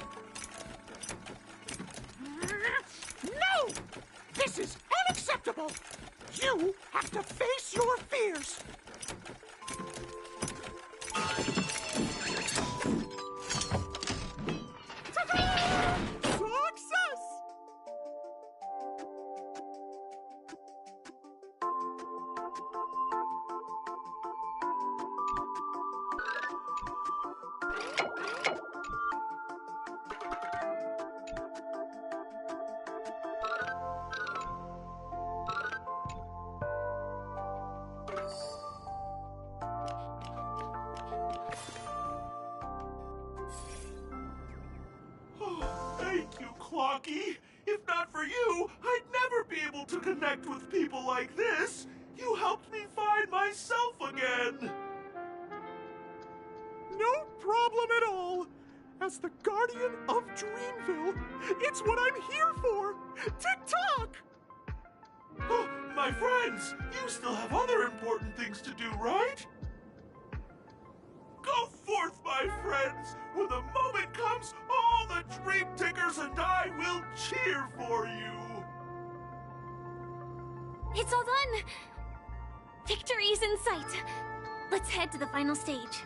No! This is unacceptable! You have to face your fears! Success! Thank you, Clocky. If not for you, I'd never be able to connect with people like this. You helped me find myself again. No problem at all. As the guardian of Dreamville, it's what I'm here for. Tick-tock! Oh, my friends, you still have other important things to do, right? Go forth, my friends. When the moment comes, all the Dream Tickers and I will cheer for you. It's all done! Victory's in sight! Let's head to the final stage.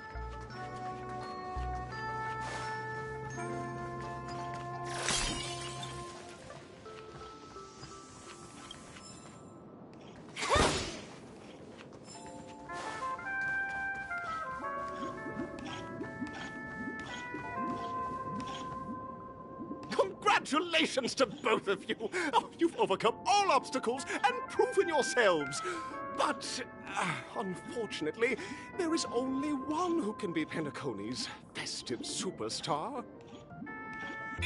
Congratulations to both of you! Oh, you've overcome all obstacles and proven yourselves! But, unfortunately, there is only one who can be Penacony's festive superstar.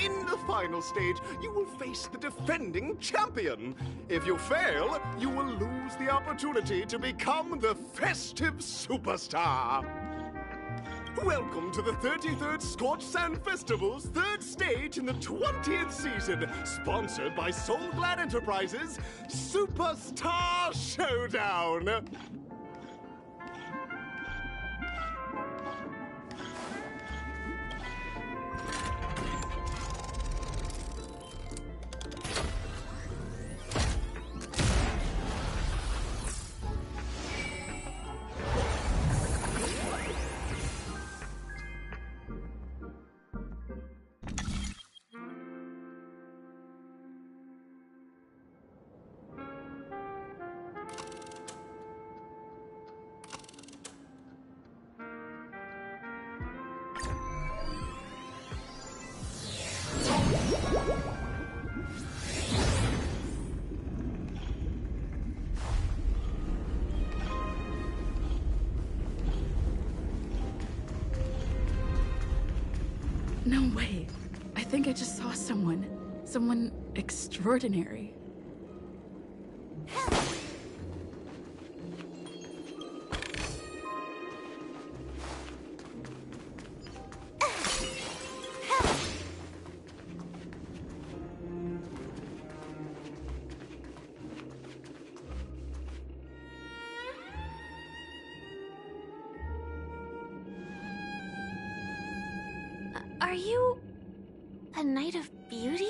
In the final stage, you will face the defending champion. If you fail, you will lose the opportunity to become the festive superstar. Welcome to the 33rd Scorched Sand Festival's third stage in the 20th season, sponsored by Soul Glad Enterprises, Superstar Showdown. No way. I think I just saw someone. Someone extraordinary. Are you a Knight of Beauty?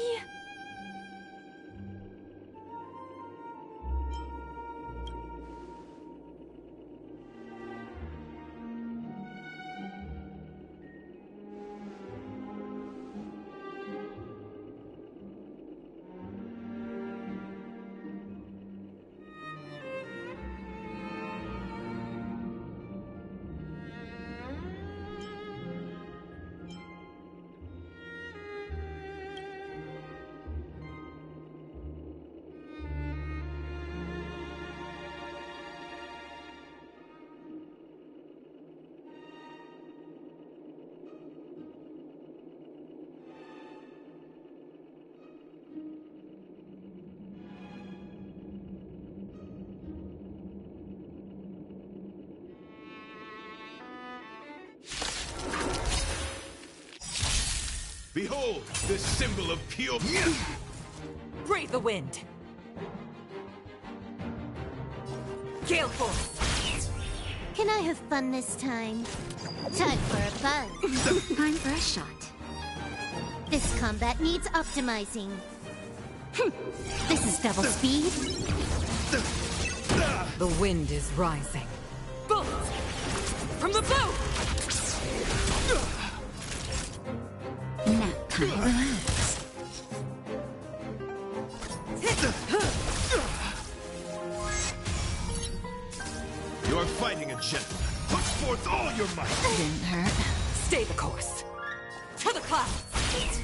Behold, the symbol of pure... Brave the wind! Gale force! Can I have fun this time? Time for a buzz. Time for a shot. This combat needs optimizing. This is double speed. The wind is rising. Bolt! From the bow! Nap time. Relax. You're fighting a gentleman. Put forth all your might. Didn't hurt. Stay the course. To the clouds!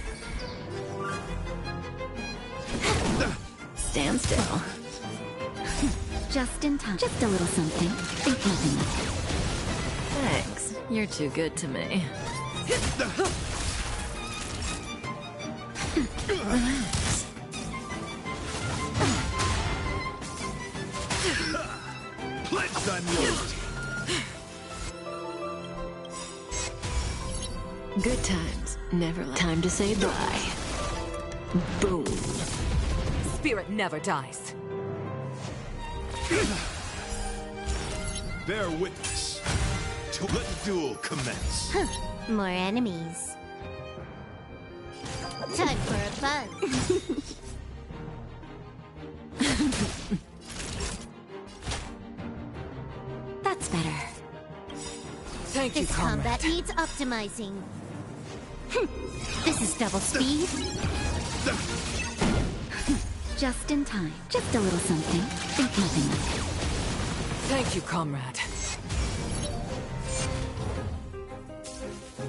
Stand still. Just in time. Just a little something. Think nothing of it. Thanks. You're too good to me. Relax. Pledged I'm yours. Good times never last. Time to say bye. Boom. Spirit never dies. Bear witness. To let the duel commence. More enemies. Time for a buzz. That's better. Thank you, This comrade. combat needs optimizing. This is double speed. Just in time. Just a little something. Think nothing of it. Thank you, comrade.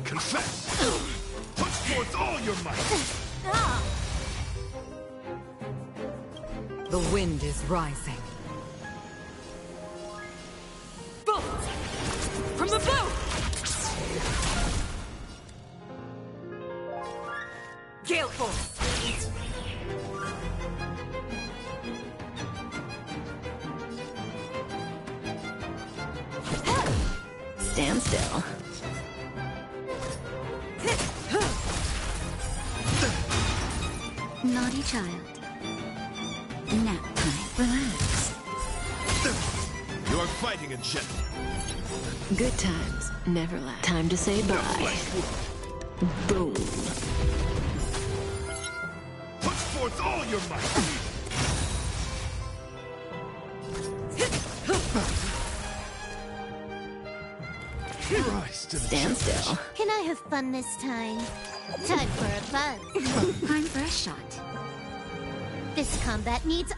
Confess. Put forth all your might. The wind is rising. Bolt! From the bow! Gale force! Stand still. Naughty child. Nap time. Relax. You're fighting a gentleman. Good times never last. Time to say bye. Boom. Put forth all your might. Christ and Stand judge. still. Can I have fun this time? Time for a buzz. Time for a shot. This combat needs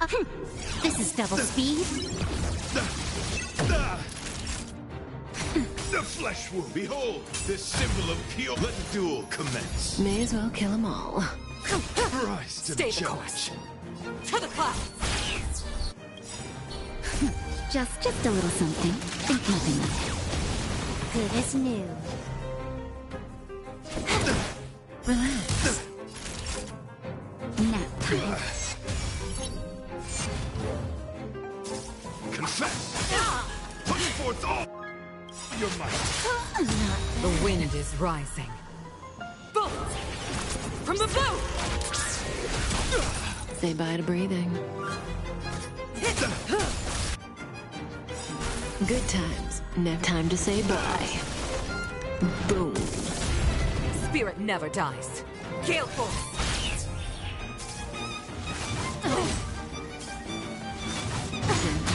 This is double speed. The flesh wound. Behold, this symbol of pure. Let the duel commence. May as well kill them all. Christ and Stay the judge. course. To the clouds! Just a little something. Think nothing of it. Good as new. Relax. Nap time. Confess. Put forth all your might. The wind is rising. Bolt! From the bow! Say bye to breathing. Good times. Never. Time to say bye. Boom. Spirit never dies. Gale force!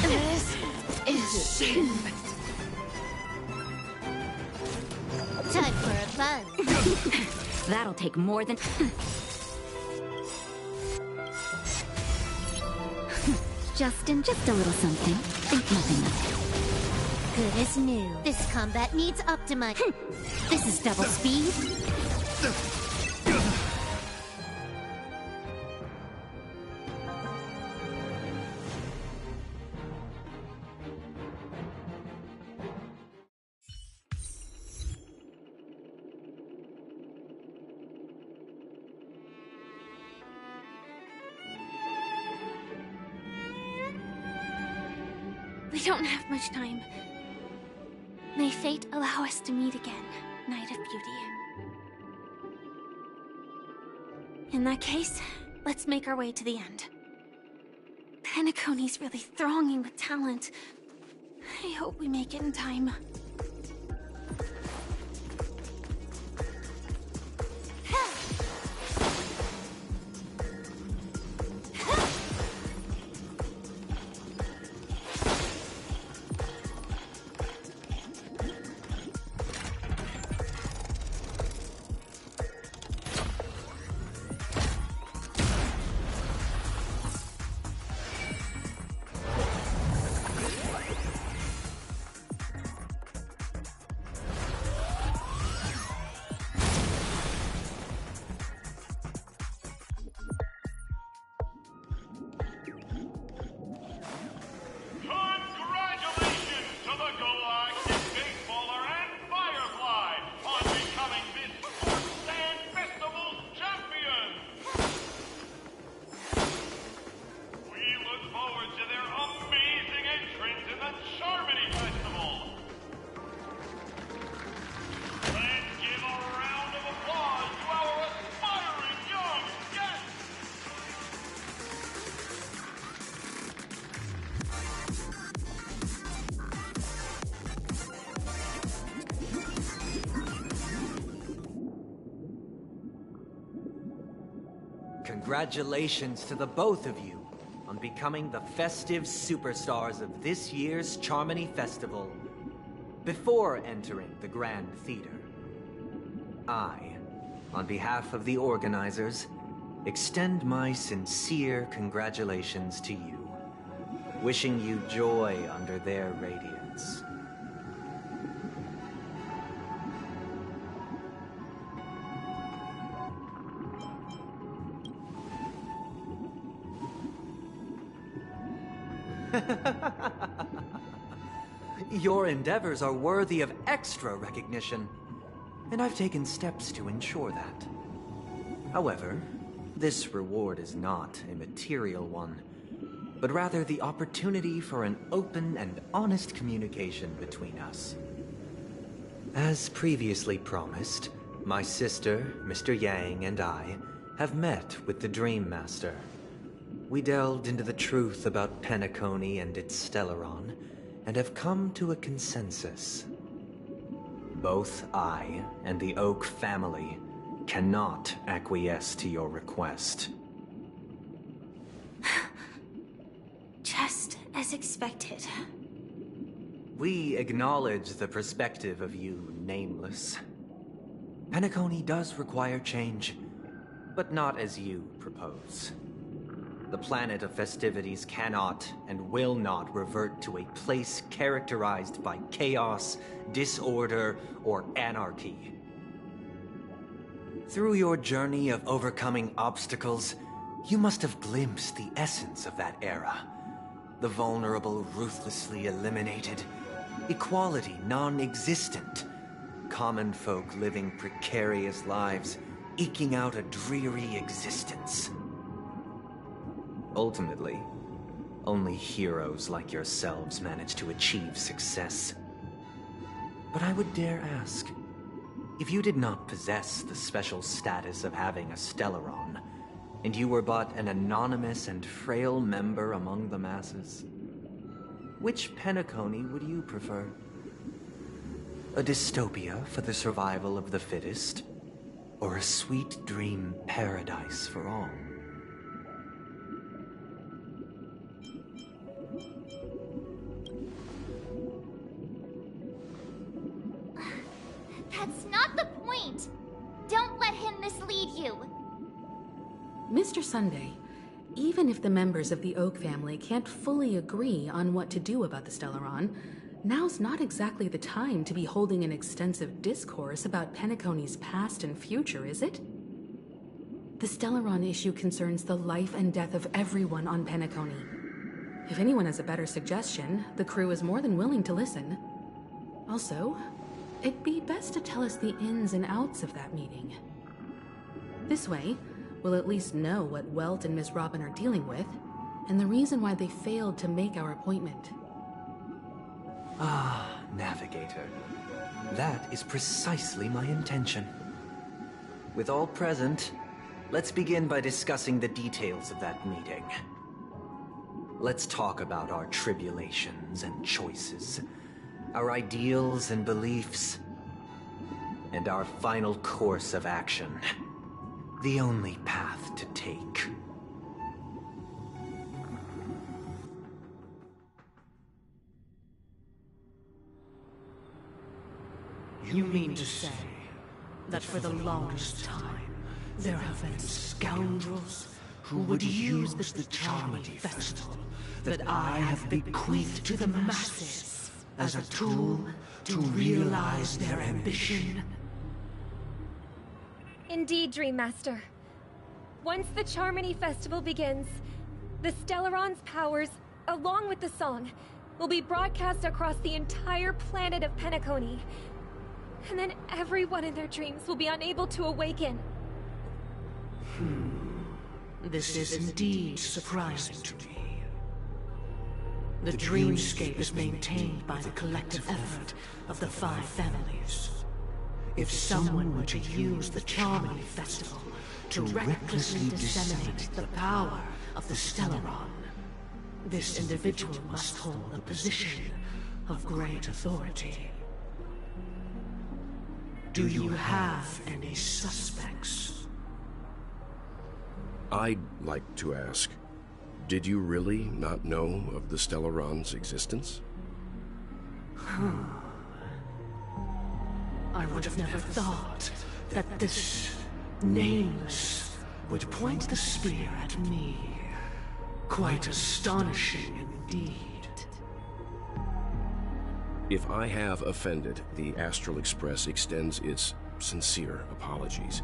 This is shame. Time for a buzz. That'll take more than... just a little something. Think nothing of it. Good as new. This combat needs optimizing. This is double speed. We don't have much time. May fate allow us to meet again, Knight of Beauty. In that case, let's make our way to the end. Penacony's really thronging with talent. I hope we make it in time. Congratulations to the both of you on becoming the festive superstars of this year's Charmony Festival. Before entering the Grand Theater, I, on behalf of the organizers, extend my sincere congratulations to you, wishing you joy under their radiance. Your endeavors are worthy of extra recognition, and I've taken steps to ensure that. However, this reward is not a material one, but rather the opportunity for an open and honest communication between us. As previously promised, my sister, Mr. Yang, and I have met with the Dream Master. We delved into the truth about Penacony and its Stellaron, and have come to a consensus. Both I and the Oak family cannot acquiesce to your request. Just as expected. We acknowledge the perspective of you, Nameless. Penacony does require change, but not as you propose. The planet of festivities cannot and will not revert to a place characterized by chaos, disorder, or anarchy. Through your journey of overcoming obstacles, you must have glimpsed the essence of that era. The vulnerable ruthlessly eliminated, equality non-existent, common folk living precarious lives, eking out a dreary existence. Ultimately, only heroes like yourselves manage to achieve success. But I would dare ask, if you did not possess the special status of having a Stellaron, and you were but an anonymous and frail member among the masses, which Penacony would you prefer? A dystopia for the survival of the fittest, or a sweet dream paradise for all? That's not the point! Don't let him mislead you! Mr. Sunday, even if the members of the Oak family can't fully agree on what to do about the Stellaron, now's not exactly the time to be holding an extensive discourse about Penacony's past and future, is it? The Stellaron issue concerns the life and death of everyone on Penacony. If anyone has a better suggestion, the crew is more than willing to listen. Also, it'd be best to tell us the ins and outs of that meeting. This way, we'll at least know what Welt and Miss Robin are dealing with, and the reason why they failed to make our appointment. Ah, Navigator. That is precisely my intention. With all present, let's begin by discussing the details of that meeting. let's talk about our tribulations and choices, our ideals and beliefs, and our final course of action. The only path to take. You mean to say that for the longest time, there have been scoundrels who would use the Charmony Festival that I have bequeathed to the masses as a tool to realize their ambition? Indeed, Dream Master. Once the Charmony Festival begins, the Stellaron's powers, along with the song, will be broadcast across the entire planet of Penacony. And then everyone in their dreams will be unable to awaken. This is indeed surprising to me. The dreamscape is maintained by the collective effort of the 5 families. If someone were to use the Charmony Festival to recklessly disseminate the power of the Stellaron, this individual must hold a position of great authority. Do you have any suspects? I'd like to ask, did you really not know of the Stellaron's existence? I would have never thought that this Nameless would point the spear at me. Quite astonishing indeed. If I have offended, the Astral Express extends its sincere apologies.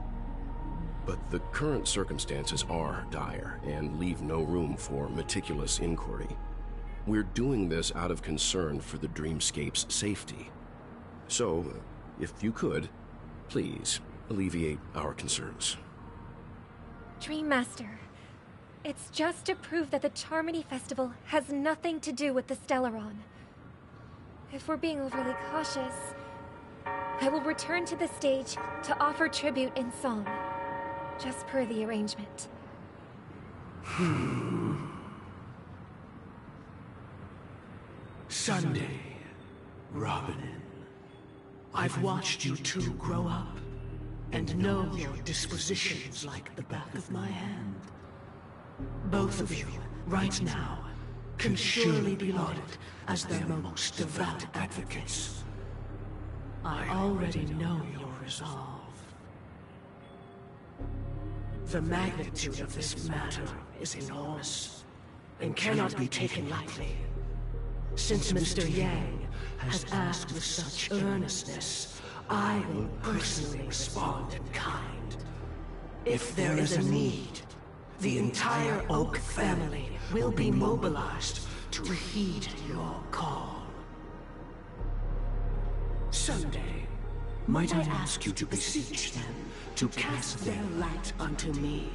But the current circumstances are dire and leave no room for meticulous inquiry. We're doing this out of concern for the Dreamscape's safety. So, if you could, please alleviate our concerns. Dream Master, it's just to prove that the Charmony Festival has nothing to do with the Stellaron. If we're being overly cautious, I will return to the stage to offer tribute in song, just per the arrangement. Sunday, Robin. I've watched you two grow up, and know your dispositions like the back of my hand. Both of you, right now, can surely be lauded as their most devout advocates. I already know your resolve. The magnitude of this matter is enormous, and cannot be taken lightly. Since Mr. Yang has asked with such earnestness, I will personally respond in kind. If there is a need, the entire Oak family will be mobilized to heed your call. Someday, might I ask you to beseech them to cast their light unto me,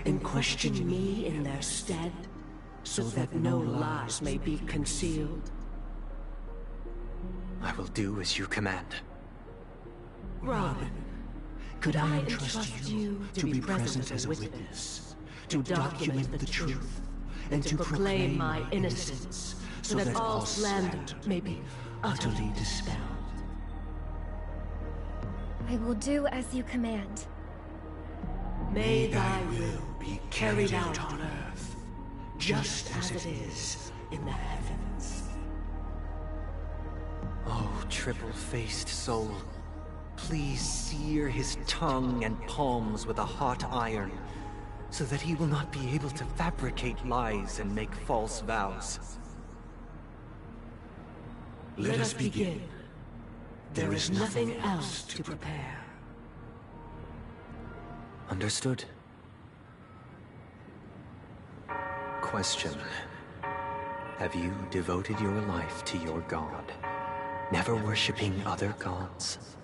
and question me in their stead, so that no lies may be concealed? I will do as you command. Robin, could I entrust you to be present as a witness, to document the truth, and to proclaim my innocence, so that all slander may be utterly dispelled? I will do as you command. May thy will be carried out on earth, just as it is in the heavens. Oh, triple-faced soul, please sear his tongue and palms with a hot iron, so that he will not be able to fabricate lies and make false vows. Let us begin. There is nothing else to prepare. Understood. Question. Have you devoted your life to your god, never worshipping other gods?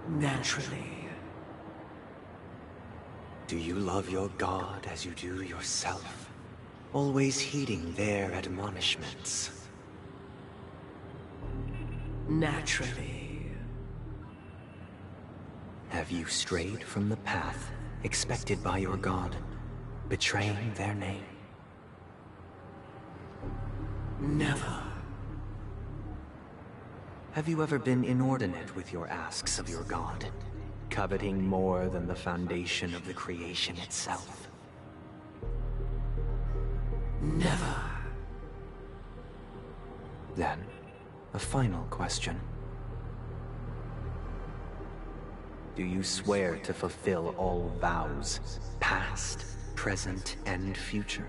Naturally. Do you love your god as you do yourself, always heeding their admonishments? Naturally. Have you strayed from the path expected by your god, betraying their name? Never. Have you ever been inordinate with your asks of your god, coveting more than the foundation of the creation itself? Never. Then, a final question. Do you swear to fulfill all vows, past, present, and future?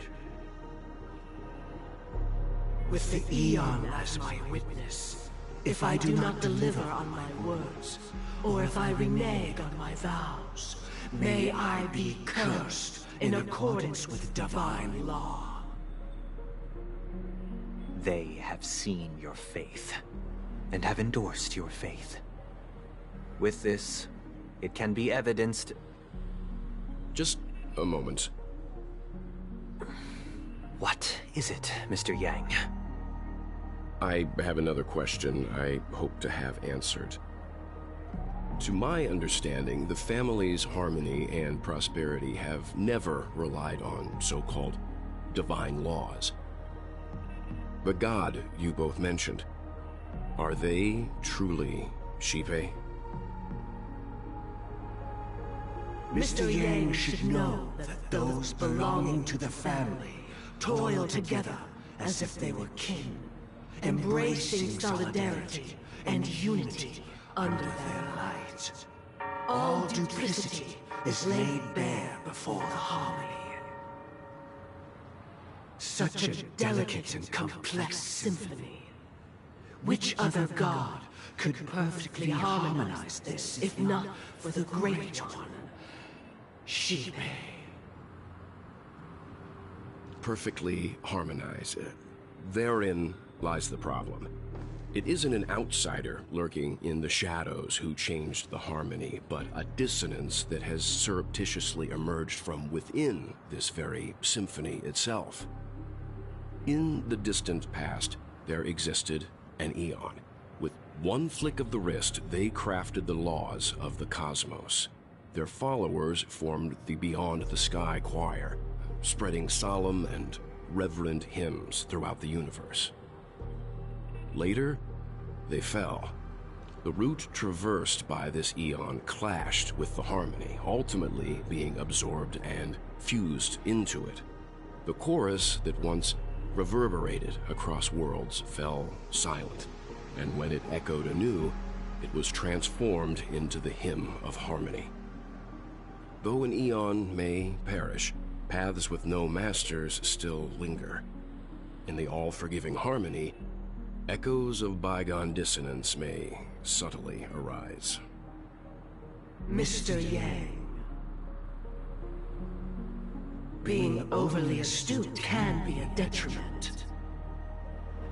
With the Eon as my witness, if I do not deliver on my words, or if I renege on my vows, may I be cursed in accordance with divine law. They have seen your faith, and have endorsed your faith. With this, it can be evidenced... Just a moment. What is it, Mr. Yang? I have another question I hope to have answered. To my understanding, the family's harmony and prosperity have never relied on so-called divine laws. The god you both mentioned, are they truly Xipe? Mr. Yang should know that those belonging to the family toil together as if they were kin, embracing solidarity and unity under their light. All duplicity is laid bare before the harmony. Such a delicate and complex symphony. Which other god could perfectly harmonize this, if not for the Great One, Xipe? Perfectly harmonize. Therein lies the problem. It isn't an outsider lurking in the shadows who changed the harmony, but a dissonance that has surreptitiously emerged from within this very symphony itself. In the distant past, there existed an Eon. With one flick of the wrist, they crafted the laws of the cosmos. Their followers formed the Beyond the Sky Choir, spreading solemn and reverent hymns throughout the universe. Later, they fell. The route traversed by this Eon clashed with the harmony, ultimately being absorbed and fused into it. The chorus that once reverberated across worlds fell silent, and when it echoed anew, it was transformed into the hymn of harmony. Though an Eon may perish, paths with no masters still linger. In the all-forgiving harmony, echoes of bygone dissonance may subtly arise. Mr. Yang, being overly astute can be a detriment,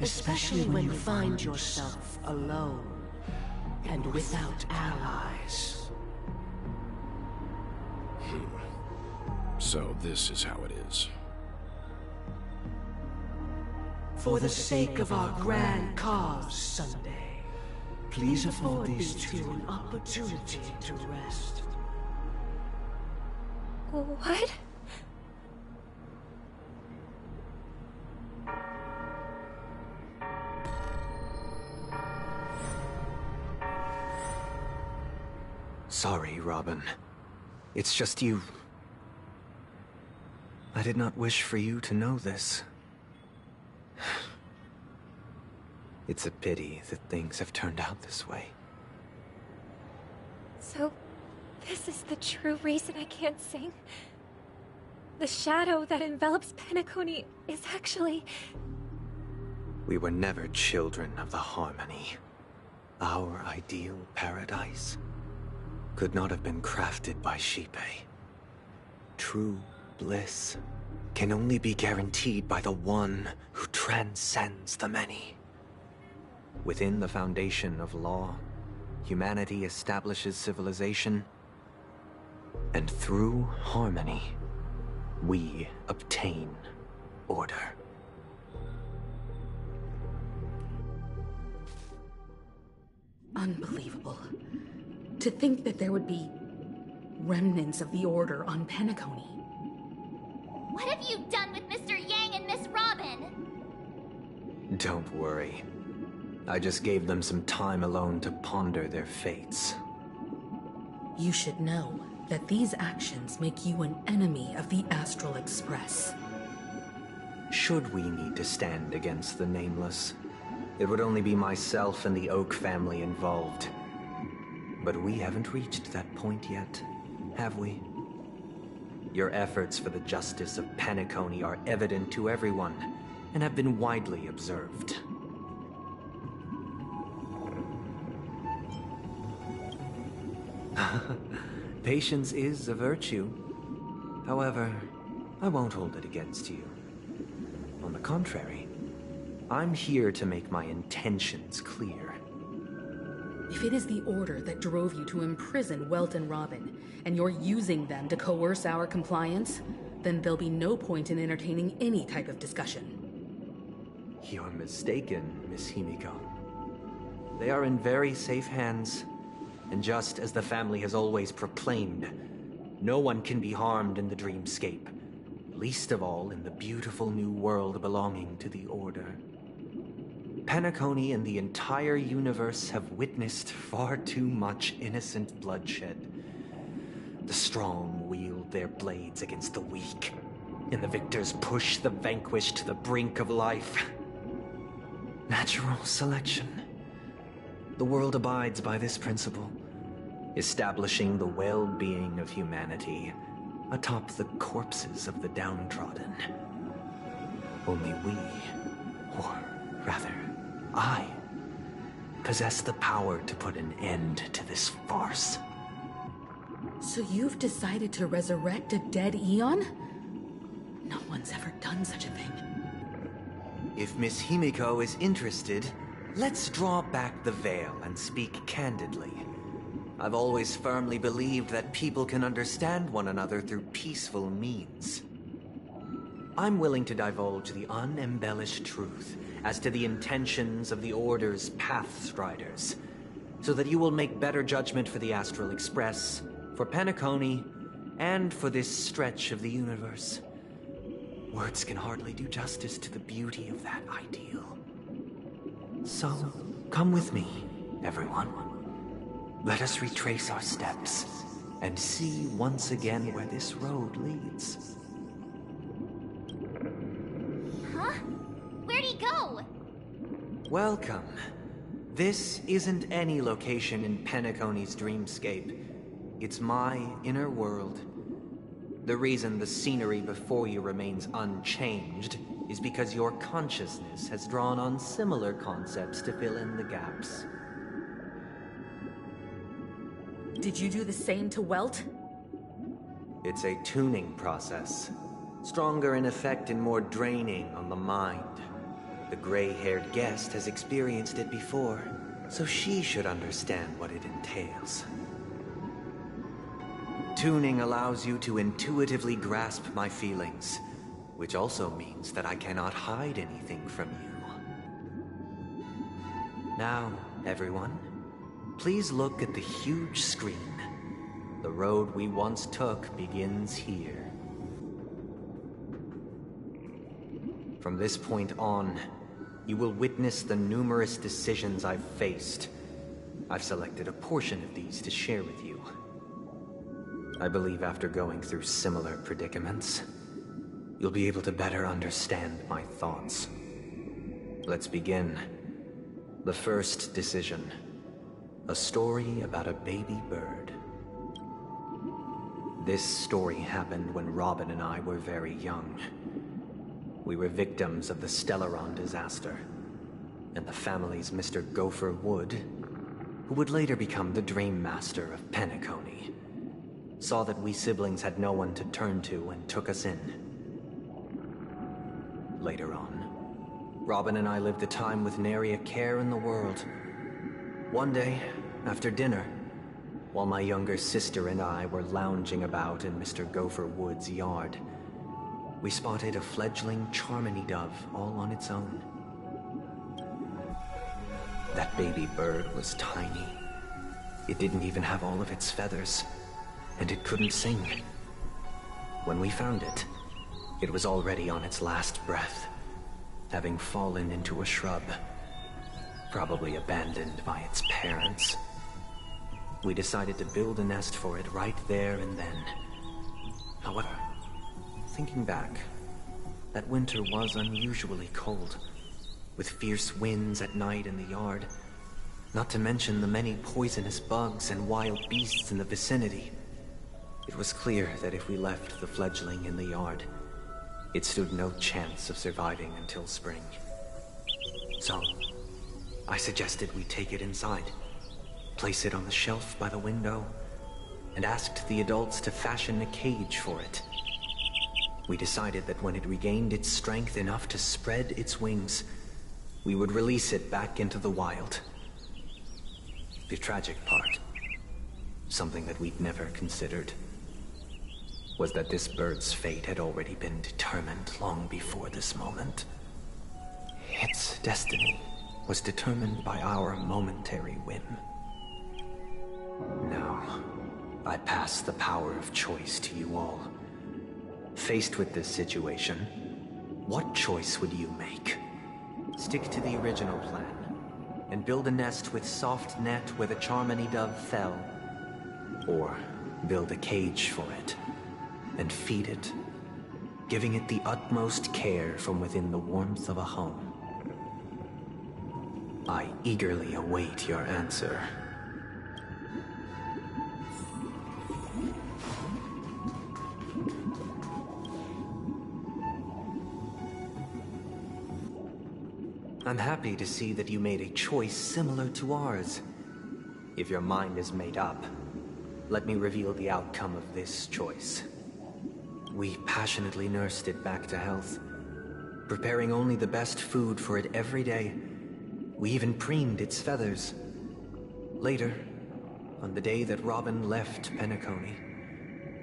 especially when you find yourself alone and without allies. So this is how it is. For the sake of our grand cause someday, please afford these two an opportunity to rest. What? Sorry, Robin. It's just you. I did not wish for you to know this. It's a pity that things have turned out this way. So, this is the true reason I can't sing? The shadow that envelops Penacony is actually... We were never children of the harmony. Our ideal paradise could not have been crafted by Xipe. True bliss can only be guaranteed by the one who transcends the many. Within the foundation of law, humanity establishes civilization, and through harmony, we obtain order. Unbelievable. To think that there would be remnants of the Order on Penacony. What have you done with Mr. Yang and Miss Robin? Don't worry. I just gave them some time alone to ponder their fates. You should know that these actions make you an enemy of the Astral Express. Should we need to stand against the Nameless, it would only be myself and the Oak family involved. But we haven't reached that point yet, have we? Your efforts for the justice of Penacony are evident to everyone, and have been widely observed. Patience is a virtue. However, I won't hold it against you. On the contrary, I'm here to make my intentions clear. If it is the Order that drove you to imprison Welt and Robin, and you're using them to coerce our compliance, then there'll be no point in entertaining any type of discussion. You're mistaken, Miss Himiko. They are in very safe hands, and just as the family has always proclaimed, no one can be harmed in the dreamscape, least of all in the beautiful new world belonging to the Order. Penacony and the entire universe have witnessed far too much innocent bloodshed. The strong wield their blades against the weak, and the victors push the vanquished to the brink of life. Natural selection. The world abides by this principle, establishing the well-being of humanity atop the corpses of the downtrodden. Only we, or rather, I, possess the power to put an end to this farce. So you've decided to resurrect a dead Eon? No one's ever done such a thing. If Miss Himiko is interested, let's draw back the veil and speak candidly. I've always firmly believed that people can understand one another through peaceful means. I'm willing to divulge the unembellished truth as to the intentions of the Order's Pathstriders, so that you will make better judgment for the Astral Express, for Penacony, and for this stretch of the universe. Words can hardly do justice to the beauty of that ideal. So, come with me, everyone. Let us retrace our steps, and see once again where this road leads. Huh? Where'd he go? Welcome. This isn't any location in Penacony's dreamscape. It's my inner world. The reason the scenery before you remains unchanged is because your consciousness has drawn on similar concepts to fill in the gaps. Did you do the same to Welt? It's a tuning process. Stronger in effect and more draining on the mind. The gray-haired guest has experienced it before, so she should understand what it entails. Tuning allows you to intuitively grasp my feelings, which also means that I cannot hide anything from you. Now, everyone, please look at the huge screen. The road we once took begins here. From this point on, you will witness the numerous decisions I've faced. I've selected a portion of these to share with you. I believe after going through similar predicaments, you'll be able to better understand my thoughts. Let's begin. The first decision. A story about a baby bird. This story happened when Robin and I were very young. We were victims of the Stellaron disaster, and the family's Mr. Gopher Wood, who would later become the Dream Master of Penacony, saw that we siblings had no one to turn to and took us in. Later on, Robin and I lived a time with nary a care in the world. One day, after dinner, while my younger sister and I were lounging about in Mr. Gopher Wood's yard, we spotted a fledgling Charmony dove all on its own. That baby bird was tiny. It didn't even have all of its feathers, and it couldn't sing. When we found it, it was already on its last breath. having fallen into a shrub, probably abandoned by its parents. We decided to build a nest for it right there and then. However, thinking back, that winter was unusually cold, with fierce winds at night in the yard, not to mention the many poisonous bugs and wild beasts in the vicinity. It was clear that if we left the fledgling in the yard, it stood no chance of surviving until spring. So, I suggested we take it inside, place it on the shelf by the window, and asked the adults to fashion a cage for it. We decided that when it regained its strength enough to spread its wings, we would release it back into the wild. The tragic part, something that we'd never considered, was that this bird's fate had already been determined long before this moment. Its destiny was determined by our momentary whim. Now, I pass the power of choice to you all. Faced with this situation, what choice would you make? Stick to the original plan, and build a nest with soft net where the Charmony dove fell, or build a cage for it, and feed it, giving it the utmost care from within the warmth of a home. I eagerly await your answer. I'm happy to see that you made a choice similar to ours. If your mind is made up, let me reveal the outcome of this choice. We passionately nursed it back to health, preparing only the best food for it every day. We even preened its feathers. Later, on the day that Robin left Penacony,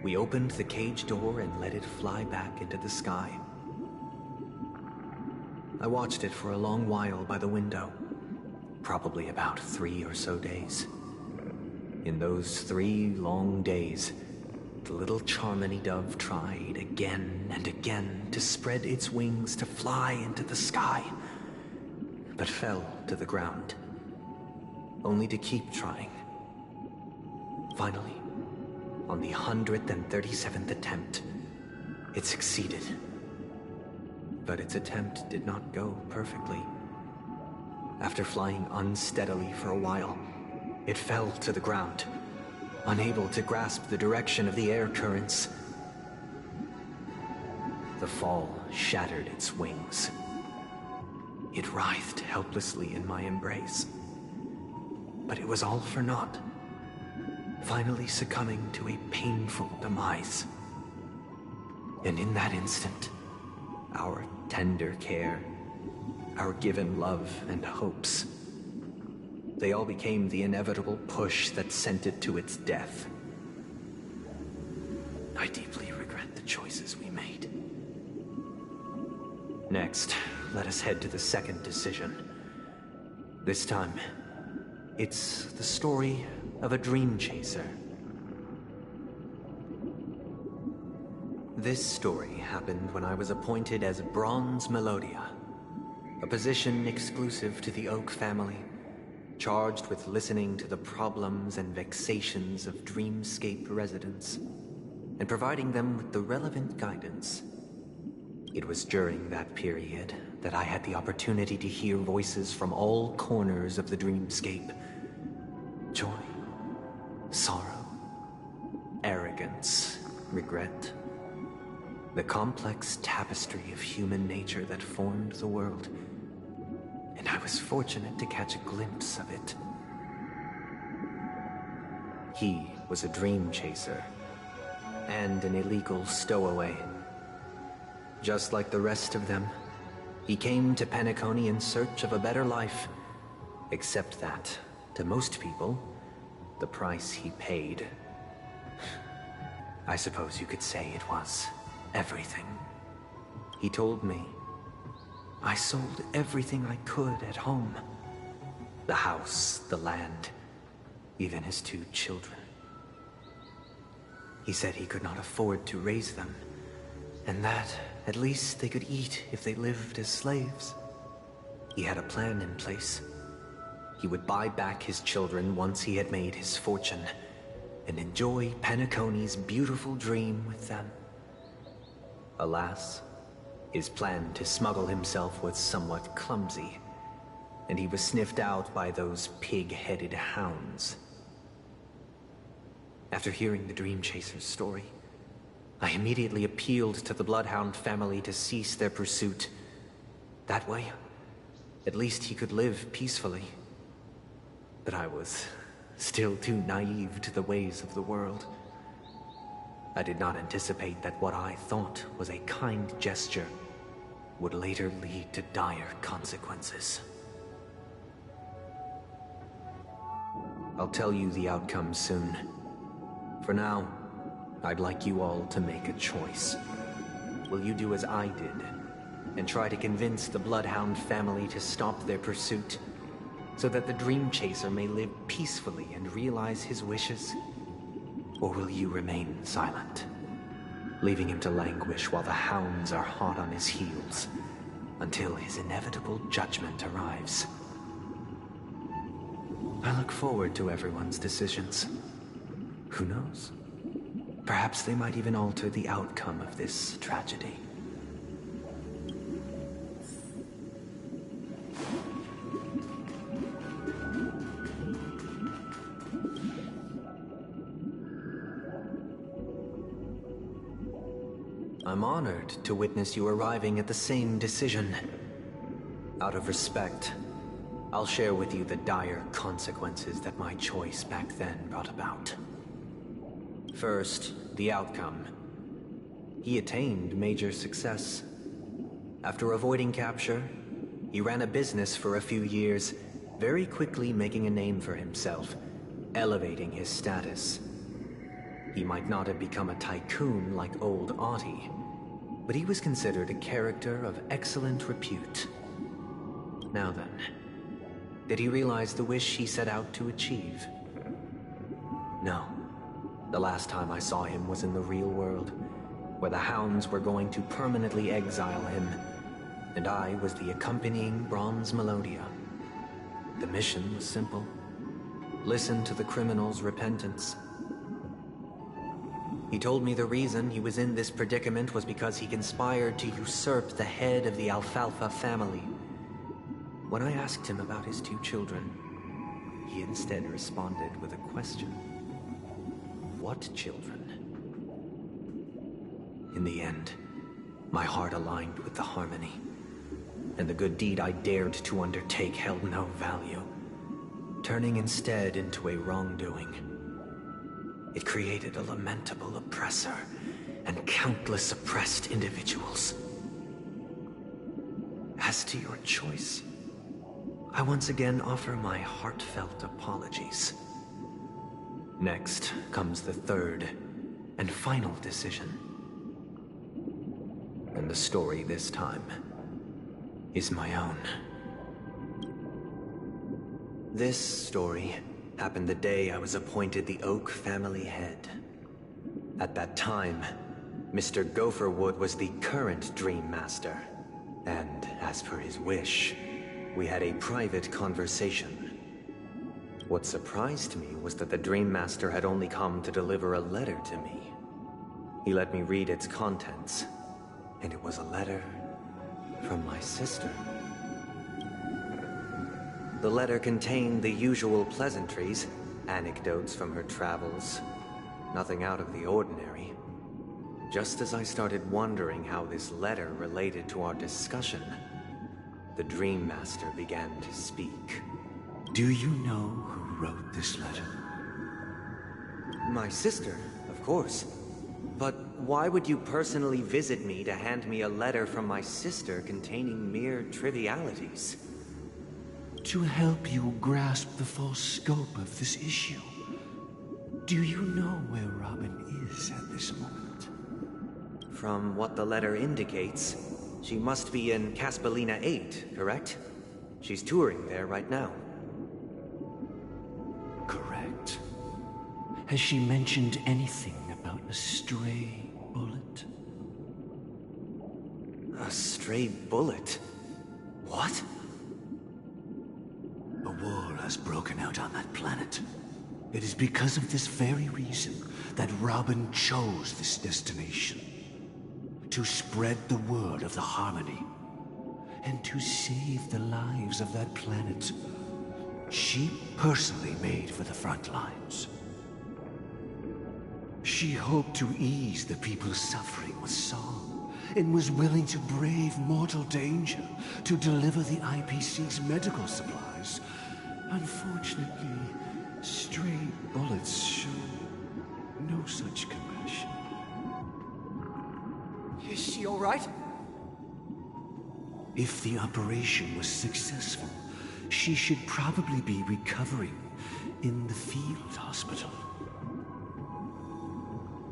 we opened the cage door and let it fly back into the sky. I watched it for a long while by the window, probably about 3 or so days. In those 3 long days, the little Charmony dove tried again and again to spread its wings to fly into the sky, but fell to the ground, only to keep trying. Finally, on the 137th attempt, it succeeded. But its attempt did not go perfectly. After flying unsteadily for a while, it fell to the ground, unable to grasp the direction of the air currents. The fall shattered its wings. It writhed helplessly in my embrace. But it was all for naught, finally succumbing to a painful demise. And in that instant, our tender care, our given love and hopes, they all became the inevitable push that sent it to its death. I deeply regret the choices we made. Next, let us head to the second decision. This time, it's the story of a dream chaser. This story happened when I was appointed as Bronze Melodia, a position exclusive to the Oak family, charged with listening to the problems and vexations of Dreamscape residents, and providing them with the relevant guidance. It was during that period that I had the opportunity to hear voices from all corners of the Dreamscape. Joy, sorrow, arrogance, regret. The complex tapestry of human nature that formed the world, and I was fortunate to catch a glimpse of it. He was a dream chaser, and an illegal stowaway. Just like the rest of them, he came to Penacony in search of a better life, except that, to most people, the price he paid, I suppose you could say it was everything. He told me, I sold everything I could at home. The house, the land, even his 2 children. He said he could not afford to raise them, and that, at least they could eat if they lived as slaves. He had a plan in place. He would buy back his children once he had made his fortune, and enjoy Penacony's beautiful dream with them. Alas, his plan to smuggle himself was somewhat clumsy, and he was sniffed out by those pig-headed hounds. After hearing the Dream Chaser's story, I immediately appealed to the Bloodhound family to cease their pursuit. That way, at least he could live peacefully. But I was still too naive to the ways of the world. I did not anticipate that what I thought was a kind gesture would later lead to dire consequences. I'll tell you the outcome soon. For now, I'd like you all to make a choice. Will you do as I did, and try to convince the Bloodhound family to stop their pursuit, so that the Dream Chaser may live peacefully and realize his wishes? Or will you remain silent, leaving him to languish while the hounds are hot on his heels, until his inevitable judgment arrives? I look forward to everyone's decisions. Who knows? Perhaps they might even alter the outcome of this tragedy. I'm honored to witness you arriving at the same decision. Out of respect, I'll share with you the dire consequences that my choice back then brought about. First, the outcome. He attained major success. After avoiding capture, he ran a business for a few years, very quickly making a name for himself, elevating his status. He might not have become a tycoon like old Audie, but he was considered a character of excellent repute. Now then, did he realize the wish he set out to achieve? No. The last time I saw him was in the real world, where the hounds were going to permanently exile him, and I was the accompanying Bronze Melodia. The mission was simple. Listen to the criminal's repentance. He told me the reason he was in this predicament was because he conspired to usurp the head of the Alfalfa family. When I asked him about his 2 children, he instead responded with a question. What children? In the end, my heart aligned with the harmony, and the good deed I dared to undertake held no value, turning instead into a wrongdoing. It created a lamentable oppressor and countless oppressed individuals. As to your choice, I once again offer my heartfelt apologies. Next comes the third and final decision. And the story this time is my own. This story happened the day I was appointed the Oak family head. At that time, Mr. Gopherwood was the current Dream Master, and as per his wish, we had a private conversation. What surprised me was that the Dream Master had only come to deliver a letter to me. He let me read its contents, and it was a letter from my sister. The letter contained the usual pleasantries, anecdotes from her travels, nothing out of the ordinary. Just as I started wondering how this letter related to our discussion, the Dream Master began to speak. Do you know who wrote this letter? My sister, of course. But why would you personally visit me to hand me a letter from my sister containing mere trivialities? To help you grasp the full scope of this issue. Do you know where Robin is at this moment? From what the letter indicates, she must be in Caspelina 8, correct? She's touring there right now. Correct. Has she mentioned anything about a stray bullet? stray bullet. What? A war has broken out on that planet. It is because of this very reason that Robin chose this destination. To spread the word of the Harmony. And to save the lives of that planet. She personally made for the front lines. She hoped to ease the people's suffering with song, and was willing to brave mortal danger to deliver the IPC's medical supplies. Unfortunately, stray bullets show no such compassion. Is she all right? If the operation was successful, she should probably be recovering in the field hospital.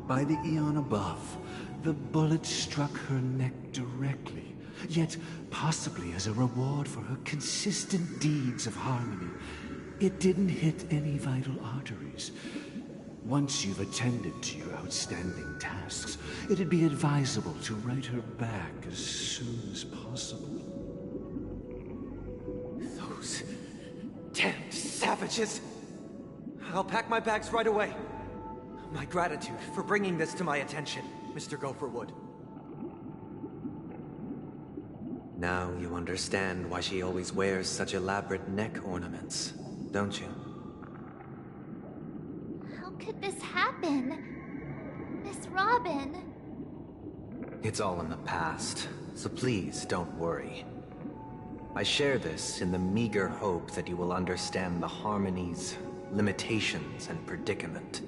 By the eon above, the bullet struck her neck directly, yet possibly as a reward for her consistent deeds of harmony. It didn't hit any vital arteries. Once you've attended to your outstanding tasks, it'd be advisable to write her back as soon as possible. Those damned savages! I'll pack my bags right away. My gratitude for bringing this to my attention, Mr. Gopherwood. Now you understand why she always wears such elaborate neck ornaments, don't you? How could this happen? Miss Robin. It's all in the past, so please don't worry. I share this in the meager hope that you will understand the Harmony's limitations and predicament.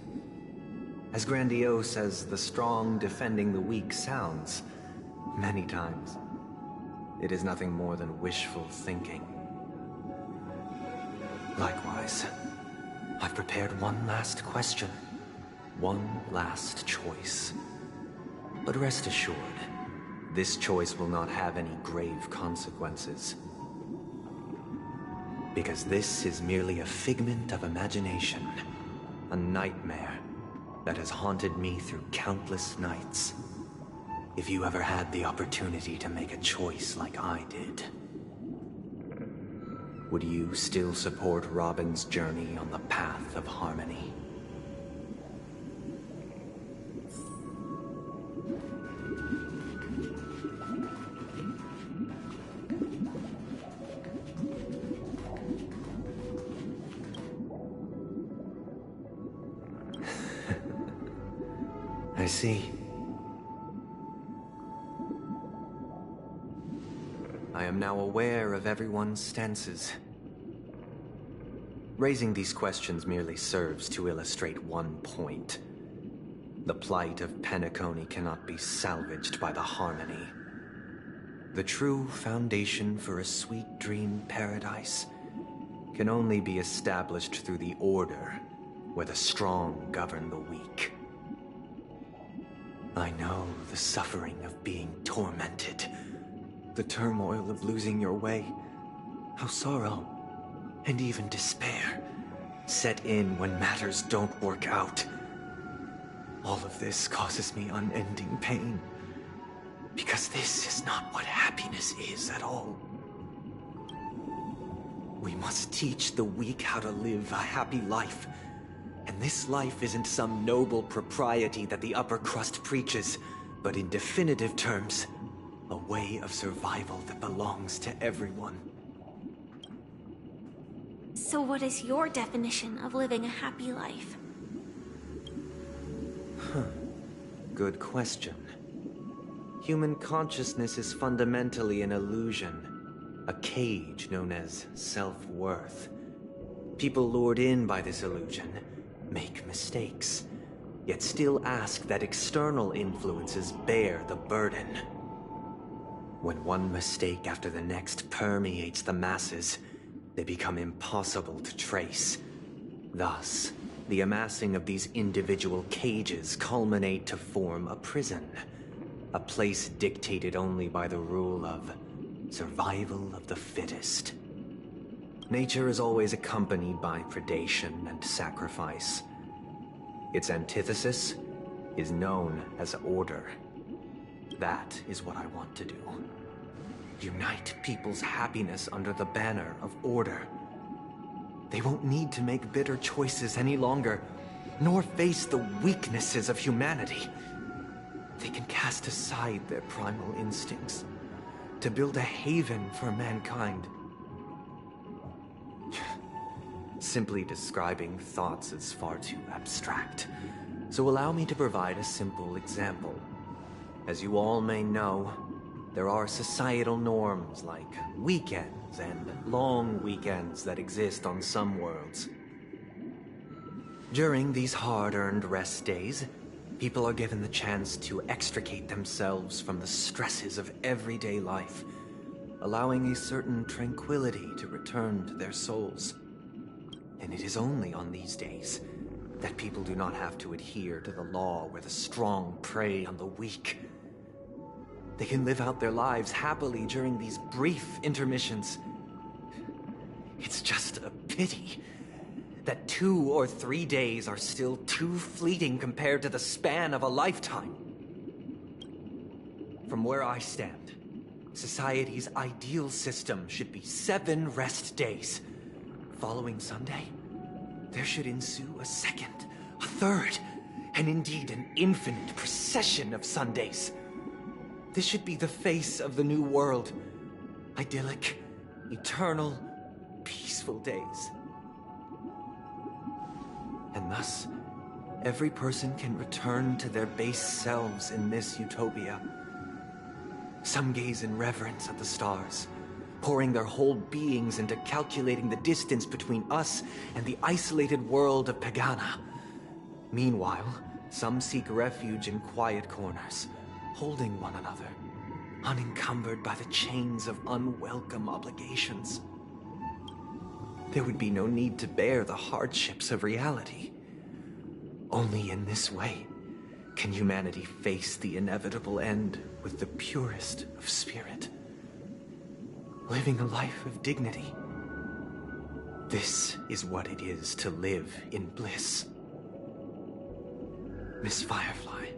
As grandiose as the strong defending the weak sounds, many times, it is nothing more than wishful thinking. Likewise, I've prepared one last question, one last choice. But rest assured, this choice will not have any grave consequences. Because this is merely a figment of imagination, a nightmare that has haunted me through countless nights. If you ever had the opportunity to make a choice like I did, would you still support Robin's journey on the path of harmony? I see. I am now aware of everyone's stances. Raising these questions merely serves to illustrate one point. The plight of Penacony cannot be salvaged by the Harmony. The true foundation for a sweet dream paradise can only be established through the Order, where the strong govern the weak. I know the suffering of being tormented, the turmoil of losing your way, how sorrow, and even despair, set in when matters don't work out. All of this causes me unending pain, because this is not what happiness is at all. We must teach the weak how to live a happy life. And this life isn't some noble propriety that the upper crust preaches, but in definitive terms, a way of survival that belongs to everyone. So what is your definition of living a happy life? Good question. Human consciousness is fundamentally an illusion, a cage known as self-worth. People lured in by this illusion make mistakes, yet still ask that external influences bear the burden. When one mistake after the next permeates the masses, they become impossible to trace. Thus, the amassing of these individual cages culminate to form a prison, a place dictated only by the rule of survival of the fittest. Nature is always accompanied by predation and sacrifice. Its antithesis is known as order. That is what I want to do. Unite people's happiness under the banner of order. They won't need to make bitter choices any longer, nor face the weaknesses of humanity. They can cast aside their primal instincts to build a haven for mankind. Simply describing thoughts is far too abstract, so allow me to provide a simple example. As you all may know, there are societal norms like weekends and long weekends that exist on some worlds. During these hard-earned rest days, people are given the chance to extricate themselves from the stresses of everyday life, allowing a certain tranquility to return to their souls. And it is only on these days that people do not have to adhere to the law where the strong prey on the weak. They can live out their lives happily during these brief intermissions. It's just a pity that 2 or 3 days are still too fleeting compared to the span of a lifetime. From where I stand, society's ideal system should be 7 rest days. Following Sunday, there should ensue a second, a third, and indeed an infinite procession of Sundays. This should be the face of the new world. Idyllic, eternal, peaceful days. And thus, every person can return to their base selves in this utopia. Some gaze in reverence at the stars, pouring their whole beings into calculating the distance between us and the isolated world of Pagana. Meanwhile, some seek refuge in quiet corners, holding one another, unencumbered by the chains of unwelcome obligations. There would be no need to bear the hardships of reality. Only in this way can humanity face the inevitable end with the purest of spirit, living a life of dignity. This is what it is to live in bliss. Miss Firefly,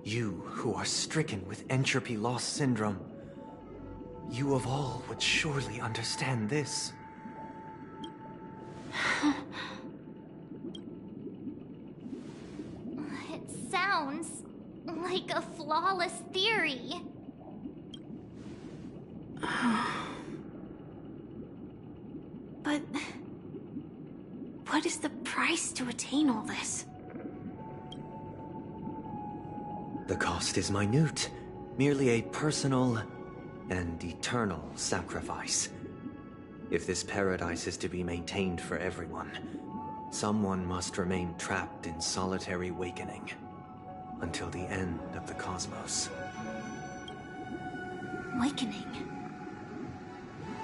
you who are stricken with entropy loss syndrome, you of all would surely understand this. It sounds like a flawless theory. But what is the price to attain all this? The cost is minute, merely a personal and eternal sacrifice. If this paradise is to be maintained for everyone, someone must remain trapped in solitary awakening until the end of the cosmos. Awakening.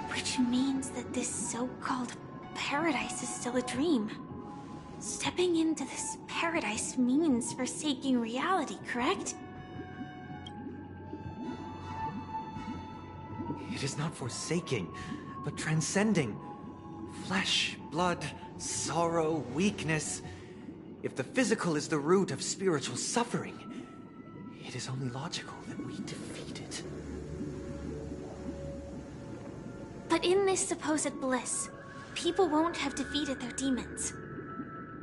Which means that this so-called paradise is still a dream. Stepping into this paradise means forsaking reality, correct? It is not forsaking, but transcending. Flesh, blood, sorrow, weakness. If the physical is the root of spiritual suffering, it is only logical that we defeat it. But in this supposed bliss, people won't have defeated their demons.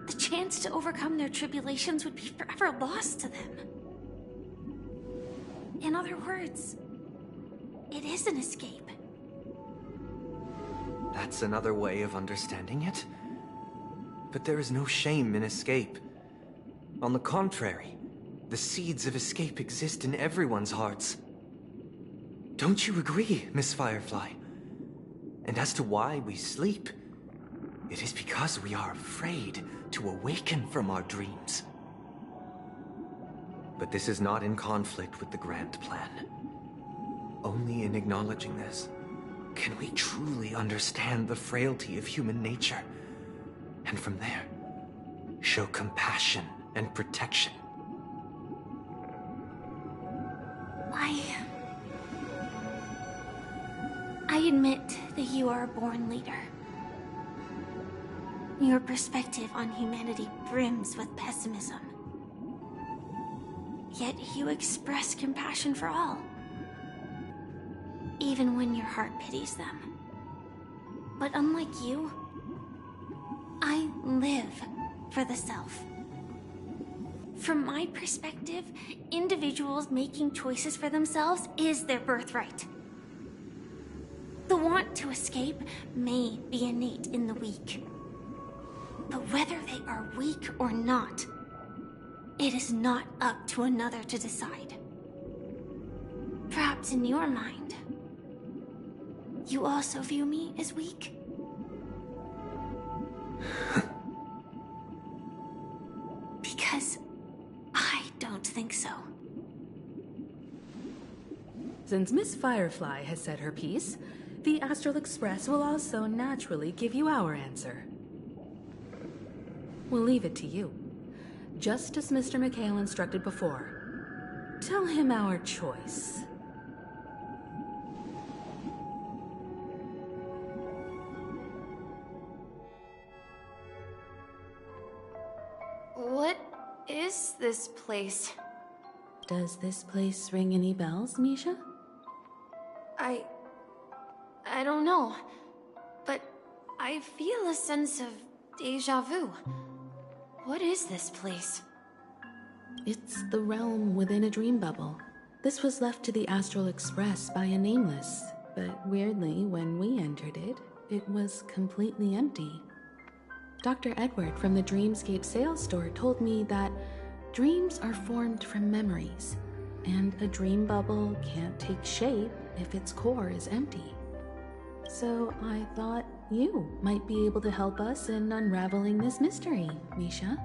The chance to overcome their tribulations would be forever lost to them. In other words, it is an escape. That's another way of understanding it. But there is no shame in escape. On the contrary, the seeds of escape exist in everyone's hearts. Don't you agree, Miss Firefly? And as to why we sleep, it is because we are afraid to awaken from our dreams. But this is not in conflict with the grand plan. Only in acknowledging this can we truly understand the frailty of human nature, and from there, show compassion and protection. I admit that you are a born leader. Your perspective on humanity brims with pessimism. Yet you express compassion for all. even when your heart pities them. But unlike you, I live for the self. From my perspective, individuals making choices for themselves is their birthright. The want to escape may be innate in the weak. But whether they are weak or not, it is not up to another to decide. Perhaps in your mind, you also view me as weak? Because I don't think so. Since Miss Firefly has said her piece, the Astral Express will also naturally give you our answer. We'll leave it to you. Just as Mr. McHale instructed before. Tell him our choice. What is this place? Does this place ring any bells, Misha? I don't know, but I feel a sense of deja vu. What is this place? It's the realm within a dream bubble. This was left to the Astral Express by a nameless, but weirdly, when we entered it, it was completely empty. Dr. Edward from the Dreamscape sales store told me that dreams are formed from memories, and a dream bubble can't take shape if its core is empty. So I thought you might be able to help us in unraveling this mystery, Misha.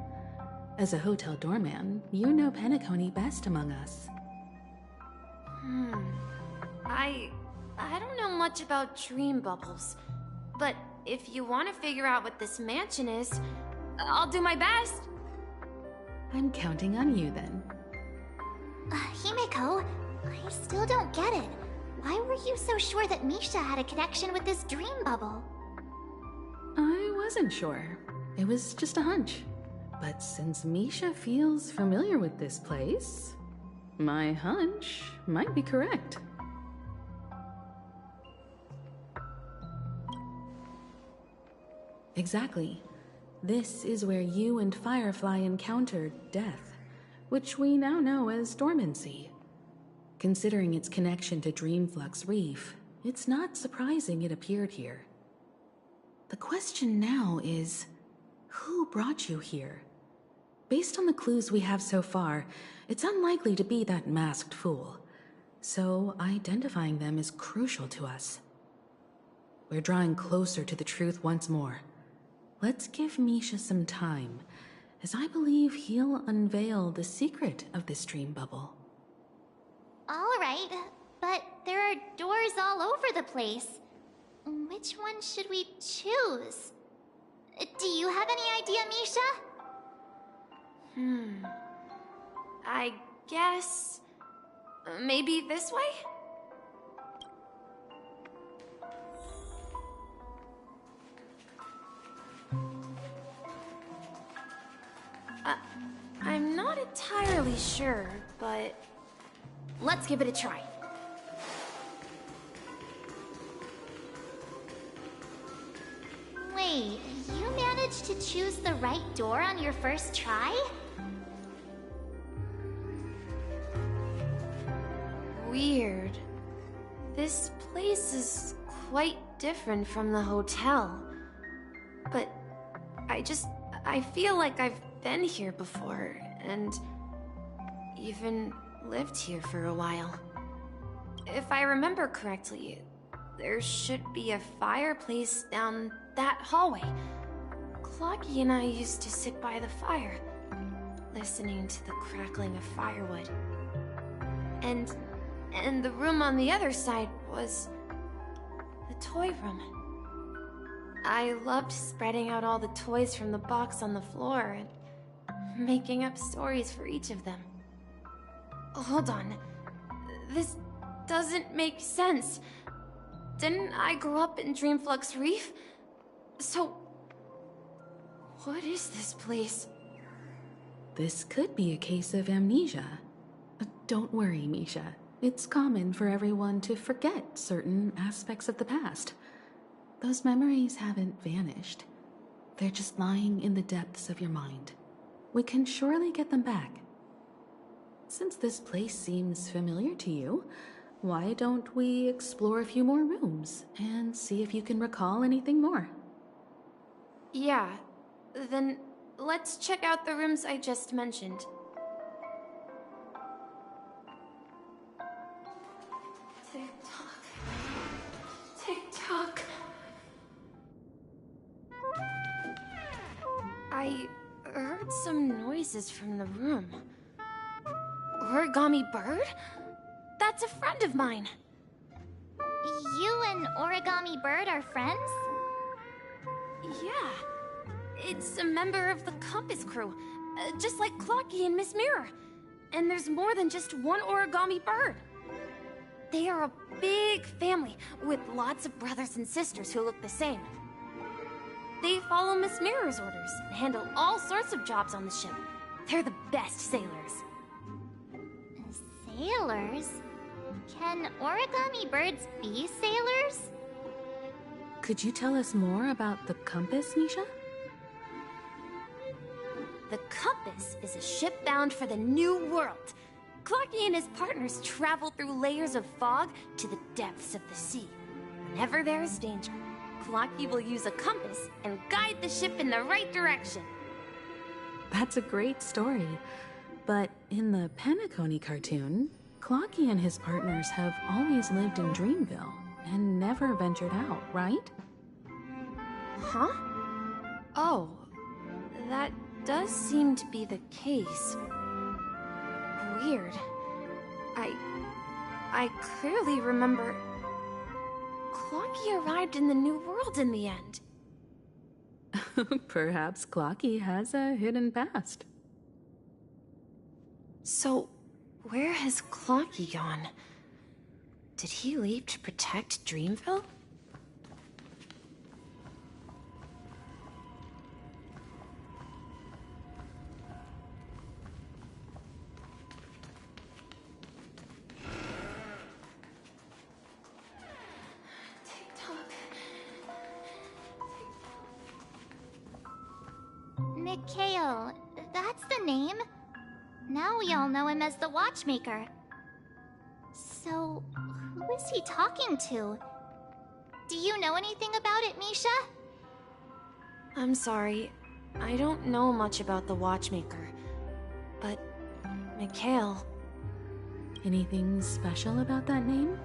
As a hotel doorman, you know Penacony best among us. I don't know much about dream bubbles, but if you want to figure out what this mansion is, I'll do my best. I'm counting on you then. Himeko, I still don't get it. Why were you so sure that Misha had a connection with this dream bubble? I wasn't sure. It was just a hunch. But since Misha feels familiar with this place, my hunch might be correct. Exactly. This is where you and Firefly encountered death, which we now know as dormancy. Considering its connection to Dreamflux Reef, it's not surprising it appeared here. The question now is, who brought you here? Based on the clues we have so far, it's unlikely to be that masked fool. So identifying them is crucial to us. We're drawing closer to the truth once more. Let's give Misha some time, as I believe he'll unveil the secret of this dream bubble. All right, but there are doors all over the place. Which one should we choose? Do you have any idea, Misha? I guess... maybe this way? I'm not entirely sure, but let's give it a try. Wait, you managed to choose the right door on your first try? Weird. This place is quite different from the hotel. But I feel like I've been here before, and even lived here for a while. If I remember correctly, there should be a fireplace down that hallway. Clocky and I used to sit by the fire, listening to the crackling of firewood. And the room on the other side was the toy room. I loved spreading out all the toys from the box on the floor and making up stories for each of them. Hold on. This doesn't make sense. Didn't I grow up in Dreamflux Reef? So, what is this place? This could be a case of amnesia. Don't worry, Misha. It's common for everyone to forget certain aspects of the past. Those memories haven't vanished. They're just lying in the depths of your mind. We can surely get them back. Since this place seems familiar to you, why don't we explore a few more rooms and see if you can recall anything more? Yeah, then let's check out the rooms I just mentioned. Tick-tock. Tick-tock. I heard some noises from the room. Origami Bird? That's a friend of mine. You and Origami Bird are friends? Yeah. It's a member of the Compass crew, just like Clocky and Miss Mirror. And there's more than just one Origami Bird. They are a big family with lots of brothers and sisters who look the same. They follow Miss Mirror's orders and handle all sorts of jobs on the ship. They're the best sailors. Sailors? Can origami birds be sailors? Could you tell us more about the Compass, Misha? The Compass is a ship bound for the New World. Clocky and his partners travel through layers of fog to the depths of the sea. Whenever there is danger, Clocky will use a compass and guide the ship in the right direction. That's a great story. But in the Penacony cartoon, Clocky and his partners have always lived in Dreamville and never ventured out, right? Huh? Oh, that does seem to be the case. Weird. I clearly remember Clocky arrived in the New World in the end. Perhaps Clocky has a hidden past. So, where has Clocky gone? Did he leave to protect Dreamville? Mikhail, that's the name. Now we all know him as the Watchmaker. So, who is he talking to? Do you know anything about it, Misha? I'm sorry. I don't know much about the Watchmaker. But, Mikhail... Anything special about that name?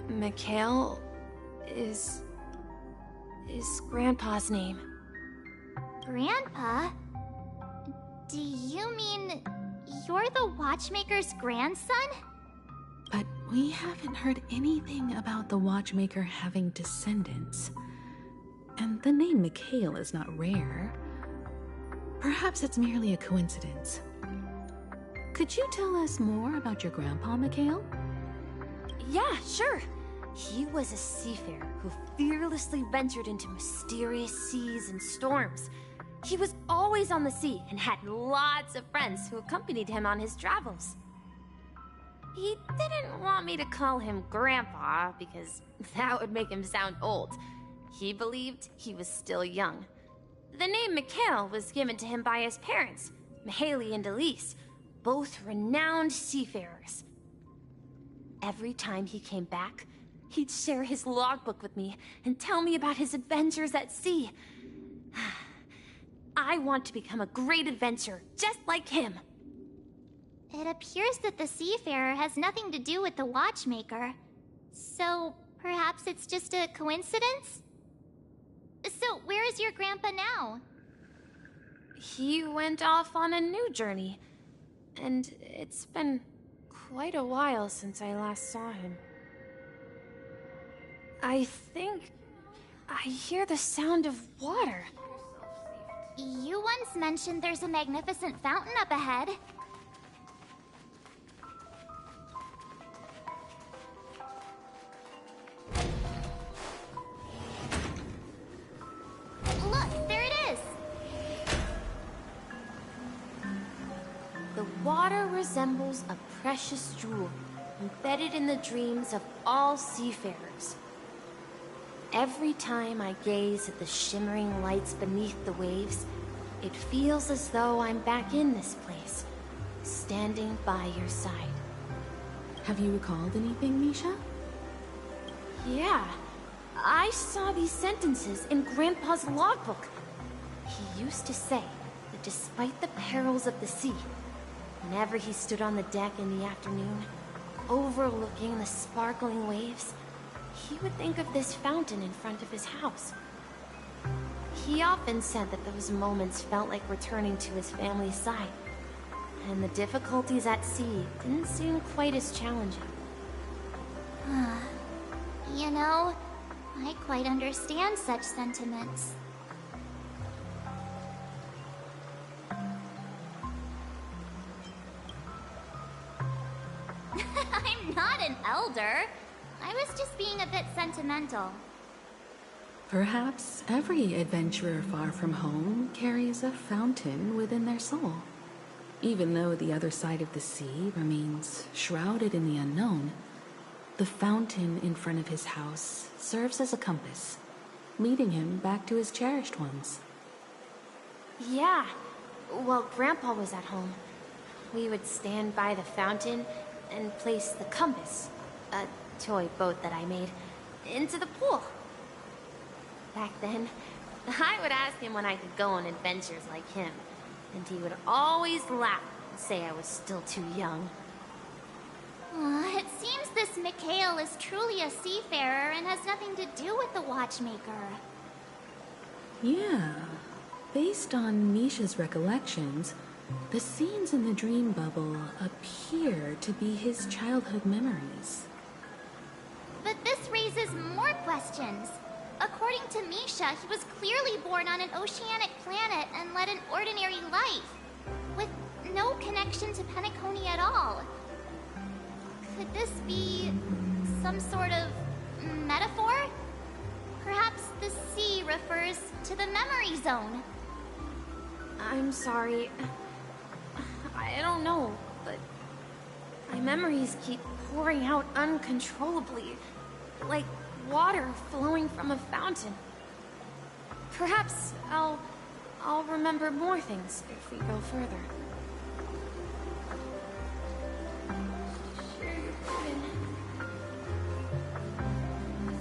Mikhail is Grandpa's name. Grandpa? Do you mean you're the Watchmaker's grandson? But we haven't heard anything about the Watchmaker having descendants. And the name Mikhail is not rare. Perhaps it's merely a coincidence. Could you tell us more about your grandpa, Mikhail? Yeah, sure. He was a seafarer who fearlessly ventured into mysterious seas and storms. He was always on the sea and had lots of friends who accompanied him on his travels. He didn't want me to call him Grandpa because that would make him sound old. He believed he was still young. The name Mikhail was given to him by his parents, Mihaly and Elise, both renowned seafarers. Every time he came back, he'd share his logbook with me and tell me about his adventures at sea. I want to become a great adventurer, just like him. It appears that the Seafarer has nothing to do with the Watchmaker. So, perhaps it's just a coincidence? So, where is your grandpa now? He went off on a new journey, and it's been quite a while since I last saw him. I think I hear the sound of water. You once mentioned there's a magnificent fountain up ahead. Look, there it is! The water resembles a precious jewel, embedded in the dreams of all seafarers. Every time I gaze at the shimmering lights beneath the waves, it feels as though I'm back in this place, standing by your side. Have you recalled anything, Misha? Yeah. I saw these sentences in Grandpa's logbook. He used to say that despite the perils of the sea, whenever he stood on the deck in the afternoon, overlooking the sparkling waves, he would think of this fountain in front of his house. He often said that those moments felt like returning to his family's side, and the difficulties at sea didn't seem quite as challenging. You know, I quite understand such sentiments. I'm not an elder. I was just being a bit sentimental. Perhaps every adventurer far from home carries a fountain within their soul. Even though the other side of the sea remains shrouded in the unknown, the fountain in front of his house serves as a compass, leading him back to his cherished ones. Yeah. While Grandpa was at home, we would stand by the fountain and place the compass, a toy boat that I made, into the pool. Back then, I would ask him when I could go on adventures like him, and he would always laugh and say I was still too young. It seems this Mikhail is truly a seafarer and has nothing to do with the watchmaker. Yeah. Based on Misha's recollections, the scenes in the dream bubble appear to be his childhood memories. But this raises more questions. According to Misha, he was clearly born on an oceanic planet and led an ordinary life, with no connection to Penacony at all. Could this be some sort of metaphor? Perhaps the sea refers to the memory zone. I'm sorry. I don't know, but my memories keep pouring out uncontrollably, like water flowing from a fountain. Perhaps I'll remember more things if we go further.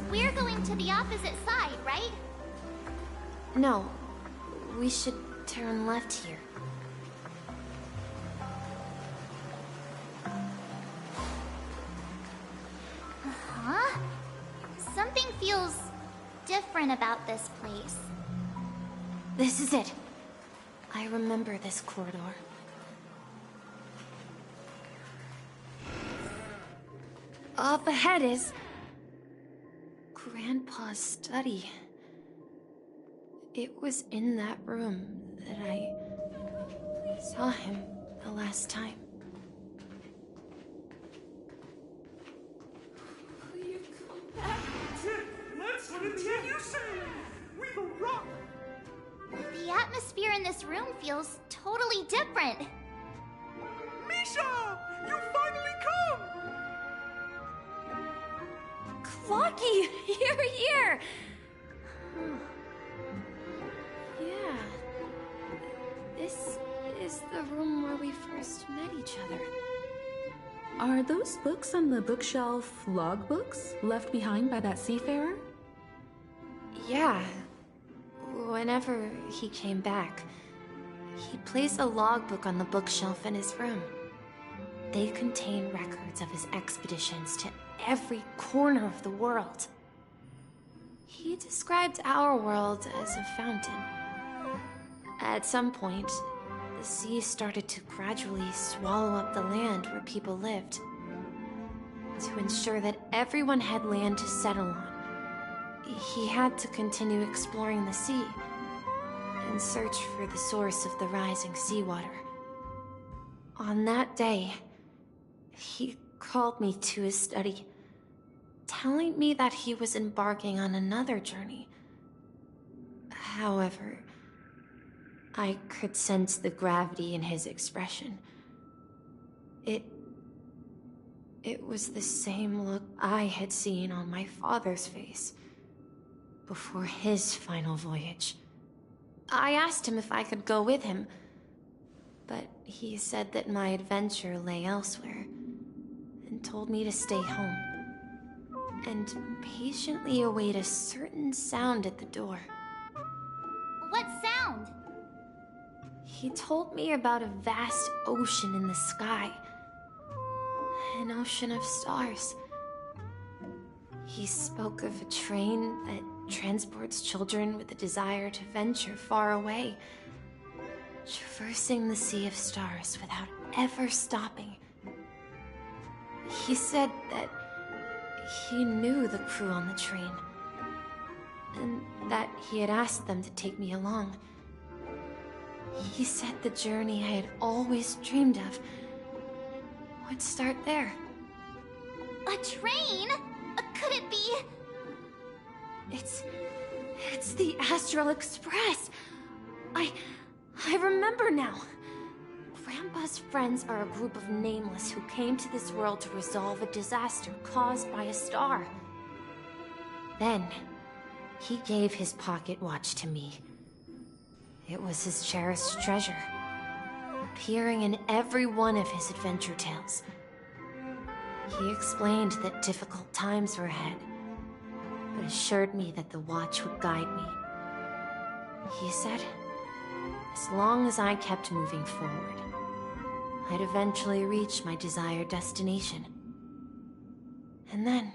We're going to the opposite side, right? No, we should turn left here. Huh? Something feels different about this place. This is it. I remember this corridor. Up ahead is Grandpa's study. It was in that room that I saw him the last time. Will you come back? Let's continue sailing. We will rock. The atmosphere in this room feels totally different. Misha! You finally come! Clocky! You're here! Yeah. This is the room where we first met each other. Are those books on the bookshelf logbooks left behind by that seafarer? Yeah. Whenever he came back, he placed a logbook on the bookshelf in his room. They contain records of his expeditions to every corner of the world. He described our world as a fountain. At some point, the sea started to gradually swallow up the land where people lived. To ensure that everyone had land to settle on, he had to continue exploring the sea and search for the source of the rising seawater. On that day, he called me to his study, telling me that he was embarking on another journey. However, I could sense the gravity in his expression. It was the same look I had seen on my father's face before his final voyage. I asked him if I could go with him, but he said that my adventure lay elsewhere and told me to stay home and patiently await a certain sound at the door. What sound? He told me about a vast ocean in the sky. An ocean of stars. He spoke of a train that transports children with a desire to venture far away, traversing the sea of stars without ever stopping. He said that he knew the crew on the train, and that he had asked them to take me along. He said the journey I had always dreamed of would start there. A train? Could it be? It's the Astral Express. I remember now. Grandpa's friends are a group of nameless who came to this world to resolve a disaster caused by a star. Then, he gave his pocket watch to me. It was his cherished treasure, appearing in every one of his adventure tales. He explained that difficult times were ahead, but assured me that the watch would guide me. He said, as long as I kept moving forward, I'd eventually reach my desired destination. And then,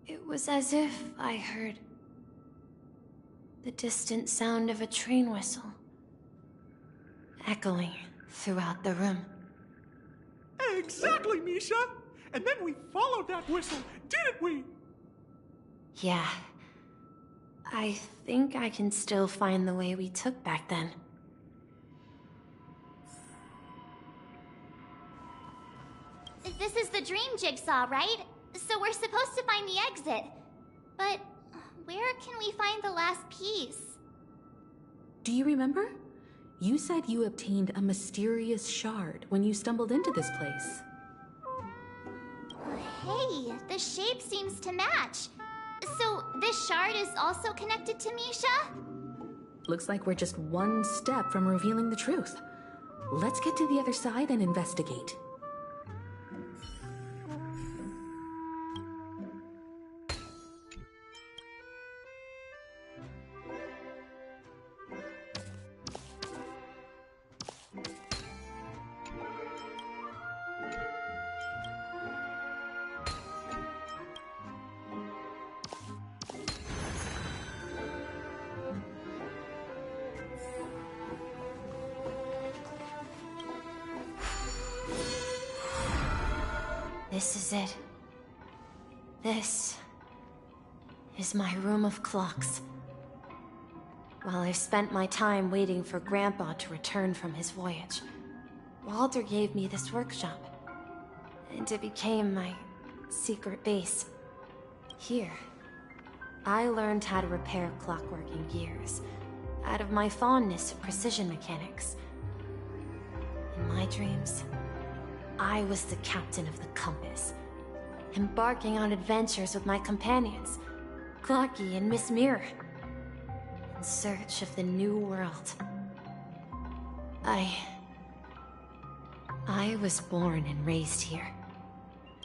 it was as if I heard the distant sound of a train whistle, echoing throughout the room. Exactly, Misha! And then we followed that whistle, didn't we? Yeah. I think I can still find the way we took back then. This is the dream jigsaw, right? So we're supposed to find the exit. But where can we find the last piece? Do you remember? You said you obtained a mysterious shard when you stumbled into this place. Hey, the shape seems to match. So this shard is also connected to Misha? Looks like we're just one step from revealing the truth. Let's get to the other side and investigate. This is it. This is my room of clocks. While I spent my time waiting for Grandpa to return from his voyage, Walter gave me this workshop, and it became my secret base. Here, I learned how to repair clockwork and gears out of my fondness of precision mechanics. In my dreams, I was the captain of the compass, embarking on adventures with my companions, Clocky and Miss Mirror, in search of the new world. I was born and raised here.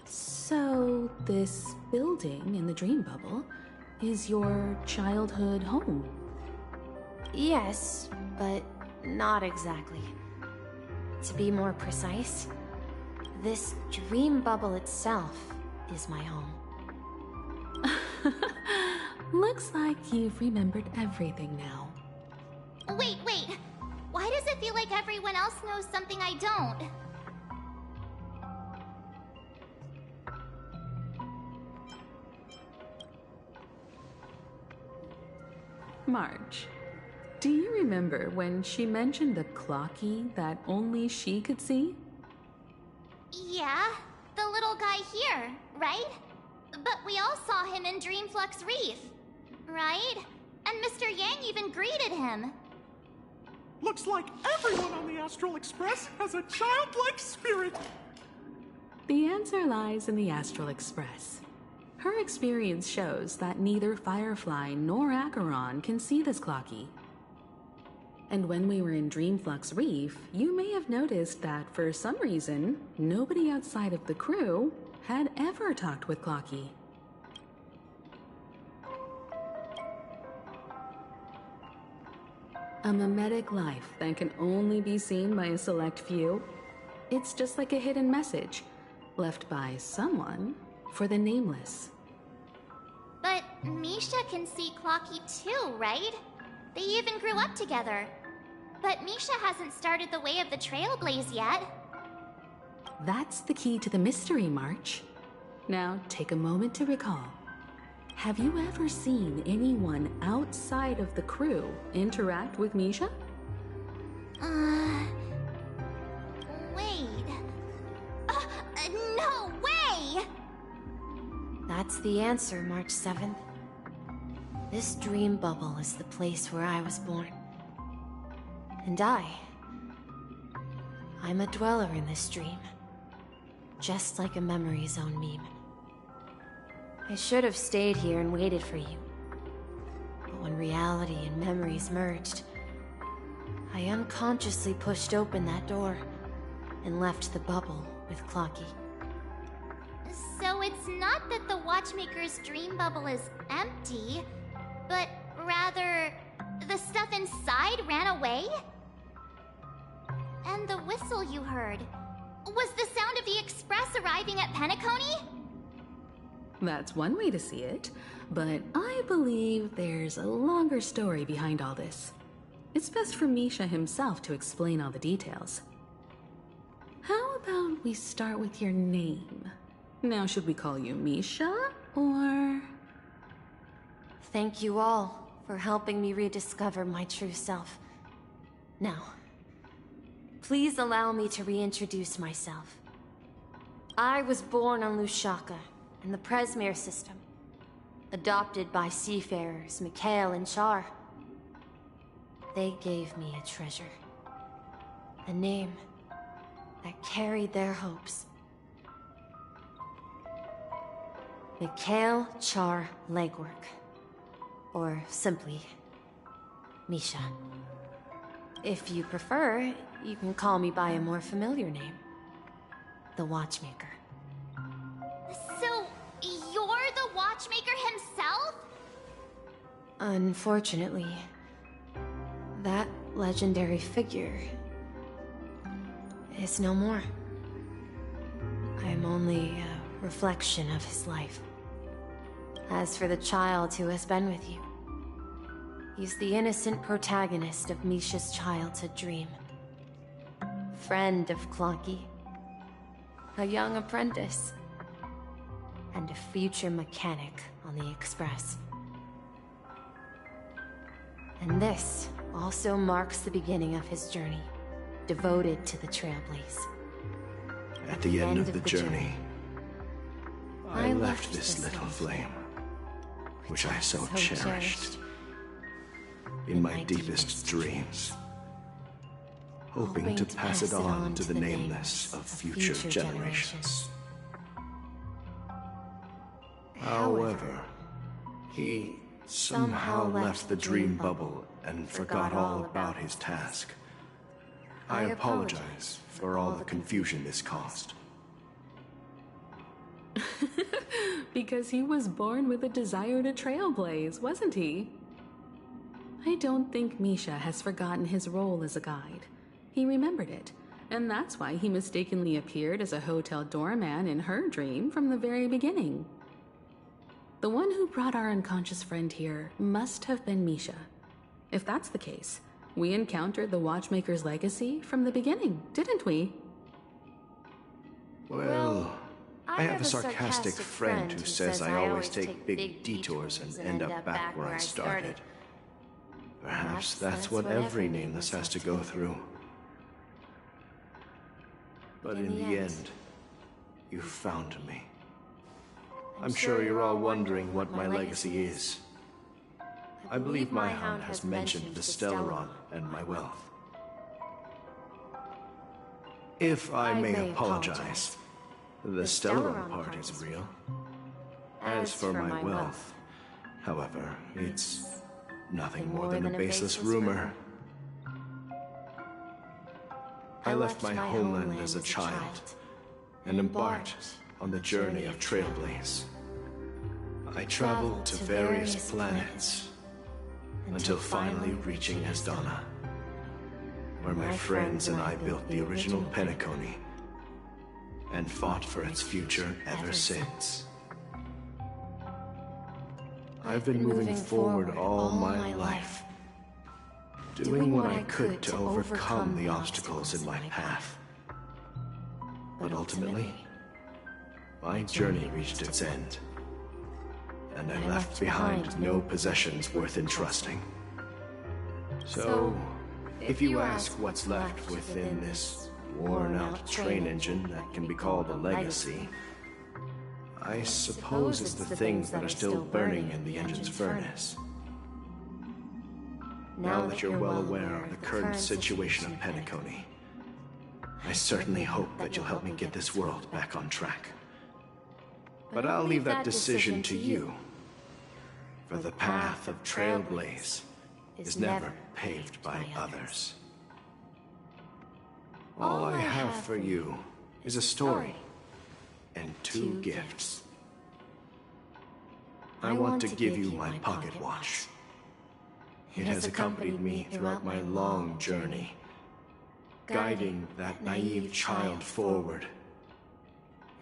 So, this building in the dream bubble is your childhood home? Yes, but not exactly. To be more precise, this dream bubble itself is my home. Looks like you've remembered everything now. Wait! Why does it feel like everyone else knows something I don't? Marge, do you remember when she mentioned the clocky that only she could see? Yeah, the little guy here, right? But we all saw him in Dreamflux Reef, right? And Mr. Yang even greeted him. Looks like everyone on the Astral Express has a childlike spirit. The answer lies in the Astral Express. Her experience shows that neither Firefly nor Acheron can see this Clocky. And when we were in Dreamflux Reef, you may have noticed that for some reason, nobody outside of the crew had ever talked with Clocky. A mimetic life that can only be seen by a select few. It's just like a hidden message, left by someone for the nameless. But Misha can see Clocky too, right? They even grew up together. But Misha hasn't started the way of the Trailblaze yet. That's the key to the mystery, March. Now, take a moment to recall. Have you ever seen anyone outside of the crew interact with Misha? Wait. No way! That's the answer, March 7th. This dream bubble is the place where I was born. And I'm a dweller in this dream. Just like a memory zone meme. I should have stayed here and waited for you. But when reality and memories merged, I unconsciously pushed open that door and left the bubble with Clocky. So it's not that the Watchmaker's dream bubble is empty, but rather the stuff inside ran away? And the whistle you heard, was the sound of the express arriving at Penacony? That's one way to see it, but I believe there's a longer story behind all this. It's best for Misha himself to explain all the details. How about we start with your name? Now, should we call you Misha, or...? Thank you all for helping me rediscover my true self. Now, please allow me to reintroduce myself. I was born on Lushaka, in the Presmere system, adopted by seafarers Mikhail and Char. They gave me a treasure, a name that carried their hopes. Mikhail Char Legwork, or simply Misha. If you prefer, you can call me by a more familiar name, the Watchmaker. So, you're the Watchmaker himself? Unfortunately, that legendary figure is no more. I'm only a reflection of his life. As for the child who has been with you, he's the innocent protagonist of Misha's childhood dream. Friend of Clocky, a young apprentice, and a future mechanic on the Express. And this also marks the beginning of his journey, devoted to the Trailblaze. At the end of the journey, I left this little flame, which I so cherished, in my deepest dreams, hoping to pass it on to the nameless of future generations. However, he somehow left the dream bubble and forgot all about his task. I apologize for all the confusion this caused. Because he was born with a desire to trailblaze, wasn't he? I don't think Misha has forgotten his role as a guide. He remembered it, and that's why he mistakenly appeared as a hotel doorman in her dream from the very beginning. The one who brought our unconscious friend here must have been Misha. If that's the case, we encountered the Watchmaker's legacy from the beginning, didn't we? Well, I have a sarcastic friend who says I always take big detours and end up back where I started. Perhaps that's what every nameless has to go through. But in the end, you found me. I'm sure you're all wondering what my legacy is. I believe my hound has mentioned the Stellaron and my wealth. If I may apologize, The Stellaron part is real. As for my wealth, however, it's nothing more than a baseless rumor. I left my homeland as a child and embarked on the journey of Trailblaze. I traveled to various planets until finally reaching Asdana, where my friends and I built the original Penacony and fought for its future ever since. I've been moving forward all my life, doing what I could to overcome the obstacles in my path. But ultimately, my journey reached its end, and I left behind no possessions worth entrusting. So, if you ask what's left within this worn-out train engine that can be called a legacy, I suppose it's the things that are still burning in the engine's furnace. Now that you're well aware of the current situation of Penacony, I certainly hope that you'll help me get this world back on track. But I'll leave that decision to you, for the path of Trailblaze is never paved by others. All I have for you is a story and 2 gifts. I want to give you my pocket watch. It has accompanied me throughout my long journey, guiding that naive child forward,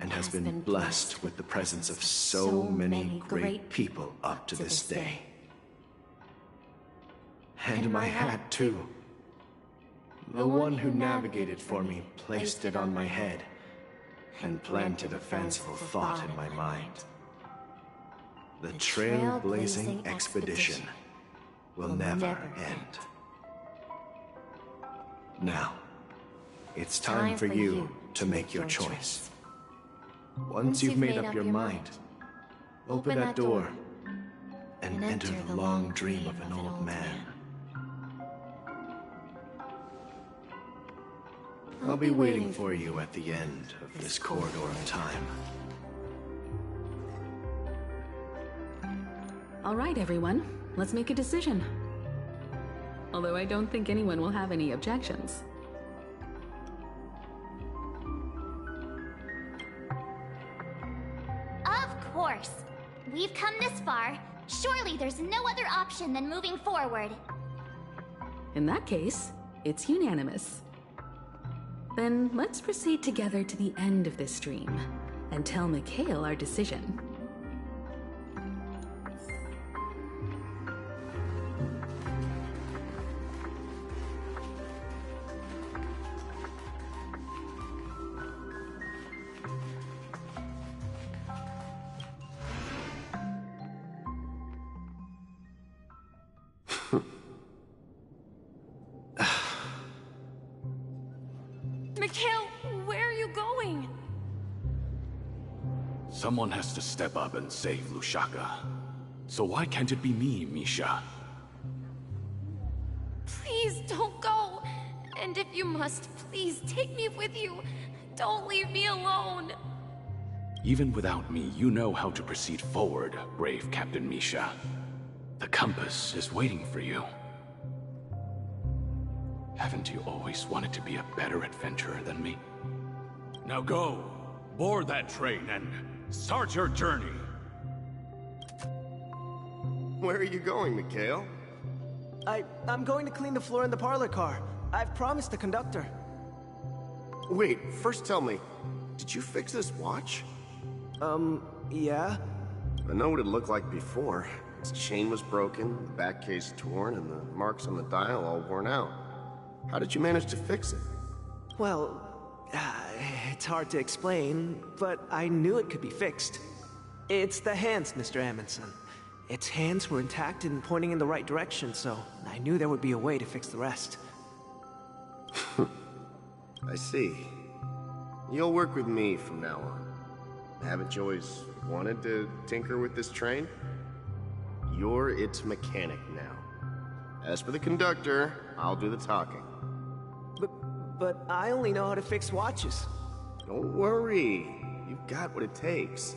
and has been blessed with the presence of so many great people up to this day. And my hat, too. The one who navigated for me placed it on my head and planted a fanciful thought in my mind. The trailblazing expedition will never end. Now, it's time for you to make your choice. Once you've made up your mind, open that door and enter the long dream of an old man. I'll be waiting for you at the end of this corridor of time. All right, everyone. Let's make a decision. Although I don't think anyone will have any objections. Of course. We've come this far. Surely there's no other option than moving forward. In that case, it's unanimous. Then let's proceed together to the end of this stream and tell Mikhail our decision. Mikhail, where are you going? Someone has to step up and save Lushaka. So why can't it be me, Misha? Please don't go. And if you must, please take me with you. Don't leave me alone. Even without me, you know how to proceed forward, brave Captain Misha. The compass is waiting for you. Haven't you always wanted to be a better adventurer than me? Now go, board that train and start your journey. Where are you going, Mikhail? I'm going to clean the floor in the parlor car. I've promised the conductor. Wait, first tell me, did you fix this watch? Yeah? I know what it looked like before. Its chain was broken, the back case torn, and the marks on the dial all worn out. How did you manage to fix it? Well, it's hard to explain, but I knew it could be fixed. It's the hands, Mr. Amundsen. Its hands were intact and pointing in the right direction, so I knew there would be a way to fix the rest. I see. You'll work with me from now on. Haven't you always wanted to tinker with this train? You're its mechanic now. As for the conductor, I'll do the talking. But I only know how to fix watches. Don't worry. You've got what it takes.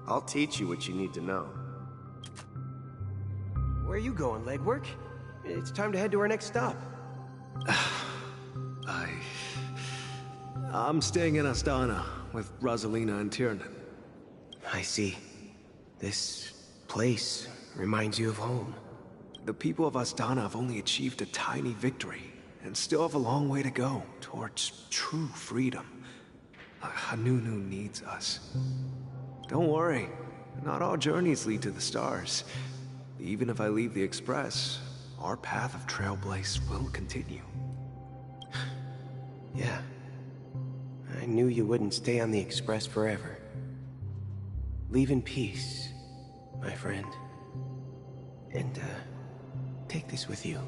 I'll teach you what you need to know. Where are you going, legwork? It's time to head to our next stop. I'm staying in Astana with Rosalina and Tiernan. I see. This place reminds you of home. The people of Astana have only achieved a tiny victory, and still have a long way to go towards true freedom. Hanunu needs us. Don't worry, not all journeys lead to the stars. Even if I leave the Express, our path of Trailblaze will continue. Yeah. I knew you wouldn't stay on the Express forever. Leave in peace, my friend. And, take this with you.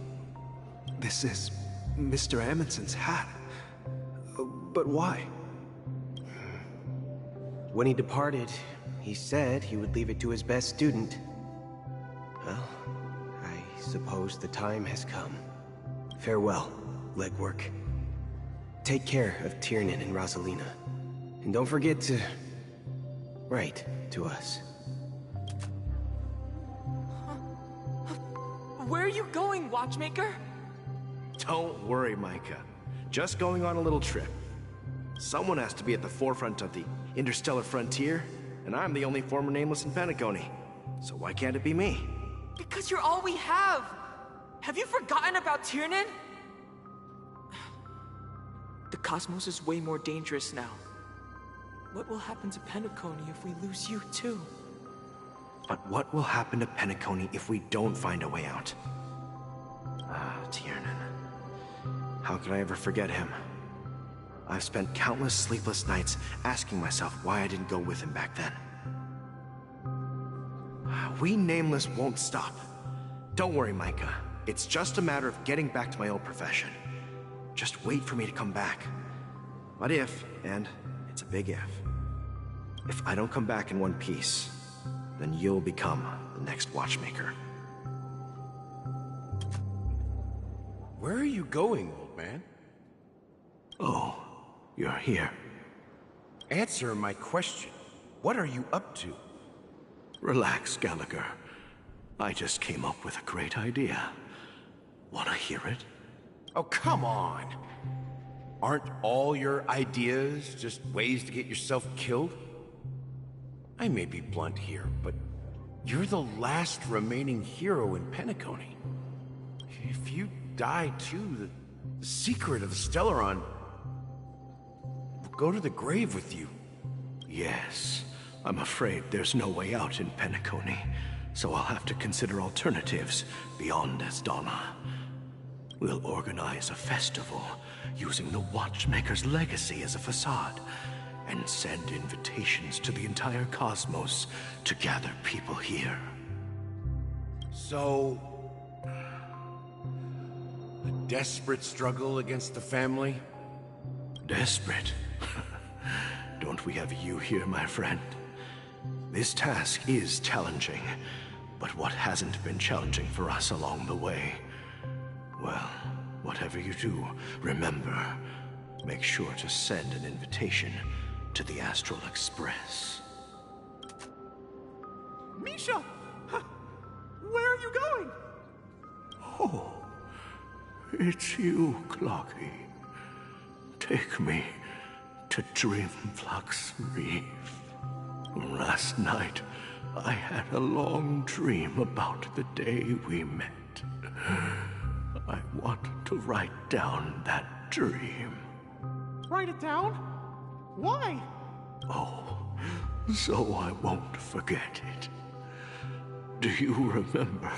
This is Mr. Amundsen's hat. But why? When he departed, he said he would leave it to his best student. Well, I suppose the time has come. Farewell, legwork. Take care of Tiernan and Rosalina. And don't forget to write to us. Where are you going, Watchmaker? Don't worry, Micah. Just going on a little trip. Someone has to be at the forefront of the interstellar frontier, and I'm the only former Nameless in Penacony. So why can't it be me? Because you're all we have! Have you forgotten about Tiernan? The cosmos is way more dangerous now. What will happen to Penacony if we lose you too? But what will happen to Penacony if we don't find a way out? Tiernan. How could I ever forget him? I've spent countless sleepless nights asking myself why I didn't go with him back then. We Nameless won't stop. Don't worry, Micah. It's just a matter of getting back to my old profession. Just wait for me to come back. But if, and it's a big if I don't come back in one piece, then you'll become the next Watchmaker. Where are you going, old man? Oh, you're here. Answer my question. What are you up to? Relax, Gallagher. I just came up with a great idea. Wanna hear it? Oh, come on! Aren't all your ideas just ways to get yourself killed? I may be blunt here, but you're the last remaining hero in Penacony. If you die too, the secret of the Stellaron will go to the grave with you. Yes. I'm afraid there's no way out in Penacony, so I'll have to consider alternatives beyond Astana. We'll organize a festival using the Watchmaker's legacy as a facade, and send invitations to the entire cosmos to gather people here. So, a desperate struggle against the family? Desperate? Don't we have you here, my friend? This task is challenging, but what hasn't been challenging for us along the way? Well, whatever you do, remember, make sure to send an invitation to the Astral Express. Misha! Where are you going? Oh, it's you, Clocky. Take me to Dreamflux Reef. Last night, I had a long dream about the day we met. I want to write down that dream. Write it down? Why? Oh, so I won't forget it. Do you remember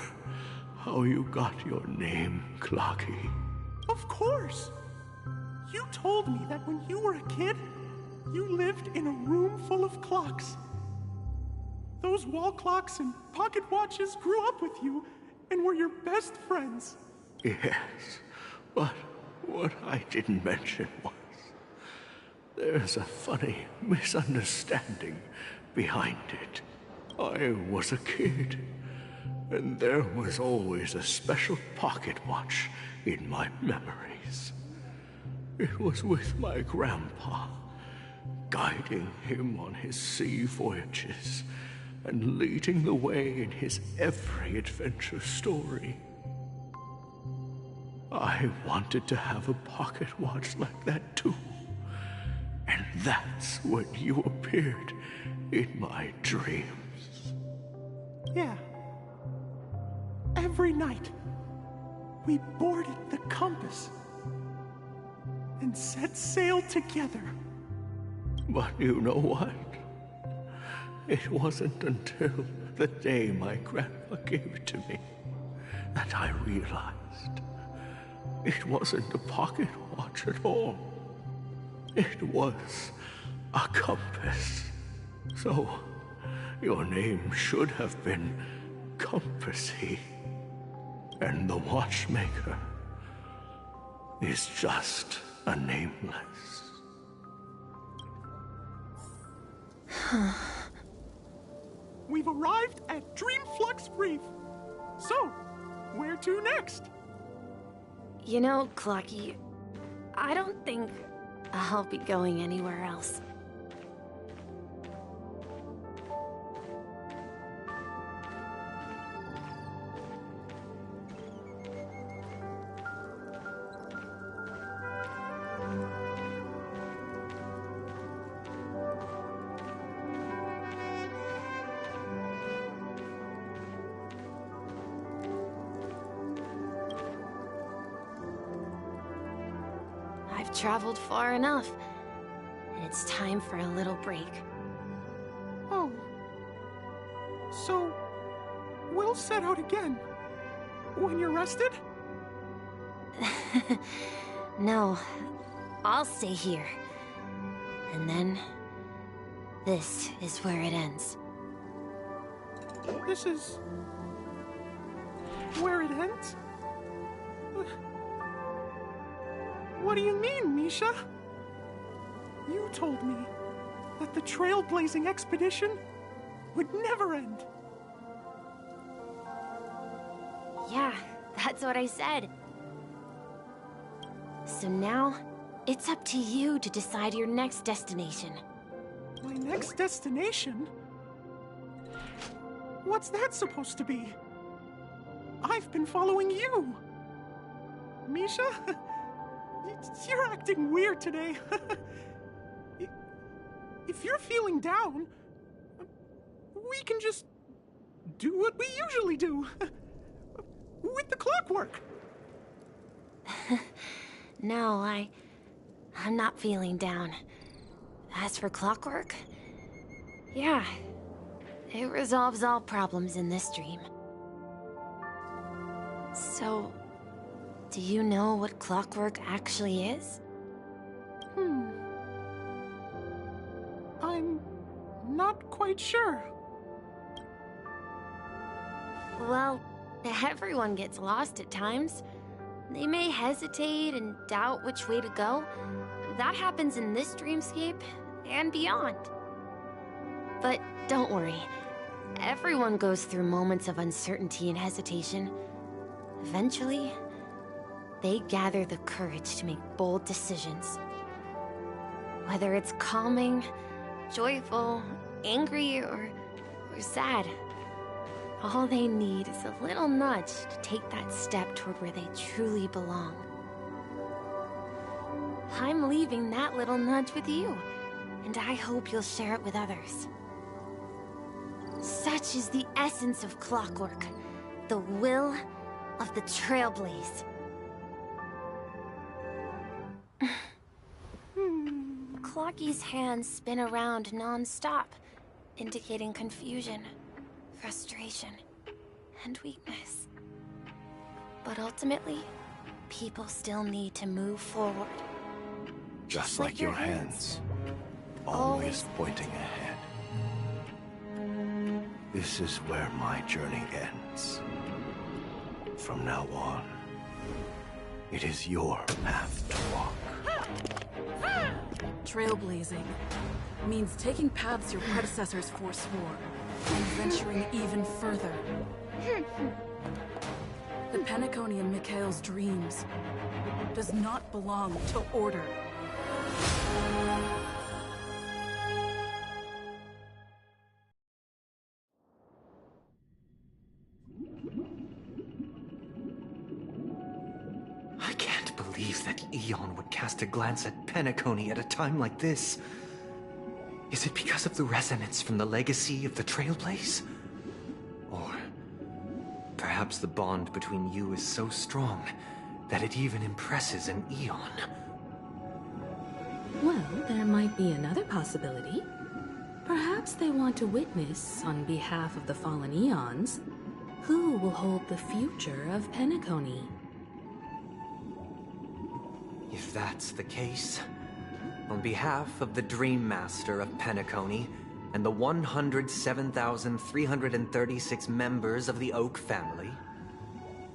how you got your name, Clocky? Of course! You told me that when you were a kid, you lived in a room full of clocks. Those wall clocks and pocket watches grew up with you and were your best friends. Yes, but what I didn't mention was there's a funny misunderstanding behind it. I was a kid, and there was always a special pocket watch in my memories. It was with my grandpa, guiding him on his sea voyages and leading the way in his every adventure story. I wanted to have a pocket watch like that too. And that's when you appeared in my dreams. Yeah. Every night, we boarded the compass and set sail together. But you know what? It wasn't until the day my grandpa gave it to me that I realized it wasn't a pocket watch at all. It was a compass. So, your name should have been Compassy. And the watchmaker is just a nameless. We've arrived at Dreamflux Reef. So, where to next? You know, Clocky, I don't think I'll be going anywhere else. I've traveled far enough, and it's time for a little break. Oh. So, we'll set out again. When you're rested? No, I'll stay here. And then, this is where it ends. This is... where it ends? What do you mean, Misha? You told me that the trailblazing expedition would never end. Yeah, that's what I said. So now, it's up to you to decide your next destination. My next destination? What's that supposed to be? I've been following you. Misha? You're acting weird today. If you're feeling down, we can just do what we usually do. With the clockwork. No, I'm not feeling down. As for clockwork, yeah, it resolves all problems in this dream. So, do you know what clockwork actually is? I'm not quite sure. Well, everyone gets lost at times. They may hesitate and doubt which way to go. That happens in this dreamscape and beyond. But don't worry. Everyone goes through moments of uncertainty and hesitation. Eventually, they gather the courage to make bold decisions. Whether it's calming, joyful, angry, or sad, all they need is a little nudge to take that step toward where they truly belong. I'm leaving that little nudge with you, and I hope you'll share it with others. Such is the essence of clockwork, the will of the Trailblaze. Clocky's hands spin around non-stop, indicating confusion, frustration, and weakness. But ultimately, people still need to move forward. Just like your hands, always pointing ahead. This is where my journey ends. From now on, it is your path to walk. Trailblazing means taking paths your predecessors forswore and venturing even further. The Penacony and Mikhail's dreams does not belong to Order. Eon would cast a glance at Penacony at a time like this? Is it because of the resonance from the legacy of the Trailblaze? Or perhaps the bond between you is so strong that it even impresses an Eon? Well, there might be another possibility. Perhaps they want to witness, on behalf of the fallen Eons, who will hold the future of Penacony. If that's the case, on behalf of the Dream Master of Penacony and the 107,336 members of the Oak family,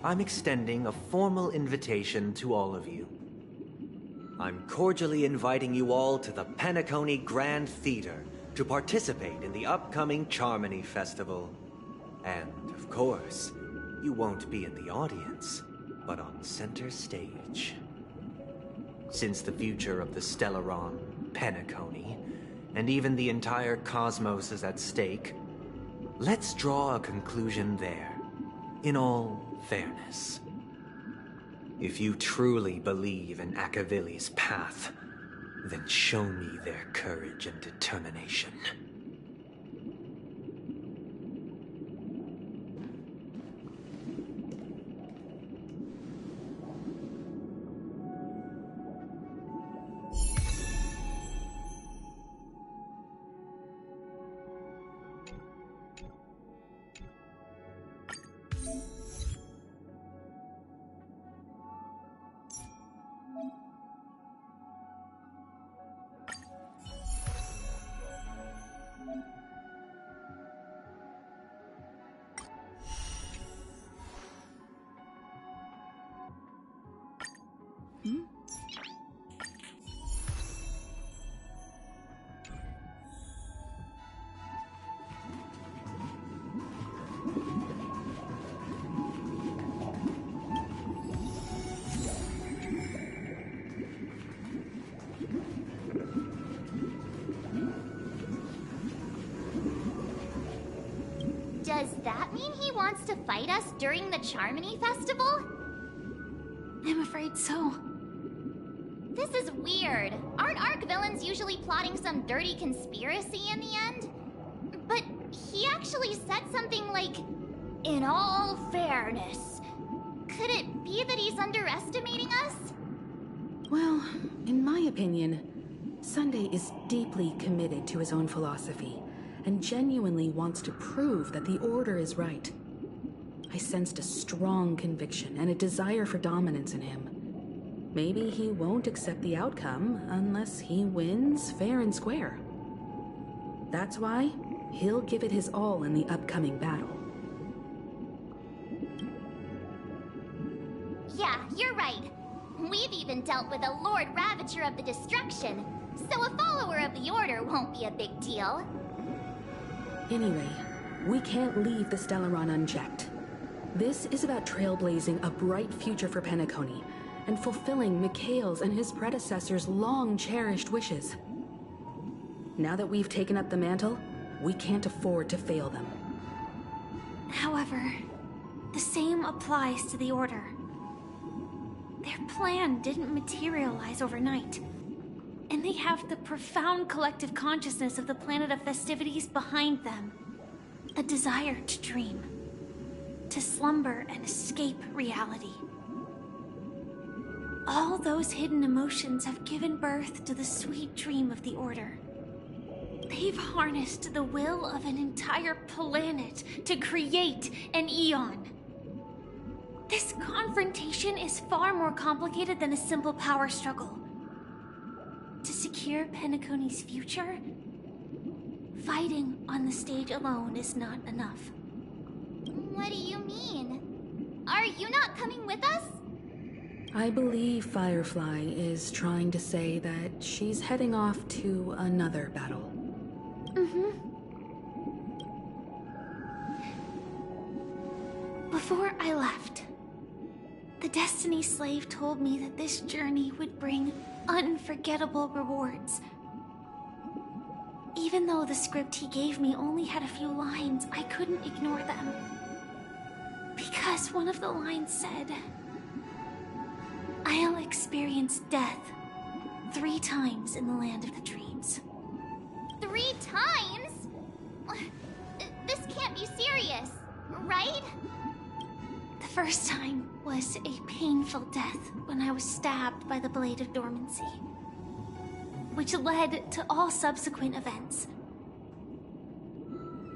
I'm extending a formal invitation to all of you. I'm cordially inviting you all to the Penacony Grand Theater to participate in the upcoming Charmony Festival. And, of course, you won't be in the audience, but on center stage. Since the future of the Stellaron, Penacony, and even the entire cosmos is at stake, let's draw a conclusion there, in all fairness. If you truly believe in Akavili's path, then show me their courage and determination. Does that mean he wants to fight us during the Charmony Festival? I'm afraid so. This is weird. Aren't Arc villains usually plotting some dirty conspiracy in the end? But he actually said something like, "In all fairness." Could it be that he's underestimating us? Well, in my opinion, Sunday is deeply committed to his own philosophy and genuinely wants to prove that the Order is right. I sensed a strong conviction and a desire for dominance in him. Maybe he won't accept the outcome unless he wins fair and square. That's why he'll give it his all in the upcoming battle. Yeah, you're right. We've even dealt with a Lord Ravager of the Destruction, so a follower of the Order won't be a big deal. Anyway, we can't leave the Stellaron unchecked. This is about trailblazing a bright future for Penacony and fulfilling Mikhail's and his predecessors' long-cherished wishes. Now that we've taken up the mantle, we can't afford to fail them. However, the same applies to the Order. Their plan didn't materialize overnight, and they have the profound collective consciousness of the planet of festivities behind them. A desire to dream, to slumber and escape reality. All those hidden emotions have given birth to the sweet dream of the Order. They've harnessed the will of an entire planet to create an Eon. This confrontation is far more complicated than a simple power struggle. To secure Penacony's future, fighting on the stage alone is not enough. What do you mean? Are you not coming with us? I believe Firefly is trying to say that she's heading off to another battle. Before I left, the Destiny Slave told me that this journey would bring unforgettable rewards. Even though the script he gave me only had a few lines, I couldn't ignore them. Because one of the lines said, I'll experience death 3 times in the land of the dreams. 3 times? This can't be serious, right? The first time was a painful death when I was stabbed by the Blade of Dormancy, which led to all subsequent events.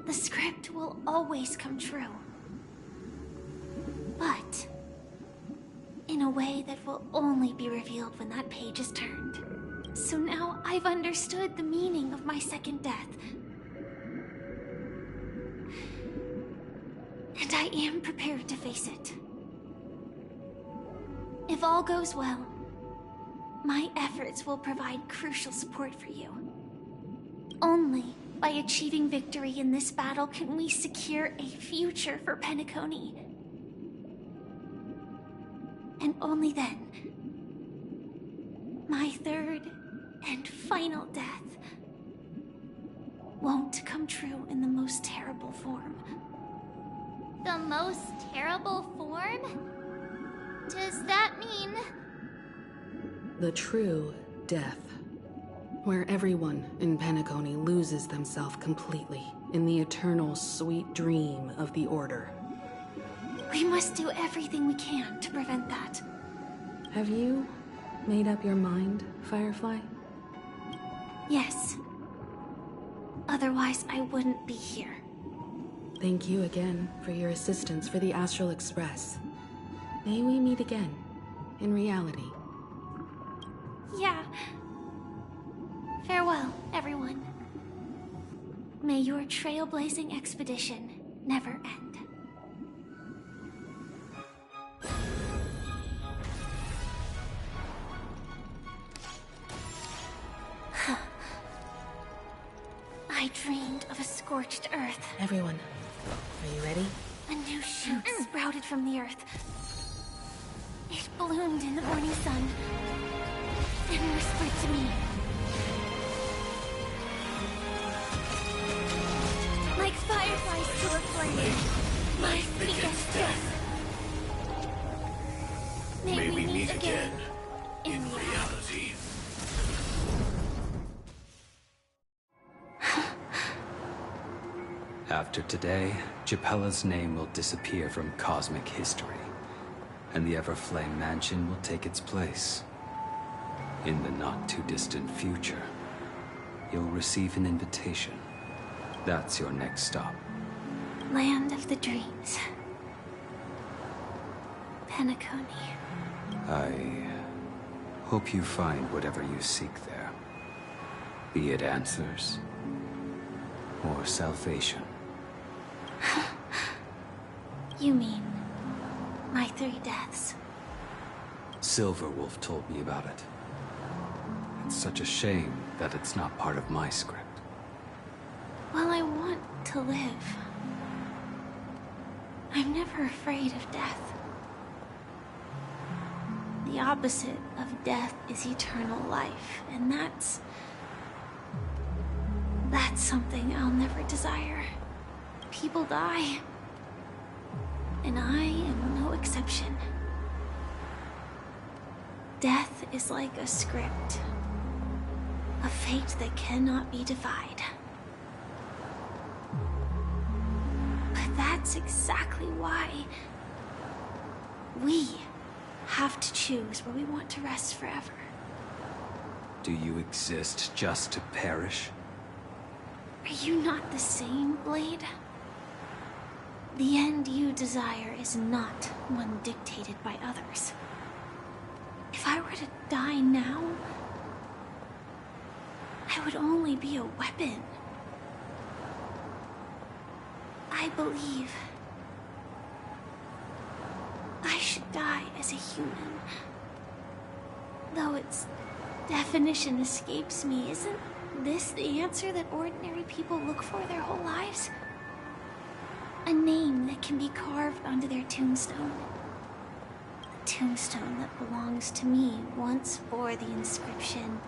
The script will always come true, but in a way that will only be revealed when that page is turned. So now I've understood the meaning of my second death. And I am prepared to face it. If all goes well, my efforts will provide crucial support for you. Only by achieving victory in this battle can we secure a future for Penacony. And only then, my third and final death won't come true in the most terrible form. The most terrible form? Does that mean... The true death. Where everyone in Penacony loses themselves completely in the eternal sweet dream of the Order. We must do everything we can to prevent that. Have you made up your mind, Firefly? Yes. Otherwise, I wouldn't be here. Thank you again for your assistance for the Astral Express. May we meet again, in reality. Yeah. Farewell, everyone. May your trailblazing expedition never end. I dreamed of a scorched earth. Everyone, are you ready? A new shoot sprouted from the earth. It bloomed in the morning sun and whispered to me. Like fireflies to a flame, my biggest death. May we meet again in reality. After today, Japella's name will disappear from cosmic history, and the Everflame Mansion will take its place. In the not-too-distant future, you'll receive an invitation. That's your next stop. Land of the dreams. Penacony. I hope you find whatever you seek there. Be it answers or salvation. You mean my 3 deaths? Silverwolf told me about it. It's such a shame that it's not part of my script. Well, I want to live. I'm never afraid of death. The opposite of death is eternal life, and that's something I'll never desire. People die, and I am no exception. Death is like a script, a fate that cannot be defied. But that's exactly why we have to choose where we want to rest forever. Do you exist just to perish? Are you not the same, Blade? The end you desire is not one dictated by others. If I were to die now, I would only be a weapon. I believe I should die as a human. Though its definition escapes me, isn't this the answer that ordinary people look for their whole lives? A name that can be carved onto their tombstone. A tombstone that belongs to me once bore the inscription,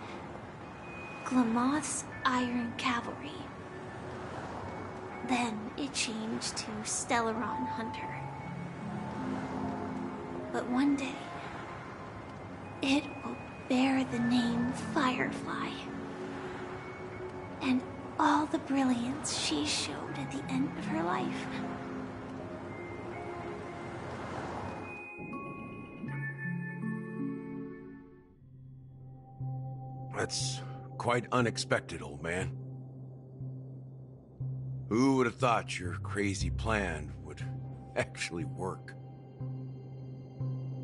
Glamoth's Iron Cavalry. Then it changed to Stellaron Hunter. But one day, it will bear the name Firefly. And all the brilliance she showed at the end of her life. That's quite unexpected, old man. Who would have thought your crazy plan would actually work?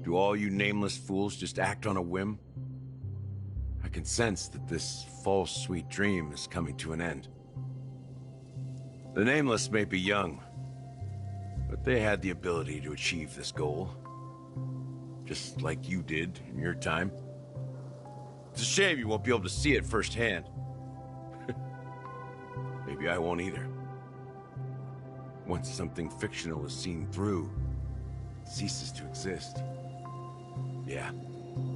Do all you nameless fools just act on a whim? I can sense that this false sweet dream is coming to an end. The nameless may be young, but they had the ability to achieve this goal. Just like you did in your time. It's a shame you won't be able to see it firsthand. Maybe I won't either. Once something fictional is seen through, it ceases to exist. Yeah,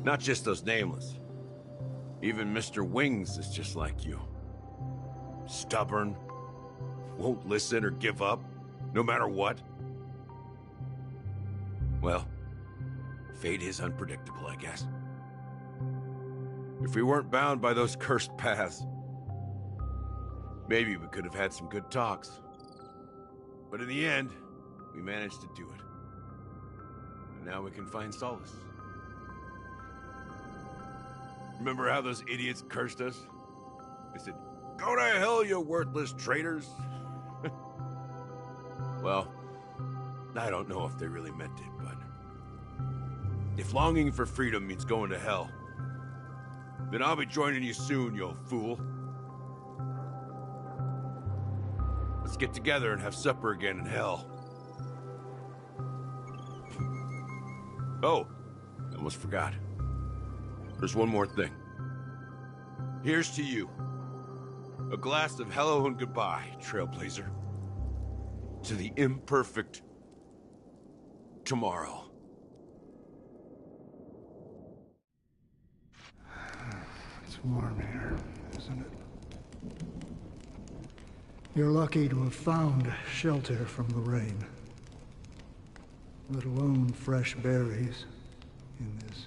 not just those nameless. Even Mr. Wings is just like you. Stubborn, won't listen or give up, no matter what. Well, fate is unpredictable, I guess. If we weren't bound by those cursed paths, maybe we could have had some good talks. But in the end, we managed to do it. And now we can find solace. Remember how those idiots cursed us? They said, "Go to hell, you worthless traitors." Well, I don't know if they really meant it, but if longing for freedom means going to hell, then I'll be joining you soon, you old fool. Let's get together and have supper again in hell. Oh, I almost forgot. There's one more thing. Here's to you. A glass of hello and goodbye, Trailblazer. To the imperfect tomorrow. It's warm here, isn't it? You're lucky to have found shelter from the rain. Let alone fresh berries in this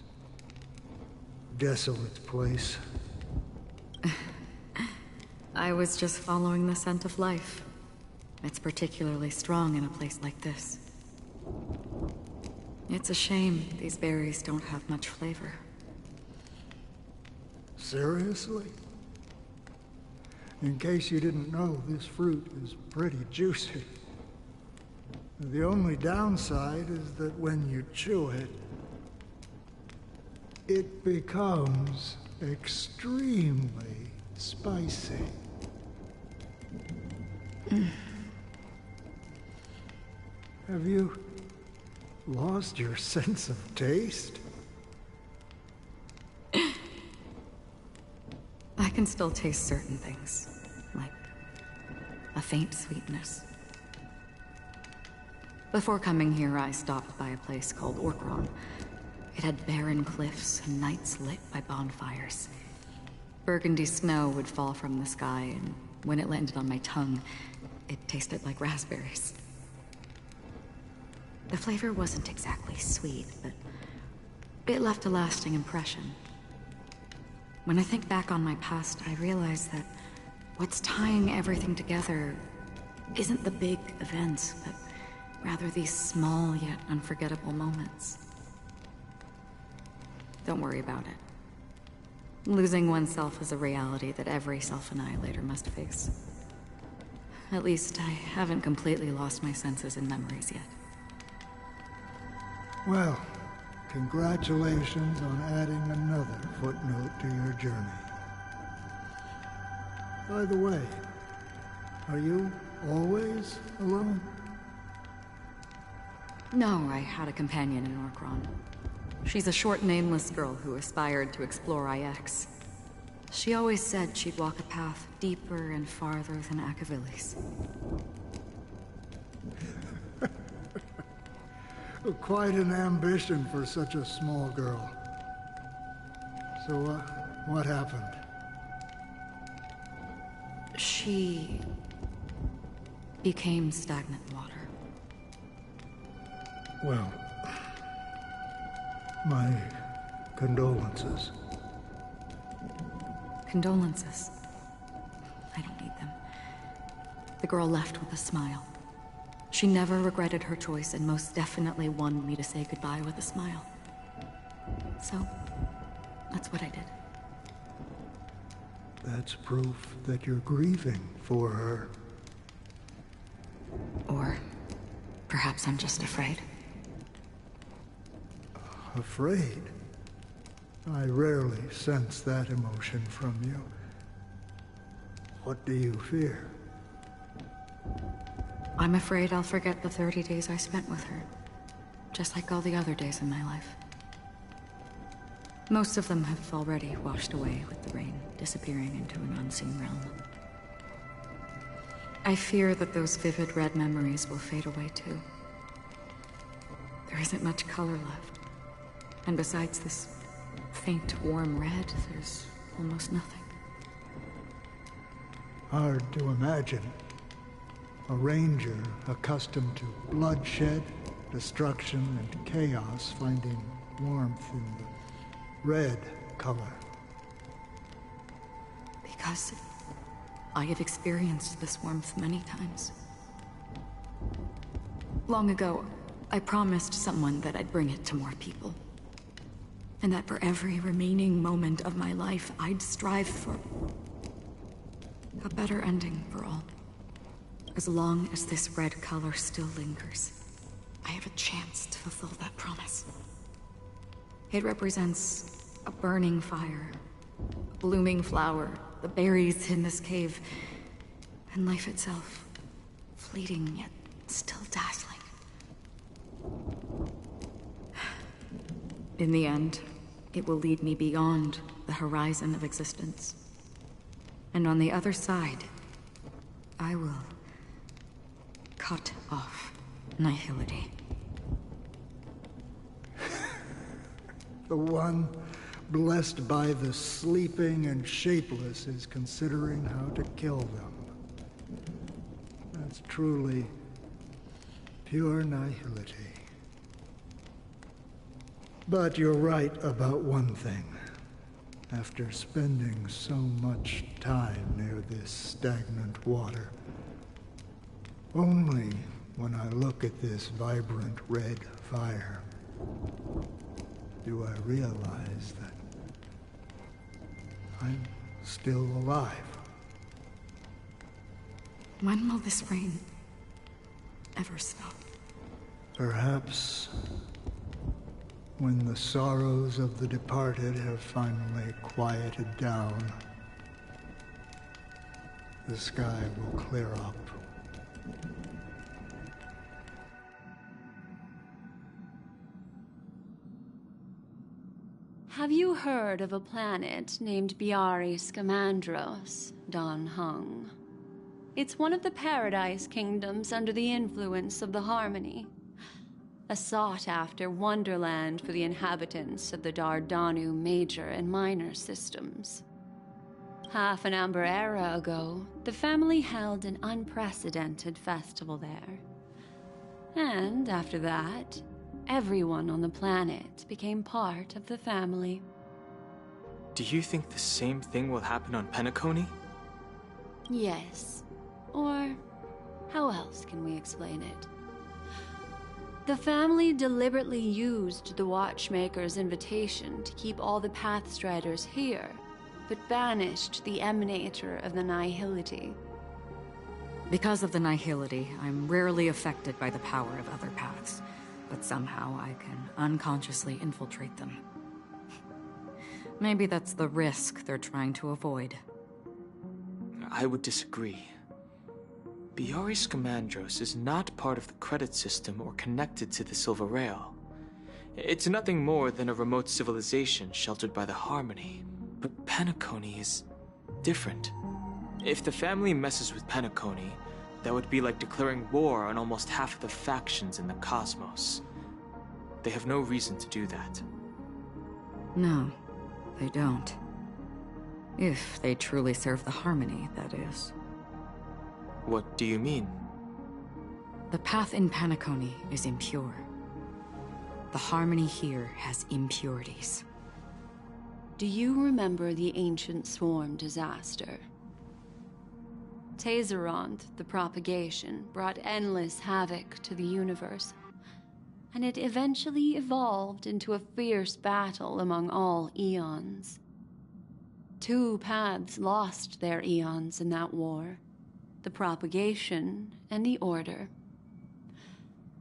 desolate place. I was just following the scent of life. It's particularly strong in a place like this. It's a shame these berries don't have much flavor. Seriously? In case you didn't know, this fruit is pretty juicy. The only downside is that when you chew it, it becomes extremely spicy. Have you lost your sense of taste? I can still taste certain things, like a faint sweetness. Before coming here, I stopped by a place called Orkron. It had barren cliffs and nights lit by bonfires. Burgundy snow would fall from the sky, and when it landed on my tongue, it tasted like raspberries. The flavor wasn't exactly sweet, but it left a lasting impression. When I think back on my past, I realize that what's tying everything together isn't the big events, but rather these small yet unforgettable moments. Don't worry about it. Losing oneself is a reality that every self-annihilator must face. At least I haven't completely lost my senses and memories yet. Well, congratulations on adding another footnote to your journey. By the way, are you always alone? No, I had a companion in Orkron. She's a short, nameless girl who aspired to explore IX. She always said she'd walk a path deeper and farther than Akavilis. Quite an ambition for such a small girl. So, what happened? She became stagnant water. Well, my condolences. Condolences. I don't need them. The girl left with a smile. She never regretted her choice and most definitely wanted me to say goodbye with a smile. So, that's what I did. That's proof that you're grieving for her. Or perhaps I'm just afraid. Afraid? I rarely sense that emotion from you. What do you fear? I'm afraid I'll forget the 30 days I spent with her, just like all the other days in my life. Most of them have already washed away with the rain, disappearing into an unseen realm. I fear that those vivid red memories will fade away too. There isn't much color left. And besides this faint, warm red, there's almost nothing. Hard to imagine. A ranger accustomed to bloodshed, destruction, and chaos finding warmth in the red color. Because I have experienced this warmth many times. Long ago, I promised someone that I'd bring it to more people. And that for every remaining moment of my life, I'd strive for a better ending for all. As long as this red color still lingers, I have a chance to fulfill that promise. It represents a burning fire, a blooming flower, the berries in this cave, and life itself, fleeting yet still dazzling. In the end, it will lead me beyond the horizon of existence. And on the other side, I will cut off nihility. The one blessed by the sleeping and shapeless is considering how to kill them. That's truly pure nihility. But you're right about one thing. After spending so much time near this stagnant water, only when I look at this vibrant red fire do I realize that I'm still alive. When will this rain ever stop? Perhaps when the sorrows of the departed have finally quieted down, the sky will clear up. Have you heard of a planet named Biari Scamandros, Don Hung? It's one of the Paradise Kingdoms under the influence of the Harmony. A sought-after wonderland for the inhabitants of the Dardanu Major and Minor systems. Half an Amber Era ago, the family held an unprecedented festival there. And after that, everyone on the planet became part of the family. Do you think the same thing will happen on Penacony? Yes. Or how else can we explain it? The family deliberately used the Watchmaker's invitation to keep all the Pathstriders here, but banished the Emanator of the Nihility. Because of the Nihility, I'm rarely affected by the power of other paths, but somehow I can unconsciously infiltrate them. Maybe that's the risk they're trying to avoid. I would disagree. Biari Scamandros is not part of the credit system or connected to the Silver Rail. It's nothing more than a remote civilization sheltered by the Harmony. But Penacony is different. If the family messes with Penacony, that would be like declaring war on almost half of the factions in the cosmos. They have no reason to do that. No, they don't. If they truly serve the Harmony, that is. What do you mean? The path in Penacony is impure. The Harmony here has impurities. Do you remember the Ancient Swarm disaster? Tazeront, the propagation, brought endless havoc to the universe, and it eventually evolved into a fierce battle among all eons. 2 paths lost their eons in that war, the propagation and the Order.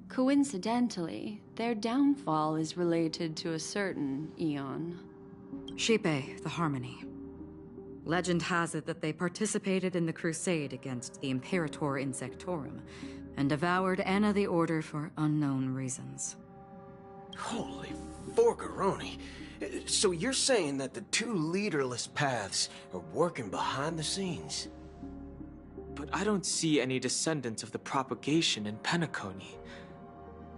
Coincidentally, their downfall is related to a certain eon. Shipe, the Harmony. Legend has it that they participated in the crusade against the Imperator Insectorum, and devoured Anna the Order for unknown reasons. Holy forgaroni. So you're saying that the 2 leaderless paths are working behind the scenes? But I don't see any descendants of the propagation in Penacony.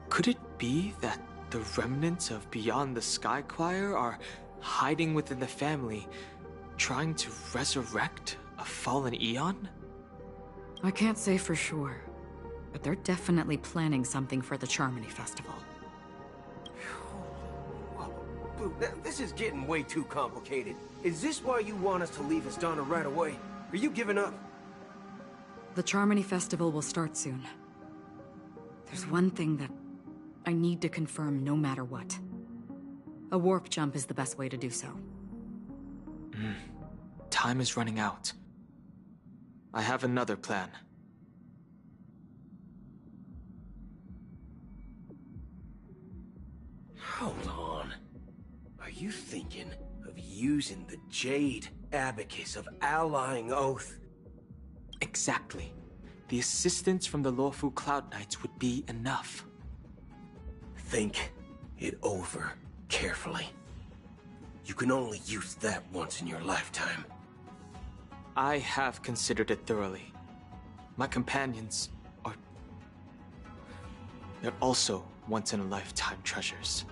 Could it be that the remnants of Beyond the Sky Choir are hiding within the family, trying to resurrect a fallen eon? I can't say for sure, but they're definitely planning something for the Charmony Festival. Now, this is getting way too complicated. Is this why you want us to leave Astana right away? Are you giving up? The Charmony Festival will start soon. There's one thing that I need to confirm no matter what. A warp jump is the best way to do so. Time is running out. I have another plan. Hold on. Are you thinking of using the Jade Abacus of Allying Oath? Exactly. The assistance from the Lawful Cloud Knights would be enough. Think it over carefully. You can only use that once in your lifetime. I have considered it thoroughly. My companions are... they're also once-in-a-lifetime treasures.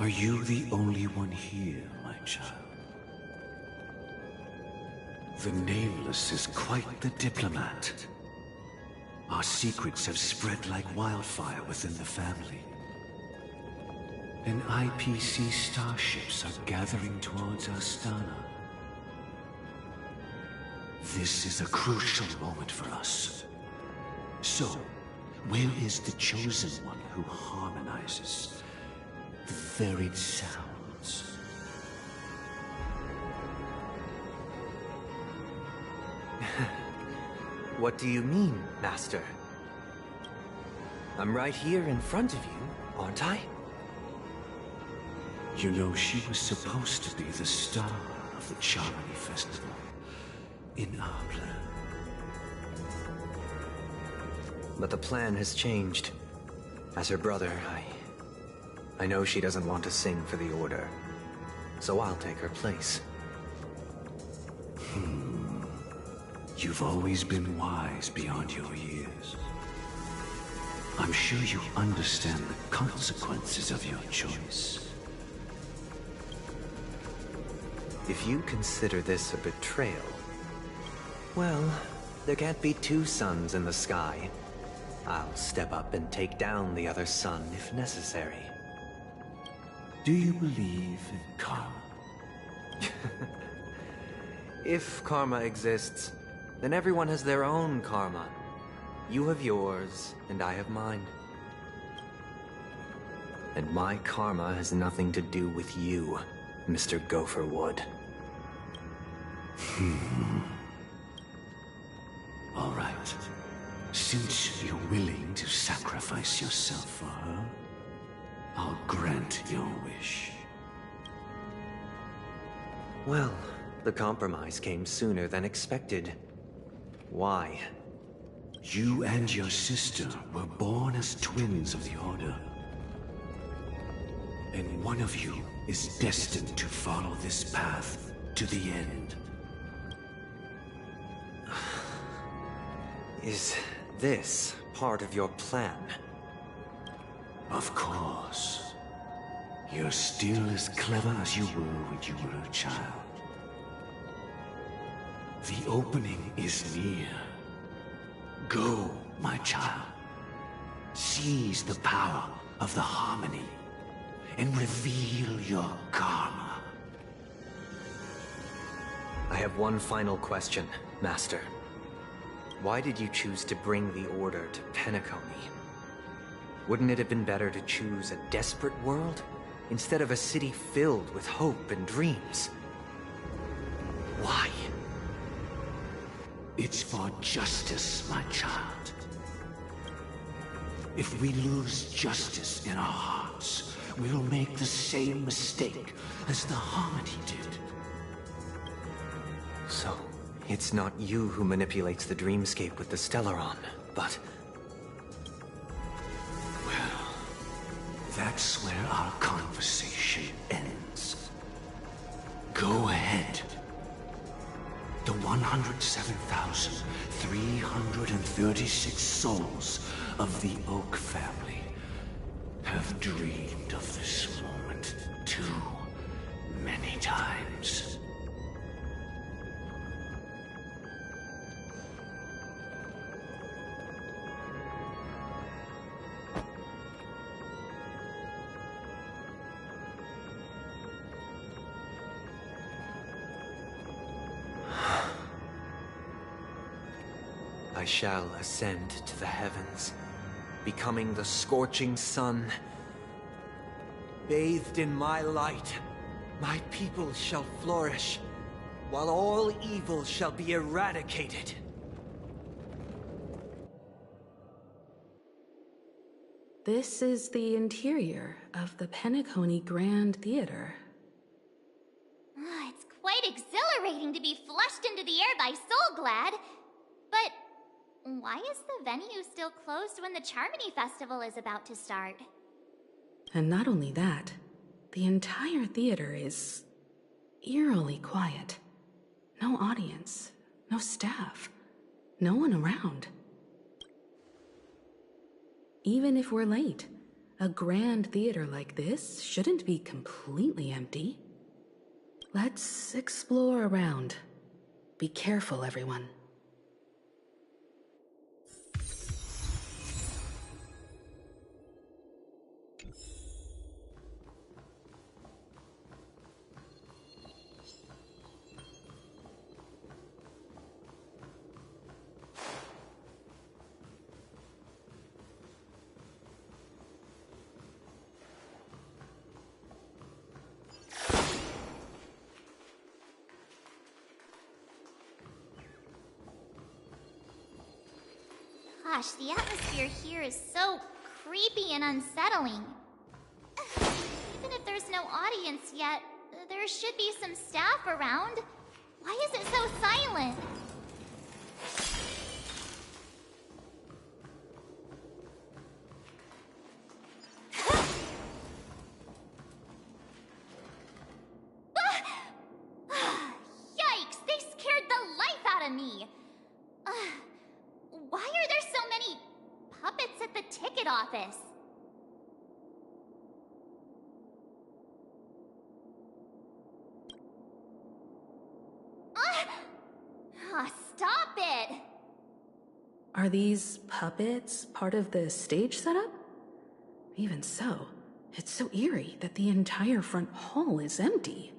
Are you the only one here, my child? The Nameless is quite the diplomat. Our secrets have spread like wildfire within the family. And IPC starships are gathering towards Astana. This is a crucial moment for us. So, where is the chosen one who harmonizes the varied sounds? What do you mean, Master? I'm right here in front of you, aren't I? You know, she was supposed to be the star of the Charmony Festival in our plan. But the plan has changed. As her brother, I know she doesn't want to sing for the Order, so I'll take her place. You've always been wise beyond your years. I'm sure you understand the consequences of your choice. If you consider this a betrayal, well, there can't be 2 suns in the sky. I'll step up and take down the other sun if necessary. Do you believe in karma? If karma exists, then everyone has their own karma. You have yours, and I have mine. And my karma has nothing to do with you, Mr. Gopherwood. All right. Since you're willing to sacrifice yourself for her, I'll grant your wish. Well, the compromise came sooner than expected. Why? You and your sister were born as twins of the Order. And one of you is destined to follow this path to the end. Is this part of your plan? Of course. You're still as clever as you were when you were a child. The opening is near. Go, my child. Seize the power of the harmony and reveal your karma. I have one final question, Master. Why did you choose to bring the Order to Penacony? Wouldn't it have been better to choose a desperate world instead of a city filled with hope and dreams? Why? It's for justice, my child. If we lose justice in our hearts, we'll make the same mistake as the Harmony did. So, it's not you who manipulates the dreamscape with the Stellaron, but... Well, that's where our conversation ends. Go ahead. The 107,336 souls of the Oak family have dreamed of this moment too many times. I shall ascend to the heavens, becoming the scorching sun. Bathed in my light, my people shall flourish, while all evil shall be eradicated. This is the interior of the Penacony Grand Theater. It's quite exhilarating to be flushed into the air by Soulglad. But why is the venue still closed when the Charmony Festival is about to start? And not only that, the entire theater is eerily quiet. No audience, no staff, no one around. Even if we're late, a grand theater like this shouldn't be completely empty. Let's explore around. Be careful, everyone. Gosh, the atmosphere here is so creepy and unsettling. Even if there's no audience yet, there should be some staff around. Why is it so silent? Yikes! They scared the life out of me! Why are there so many puppets at the ticket office? Stop it! Are these puppets part of the stage setup? Even so, it's so eerie that the entire front hall is empty.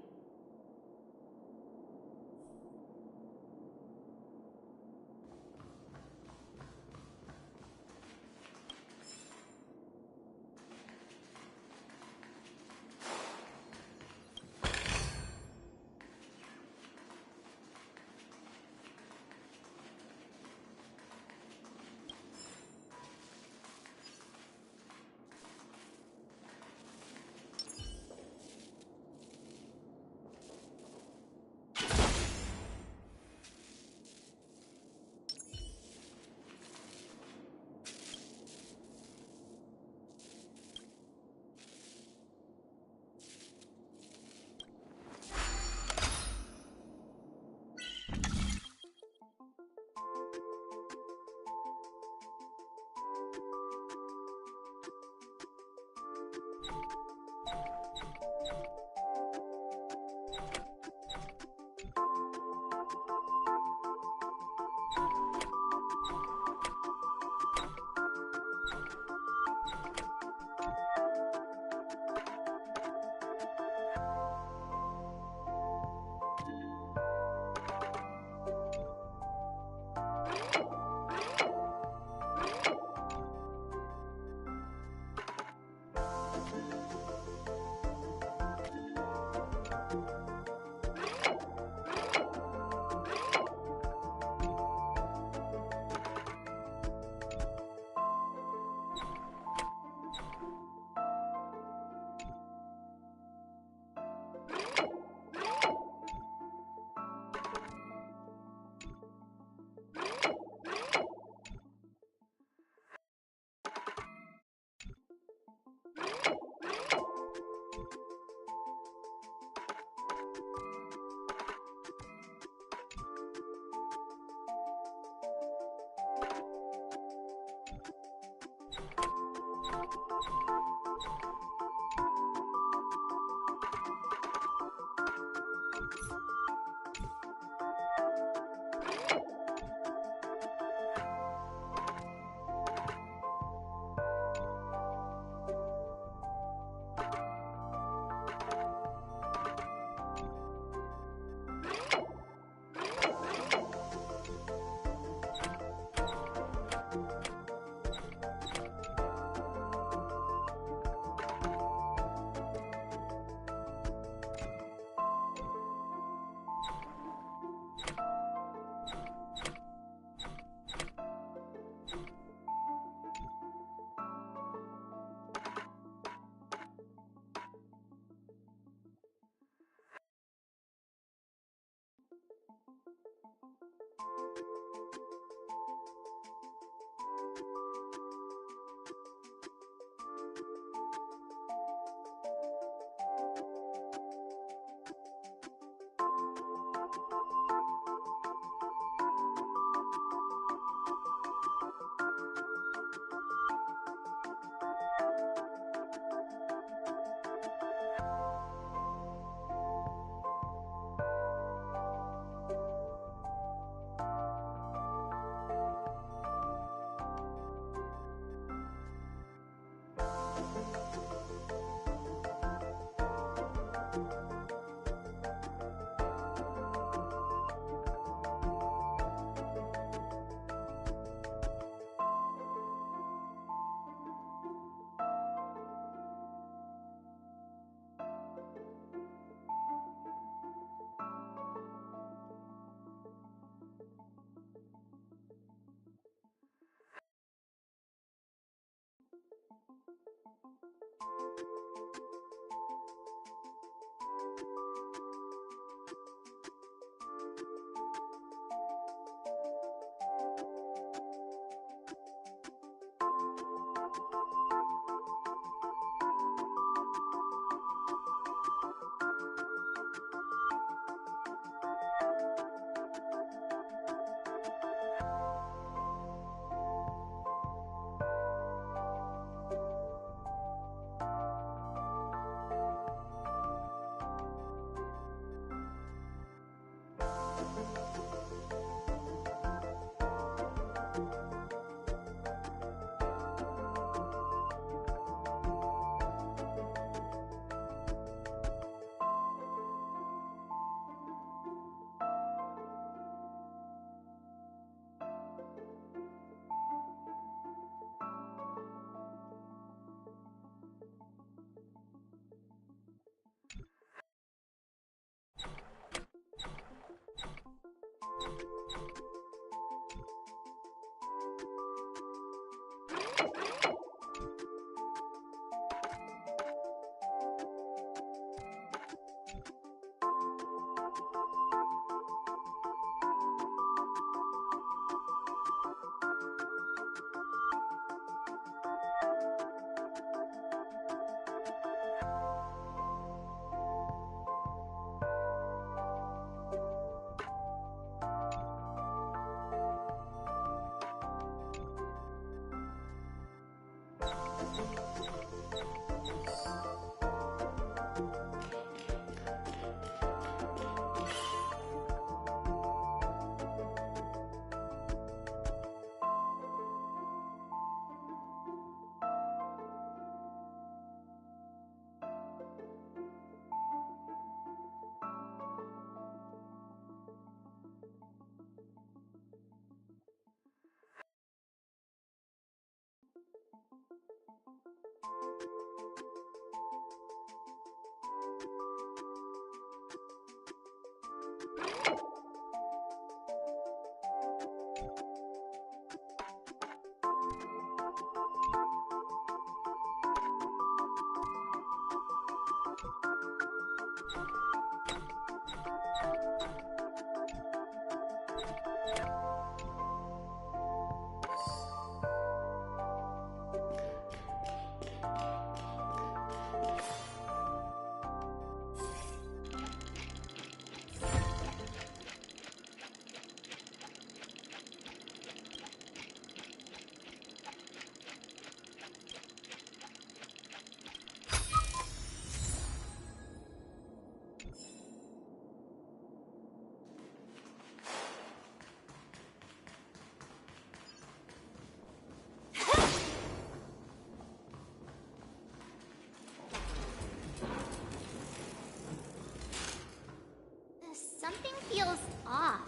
Something feels off.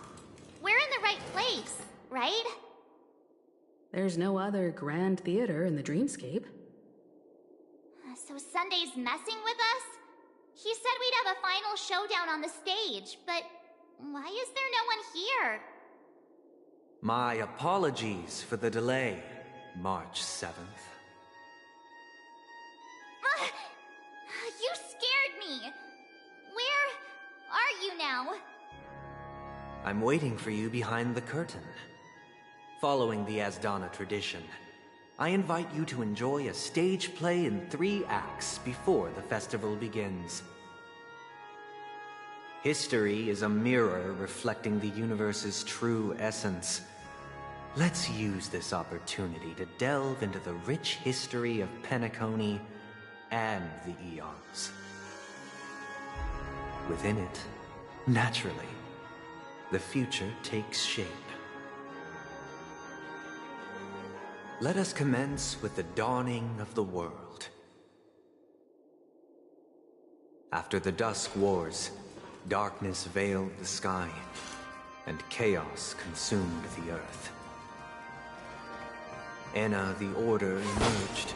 We're in the right place, right? There's no other grand theater in the dreamscape. So Sunday's messing with us? He said we'd have a final showdown on the stage, but why is there no one here? My apologies for the delay, March 7th. You scared me! Where are you now? I'm waiting for you behind the curtain. Following the Asdana tradition, I invite you to enjoy a stage play in 3 acts before the festival begins. History is a mirror reflecting the universe's true essence. Let's use this opportunity to delve into the rich history of Penacony and the eons. Within it, naturally, the future takes shape. Let us commence with the dawning of the world. After the Dusk Wars, darkness veiled the sky, and chaos consumed the earth. Enna the Order emerged,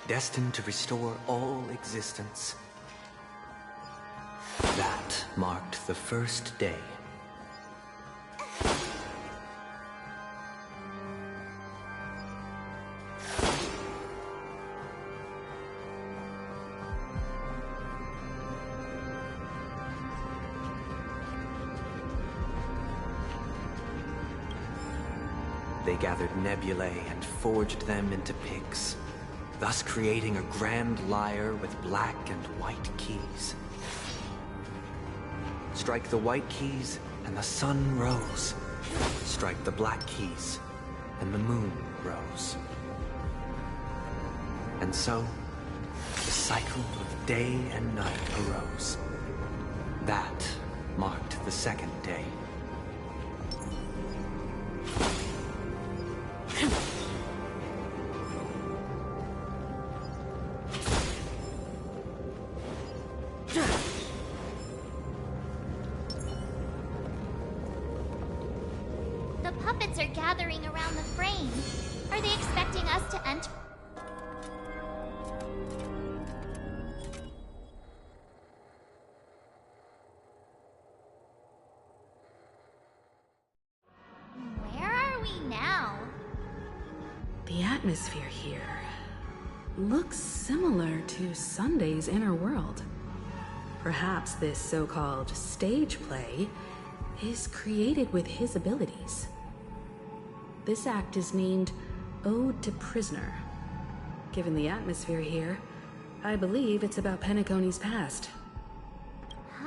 destined to restore all existence. That marked the first day. They gathered nebulae and forged them into picks, thus creating a grand lyre with black and white keys. Strike the white keys, and the sun rose. Strike the black keys, and the moon rose. And so, the cycle of day and night arose. That marked the second day. The puppets are gathering around the frame. Are they expecting us to enter? Where are we now? The atmosphere here looks similar to Sunday's inner world. Perhaps this so-called stage play is created with his abilities. This act is named Ode to Prisoner. Given the atmosphere here, I believe it's about Penacony's past.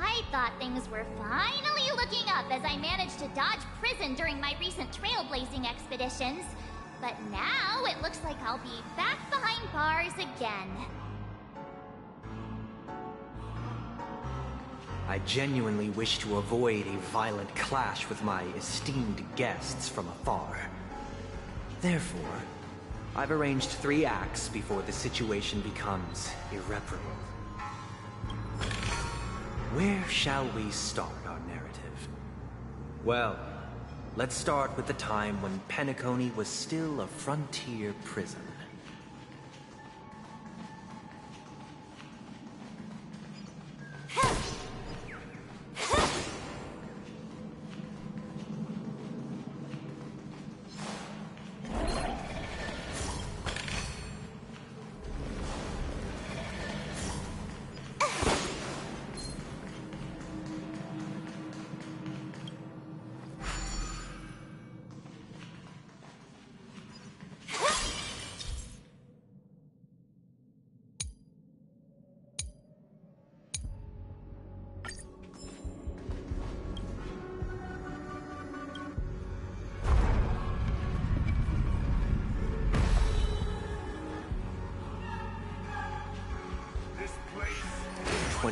I thought things were finally looking up as I managed to dodge prison during my recent trailblazing expeditions. But now it looks like I'll be back behind bars again. I genuinely wish to avoid a violent clash with my esteemed guests from afar. Therefore, I've arranged 3 acts before the situation becomes irreparable. Where shall we start our narrative? Well, let's start with the time when Penacony was still a frontier prison.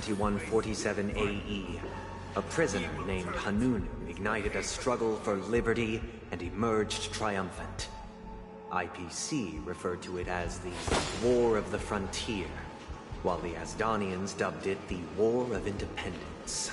2147 AE, a prisoner named Hanunu ignited a struggle for liberty and emerged triumphant. IPC referred to it as the War of the Frontier, while the Asdanians dubbed it the War of Independence.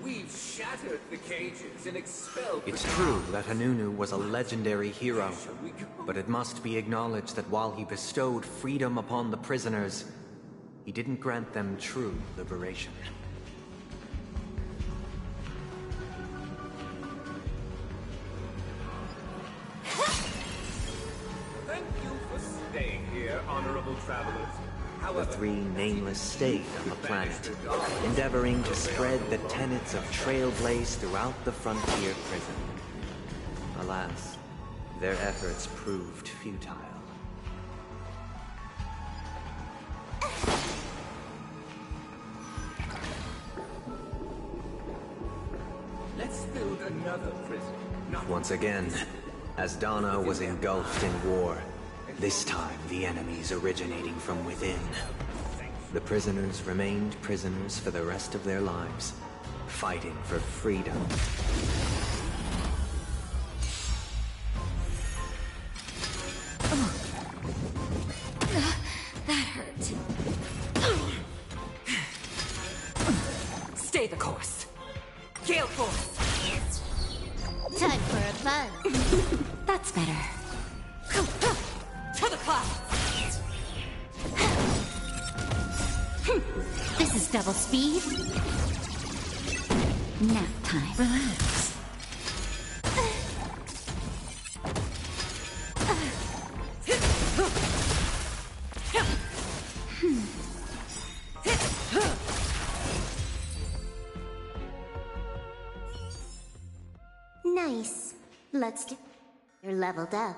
We've shattered the cages and expelled. It's true that Hanunu was a legendary hero, but it must be acknowledged that while he bestowed freedom upon the prisoners, he didn't grant them true liberation. Thank you for staying here, honorable travelers. The three nameless stayed on the planet, endeavoring to spread the tenets of Trailblaze throughout the frontier prison. Alas, their efforts proved futile. Let's build another prison. Once again, Asdana was engulfed in war. This time, the enemies originating from within. The prisoners remained prisoners for the rest of their lives, fighting for freedom. That hurt. Stay the course. Gale Force. Time for a buzz. That's better. To the clouds! This is double speed. Nap time. Relax. Nice. Let's do... You're leveled up.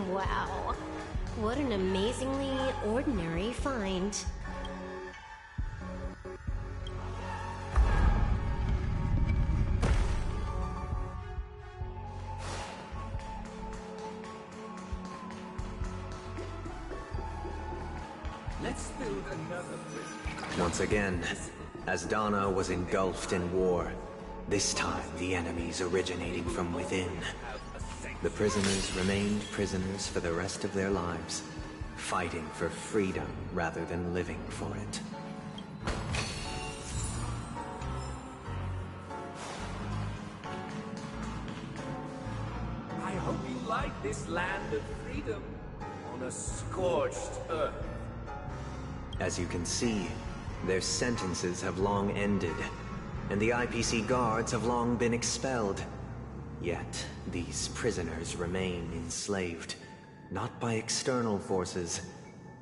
Wow. What an amazingly ordinary find. Let's build another prison. Once again, Asdana was engulfed in war. This time, the enemies originating from within. The prisoners remained prisoners for the rest of their lives, fighting for freedom rather than living for it. I hope you like this land of freedom on a scorched earth. As you can see, their sentences have long ended, and the IPC guards have long been expelled. Yet, these prisoners remain enslaved, not by external forces,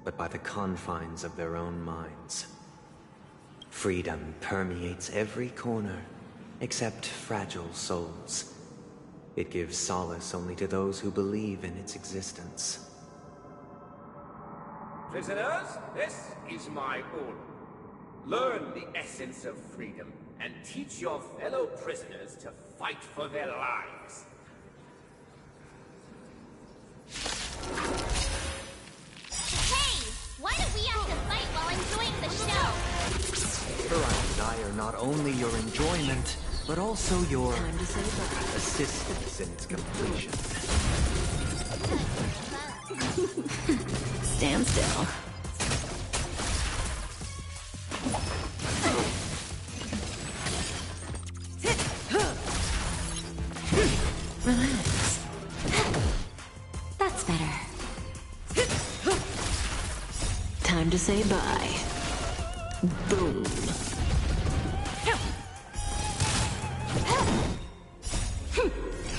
but by the confines of their own minds. Freedom permeates every corner, except fragile souls. It gives solace only to those who believe in its existence. Prisoners, this is my order. Learn the essence of freedom and teach your fellow prisoners to fight for their lives. Hey! Why don't we have to fight while enjoying the show? For I desire not only your enjoyment, but also your assistance in its completion. Stand still. Relax. That's better. Time to say bye. Boom.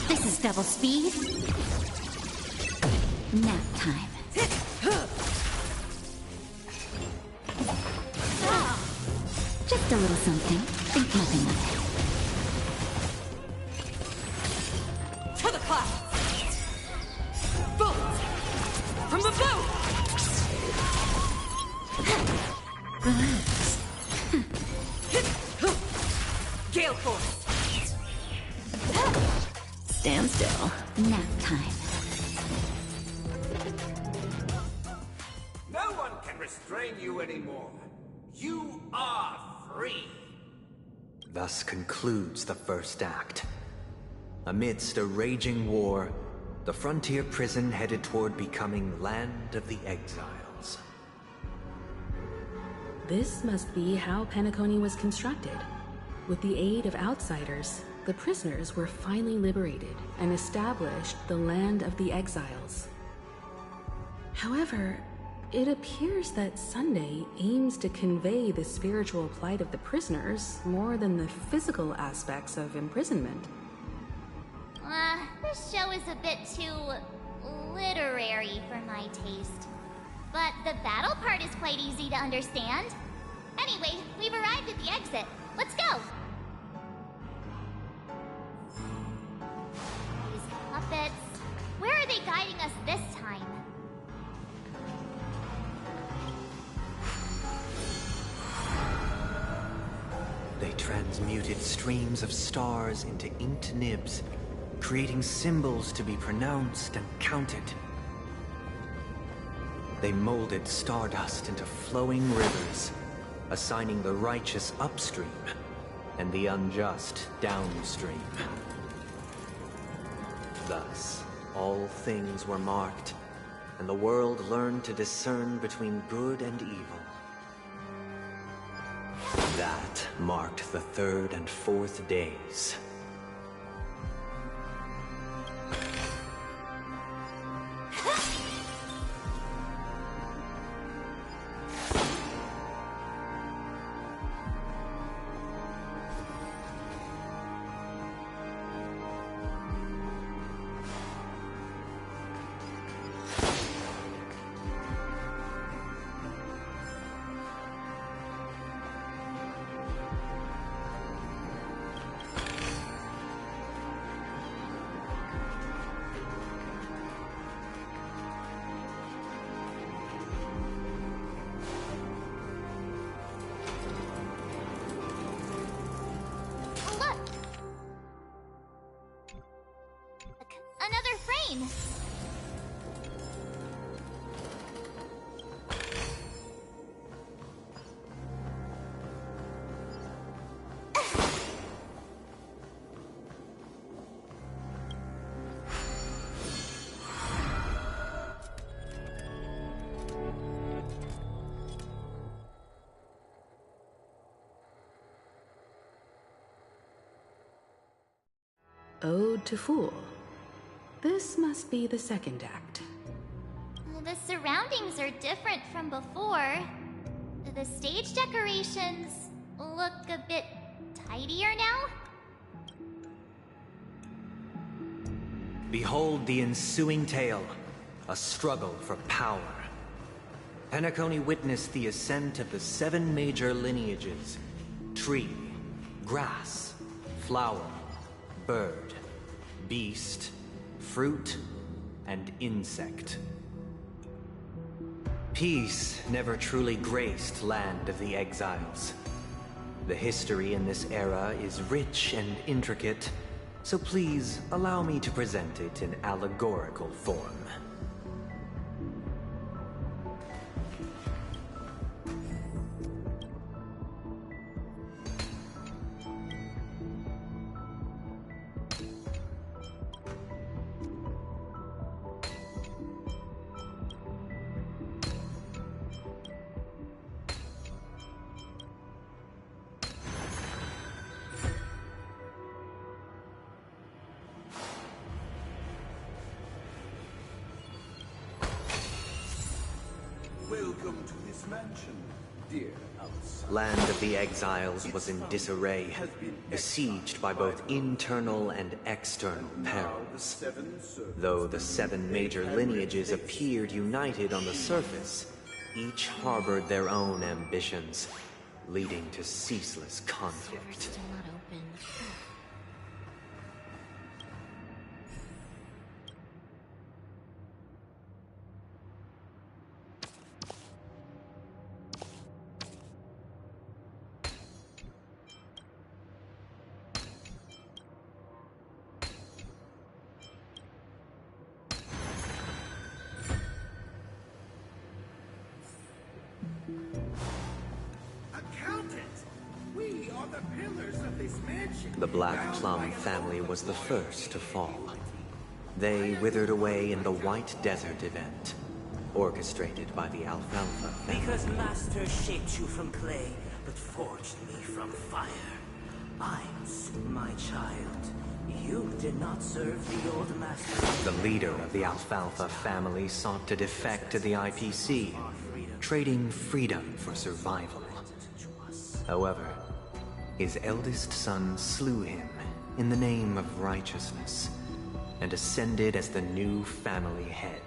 This is double speed. Nap time. Just a little something. Think nothing of it. To the clouds! Bullets! From the blue! Relax. Gale force! Stand still. Nap time. No one can restrain you anymore. You are free. Thus concludes the first act. Amidst a raging war, the frontier prison headed toward becoming Land of the Exiles. This must be how Penacony was constructed. With the aid of outsiders, the prisoners were finally liberated and established the Land of the Exiles. However, it appears that Sunday aims to convey the spiritual plight of the prisoners more than the physical aspects of imprisonment. This show is a bit too literary for my taste. But the battle part is quite easy to understand. Anyway, we've arrived at the exit. Let's go! These puppets... Where are they guiding us this time? They transmuted streams of stars into inked nibs, creating symbols to be pronounced and counted. They molded stardust into flowing rivers, assigning the righteous upstream and the unjust downstream. Thus, all things were marked, and the world learned to discern between good and evil. That marked the third and fourth days. Another frame! Ode to Fool. This must be the second act. The surroundings are different from before. The stage decorations look a bit tidier now. Behold the ensuing tale, a struggle for power. Penacony witnessed the ascent of the 7 major lineages: tree, grass, flower, bird, beast, fruit, and insect. Peace never truly graced Land of the Exiles. The history in this era is rich and intricate, so please allow me to present it in allegorical form. Welcome to this mansion, dear outsider. Land of the Exiles was in disarray, besieged by both internal and external perils. Though the 7 major lineages appeared united on the surface, each harbored their own ambitions, leading to ceaseless conflict. Still not open. The Black Plum family was the first to fall. They withered away in the White Desert event, orchestrated by the Alfalfa family. Because Master shaped you from clay, but forged me from fire. Imes, my child, you did not serve the old master. The leader of the Alfalfa family sought to defect to the IPC, trading freedom for survival. However, his eldest son slew him in the name of righteousness and ascended as the new family head.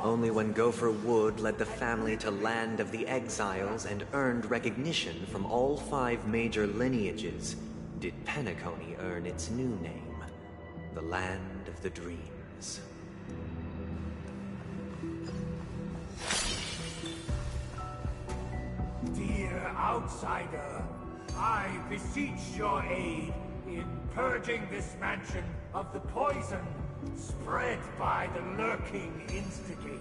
Only when Gopher Wood led the family to Land of the Exiles and earned recognition from all 5 major lineages did Penacony earn its new name, the Land of the Dreams. Dear outsider, I beseech your aid in purging this mansion of the poison spread by the lurking instigators.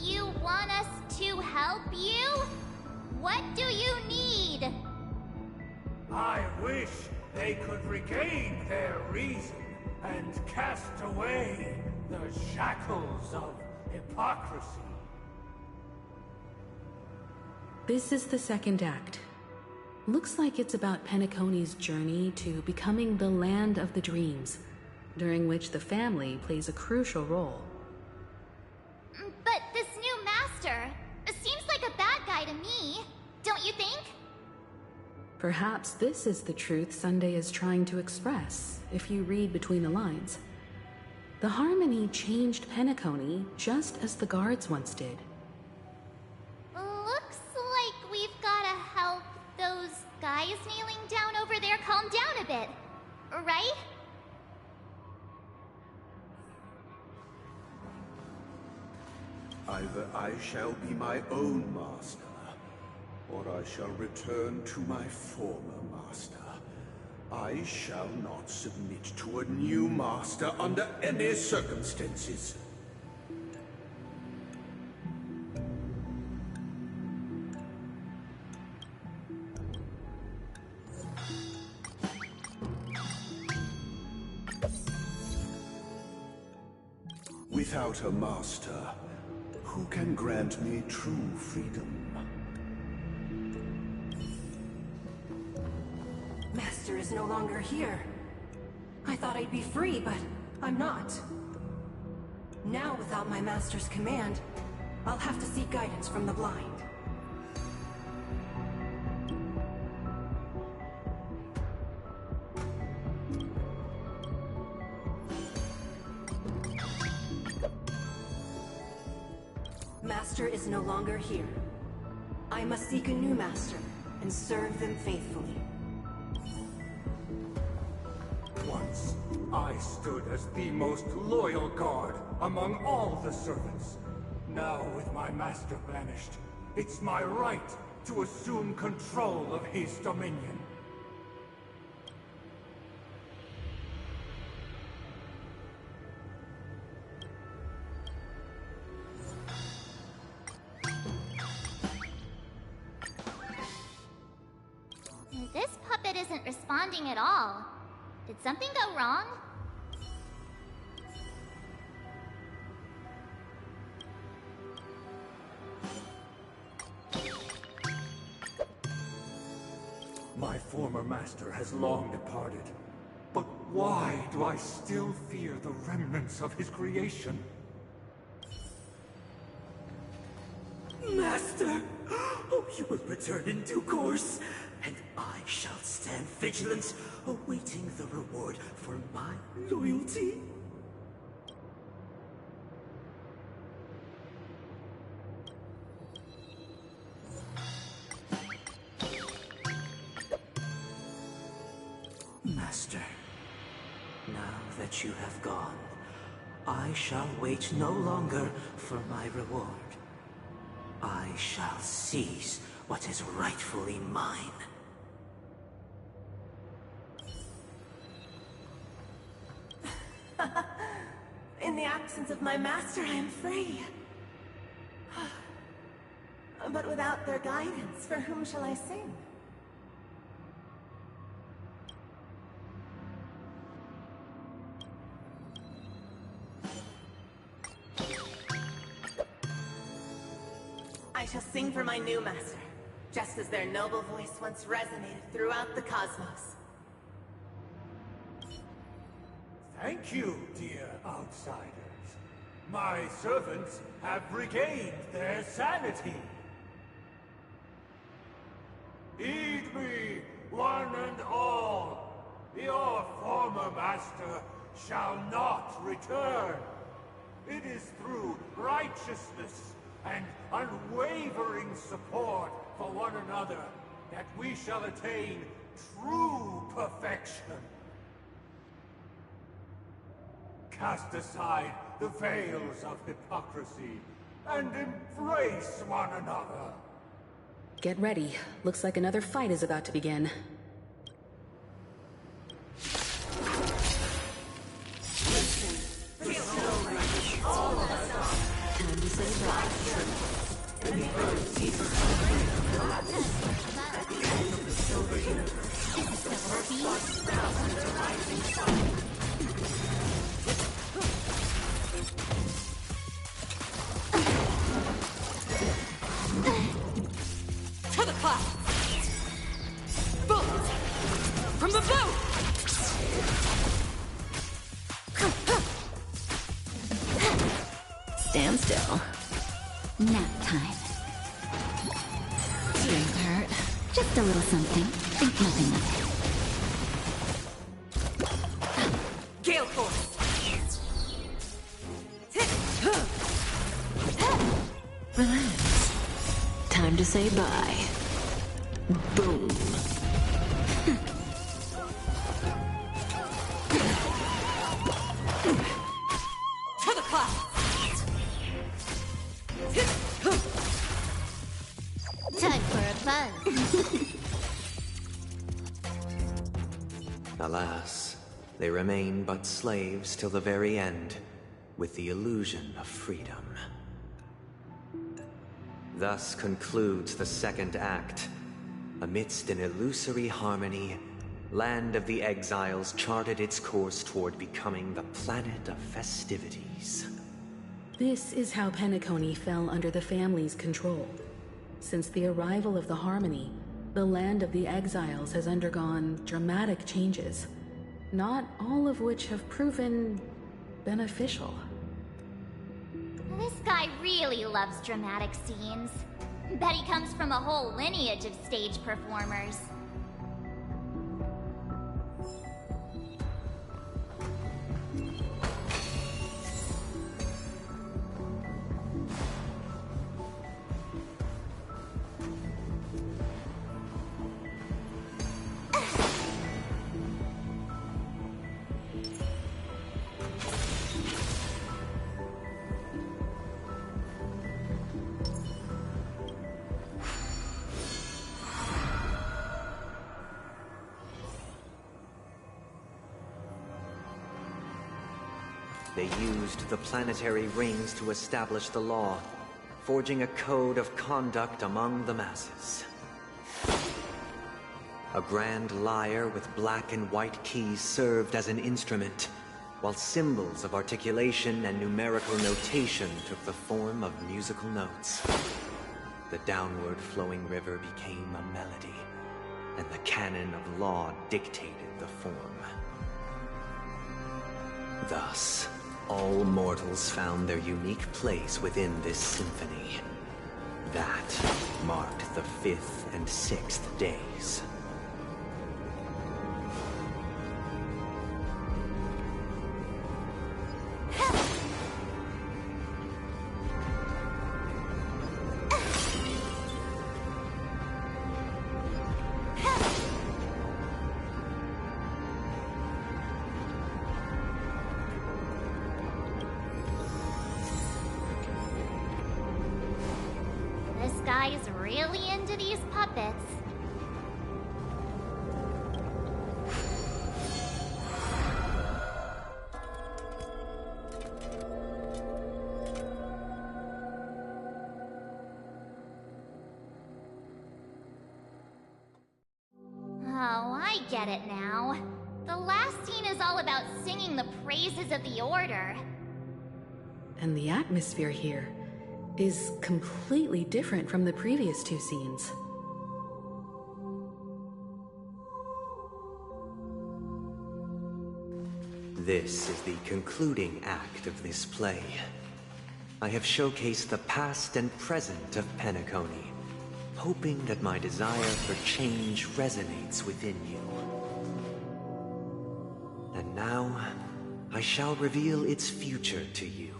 You want us to help you? What do you need? I wish they could regain their reason and cast away the shackles of hypocrisy. This is the second act. Looks like it's about Penacony's journey to becoming the Land of the Dreams, during which the family plays a crucial role. But this new master seems like a bad guy to me, don't you think? Perhaps this is the truth Sunday is trying to express, if you read between the lines. The Harmony changed Penacony just as the guards once did. Looks like we've gotta help those guys kneeling down over there calm down a bit, right? Either I shall be my own master, or I shall return to my former master. I shall not submit to a new master under any circumstances. Without a master, who can grant me true freedom? Master is no longer here. I thought I'd be free, but I'm not. Now, without my master's command, I'll have to seek guidance from the blind. Master is no longer here. I must seek a new master and serve them faithfully. Once, I stood as the most loyal guard among all the servants. Now, with my master banished, it's my right to assume control of his dominion. This puppet isn't responding at all. Did something go wrong? My former master has long departed. But why do I still fear the remnants of his creation? Master! Oh, you will return in due course, and I shall stand vigilant, awaiting the reward for my loyalty. Master, now that you have gone, I shall wait no longer for my reward. I shall seize what is rightfully mine. In the absence of my master, I am free. But without their guidance, for whom shall I sing? I shall sing for my new master, just as their noble voice once resonated throughout the cosmos. Thank you, dear outsiders. My servants have regained their sanity. Heed me, one and all. Your former master shall not return. It is through righteousness and unwavering support for one another that we shall attain true perfection. Cast aside the veils of hypocrisy and embrace one another. Get ready. Looks like another fight is about to begin. Time to say bye. To the clouds! Bullets! From the boat! Stand still. Nap time. Didn't hurt. Just a little something. Think nothing of it. Gale Force! Relax. Time to say bye. Boom. To the clouds! Time for a buzz. Alas, they remain but slaves till the very end, with the illusion of freedom. Thus concludes the second act. Amidst an illusory harmony, Land of the Exiles charted its course toward becoming the planet of festivities. This is how Penacony fell under the family's control. Since the arrival of the Harmony, the land of the exiles has undergone dramatic changes, not all of which have proven beneficial. This guy really loves dramatic scenes. Bet he comes from a whole lineage of stage performers. They used the planetary rings to establish the law, forging a code of conduct among the masses. A grand lyre with black and white keys served as an instrument, while symbols of articulation and numerical notation took the form of musical notes. The downward flowing river became a melody, and the canon of law dictated the form. Thus, all mortals found their unique place within this symphony. That marked the 5th and 6th days. This guy's really into these puppets. Oh, I get it now. The last scene is all about singing the praises of the Order. And the atmosphere here is completely different from the previous two scenes. This is the concluding act of this play. I have showcased the past and present of Penacony, hoping that my desire for change resonates within you. And now, I shall reveal its future to you.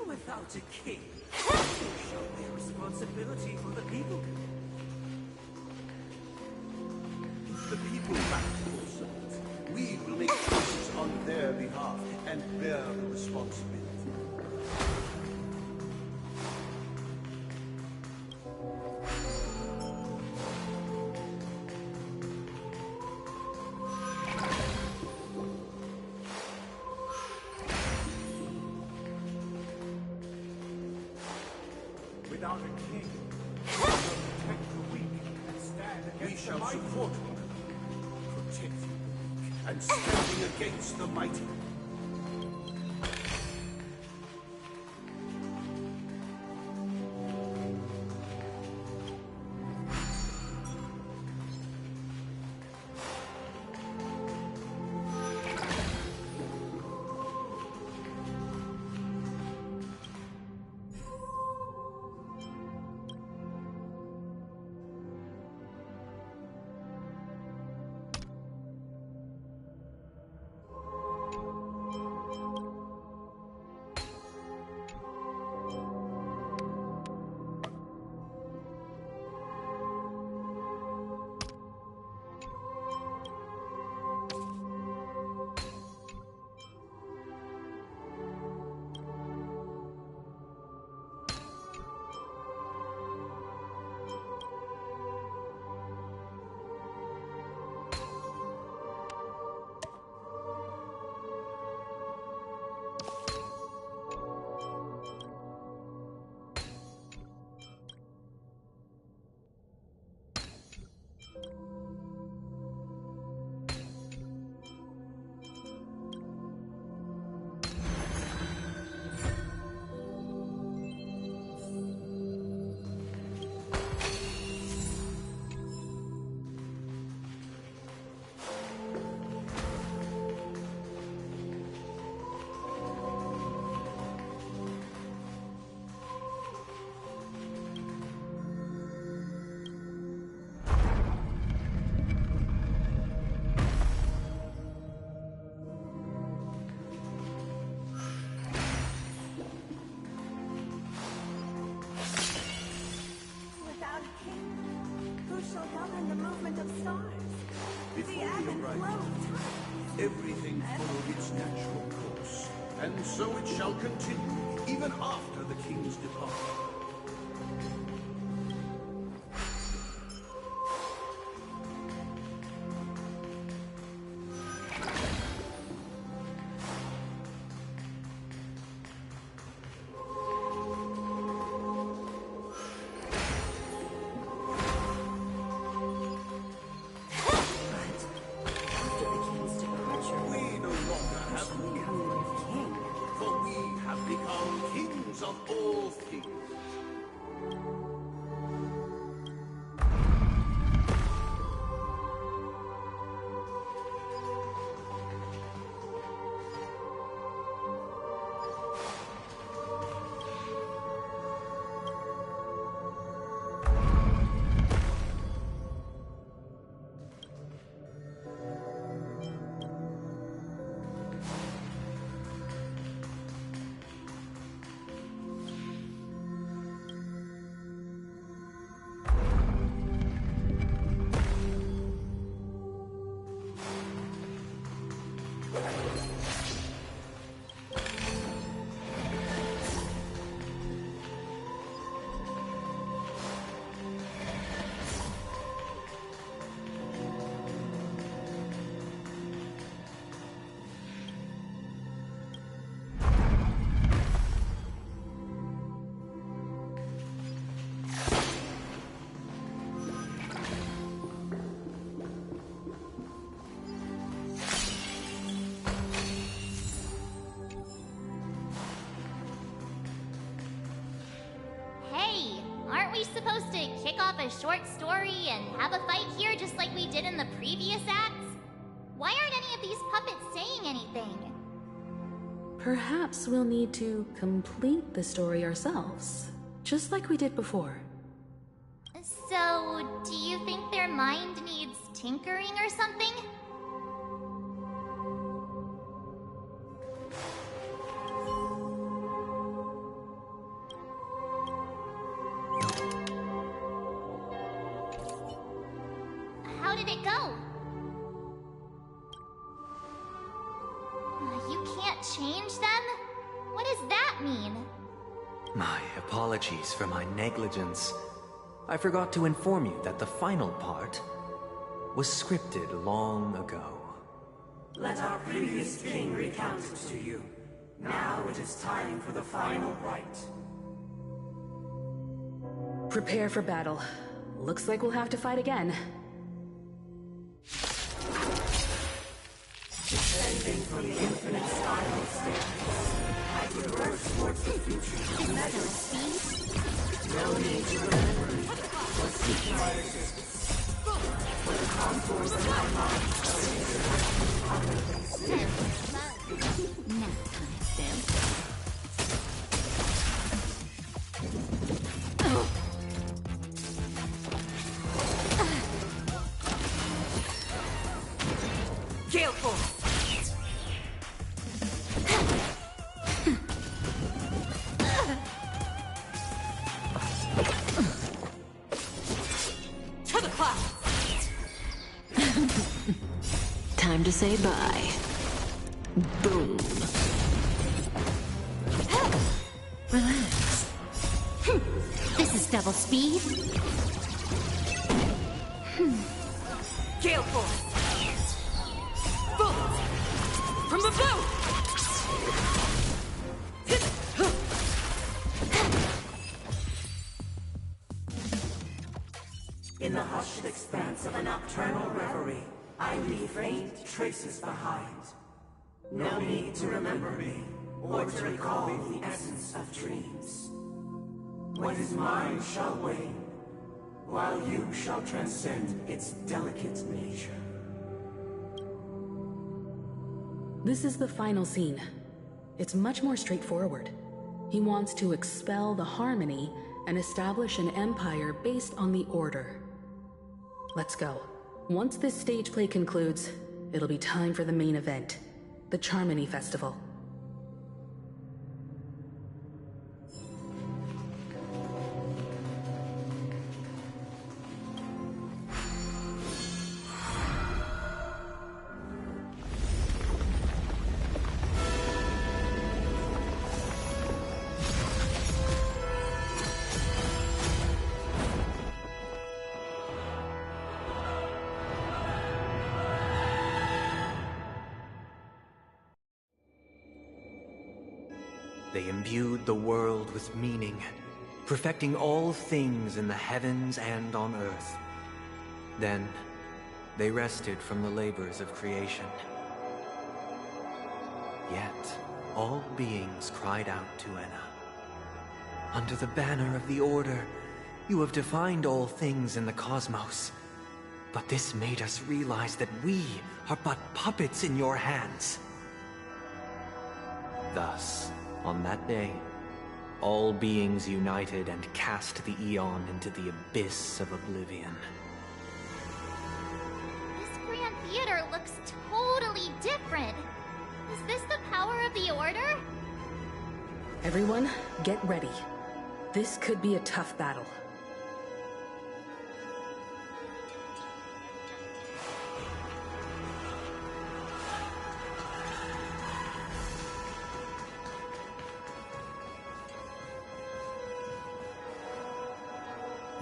Without a king, who shall bear responsibility for the people? The people lack foresight. We will make choices on their behalf and bear the responsibility. Without a king, we shall protect the weak and stand against We shall the mighty. support one another, protect the weak, and standing against the mighty. everything followed its natural course, and so it shall continue, even after the king's departure. Supposed to kick off a short story and have a fight here just like we did in the previous acts? Why aren't any of these puppets saying anything? Perhaps we'll need to complete the story ourselves, just like we did before. So, do you think their mind needs tinkering or something? How did it go? You can't change them? What does that mean? My apologies for my negligence. I forgot to inform you that the final part was scripted long ago. Let our previous king recount it to you. Now it is time for the final rite. Prepare for battle. Looks like we'll have to fight again. Descending from the infinite spiral staircase, I reverse towards the future. No need to remember me, or seek my assistance. For the contours of my mind are Nap time, Phil. Gale Force! To the clouds! Time to say bye. Boom. Relax. This is double speed. Gale Force! Bullets! From the blue! In the hushed expanse of a nocturnal reverie, I leave faint traces behind. No need to remember me, or to recall the essence of dreams. What is mine shall wane, while you shall transcend its delicate nature. This is the final scene. It's much more straightforward. He wants to expel the Harmony and establish an empire based on the Order. Let's go. Once this stage play concludes, it'll be time for the main event, the Charmony Festival. They imbued the world with meaning, perfecting all things in the heavens and on earth. Then, they rested from the labors of creation. Yet, all beings cried out to Enna. Under the banner of the Order, you have defined all things in the cosmos. But this made us realize that we are but puppets in your hands. Thus, on that day, all beings united and cast the Eon into the abyss of oblivion. This Grand Theater looks totally different. Is this the power of the Order? Everyone, get ready. This could be a tough battle.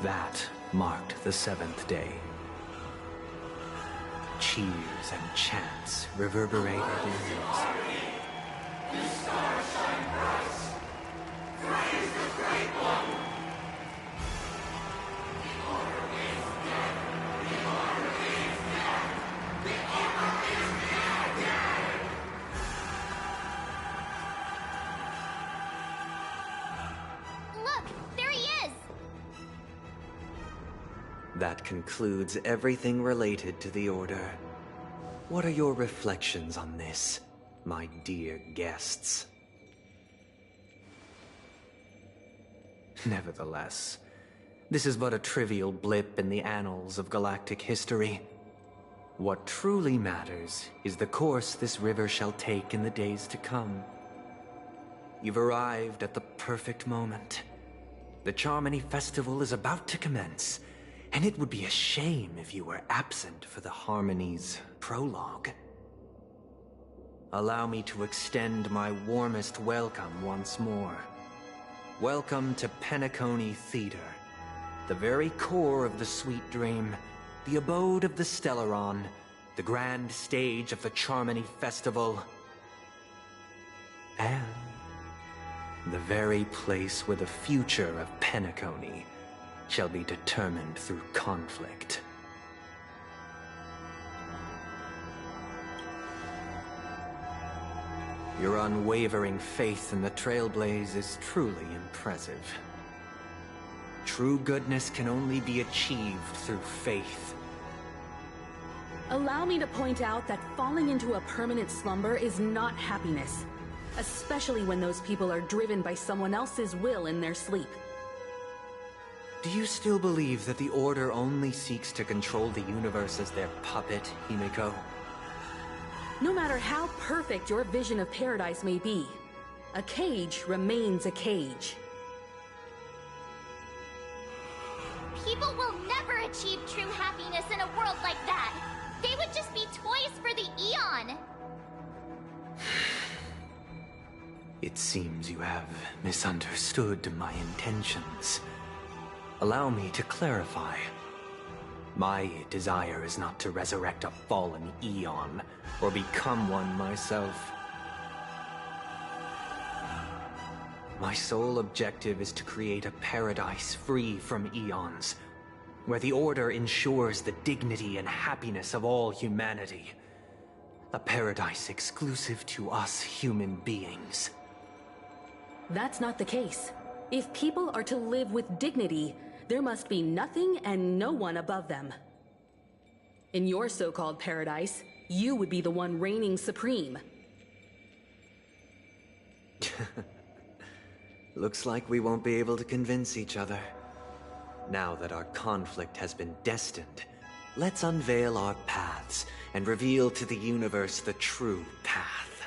That marked the 7th day. Cheers and chants reverberated in unison. Look, there he is! That concludes everything related to the Order. What are your reflections on this, my dear guests? Nevertheless, this is but a trivial blip in the annals of galactic history. What truly matters is the course this river shall take in the days to come. You've arrived at the perfect moment. The Charmony Festival is about to commence, and it would be a shame if you were absent for the Harmony's prologue. Allow me to extend my warmest welcome once more. Welcome to Penacony Theater, the very core of the Sweet Dream, the abode of the Stellaron, the grand stage of the Charmony Festival, and the very place where the future of Penacony shall be determined through conflict. Your unwavering faith in the Trailblaze is truly impressive. True goodness can only be achieved through faith. Allow me to point out that falling into a permanent slumber is not happiness, especially when those people are driven by someone else's will in their sleep. Do you still believe that the Order only seeks to control the universe as their puppet, Himiko? No matter how perfect your vision of paradise may be, a cage remains a cage. People will never achieve true happiness in a world like that. They would just be toys for the Eon. It seems you have misunderstood my intentions. Allow me to clarify. My desire is not to resurrect a fallen Eon, or become one myself. My sole objective is to create a paradise free from Eons, where the Order ensures the dignity and happiness of all humanity. A paradise exclusive to us human beings. That's not the case. If people are to live with dignity, there must be nothing and no one above them. In your so-called paradise, you would be the one reigning supreme. Looks like we won't be able to convince each other. Now that our conflict has been destined, let's unveil our paths and reveal to the universe the true path.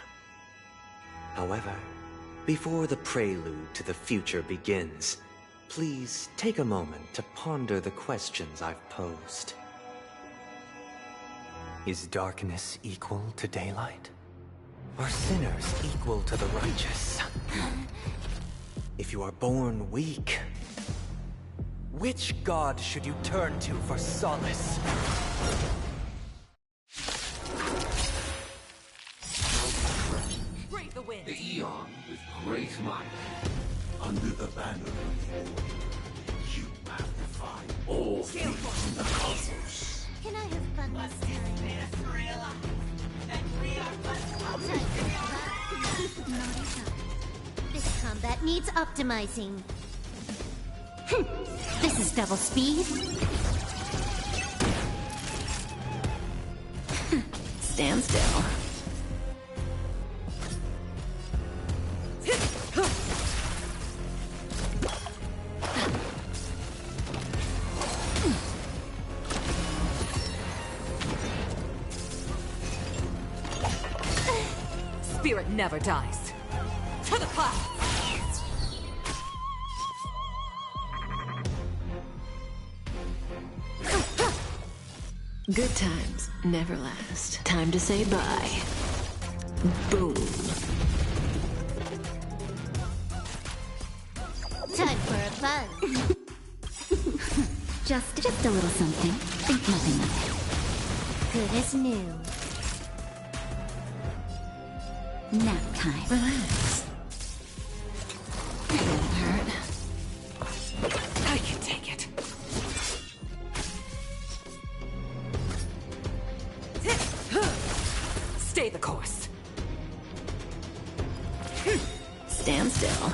However, before the prelude to the future begins, please take a moment to ponder the questions I've posed. Is darkness equal to daylight? Are sinners equal to the righteous? If you are born weak, which god should you turn to for solace? Great the wind. The Eon with great might. Under the banner of the Order, you have defied all things in the cosmos. Can I have fun this time? This combat needs optimizing. This is double speed. Stand still. Spirit never dies. To the clouds! Good times never last. Time to say bye. Boom. Time for a buzz. Just a little something. Think nothing of Good as new. it. Nap time. Relax. It won't hurt. I can take it. Stay the course. Stand still.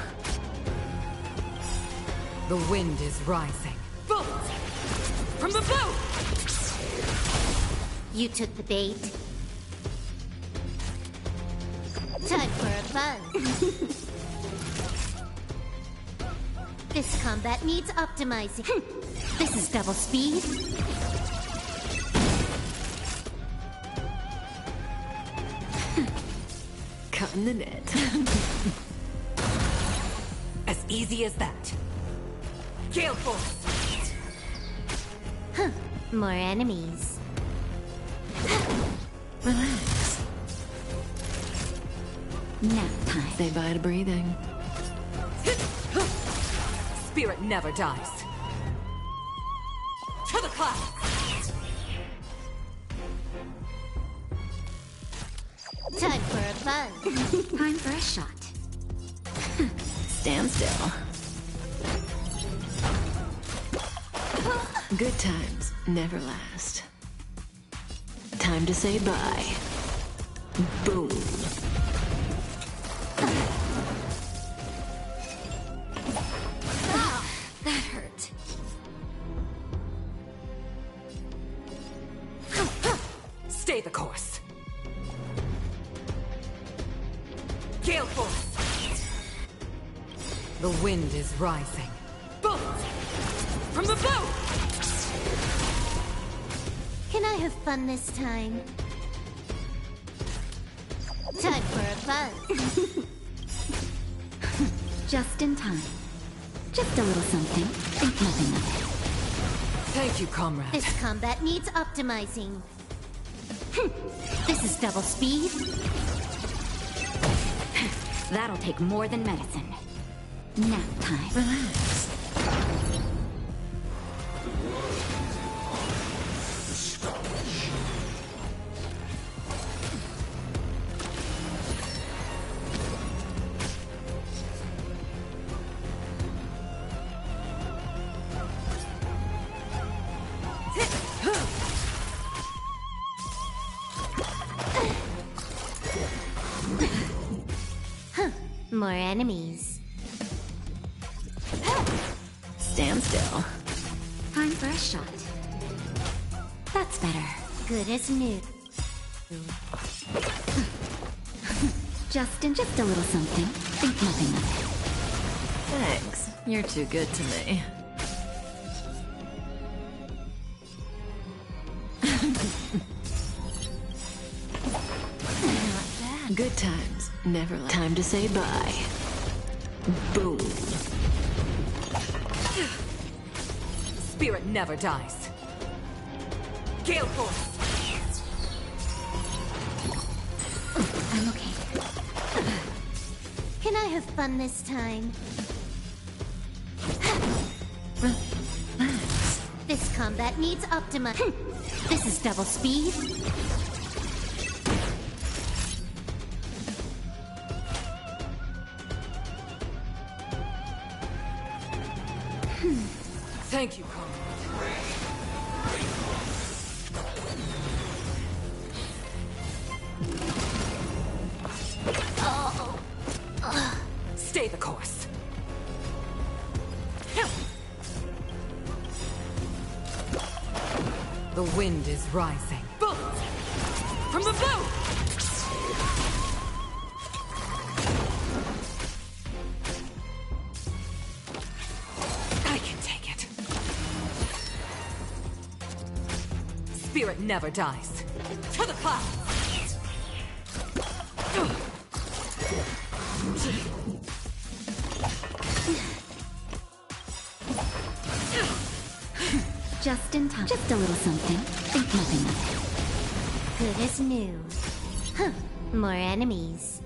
The wind is rising. Bolt! From the boat! You took the bait. Time for a buzz. This combat needs optimizing. This is double speed. Cutting the net. As easy as that. Gale Force! More enemies. Relax. Nap time. Say bye to breathing. Spirit never dies. To the clouds! Time for a buzz. Time for a shot. Stand still. Good times never last. Time to say bye. Boom. That hurt. Stay the course. Gale Force! The wind is rising. Bolt! From the boat! Can I have fun this time? Time for a buzz. Just in time. Just a little something. Think nothing of it. Thank you, comrade. This combat needs optimizing. This is double speed. That'll take more than medicine. Nap time. Relax. More enemies. Stand still. Time for a shot. That's better. Good as new. Just a little something. Think nothing of it. Thanks. You're too good to me. Good times never last. Time to say bye. Boom. Spirit never dies. Gale Force! I'm okay. Can I have fun this time? Relax. This combat needs optimization. This is double speed. Thank you, comrade. Stay the course. The wind is rising. Bullets! From the blue! I can take it. Spirit never dies. To the clouds! Just in time. Just a little something. Think nothing of it. Good as new. Huh. More enemies.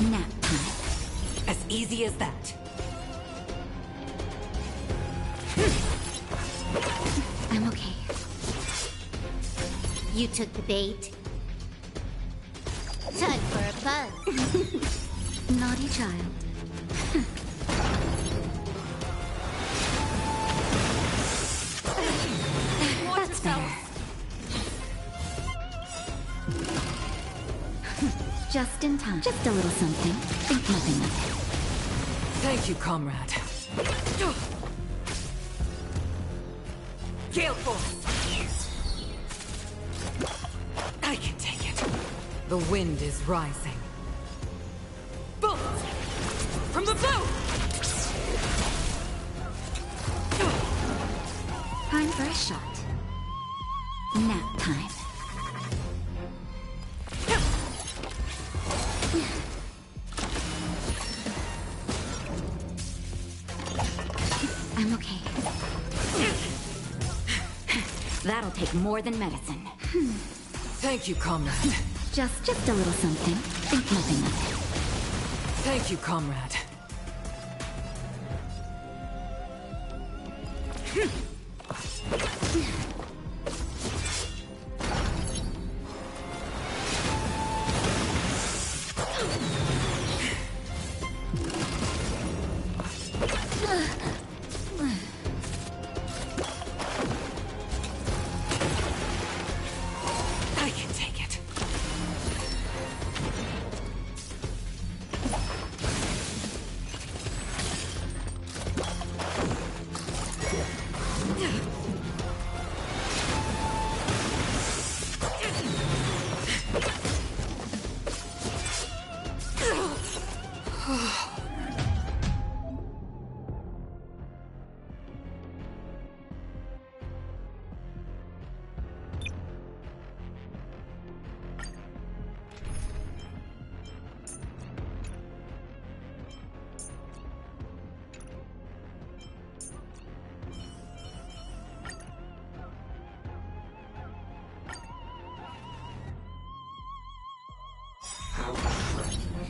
Nap time. As easy as that. I'm okay. You took the bait. Time for a buzz. Naughty child. That's better. Just in time. Just a little something. Think nothing of it. Thank you, comrade. Gale Force! I can take it. The wind is rising. Bullets! From the blue! Time for a shot. Nap time. I'm okay. That'll take more than medicine. Thank you, comrade. Just a little something. Think nothing of it. Thank you, comrade. I can take it.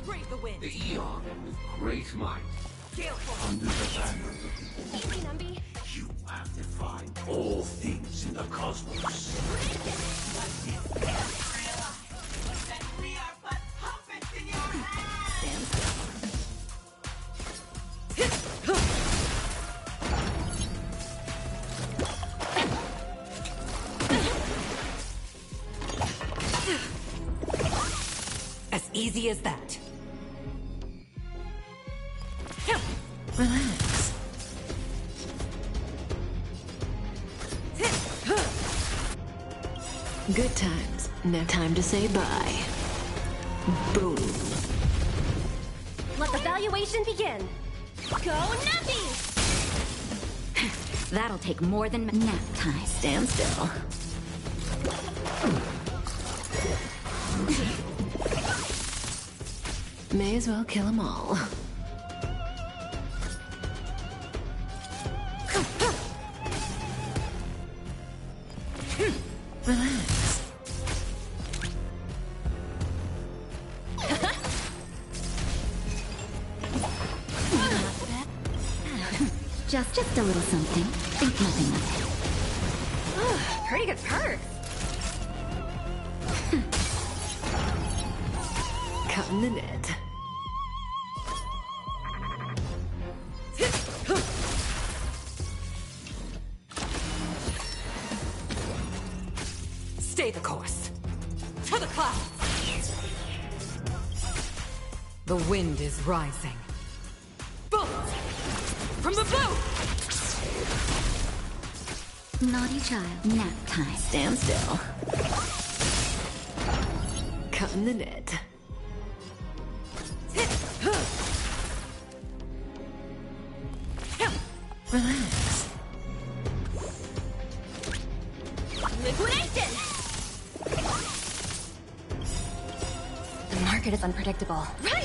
Brave the wind. The Eon with great might. Gale Force. Under the banner. You have defined all things in the cosmos. As easy as that. Relax. Good times. No time to say bye. Boom. Let the valuation begin. Go Nappy! That'll take more than nap time. Stand still. May as well kill them all. Relax. Just a little something. Think nothing of it. Pretty good perk. Cutting the net. Stay the course. To the clouds! The wind is rising. Bullets! From the blue! Naughty child, nap time. Stand still. Cutting the net. Relax. Liquidation! The market is unpredictable. Right!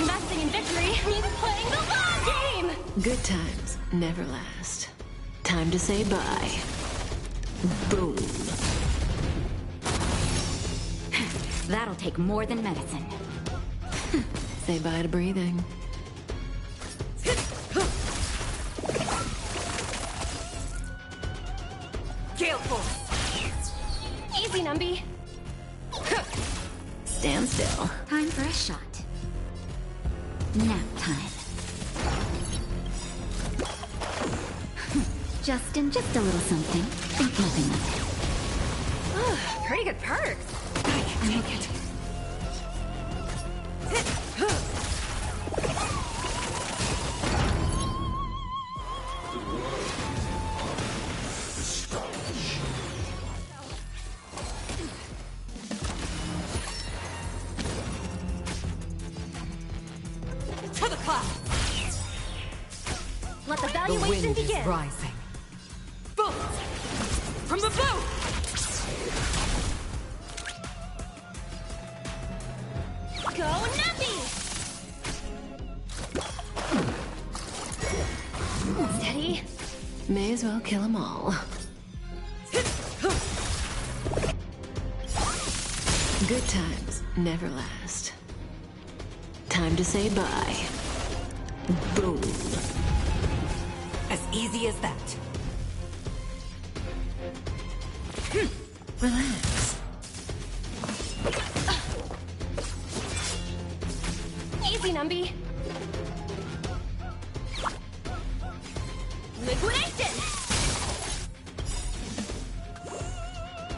Investing in victory means playing the long game! Good times never last. Time to say bye. Boom. That'll take more than medicine. Say bye to breathing. Gale force! Easy, Numby. Stand still. Time for a shot. Nap time. just a little something. Think nothing of it. Pretty good perks. I'm okay. To the clouds! Let the The valuation wind begin. is rising. Bullets! From the blue! Go Numpy! Steady. May as well kill them all. Good times never last. Time to say bye. Boom. As easy as that. Relax. Easy, Numby. Liquidation!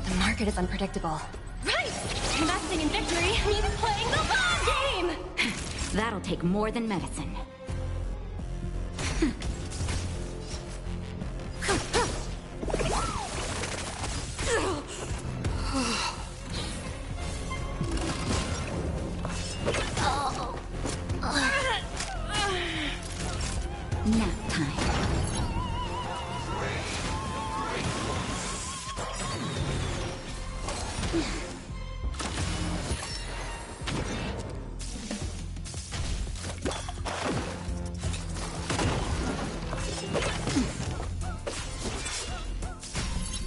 The market is unpredictable. Right! Investing in victory means playing the long game! That'll take more than medicine. Nap time.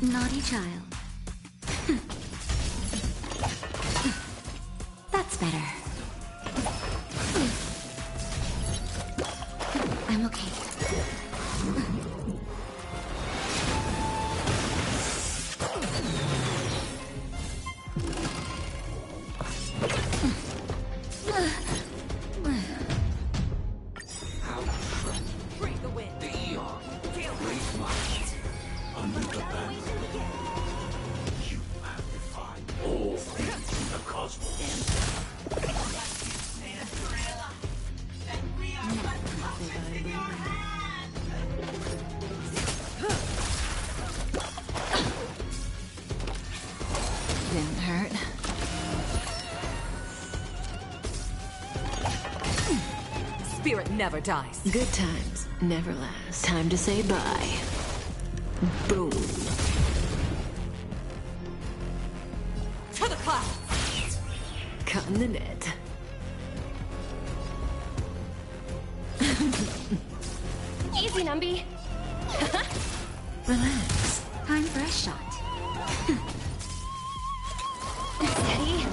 Naughty child. That's better. I'm okay. Bring the wind! Great might. Under the banner. You have defined all things in the cosmos. Didn't hurt. Spirit never dies. Good times never last. Time to say bye. Boom. To the clouds! Cutting the net. Easy, Numby. Relax. Time for a shot. Steady.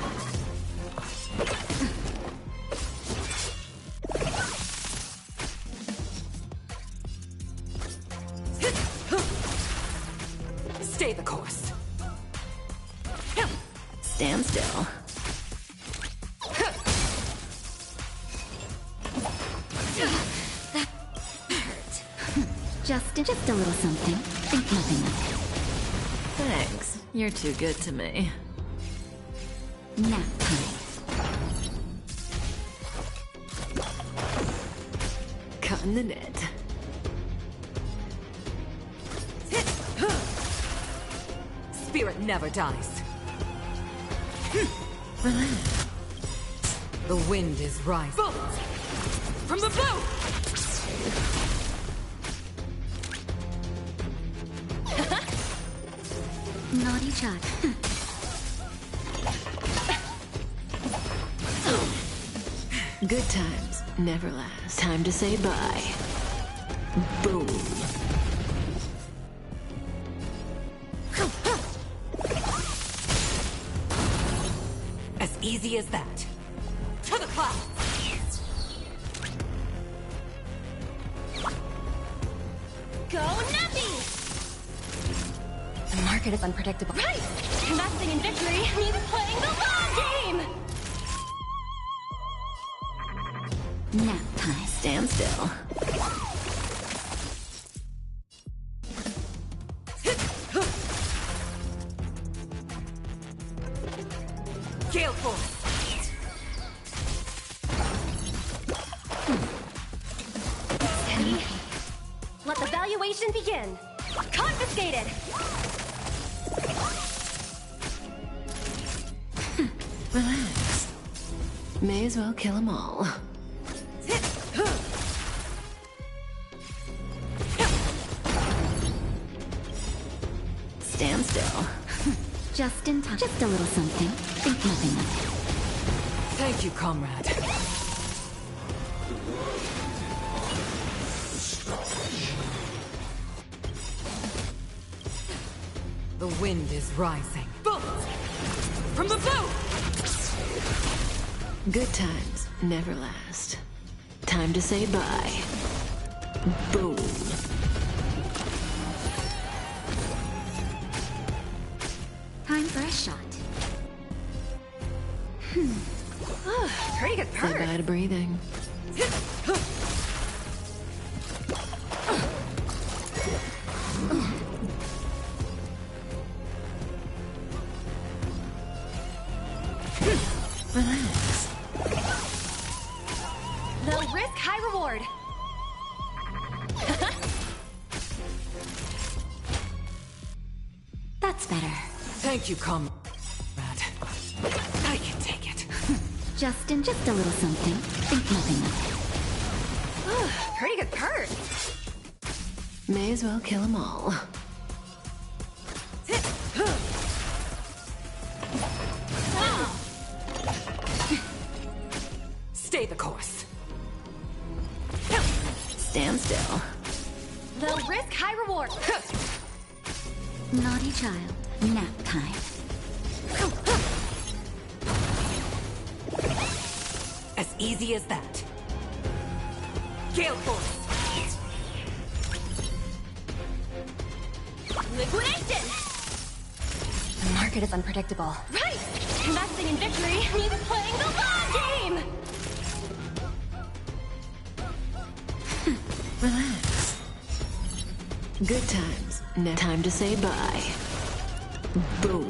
Stay the course. Stand still. Just a little something. Think nothing of it. Thanks. You're too good to me. Nap time. Cutting the net. Spirit never dies. Relax. The wind is rising. From the boat! Naughty child. Good times never last. Time to say bye. Boom. As easy as that. To the clouds! Go Nappy! The market is unpredictable. Right! Investing in victory means playing the long game! Nap time. Stand still. Gale force! Steady. Let the valuation begin. Confiscated! Relax. May as well kill them all. Stand still. Just in time. Just a little something. Think nothing of it. Thank you, comrade. The wind is rising. Bolt! From the boat! Good times never last. Time to say bye. Boom. Time for a shot. Pretty good Say perk. bye to breathing. Relax. Low risk, high reward. That's better. Thank you, comrade. I can take it. Just a little something. Think nothing of it. Pretty good perk. May as well kill them all. Stay the course. Stand still. Low risk, high reward. Naughty child. Nap time. As easy as that. Gale force! Liquidation! The market is unpredictable. Right! Investing in victory means playing the long game! Relax. Good times. Now time to say bye. Boom.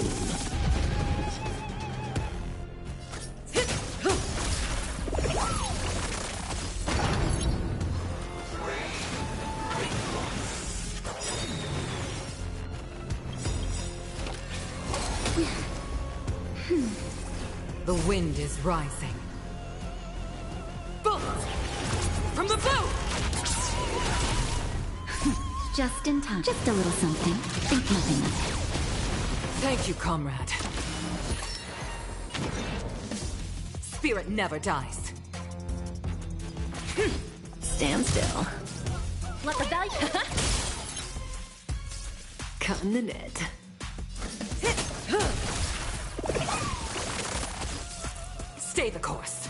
The wind is rising. Bolt! From the boat! Just in time. Just a little something. Think nothing of it. Thank you, comrade. Spirit never dies. Stand still. Let the value... Cutting the net. Stay the course.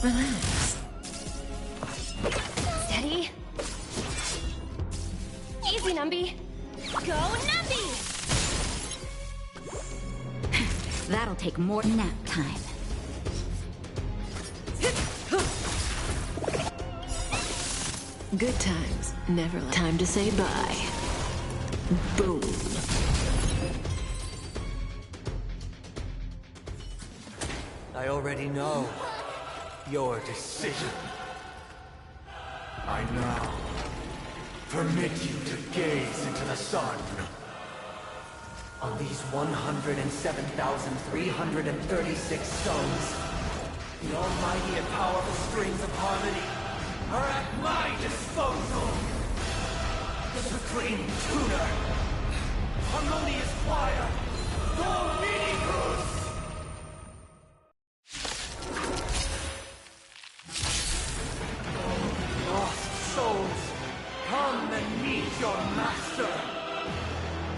Relax. Steady. Easy, Numby. Go, Numby! That'll take more nap time. Good times never last. Time to say bye. Boom. I already know your decision. I now permit you to gaze into the sun. On these 107,336 stones, the almighty and powerful strings of harmony are at my disposal. Supreme tuner, harmonious choir, Dominicus! Lost souls, come and meet your master!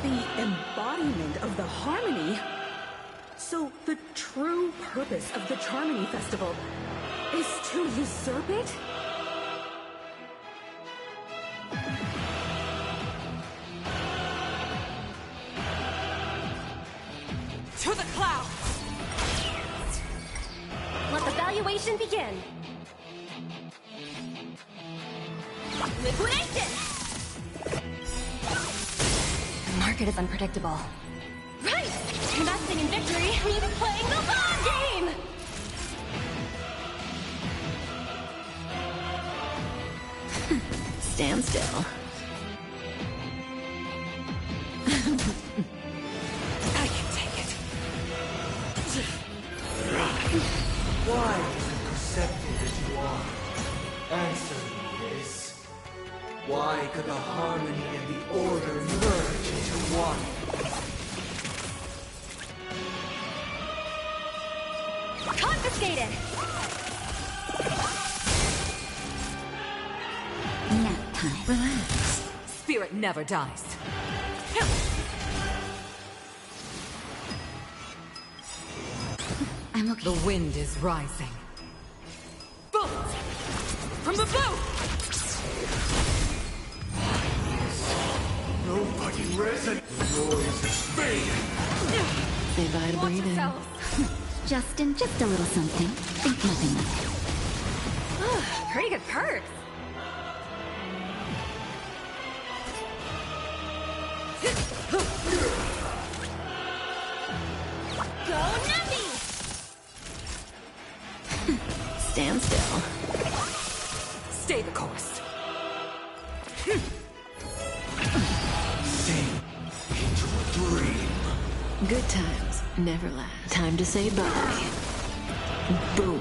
The embodiment of the harmony? So the true purpose of the Charmony Festival is to usurp it? To the clouds! Let the valuation begin! Liquidation! The market is unpredictable. Right! Investing in victory means playing the long game! Stand still. I can take it. Why as perceptive as you are? Answer me this. Why could the harmony and the order merge into one? Confiscated! Nap time. Relax. Spirit never dies. I'm okay. The wind is rising. Bullets! From the blue! Nobody resonates. The noise is fading. Say bye to breathing. Justin, just a little something. Think nothing of it. Pretty good perks. Go Nappy! Stand still. Stay the course. Sink into a dream. Good times never last. Time to say bye. Boom.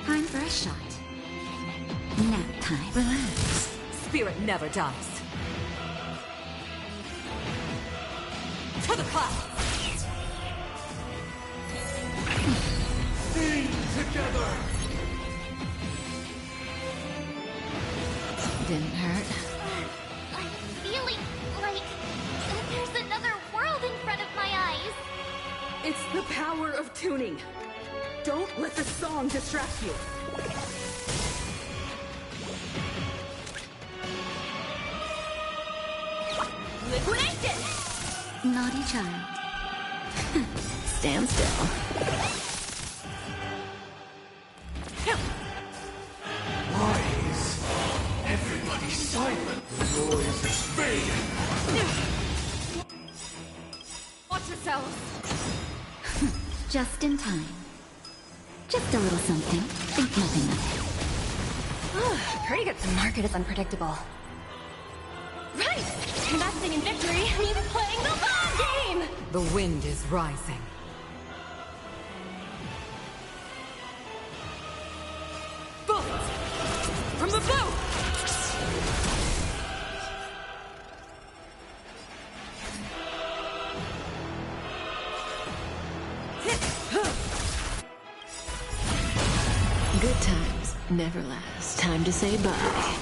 Time for a shot. Nap time. Relax. Spirit never dies. To the clouds! Sing together. Didn't hurt. I'm feeling like there's another world in front of my eyes. It's the power of tuning. Don't let the song distract you. Liquidation! Naughty child. Stand still. Why is everybody silent? The noise is fading. Watch yourselves! Just in time. Just a little something. Think nothing of it. Pretty good. The market is unpredictable. Right! Investing in victory means playing the long game! The wind is rising. Bullets! From the blue! Good times never last. Time to say bye.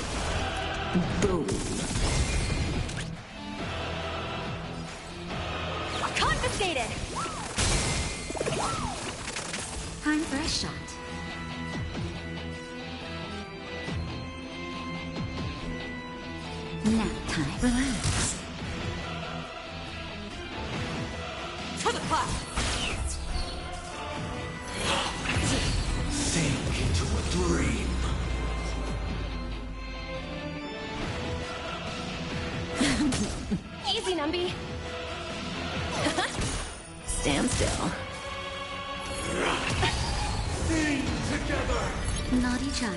Boom. Confiscated! Time for a shot. Nap time. Relax. To the clouds! dream. Easy, Numby. Stand still. Sing together. Naughty child.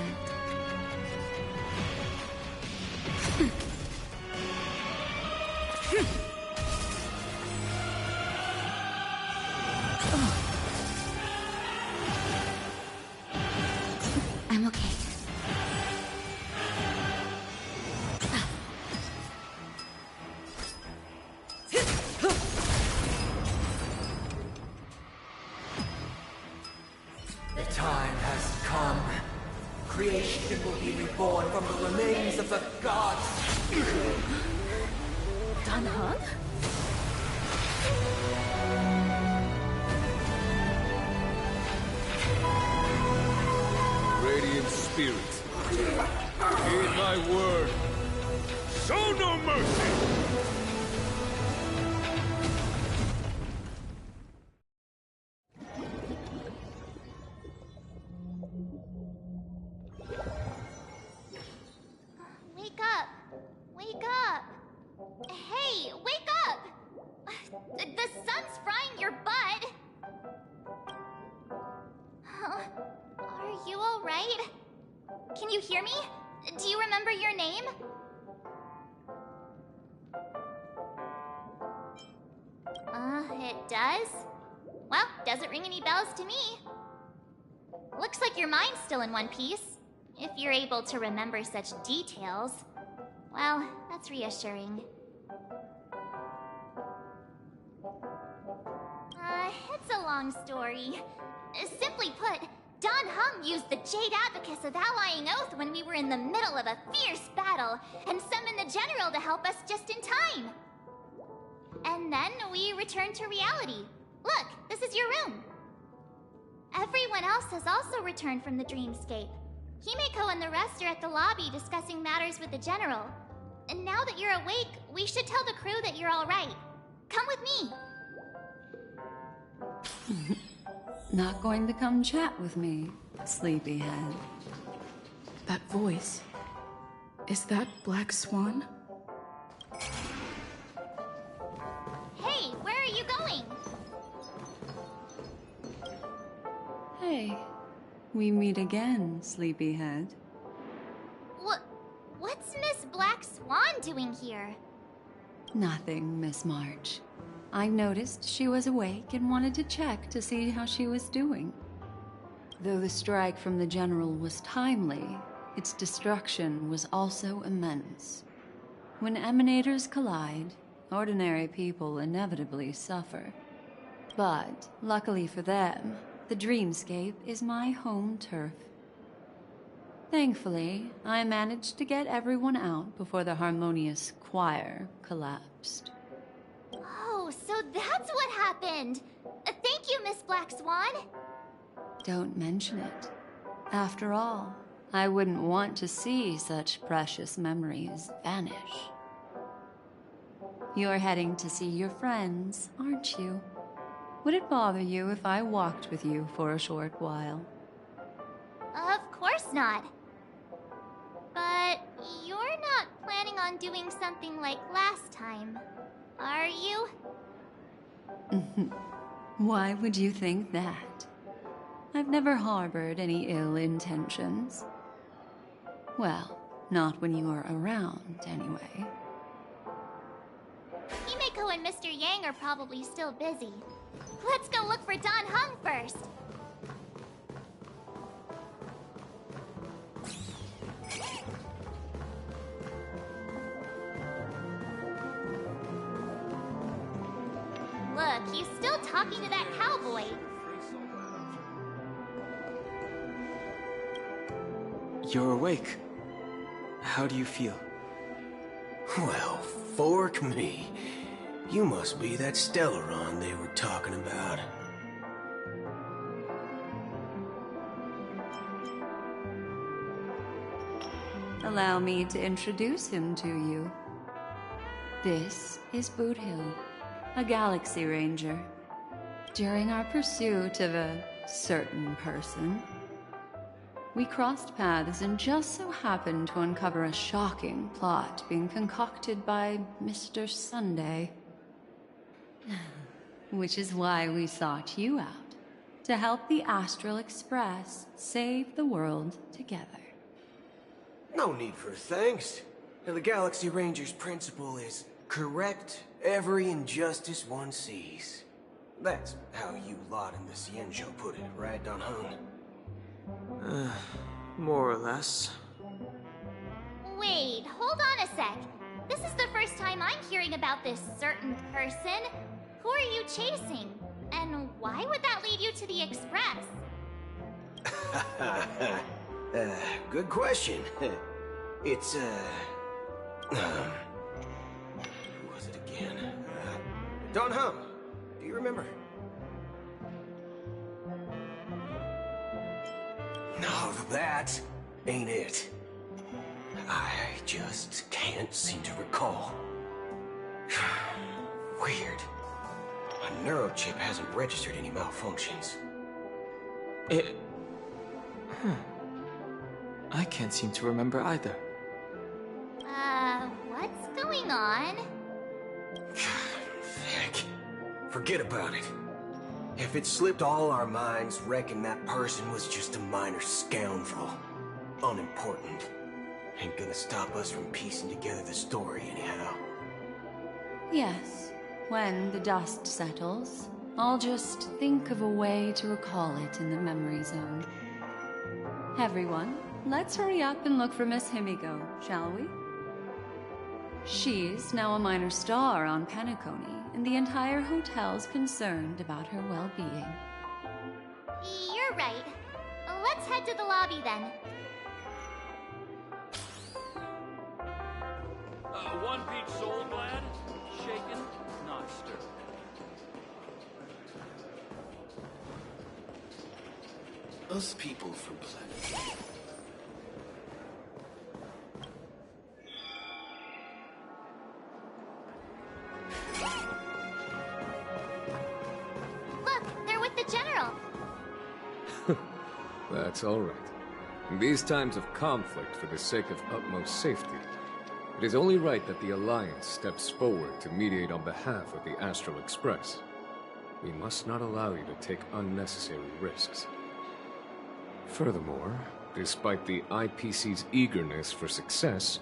I'm okay. The time has come. Creation will be reborn from the remains of the gods. Dan Heng? Radiant spirits, heed my word. Show no mercy! Wake up! Wake up! Hey, wake up! The sun's frying your butt! Are you alright? Can you hear me? Do you remember your name? It does? Well, doesn't ring any bells to me. Looks like your mind's still in one piece. If you're able to remember such details. Well, that's reassuring. It's a long story. Simply put, Dan Heng used the Jade Abacus of Allying Oath when we were in the middle of a fierce battle, and summoned the General to help us just in time. And then we returned to reality. Look, this is your room. Everyone else has also returned from the dreamscape. Himeko and the rest are at the lobby discussing matters with the General. And now that you're awake, we should tell the crew that you're alright. Come with me. Not going to come chat with me, sleepyhead. That voice. Is that Black Swan? Hey, where are you going? Hey, we meet again, sleepyhead. What's Miss Black Swan doing here? Nothing, Miss March. I noticed she was awake and wanted to check to see how she was doing. Though the strike from the General was timely, its destruction was also immense. When emanators collide, ordinary people inevitably suffer. But, luckily for them, the dreamscape is my home turf. Thankfully, I managed to get everyone out before the harmonious choir collapsed. Oh, so that's what happened! Thank you, Miss Black Swan! Don't mention it. After all, I wouldn't want to see such precious memories vanish. You're heading to see your friends, aren't you? Would it bother you if I walked with you for a short while? Of course not. But you're not planning on doing something like last time, are you? Why would you think that? I've never harbored any ill intentions. Well, not when you are around, anyway. Himeko and Mr. Yang are probably still busy. Let's go look for Dan Heng first! Look, he's still talking to that cowboy. You're awake. How do you feel? Well, fork me. You must be that Stellaron they were talking about. Allow me to introduce him to you. This is Boot Hill, a Galaxy Ranger. During our pursuit of a certain person, We crossed paths and just so happened to uncover a shocking plot being concocted by Mr. Sunday. Which is why we sought you out, to help the Astral Express save the world together. No need for thanks. The Galaxy Ranger's principle is correct every injustice one sees. That's how you lot in the Cienjo put it, right, Don Hung? More or less. Wait, hold on a sec. This is the first time I'm hearing about this certain person. Who are you chasing? And why would that lead you to the Express? Good question. It's, who was it again? Don Hum. Do you remember? No, that ain't it. I just can't seem to recall. Weird. My neurochip hasn't registered any malfunctions. I can't seem to remember either. What's going on? Heck. Forget about it. If it slipped all our minds, reckon that person was just a minor scoundrel. Unimportant. Ain't gonna stop us from piecing together the story anyhow. Yes, when the dust settles, I'll just think of a way to recall it in the memory zone. Everyone, let's hurry up and look for Miss Himiko, shall we? She's now a minor star on Penacony, and the entire hotel's concerned about her well-being. You're right. Let's head to the lobby then. One peach soul glad, shaken, not stirred. Us people from planet. Look, they're with the General. That's all right. In these times of conflict for the sake of utmost safety, it is only right that the Alliance steps forward to mediate on behalf of the Astral Express. We must not allow you to take unnecessary risks. Furthermore, despite the IPC's eagerness for success,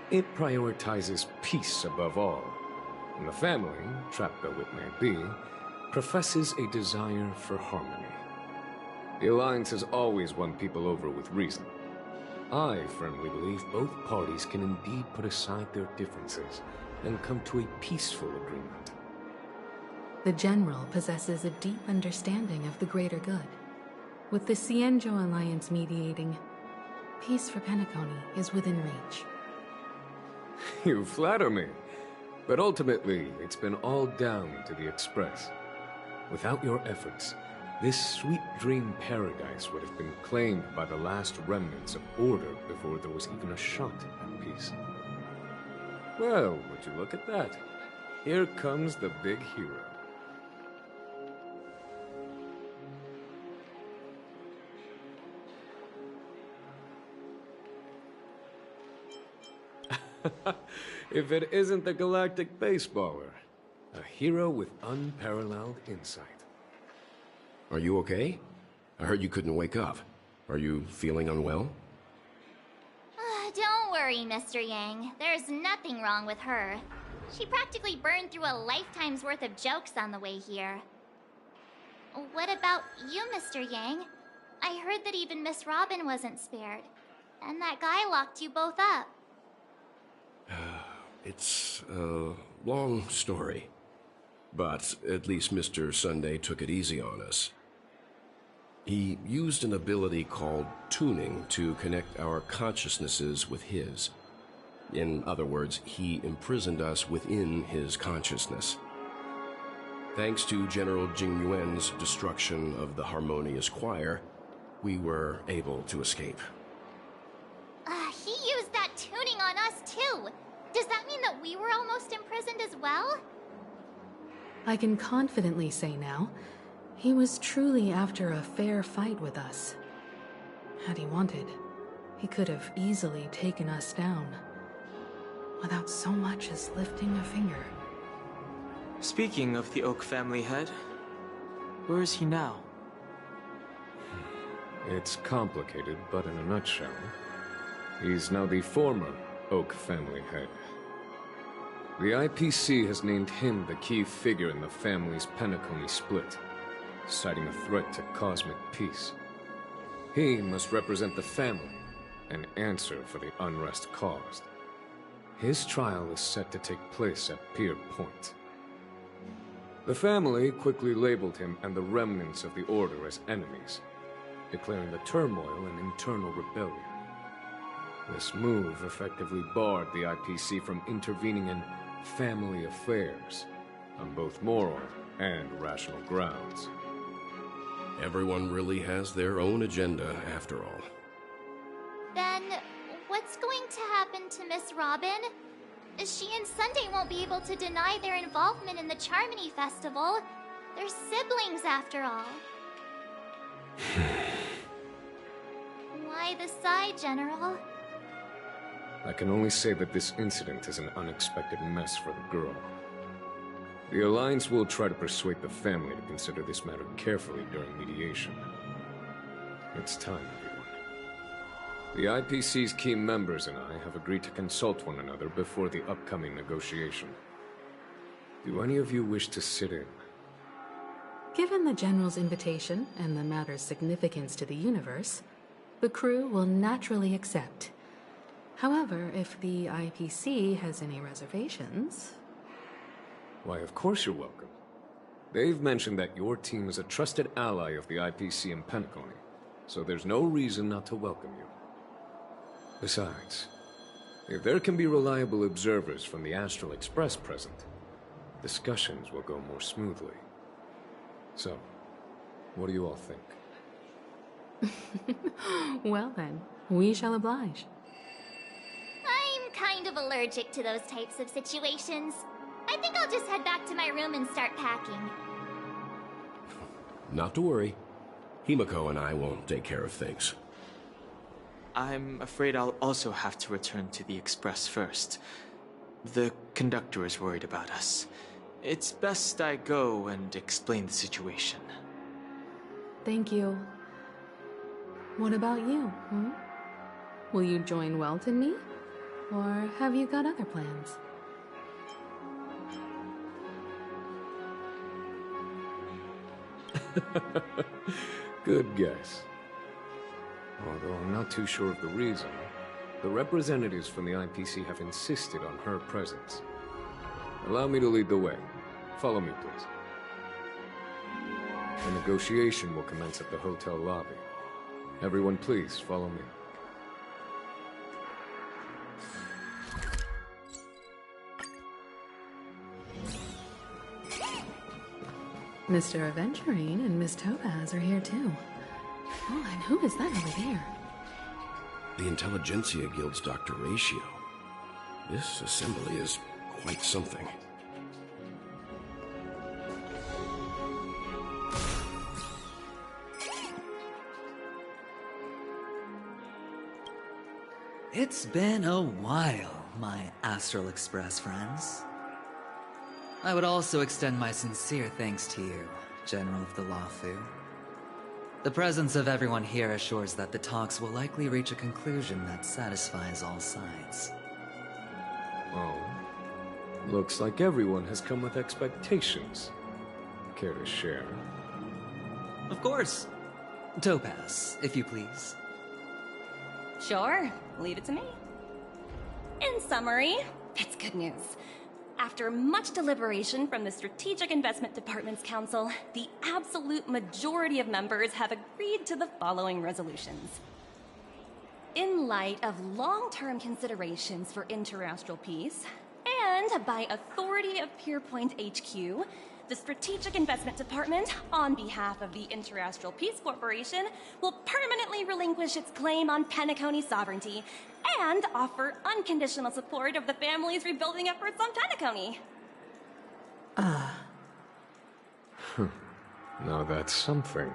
it prioritizes peace above all. And the family, trapped though it may be, professes a desire for harmony. The Alliance has always won people over with reason. I firmly believe both parties can indeed put aside their differences and come to a peaceful agreement. The General possesses a deep understanding of the greater good. With the Cienjo Alliance mediating, peace for Penacony is within reach. You flatter me. But ultimately, it's been all down to the Express. Without your efforts, this sweet dream paradise would have been claimed by the last remnants of order before there was even a shot at peace. Well, would you look at that? Here comes the big hero. If it isn't the galactic baseballer, a hero with unparalleled insight. Are you okay? I heard you couldn't wake up. Are you feeling unwell? Don't worry, Mr. Yang. There's nothing wrong with her. She practically burned through a lifetime's worth of jokes on the way here. What about you, Mr. Yang? I heard that even Miss Robin wasn't spared. And that guy locked you both up. It's a long story. But at least Mr. Sunday took it easy on us. He used an ability called tuning to connect our consciousnesses with his. In other words, he imprisoned us within his consciousness. Thanks to General Jing Yuan's destruction of the Harmonious Choir, we were able to escape. He used that tuning on us too. Does that mean that we were almost imprisoned as well? I can confidently say now, he was truly after a fair fight with us. Had he wanted, he could have easily taken us down, without so much as lifting a finger. Speaking of the Oak family head, where is he now? It's complicated, but in a nutshell, he's now the former Oak family head. The IPC has named him the key figure in the family's Penacony split, citing a threat to cosmic peace. He must represent the family and answer for the unrest caused. His trial is set to take place at Pier Point. The family quickly labeled him and the remnants of the Order as enemies, declaring the turmoil an internal rebellion. This move effectively barred the IPC from intervening in family affairs on both moral and rational grounds. Everyone really has their own agenda, after all. Then, what's going to happen to Miss Robin? She and Sunday won't be able to deny their involvement in the Charmony Festival. They're siblings, after all. Why the sigh, General? I can only say that this incident is an unexpected mess for the girl. The Alliance will try to persuade the family to consider this matter carefully during mediation. It's time, everyone. The IPC's key members and I have agreed to consult one another before the upcoming negotiation. Do any of you wish to sit in? Given the General's invitation and the matter's significance to the universe, the crew will naturally accept. However, if the IPC has any reservations... Why, of course you're welcome. They've mentioned that your team is a trusted ally of the IPC in Penacony, so there's no reason not to welcome you. Besides, if there can be reliable observers from the Astral Express present, discussions will go more smoothly. So, what do you all think? Well then, we shall oblige. I'm kind of allergic to those types of situations. I think I'll just head back to my room and start packing. Not to worry. Himiko and I will take care of things. I'm afraid I'll also have to return to the Express first. The conductor is worried about us. It's best I go and explain the situation. Thank you. What about you, Will you join Welt and me? Or have you got other plans? Good guess. Although I'm not too sure of the reason, the representatives from the IPC have insisted on her presence. Allow me to lead the way. Follow me, please. The negotiation will commence at the hotel lobby. Everyone, please follow me. Mr. Aventurine and Miss Topaz are here too. Oh, and who is that over there? The Intelligentsia Guild's Dr. Ratio. This assembly is quite something. It's been a while, my Astral Express friends. I would also extend my sincere thanks to you, General of the Lawfu. The presence of everyone here assures that the talks will likely reach a conclusion that satisfies all sides. Oh. Looks like everyone has come with expectations. Care to share? Of course. Topaz, if you please. Sure, leave it to me. In summary, it's good news. After much deliberation from the Strategic Investment Department's Council, the absolute majority of members have agreed to the following resolutions. In light of long-term considerations for interastral peace, and by authority of Pierpoint HQ, the Strategic Investment Department, on behalf of the Interastral Peace Corporation, will permanently relinquish its claim on Penacony sovereignty and offer unconditional support of the family's rebuilding efforts on Penacony. Now that's something.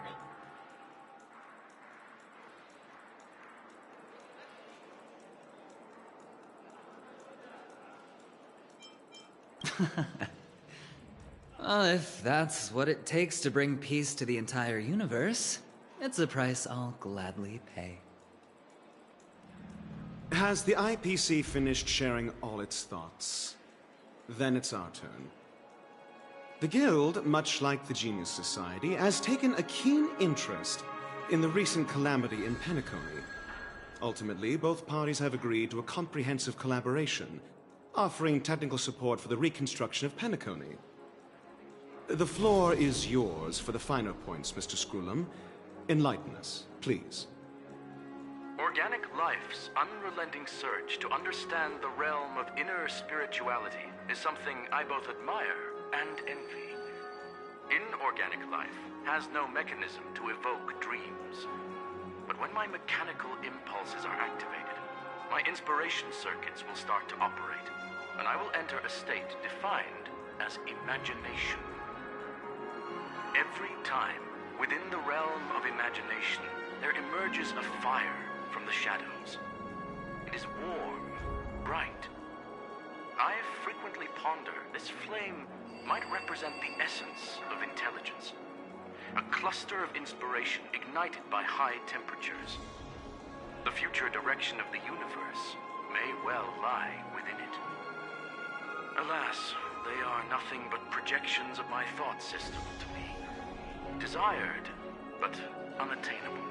Well, if that's what it takes to bring peace to the entire universe, it's a price I'll gladly pay. Has the IPC finished sharing all its thoughts? Then it's our turn. The Guild, much like the Genius Society, has taken a keen interest in the recent calamity in Penacony. Ultimately, both parties have agreed to a comprehensive collaboration, offering technical support for the reconstruction of Penacony. The floor is yours for the finer points, Mr. Screwlum. Enlighten us, please. Organic life's unrelenting search to understand the realm of inner spirituality is something I both admire and envy. Inorganic life has no mechanism to evoke dreams. But when my mechanical impulses are activated, my inspiration circuits will start to operate, and I will enter a state defined as imagination. Every time, within the realm of imagination, there emerges a fire from the shadows. It is warm, bright. I frequently ponder this flame might represent the essence of intelligence. A cluster of inspiration ignited by high temperatures. The future direction of the universe may well lie within it. Alas, they are nothing but projections of my thought system to me. Desired, but unattainable.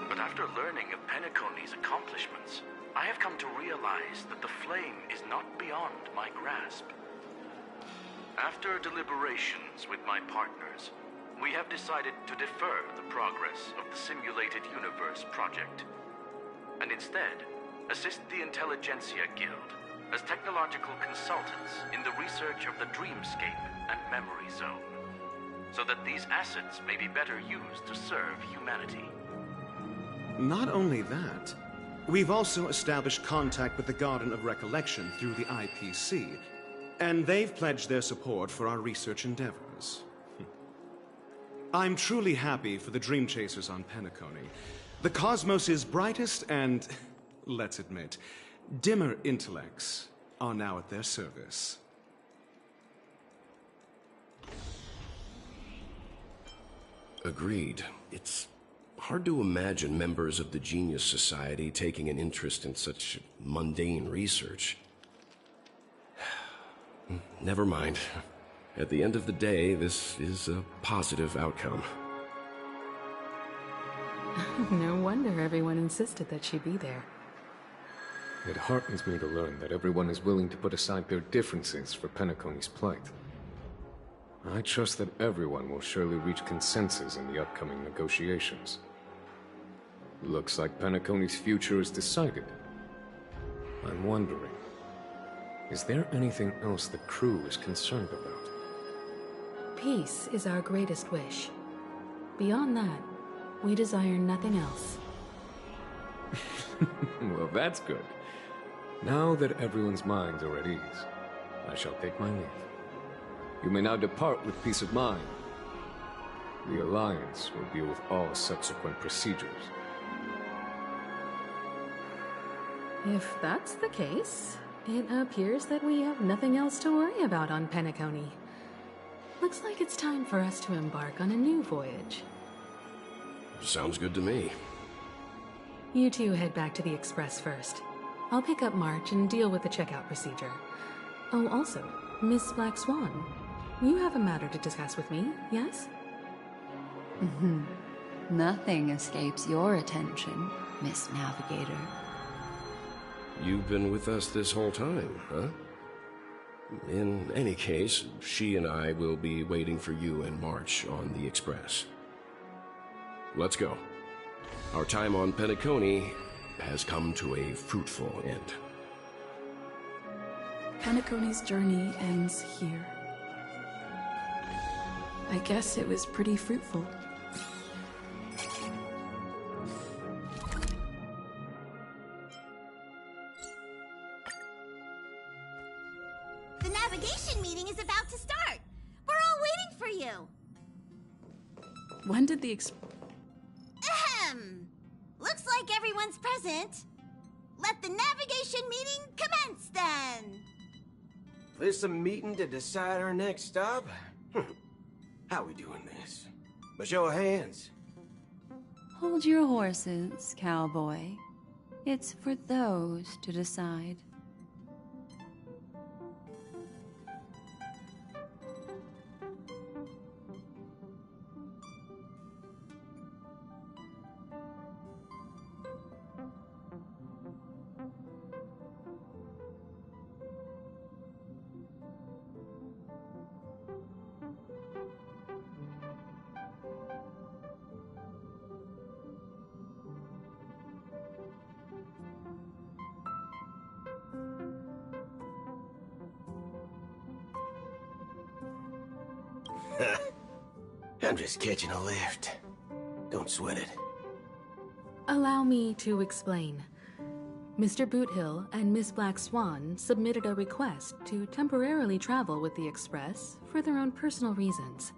But after learning of Penacony's accomplishments, I have come to realize that the flame is not beyond my grasp. After deliberations with my partners, we have decided to defer the progress of the Simulated Universe project, and instead assist the Intelligentsia Guild as technological consultants in the research of the Dreamscape and Memory Zone, so that these assets may be better used to serve humanity. Not only that, we've also established contact with the Garden of Recollection through the IPC, and they've pledged their support for our research endeavors. I'm truly happy for the Dream Chasers on Penacony. The cosmos' brightest and, let's admit, dimmer intellects are now at their service. Agreed. It's hard to imagine members of the Genius Society taking an interest in such mundane research. Never mind. At the end of the day, this is a positive outcome. No wonder everyone insisted that she be there. It heartens me to learn that everyone is willing to put aside their differences for Penacony's plight. I trust that everyone will surely reach consensus in the upcoming negotiations. Looks like Penacony's future is decided. I'm wondering, is there anything else the crew is concerned about? Peace is our greatest wish. Beyond that, we desire nothing else. Well, that's good. Now that everyone's minds are at ease, I shall take my leave. You may now depart with peace of mind. The Alliance will deal with all subsequent procedures. If that's the case, it appears that we have nothing else to worry about on Penacony. Looks like it's time for us to embark on a new voyage. Sounds good to me. You two head back to the Express first. I'll pick up March and deal with the checkout procedure. Oh, also, Miss Black Swan, you have a matter to discuss with me, yes? Nothing escapes your attention, Miss Navigator. You've been with us this whole time, huh? In any case, she and I will be waiting for you and March on the Express. Let's go. Our time on Penacony has come to a fruitful end. Penacony's journey ends here. I guess it was pretty fruitful. The navigation meeting is about to start. We're all waiting for you. When did the Ahem. Looks like everyone's present. Let the navigation meeting commence then. This a meeting to decide our next stop? How we doing this? By show of hands. Hold your horses, cowboy. It's for those to decide. I'm just catching a lift. Don't sweat it. Allow me to explain. Mr. Boothill and Miss Black Swan submitted a request to temporarily travel with the Express for their own personal reasons.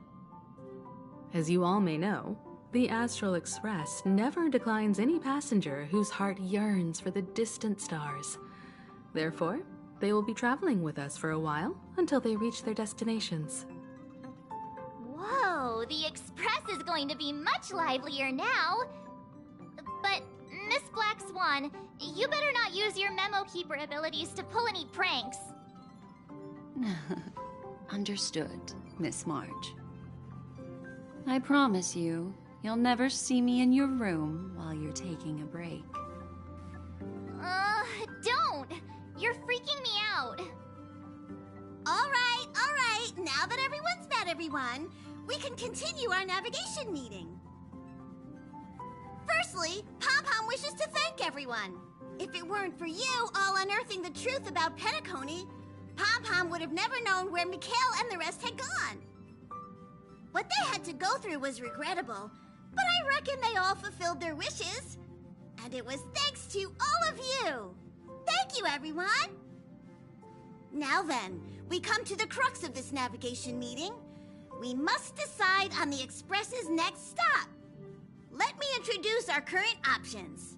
As you all may know, the Astral Express never declines any passenger whose heart yearns for the distant stars. Therefore, they will be traveling with us for a while until they reach their destinations. Whoa, the Express is going to be much livelier now. But, Miss Black Swan, you better not use your Memo Keeper abilities to pull any pranks. Understood, Miss March. I promise you, you'll never see me in your room while you're taking a break. Don't! You're freaking me out. All right. Now that everyone's met everyone, we can continue our navigation meeting. Firstly, Pom-Pom wishes to thank everyone. If it weren't for you all unearthing the truth about Penacony, Pom-Pom would have never known where Mikhail and the rest had gone. What they had to go through was regrettable, but I reckon they all fulfilled their wishes. And it was thanks to all of you. Thank you, everyone. Now then, we come to the crux of this navigation meeting. We must decide on the Express's next stop. Let me introduce our current options.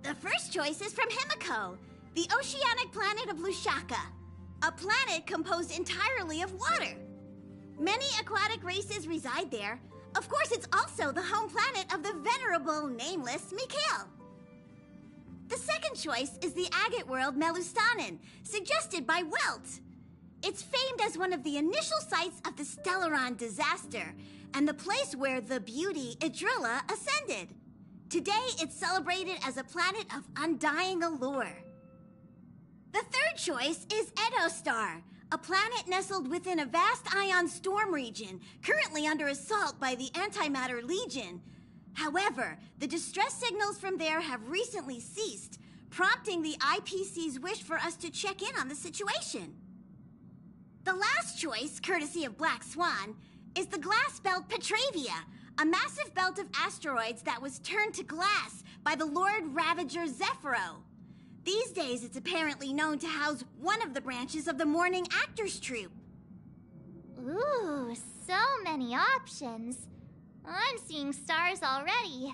The first choice is from Himiko, the oceanic planet of Lushaka, a planet composed entirely of water. Many aquatic races reside there. Of course, it's also the home planet of the venerable, nameless Mikhail. The second choice is the agate world Melustanen, suggested by Welt. It's famed as one of the initial sites of the Stellaron disaster, and the place where the beauty Idrilla ascended. Today, it's celebrated as a planet of undying allure. The third choice is Edostar, a planet nestled within a vast ion storm region, currently under assault by the Antimatter Legion. However, the distress signals from there have recently ceased, prompting the IPC's wish for us to check in on the situation. The last choice, courtesy of Black Swan, is the glass belt Petravia, a massive belt of asteroids that was turned to glass by the Lord Ravager Zephyro. These days, it's apparently known to house one of the branches of the Morning Actors Troupe. Ooh, so many options. I'm seeing stars already.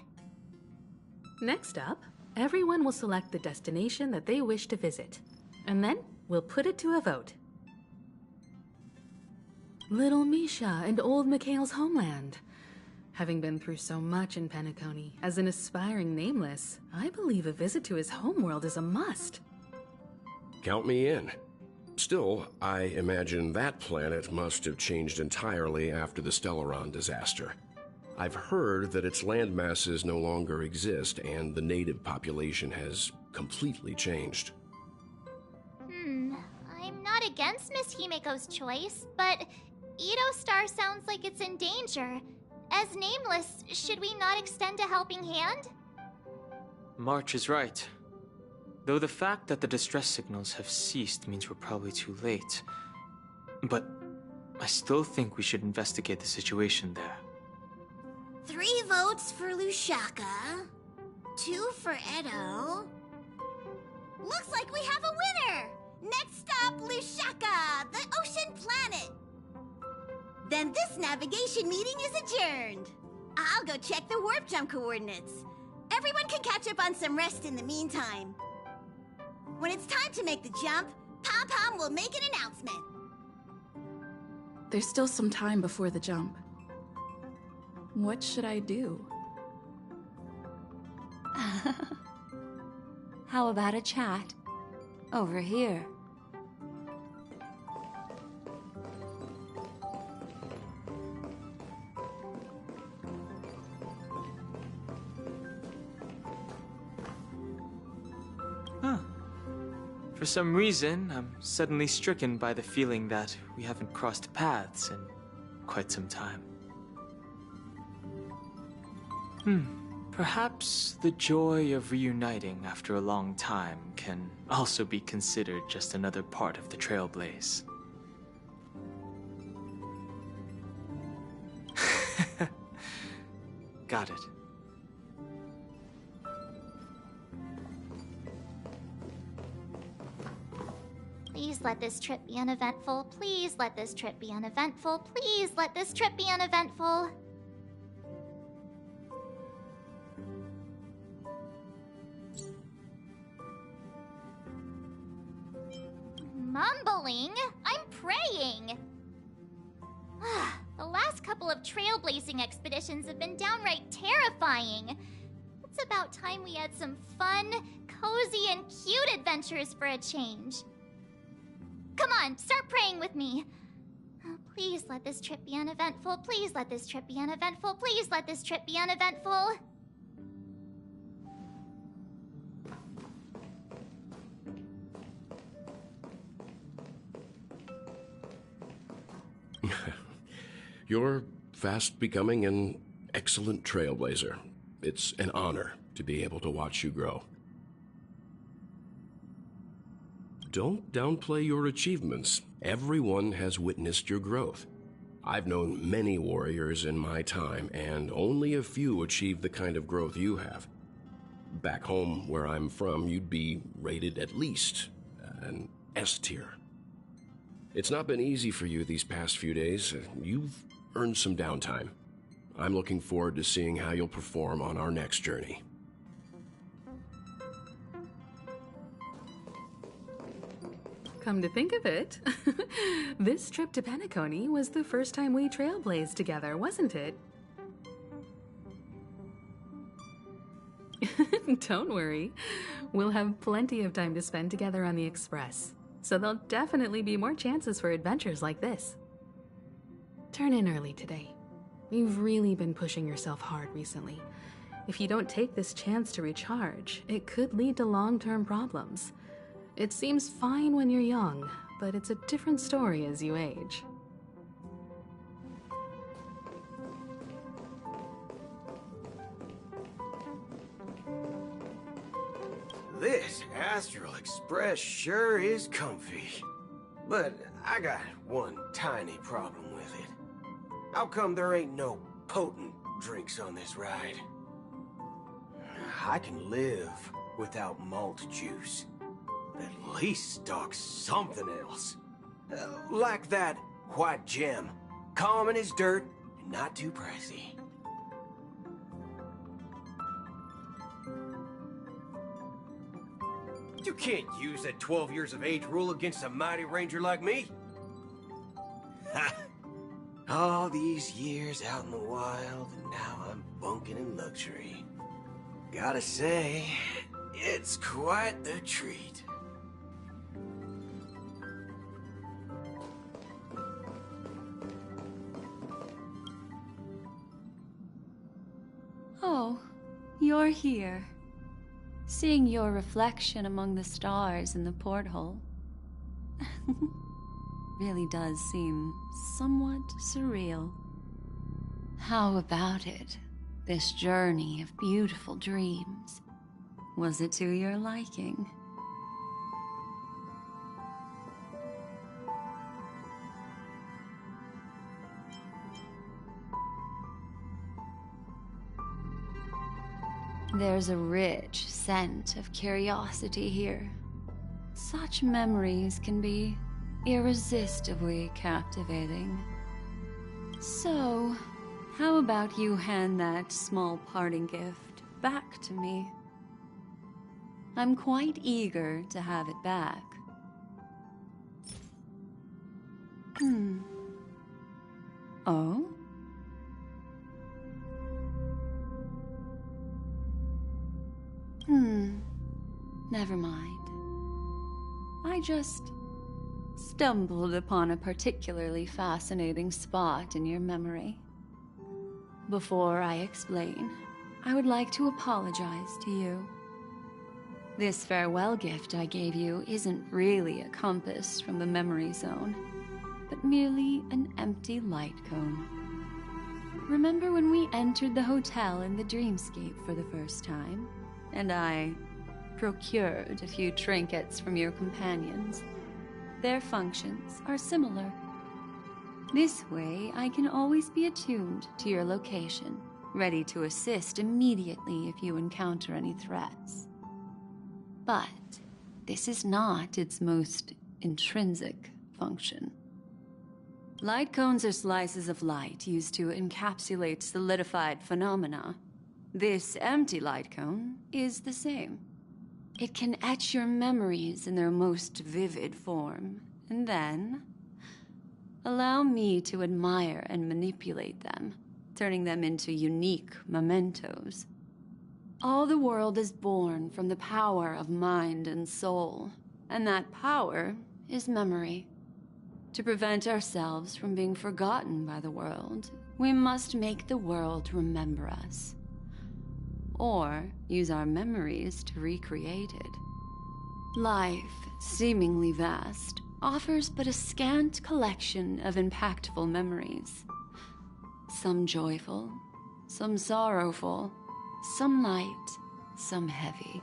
Next up, everyone will select the destination that they wish to visit, and then we'll put it to a vote. Little Misha and old Mikhail's homeland. Having been through so much in Penacony, as an aspiring nameless, I believe a visit to his homeworld is a must. Count me in. Still, I imagine that planet must have changed entirely after the Stellaron disaster. I've heard that its land masses no longer exist, and the native population has completely changed. I'm not against Miss Himiko's choice, but Edostar sounds like it's in danger. As nameless, should we not extend a helping hand? March is right. Though the fact that the distress signals have ceased means we're probably too late. But I still think we should investigate the situation there. 3 votes for Lushaka, 2 for Edo. Looks like we have a winner! Next stop, Lushaka, the ocean planet. Then this navigation meeting is adjourned. I'll go check the warp jump coordinates. Everyone can catch up on some rest in the meantime. When it's time to make the jump, Pom-Pom will make an announcement. There's still some time before the jump. What should I do? How about a chat? Over here. Huh. For some reason, I'm suddenly stricken by the feeling that we haven't crossed paths in quite some time. Perhaps the joy of reuniting after a long time can also be considered just another part of the Trailblaze. Got it. Please let this trip be uneventful. Please let this trip be uneventful. Please let this trip be uneventful. Mumbling? I'm praying! The last couple of trailblazing expeditions have been downright terrifying. It's about time we had some fun, cozy, and cute adventures for a change. Come on, start praying with me. Please let this trip be uneventful. Please let this trip be uneventful. Please let this trip be uneventful. You're fast becoming an excellent trailblazer. It's an honor to be able to watch you grow. Don't downplay your achievements. Everyone has witnessed your growth. I've known many warriors in my time, and only a few achieved the kind of growth you have. Back home, where I'm from, you'd be rated at least an S tier. It's not been easy for you these past few days. You've earned some downtime. I'm looking forward to seeing how you'll perform on our next journey. Come to think of it, this trip to Penacony was the first time we trailblazed together, wasn't it? Don't worry. We'll have plenty of time to spend together on the Express, so there'll definitely be more chances for adventures like this. Turn in early today. You've really been pushing yourself hard recently. If you don't take this chance to recharge, it could lead to long-term problems. It seems fine when you're young, but it's a different story as you age. This Astral Express sure is comfy. But I got one tiny problem with it. How come there ain't no potent drinks on this ride? I can live without malt juice. At least stock something else. Like that white gem. Common as dirt and not too pricey. You can't use that 12 years of age rule against a mighty ranger like me. Ha! All these years out in the wild, and now I'm bunking in luxury. Gotta say, it's quite the treat. Oh, you're here. Seeing your reflection among the stars in the porthole really does seem somewhat surreal. How about it? This journey of beautiful dreams. Was it to your liking? There's a rich scent of curiosity here. Such memories can be irresistibly captivating. So, how about you hand that small parting gift back to me? I'm quite eager to have it back. Oh? Never mind. I just stumbled upon a particularly fascinating spot in your memory. Before I explain, I would like to apologize to you. This farewell gift I gave you isn't really a compass from the memory zone, but merely an empty light cone. Remember when we entered the hotel in the dreamscape for the first time, and I procured a few trinkets from your companions? Their functions are similar. This way, I can always be attuned to your location, ready to assist immediately if you encounter any threats. But this is not its most intrinsic function. Light cones are slices of light used to encapsulate solidified phenomena. This empty light cone is the same. It can etch your memories in their most vivid form, and then allow me to admire and manipulate them, turning them into unique mementos. All the world is born from the power of mind and soul, and that power is memory. To prevent ourselves from being forgotten by the world, we must make the world remember us, or use our memories to recreate it. Life, seemingly vast, offers but a scant collection of impactful memories. Some joyful, some sorrowful, some light, some heavy.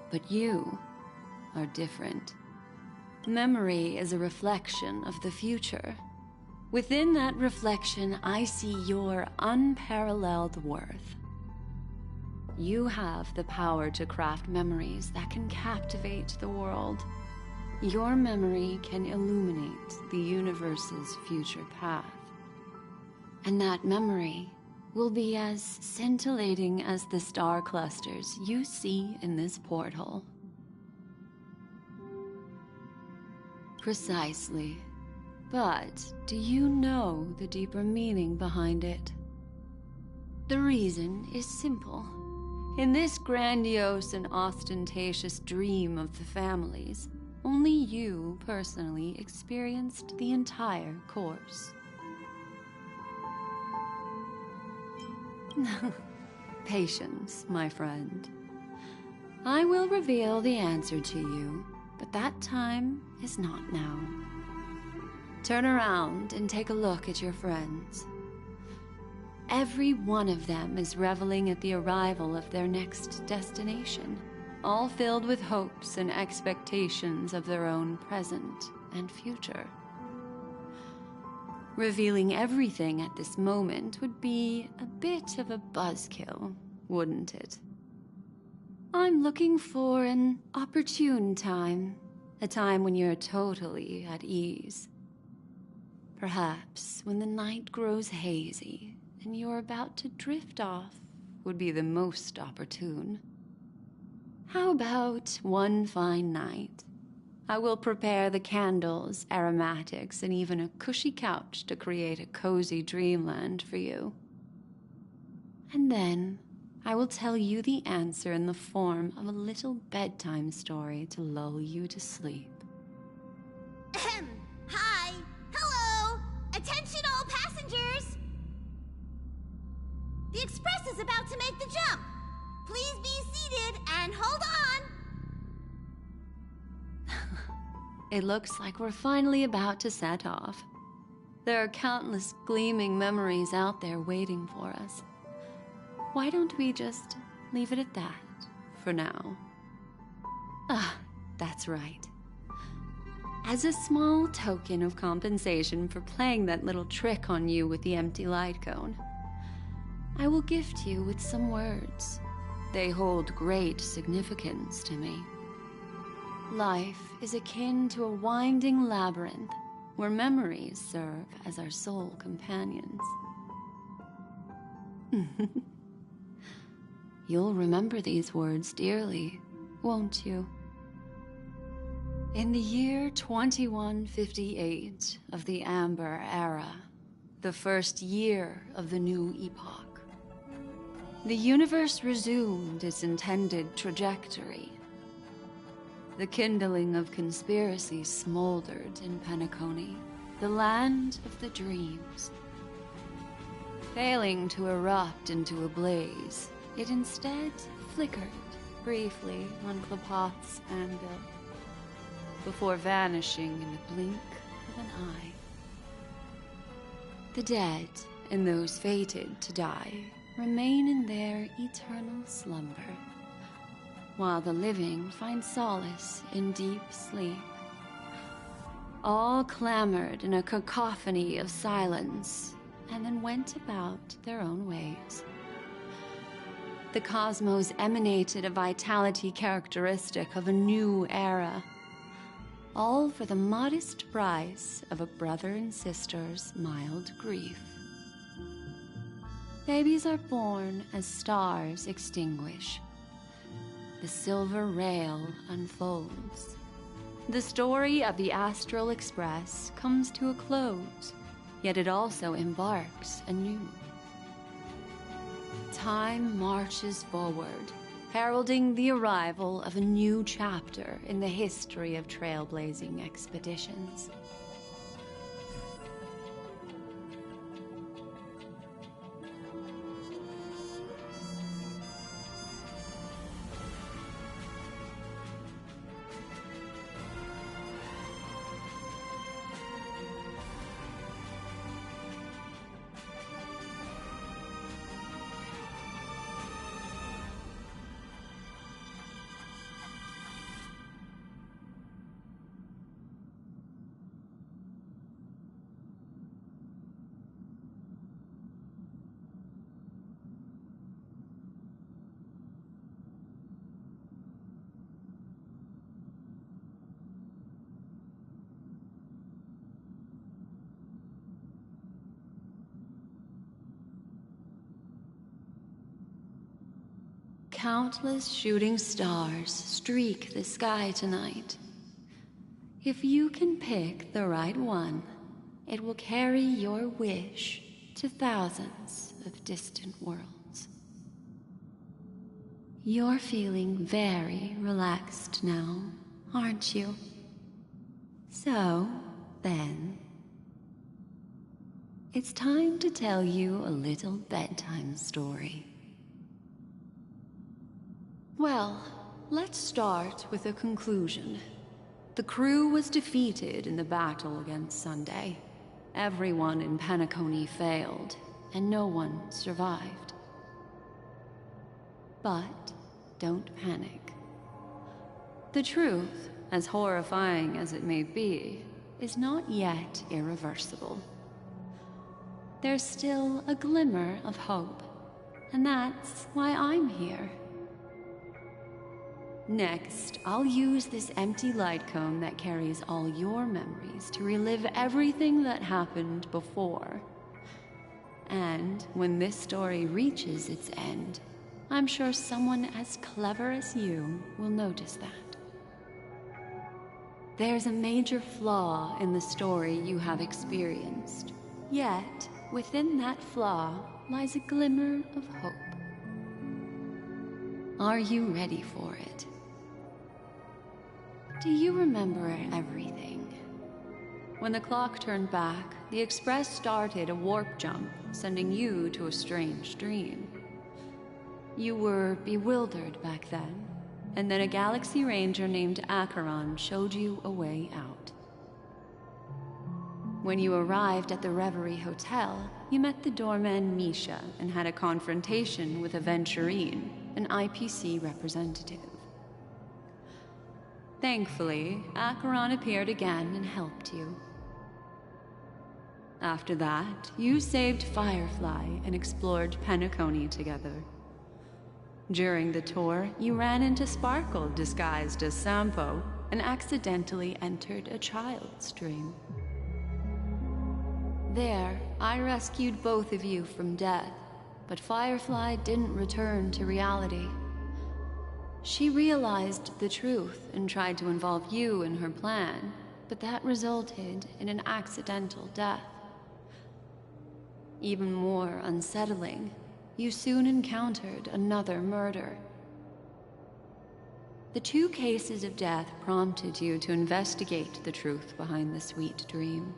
But you are different. Memory is a reflection of the future. Within that reflection, I see your unparalleled worth. You have the power to craft memories that can captivate the world. Your memory can illuminate the universe's future path. And that memory will be as scintillating as the star clusters you see in this portal. Precisely. But do you know the deeper meaning behind it? The reason is simple. In this grandiose and ostentatious dream of the families, only you personally experienced the entire course. Patience, my friend. I will reveal the answer to you, but that time is not now. Turn around and take a look at your friends. Every one of them is reveling at the arrival of their next destination, all filled with hopes and expectations of their own present and future. Revealing everything at this moment would be a bit of a buzzkill, wouldn't it? I'm looking for an opportune time, a time when you're totally at ease. Perhaps when the night grows hazy and you're about to drift off would be the most opportune. How about one fine night? I will prepare the candles, aromatics, and even a cushy couch to create a cozy dreamland for you. And then I will tell you the answer in the form of a little bedtime story to lull you to sleep. Ahem. Hi. Hello. Attention all passengers. The express is about to make the jump. Please be seated and hold on. It looks like we're finally about to set off. There are countless gleaming memories out there waiting for us. Why don't we just leave it at that for now? Ah, that's right. As a small token of compensation for playing that little trick on you with the empty light cone, I will gift you with some words. They hold great significance to me. Life is akin to a winding labyrinth where memories serve as our sole companions. You'll remember these words dearly, won't you? In the year 2158 of the Amber Era, the first year of the new epoch, the universe resumed its intended trajectory. The kindling of conspiracy smoldered in Penacony, the land of the dreams. Failing to erupt into a blaze, it instead flickered briefly on Klapoth's anvil, before vanishing in the blink of an eye. The dead, and those fated to die, remain in their eternal slumber, while the living find solace in deep sleep. All clamored in a cacophony of silence, and then went about their own ways. The cosmos emanated a vitality characteristic of a new era, all for the modest price of a brother and sister's mild grief. Babies are born as stars extinguish. The silver rail unfolds. The story of the Astral Express comes to a close, yet it also embarks anew. Time marches forward, heralding the arrival of a new chapter in the history of trailblazing expeditions. Countless shooting stars streak the sky tonight. If you can pick the right one, it will carry your wish to thousands of distant worlds. You're feeling very relaxed now, aren't you? So, then, it's time to tell you a little bedtime story. Well, let's start with a conclusion. The crew was defeated in the battle against Sunday. Everyone in Penacony failed, and no one survived. But don't panic. The truth, as horrifying as it may be, is not yet irreversible. There's still a glimmer of hope, and that's why I'm here. Next, I'll use this empty light cone that carries all your memories to relive everything that happened before. And when this story reaches its end, I'm sure someone as clever as you will notice that. There's a major flaw in the story you have experienced, yet within that flaw lies a glimmer of hope. Are you ready for it? Do you remember everything? When the clock turned back, the Express started a warp jump, sending you to a strange dream. You were bewildered back then, and then a Galaxy Ranger named Acheron showed you a way out. When you arrived at the Reverie Hotel, you met the doorman Misha and had a confrontation with Aventurine, an IPC representative. Thankfully, Acheron appeared again and helped you. After that, you saved Firefly and explored Penacony together. During the tour, you ran into Sparkle disguised as Sampo and accidentally entered a child's dream. There, I rescued both of you from death, but Firefly didn't return to reality. She realized the truth and tried to involve you in her plan, but that resulted in an accidental death. Even more unsettling, you soon encountered another murder. The 2 cases of death prompted you to investigate the truth behind the sweet dream.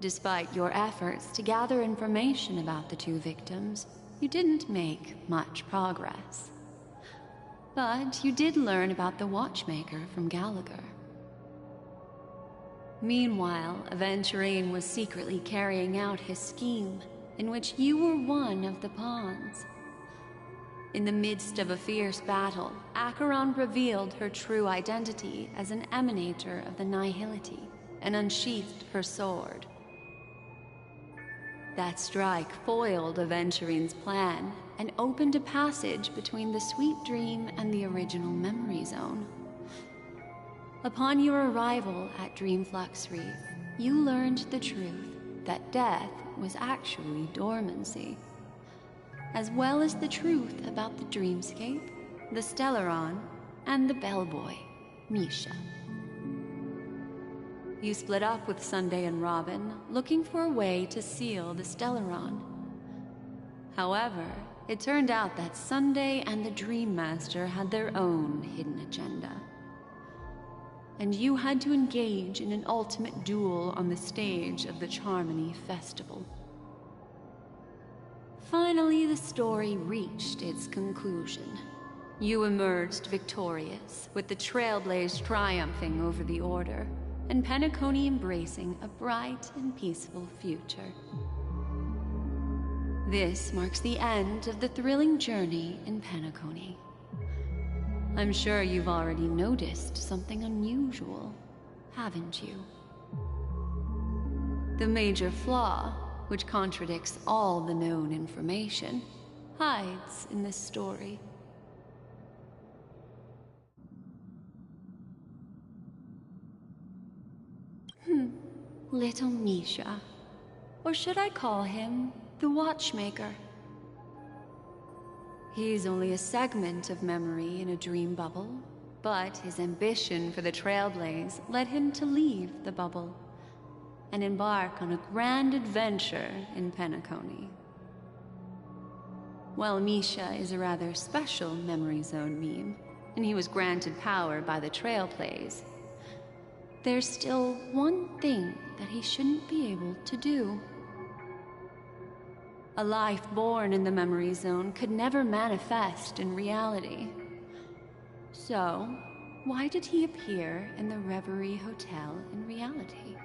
Despite your efforts to gather information about the 2 victims, you didn't make much progress. But you did learn about the watchmaker from Gallagher. Meanwhile, Aventurine was secretly carrying out his scheme, in which you were one of the pawns. In the midst of a fierce battle, Acheron revealed her true identity as an emanator of the Nihility and unsheathed her sword. That strike foiled Aventurine's plan and opened a passage between the sweet dream and the original memory zone. Upon your arrival at Dreamflux Reef, you learned the truth that death was actually dormancy, as well as the truth about the dreamscape, the Stellaron, and the bellboy, Misha. You split up with Sunday and Robin, looking for a way to seal the Stellaron. However, it turned out that Sunday and the Dream Master had their own hidden agenda. And you had to engage in an ultimate duel on the stage of the Charmony Festival. Finally, the story reached its conclusion. You emerged victorious, with the Trailblaze triumphing over the Order, and Penacony embracing a bright and peaceful future. This marks the end of the thrilling journey in Penacony. I'm sure you've already noticed something unusual, haven't you? The major flaw, which contradicts all the known information, hides in this story. Little Misha. Or should I call him the Watchmaker? He's only a segment of memory in a dream bubble, but his ambition for the Trailblaze led him to leave the bubble and embark on a grand adventure in Penacony. While Misha is a rather special memory zone meme, and he was granted power by the Trailblaze, there's still one thing that he shouldn't be able to do. A life born in the memory zone could never manifest in reality. So, why did he appear in the Reverie Hotel in reality?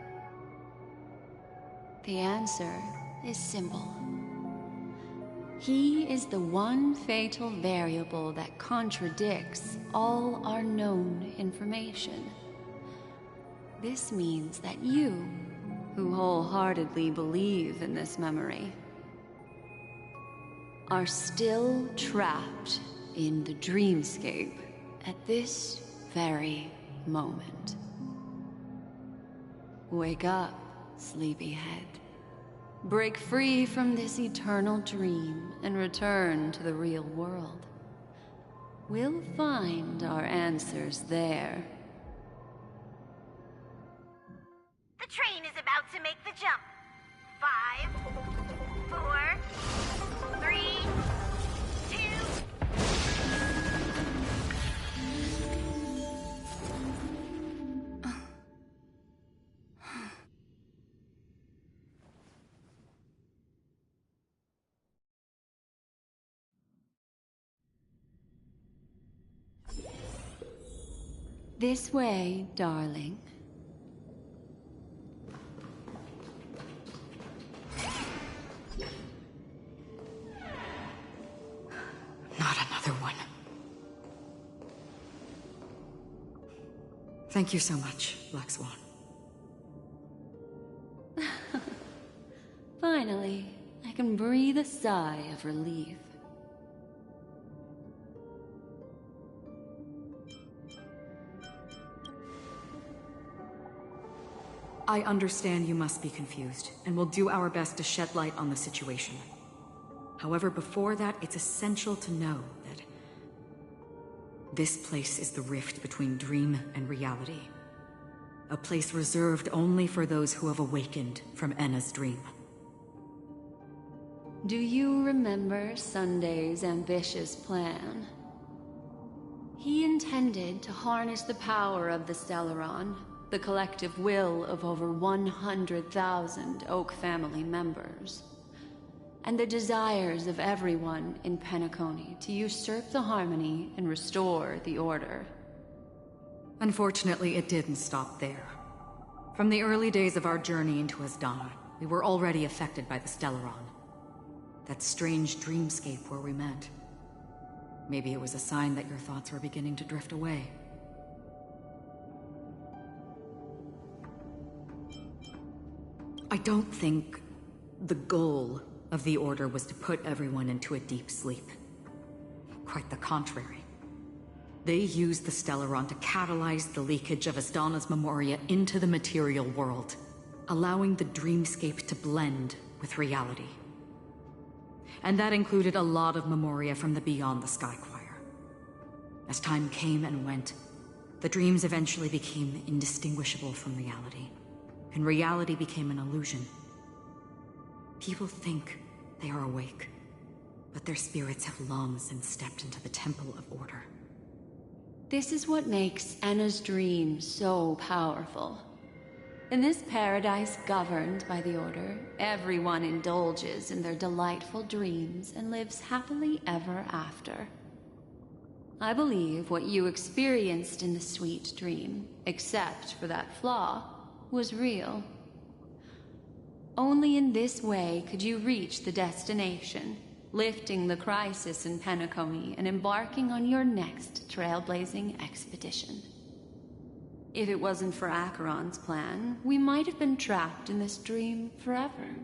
The answer is simple. He is the one fatal variable that contradicts all our known information. This means that you, who wholeheartedly believe in this memory, are still trapped in the dreamscape at this very moment. Wake up, sleepyhead. Break free from this eternal dream and return to the real world. We'll find our answers there. The train is about to make the jump. 5, 4, 3, 2. This way, darling. Not another one. Thank you so much, Black Swan. Finally, I can breathe a sigh of relief. I understand you must be confused, and we'll do our best to shed light on the situation. However, before that, it's essential to know that This place is the rift between dream and reality. A place reserved only for those who have awakened from Enna's dream. Do you remember Sunday's ambitious plan? He intended to harness the power of the Stellaron, the collective will of over 100,000 Oak family members, and the desires of everyone in Penacony to usurp the harmony and restore the order. Unfortunately, it didn't stop there. From the early days of our journey into Asdana, we were already affected by the Stellaron. That strange dreamscape where we met. Maybe it was a sign that your thoughts were beginning to drift away. I don't think the goal of the Order was to put everyone into a deep sleep. Quite the contrary. They used the Stellaron to catalyze the leakage of Asdana's memoria into the material world, allowing the dreamscape to blend with reality. And that included a lot of memoria from the Beyond the Sky Choir. As time came and went, the dreams eventually became indistinguishable from reality, and reality became an illusion. People think they are awake, but their spirits have long since stepped into the Temple of Order. This is what makes Enna's dream so powerful. In this paradise governed by the Order, everyone indulges in their delightful dreams and lives happily ever after. I believe what you experienced in the sweet dream, except for that flaw, was real. Only in this way could you reach the destination, lifting the crisis in Penacony and embarking on your next trailblazing expedition. If it wasn't for Acheron's plan, we might have been trapped in this dream forever.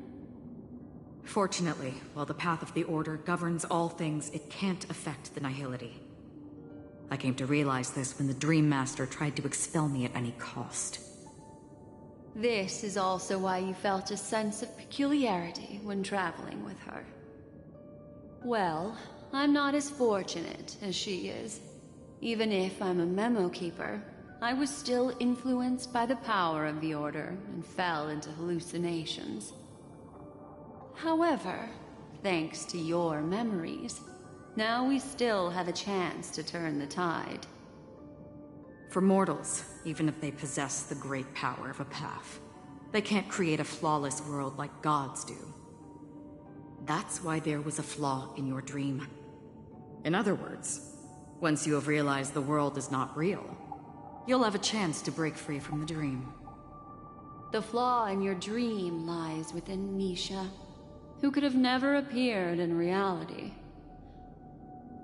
Fortunately, while the path of the Order governs all things, it can't affect the Nihility. I came to realize this when the Dream Master tried to expel me at any cost. This is also why you felt a sense of peculiarity when traveling with her. Well, I'm not as fortunate as she is. Even if I'm a memo keeper, I was still influenced by the power of the Order and fell into hallucinations. However, thanks to your memories, now we still have a chance to turn the tide. For mortals, even if they possess the great power of a path, they can't create a flawless world like gods do. That's why there was a flaw in your dream. In other words, once you have realized the world is not real, you'll have a chance to break free from the dream. The flaw in your dream lies within Nisha, who could have never appeared in reality.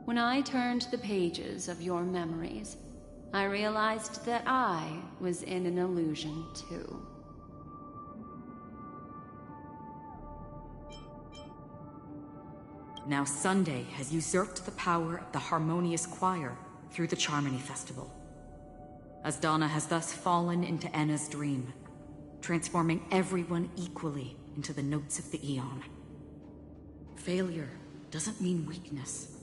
When I turned the pages of your memories, I realized that I was in an illusion too. Now Sunday has usurped the power of the Harmonious Choir through the Charmony Festival. Asdana has thus fallen into Enna's dream, transforming everyone equally into the notes of the Eon. Failure doesn't mean weakness.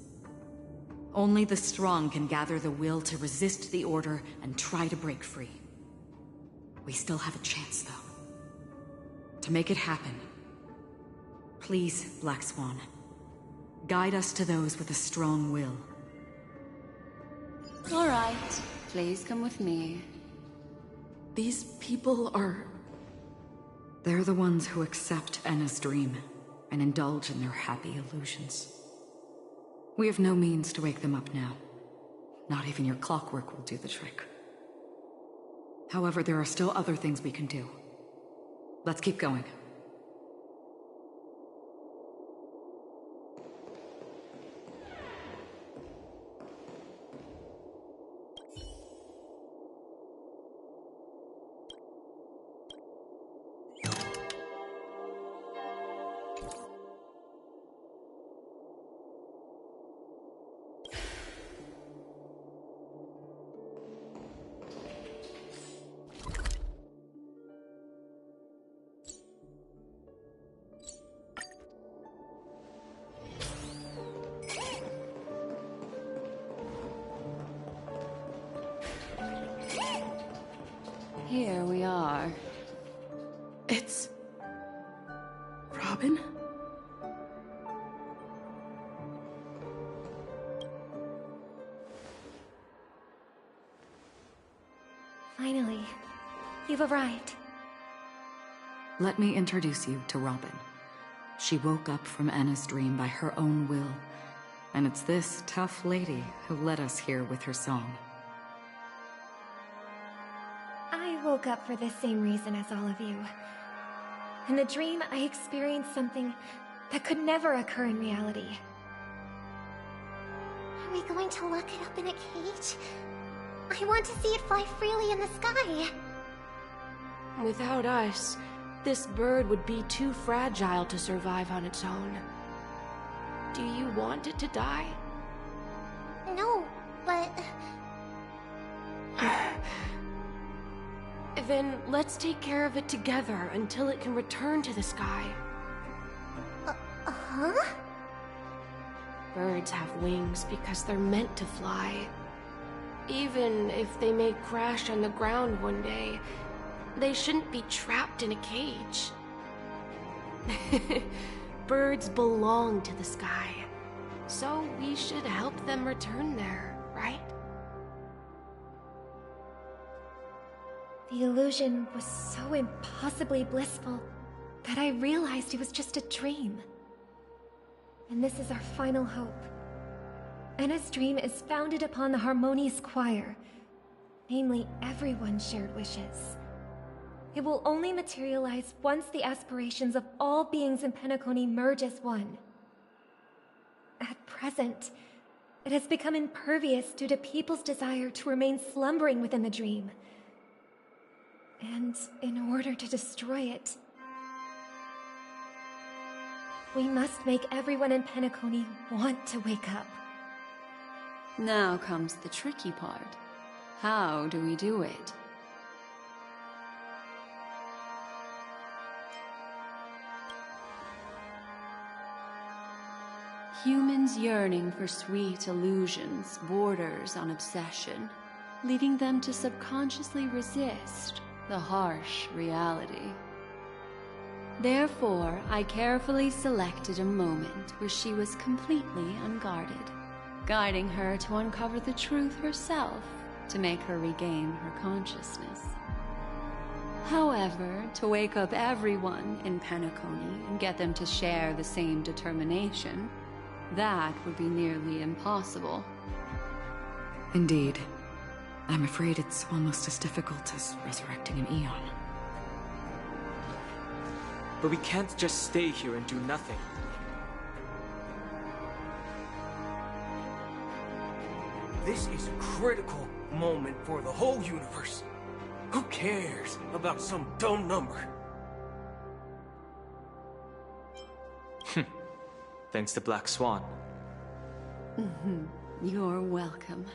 Only the strong can gather the will to resist the Order and try to break free. We still have a chance, though. To make it happen, please, Black Swan, guide us to those with a strong will. All right, please come with me. These people are... They're the ones who accept Enna's dream and indulge in their happy illusions. We have no means to wake them up now. Not even your clockwork will do the trick. However, there are still other things we can do. Let's keep going. Here we are. It's... Robin? Finally, you've arrived. Let me introduce you to Robin. She woke up from Anna's dream by her own will, and it's this tough lady who led us here with her song. I woke up for the same reason as all of you. In the dream, I experienced something that could never occur in reality. Are we going to lock it up in a cage? I want to see it fly freely in the sky. Without us, this bird would be too fragile to survive on its own. Do you want it to die? No, but... Then let's take care of it together until it can return to the sky. Huh? Birds have wings because they're meant to fly. Even if they may crash on the ground one day, they shouldn't be trapped in a cage. Birds belong to the sky, so we should help them return there, right? The illusion was so impossibly blissful that I realized it was just a dream. And this is our final hope. Anna's dream is founded upon the harmonious choir, namely everyone's shared wishes. It will only materialize once the aspirations of all beings in Penacony merge as one. At present, it has become impervious due to people's desire to remain slumbering within the dream. And in order to destroy it, we must make everyone in Penacony want to wake up. Now comes the tricky part. How do we do it? Humans' yearning for sweet illusions borders on obsession, leading them to subconsciously resist the harsh reality. Therefore, I carefully selected a moment where she was completely unguarded, guiding her to uncover the truth herself to make her regain her consciousness. However, to wake up everyone in Penacony and get them to share the same determination, that would be nearly impossible. Indeed. I'm afraid it's almost as difficult as resurrecting an Eon. But we can't just stay here and do nothing. This is a critical moment for the whole universe. Who cares about some dumb number? Thanks to Black Swan. You're welcome.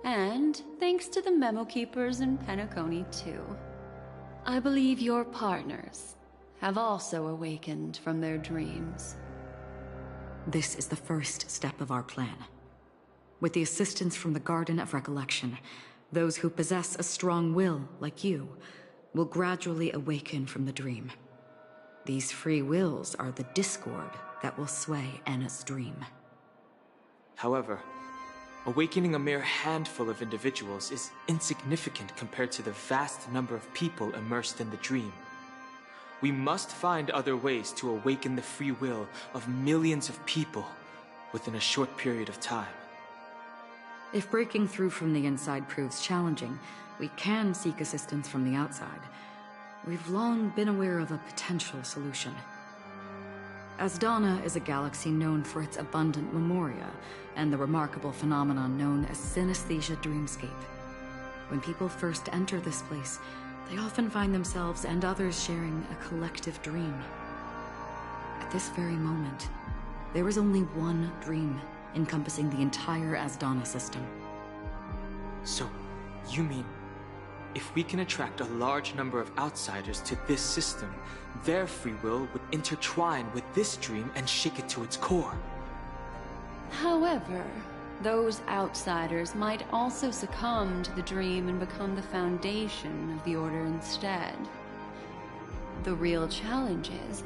And thanks to the memo keepers in Penacony, too. I believe your partners have also awakened from their dreams. This is the first step of our plan. With the assistance from the Garden of Recollection, those who possess a strong will, like you, will gradually awaken from the dream. These free wills are the discord that will sway Anna's dream. However, awakening a mere handful of individuals is insignificant compared to the vast number of people immersed in the dream. We must find other ways to awaken the free will of millions of people within a short period of time. If breaking through from the inside proves challenging, we can seek assistance from the outside. We've long been aware of a potential solution. Asdana is a galaxy known for its abundant memoria and the remarkable phenomenon known as synesthesia dreamscape. When people first enter this place, they often find themselves and others sharing a collective dream. At this very moment, there is only one dream encompassing the entire Asdana system. So, you mean, if we can attract a large number of outsiders to this system, their free will would intertwine with this dream and shake it to its core? However, those outsiders might also succumb to the dream and become the foundation of the Order instead. The real challenge is,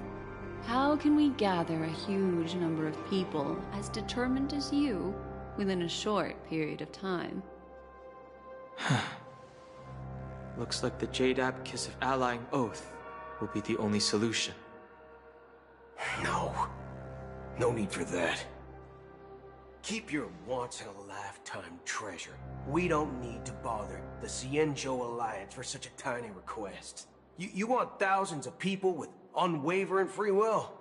how can we gather a huge number of people as determined as you within a short period of time? Looks like the Jade Abacus of Allying Oath will be the only solution. No. No need for that. Keep your once-in-a-lifetime treasure. We don't need to bother the Cienjo Alliance for such a tiny request. You want thousands of people with unwavering free will?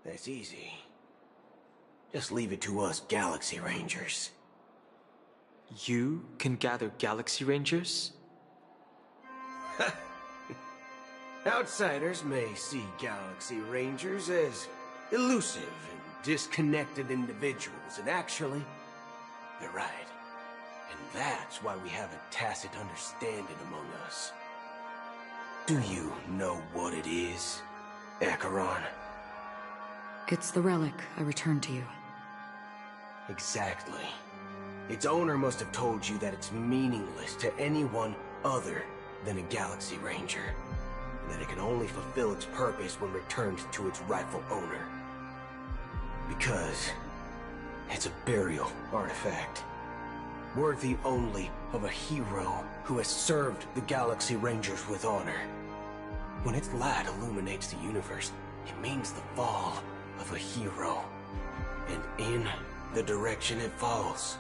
That's easy. Just leave it to us Galaxy Rangers. You can gather Galaxy Rangers? Outsiders may see Galaxy Rangers as elusive and disconnected individuals, and actually, they're right. And that's why we have a tacit understanding among us. Do you know what it is, Acheron? It's the relic I returned to you. Exactly. Its owner must have told you that it's meaningless to anyone other than a Galaxy Ranger, and that it can only fulfill its purpose when returned to its rightful owner. Because it's a burial artifact, worthy only of a hero who has served the Galaxy Rangers with honor. When its light illuminates the universe, it means the fall of a hero, and in the direction it falls,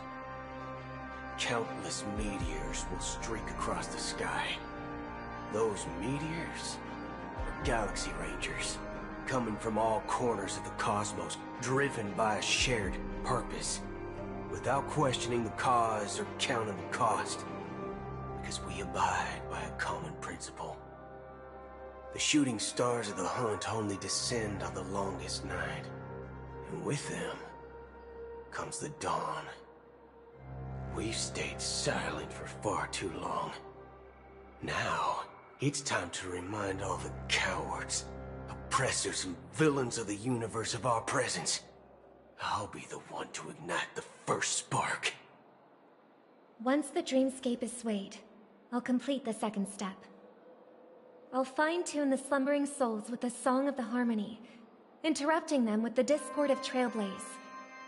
countless meteors will streak across the sky. Those meteors are Galaxy Rangers, coming from all corners of the cosmos, driven by a shared purpose, without questioning the cause or counting the cost, because we abide by a common principle. The shooting stars of the hunt only descend on the longest night, and with them comes the dawn. We've stayed silent for far too long. Now, it's time to remind all the cowards, oppressors, and villains of the universe of our presence. I'll be the one to ignite the first spark. Once the dreamscape is swayed, I'll complete the second step. I'll fine-tune the slumbering souls with the Song of the Harmony, interrupting them with the discord of Trailblaze,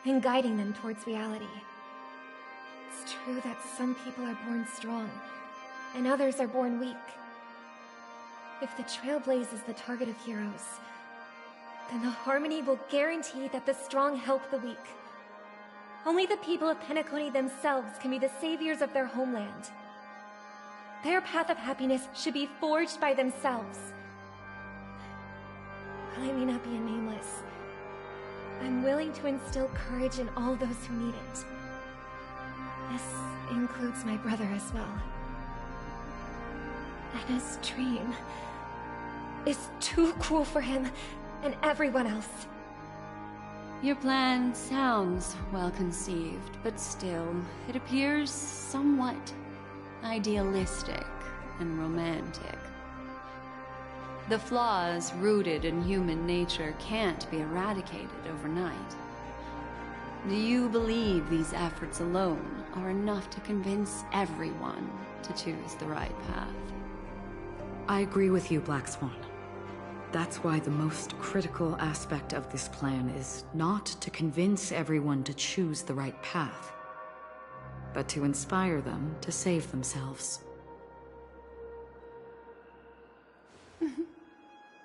and guiding them towards reality. It's true that some people are born strong, and others are born weak. If the Trailblaze is the target of heroes, then the Harmony will guarantee that the strong help the weak. Only the people of Penacony themselves can be the saviors of their homeland. Their path of happiness should be forged by themselves. While I may not be a nameless, I'm willing to instill courage in all those who need it. This includes my brother as well. And his dream is too cruel for him and everyone else. Your plan sounds well conceived, but still, it appears somewhat idealistic and romantic. The flaws rooted in human nature can't be eradicated overnight. Do you believe these efforts alone are enough to convince everyone to choose the right path? I agree with you, Black Swan. That's why the most critical aspect of this plan is not to convince everyone to choose the right path, but to inspire them to save themselves.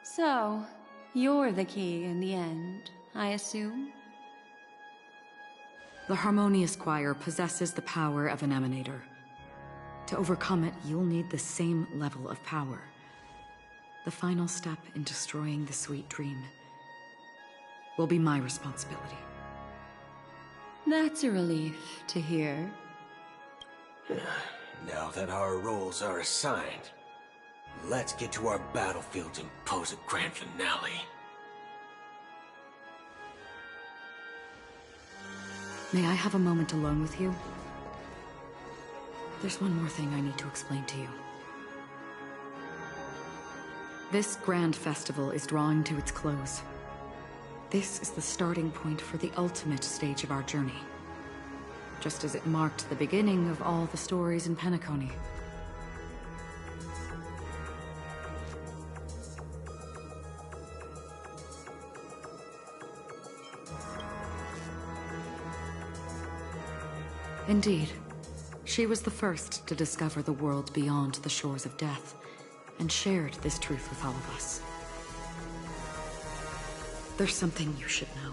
So, you're the key in the end, I assume? The Harmonious Choir possesses the power of an emanator. To overcome it, you'll need the same level of power. The final step in destroying the sweet dream will be my responsibility. That's a relief to hear. Now that our roles are assigned, let's get to our battlefields and pose a grand finale. May I have a moment alone with you? There's one more thing I need to explain to you. This grand festival is drawing to its close. This is the starting point for the ultimate stage of our journey. just as it marked the beginning of all the stories in Penacony. Indeed, she was the first to discover the world beyond the shores of death, and shared this truth with all of us. There's something you should know.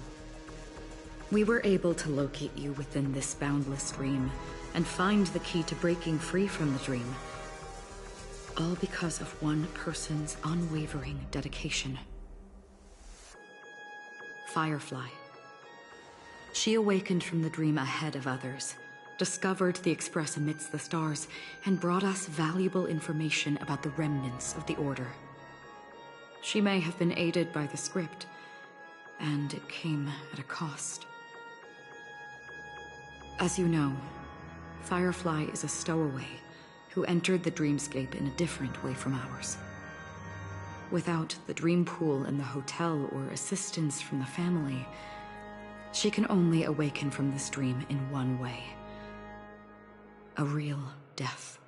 We were able to locate you within this boundless dream, and find the key to breaking free from the dream. All because of one person's unwavering dedication. Firefly. She awakened from the dream ahead of others, discovered the Express amidst the stars, and brought us valuable information about the remnants of the Order. She may have been aided by the script, and it came at a cost. As you know, Firefly is a stowaway who entered the dreamscape in a different way from ours. Without the dream pool in the hotel or assistance from the family, she can only awaken from this dream in one way. A real death.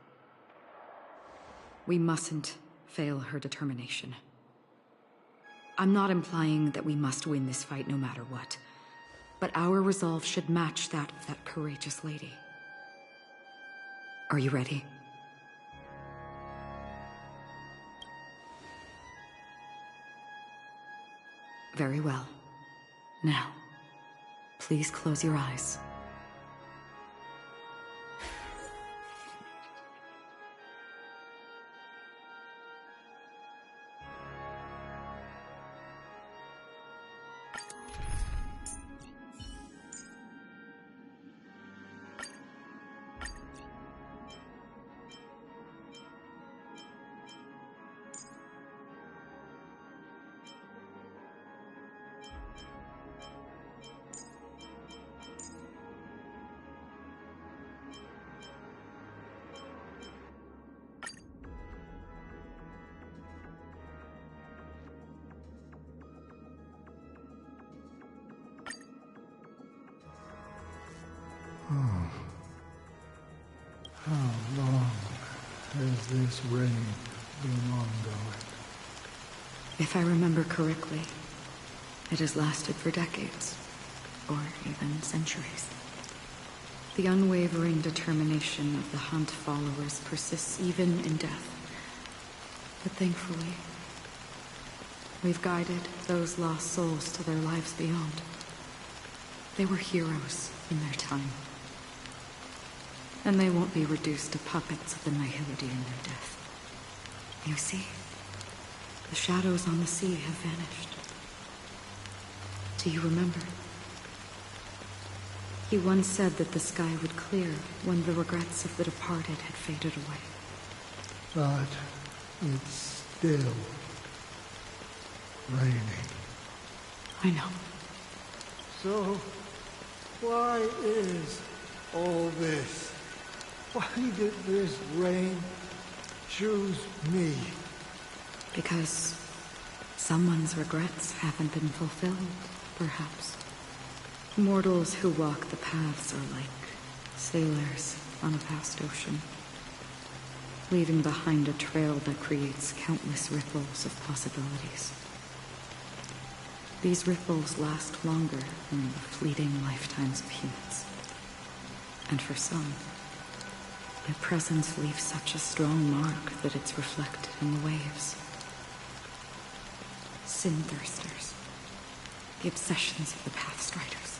We mustn't fail her determination. I'm not implying that we must win this fight no matter what, but our resolve should match that of that courageous lady. Are you ready? Very well. Now, please close your eyes. How long has this reign been ongoing? If I remember correctly, it has lasted for decades, or even centuries. The unwavering determination of the Hunt followers persists even in death. But thankfully, we've guided those lost souls to their lives beyond. They were heroes in their time. And they won't be reduced to puppets of the Nihility in their death. You see, the shadows on the sea have vanished. Do you remember? He once said that the sky would clear when the regrets of the departed had faded away. But it's still raining. I know. So, why is all this? Why did this rain choose me? Because someone's regrets haven't been fulfilled, perhaps. Mortals who walk the paths are like sailors on a vast ocean, leaving behind a trail that creates countless ripples of possibilities. These ripples last longer than the fleeting lifetimes of humans. And for some, their presence leaves such a strong mark that it's reflected in the waves. Sin-thirsters, the obsessions of the Pathstriders.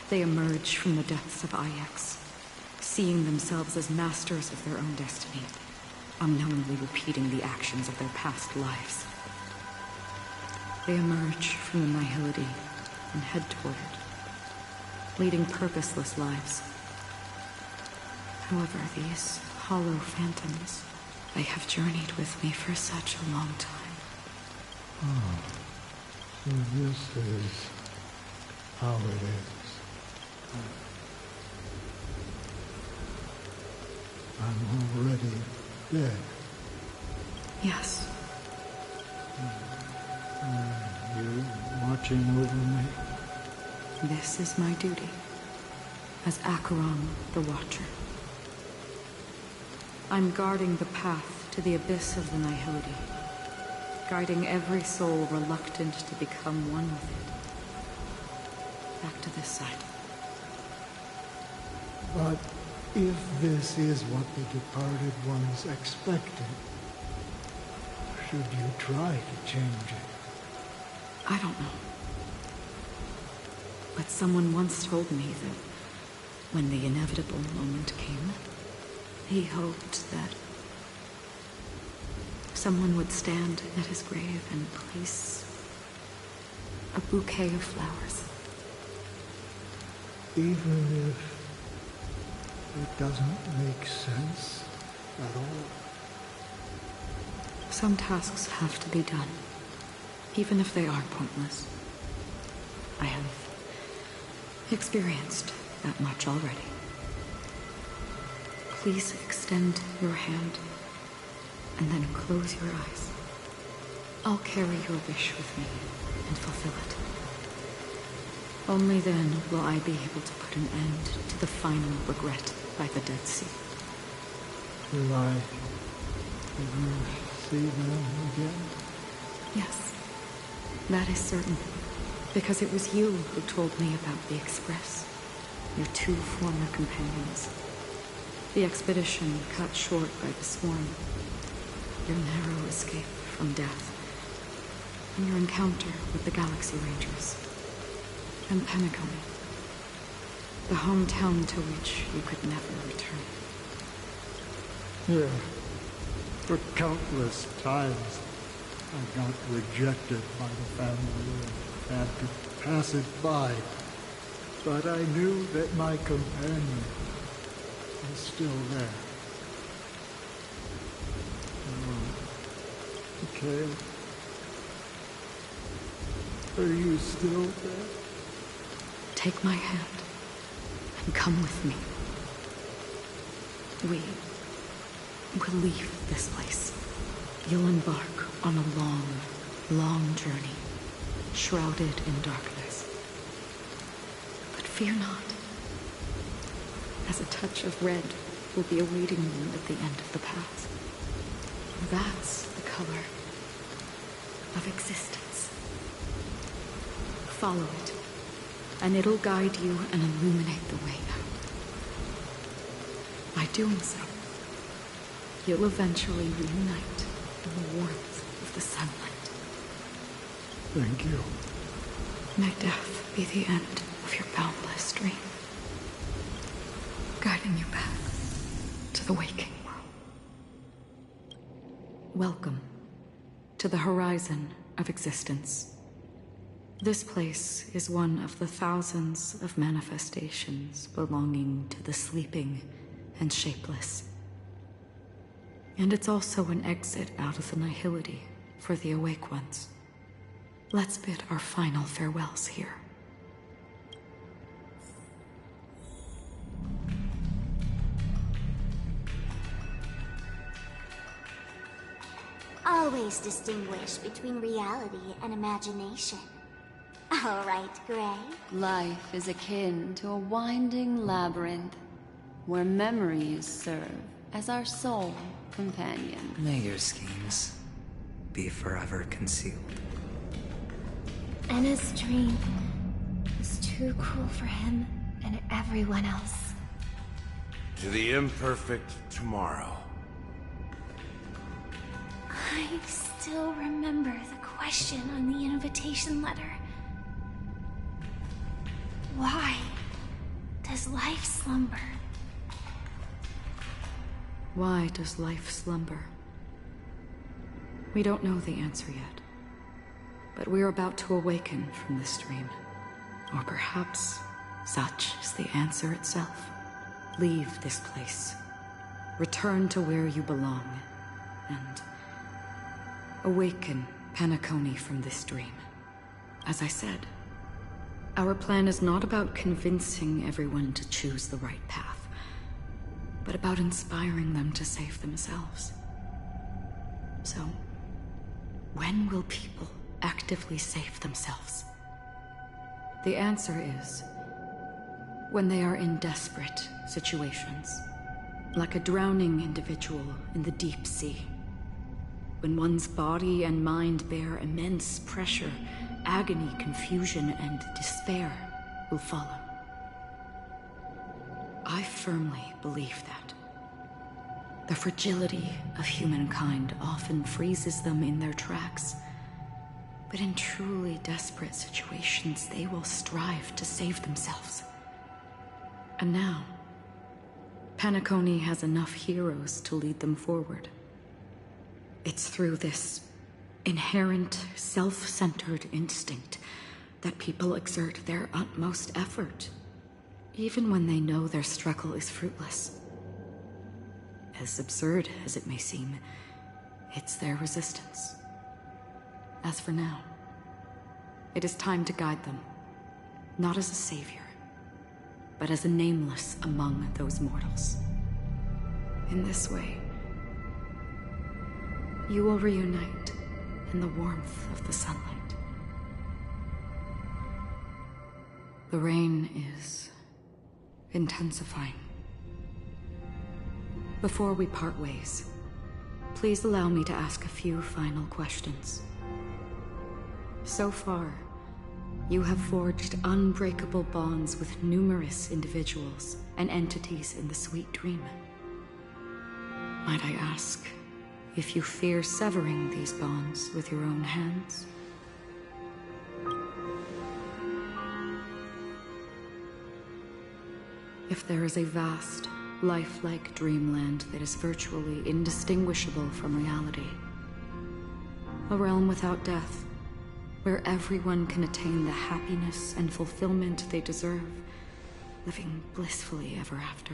They emerge from the depths of Ix, seeing themselves as masters of their own destiny, unknowingly repeating the actions of their past lives. They emerge from the Nihility and head toward it, leading purposeless lives. However, these hollow phantoms, they have journeyed with me for such a long time. Oh, so this is how it is. I'm already dead. Yes. You watching over me? This is my duty. as Acheron the Watcher. I'm guarding the path to the abyss of the Nihility, guiding every soul reluctant to become one with it. Back to this side. But if this is what the departed ones expected, should you try to change it? I don't know. But someone once told me that when the inevitable moment came, he hoped that someone would stand at his grave and place a bouquet of flowers. Even if it doesn't make sense at all. Some tasks have to be done, even if they are pointless. I have experienced that much already. Please extend your hand, and then close your eyes. I'll carry your wish with me and fulfill it. Only then will I be able to put an end to the final regret by the Dead Sea. Will I ever see them again? Yes, that is certain. Because it was you who told me about the Express, your two former companions. The expedition cut short by the swarm, your narrow escape from death, and your encounter with the Galaxy Rangers, and Penacony, the hometown to which you could never return. Yeah. For countless times, I got rejected by the family and had to pass it by. But I knew that my companion was still there. Mikhail, are you still there? Take my hand and come with me. We will leave this place. You'll embark on a long, long journey, shrouded in darkness. But fear not, as a touch of red will be awaiting you at the end of the path. That's the color of existence. Follow it, and it'll guide you and illuminate the way out. By doing so, you'll eventually reunite in the warmth of the sunlight. Thank you. May death be the end of your boundless dream, guiding you back to the waking world. Welcome to the horizon of existence. This place is one of the thousands of manifestations belonging to the sleeping and shapeless. And it's also an exit out of the nihility for the awake ones. Let's bid our final farewells here. Always distinguish between reality and imagination. All right, Gray. Life is akin to a winding labyrinth, where memories serve as our sole companion. May your schemes be forever concealed. Anna's dream was too cruel for him and everyone else. To the imperfect tomorrow. I still remember the question on the invitation letter. Why does life slumber? Why does life slumber? We don't know the answer yet, but we're about to awaken from this dream. Or perhaps such is the answer itself. Leave this place. Return to where you belong, and awaken Penacony from this dream. As I said, our plan is not about convincing everyone to choose the right path, but about inspiring them to save themselves. So, when will people actively save themselves? The answer is When they are in desperate situations, like a drowning individual in the deep sea. When one's body and mind bear immense pressure, agony, confusion, and despair will follow. I firmly believe that. The fragility of humankind often freezes them in their tracks. But in truly desperate situations, they will strive to save themselves. And now, Penacony has enough heroes to lead them forward. It's through this inherent, self-centered instinct that people exert their utmost effort, even when they know their struggle is fruitless. As absurd as it may seem, it's their resistance. As for now, it is time to guide them, not as a savior, but as a nameless among those mortals. In this way, you will reunite in the warmth of the sunlight. The rain is intensifying. Before we part ways, please allow me to ask a few final questions. So far, you have forged unbreakable bonds with numerous individuals and entities in the Sweet Dream. Might I ask if you fear severing these bonds with your own hands? If there is a vast, lifelike dreamland that is virtually indistinguishable from reality, a realm without death, where everyone can attain the happiness and fulfillment they deserve, living blissfully ever after,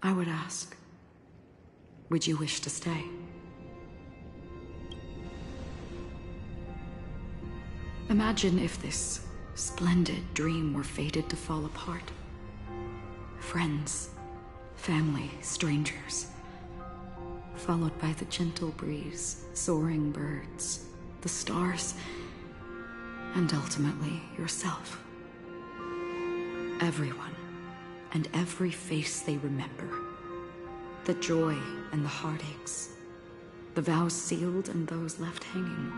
I would ask, would you wish to stay? Imagine if this splendid dream were fated to fall apart. Friends, family, strangers, followed by the gentle breeze, soaring birds, the stars, and ultimately yourself. Everyone, and every face they remember. The joy and the heartaches, the vows sealed and those left hanging.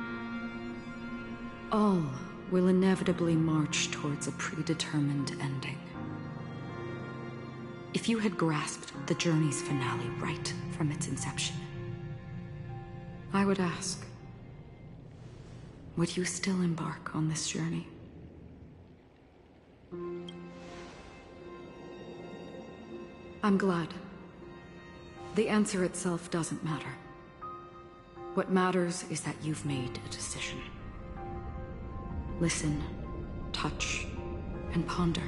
All will inevitably march towards a predetermined ending. If you had grasped the journey's finale right from its inception, I would ask, would you still embark on this journey? I'm glad. The answer itself doesn't matter. What matters is that you've made a decision. Listen, touch, and ponder.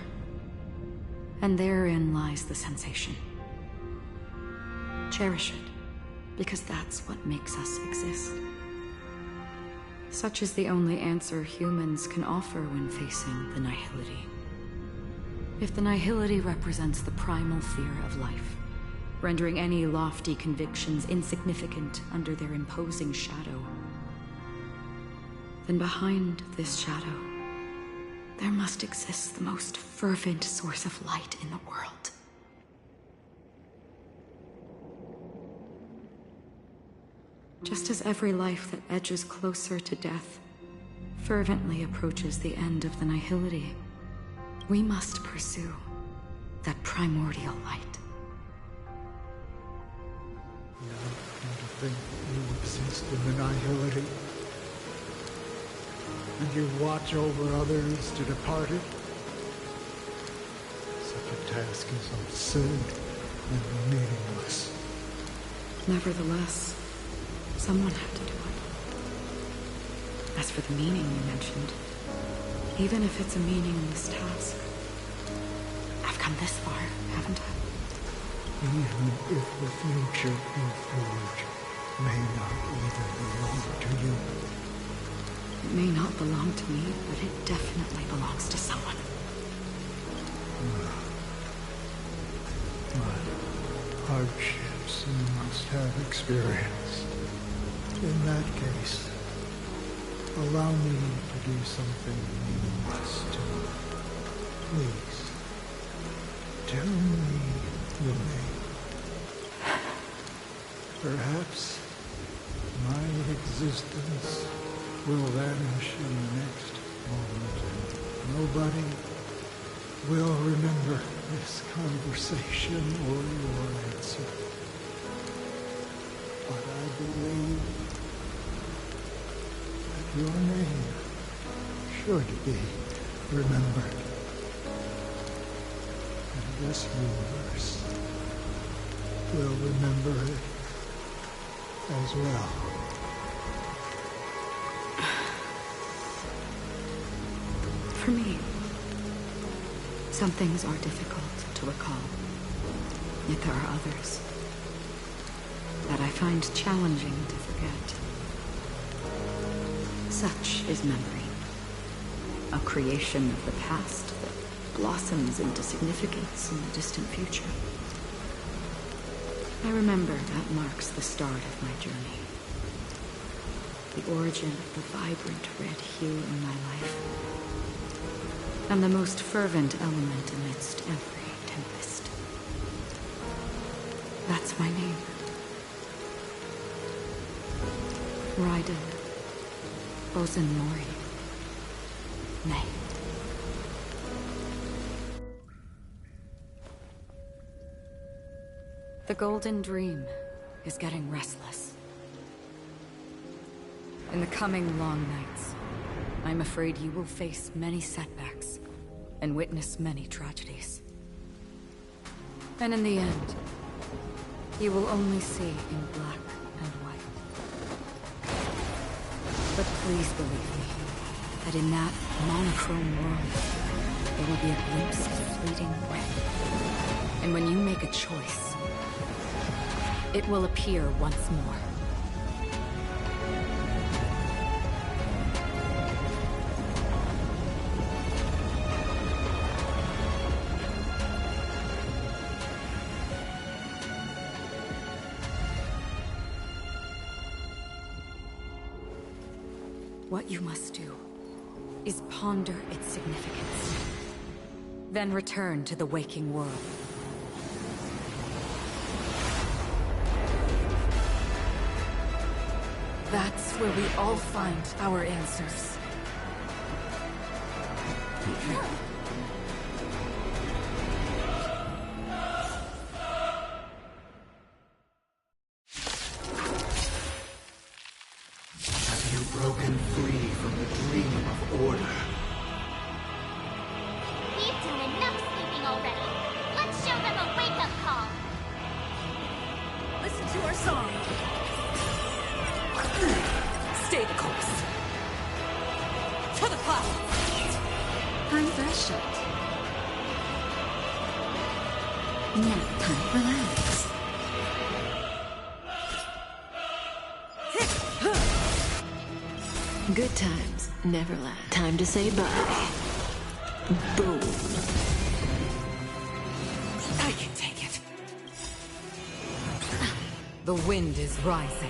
And therein lies the sensation. Cherish it, because that's what makes us exist. Such is the only answer humans can offer when facing the nihility. If the nihility represents the primal fear of life, rendering any lofty convictions insignificant under their imposing shadow, then behind this shadow, there must exist the most fervent source of light in the world. Just as every life that edges closer to death fervently approaches the end of the nihility, we must pursue that primordial light. You don't think you exist in the nihility? And you watch over others to depart it? Such a task is absurd and meaningless. Nevertheless, someone had to do it. As for the meaning you mentioned, even if it's a meaningless task, I've come this far, haven't I? Even if the future you forge may not even belong to you. It may not belong to me, but it definitely belongs to someone. But hardships you must have experienced. In that case, allow me to do something meaningless too. Please, tell me the name. Perhaps my existence will vanish in the next moment, and nobody will remember this conversation or your answer. But I believe that your name should be remembered. And this universe will remember it as well. For me, some things are difficult to recall. Yet there are others that I find challenging to forget. Such is memory, a creation of the past that blossoms into significance in the distant future. I remember that marks the start of my journey. The origin of the vibrant red hue in my life. And the most fervent element amidst every tempest. That's my name. Raiden Bozen Mori. May. The Golden Dream is getting restless. In the coming long nights, I'm afraid you will face many setbacks and witness many tragedies. And in the end, you will only see in black and white. But please believe me, that in that monochrome world, there will be a glimpse of fleeting red. And when you make a choice, it will appear once more. What you must do is ponder its significance. Then return to the waking world. That's where we all find our answers. Have you broken free from the dream of order? We've done enough sleeping already. Let's show them a wake-up call. Listen to our song. Stay the course. To the clouds. Unfreshened. Nap time, relax. Good times never last. Time to say bye. Boom. I can take it. The wind is rising.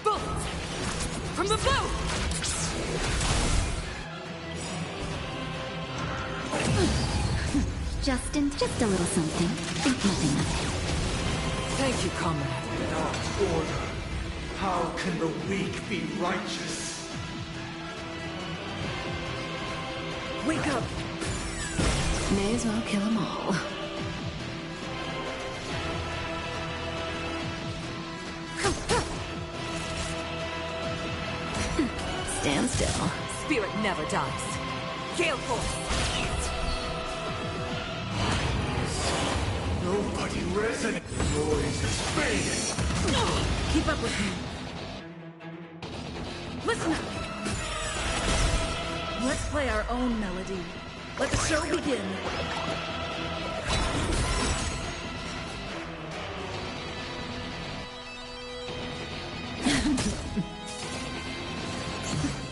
Bullets! From the boat! Justin, just a little something. Think nothing of it. Thank you, comrade. Without order, how can the weak be righteous? Wake up! May as well kill them all. Stand still. Spirit never dies. Gale Force! Nobody resonates. The noise is fading. Keep up with me. Listen up! Let's play our own melody. Let the show begin.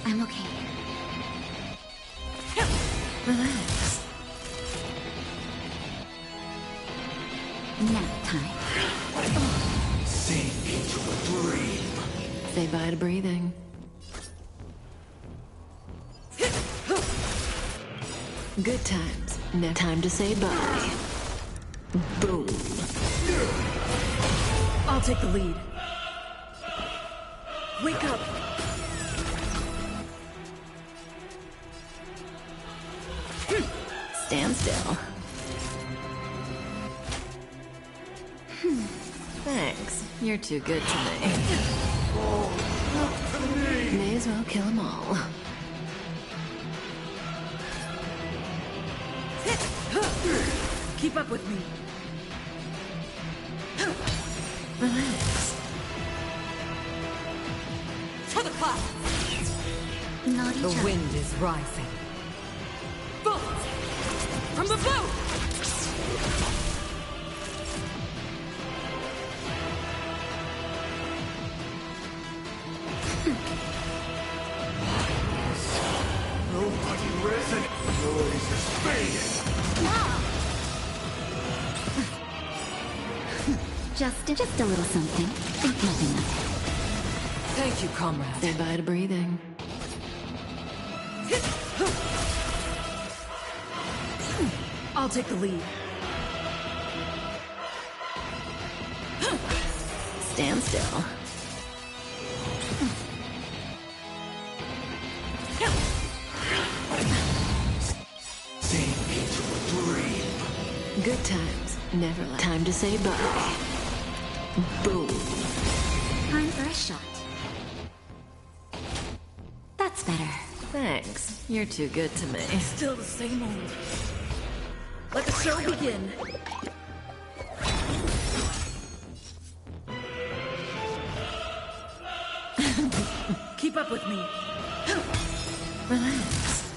I'm okay. Relax. Nap time. Sink into a dream. Say bye to breathing. Good times. Now time to say bye. Boom. I'll take the lead. Wake up! Stand still. Thanks. You're too good to me. May as well kill them all. Keep up with me. Relax. To the cloud! Naughty The child. wind is rising. Bullets! From the blue! Nobody resonates. Noise is fading. Just a little something. Think nothing of it. Thank you, comrade. Say bye to breathing. I'll take the lead. Stand still. Sink into a dream. Good times. Never last. Time to say bye. Boom. Time for a shot. That's better. Thanks. You're too good to me. Still the same old. Let the show begin. Keep up with me. Relax.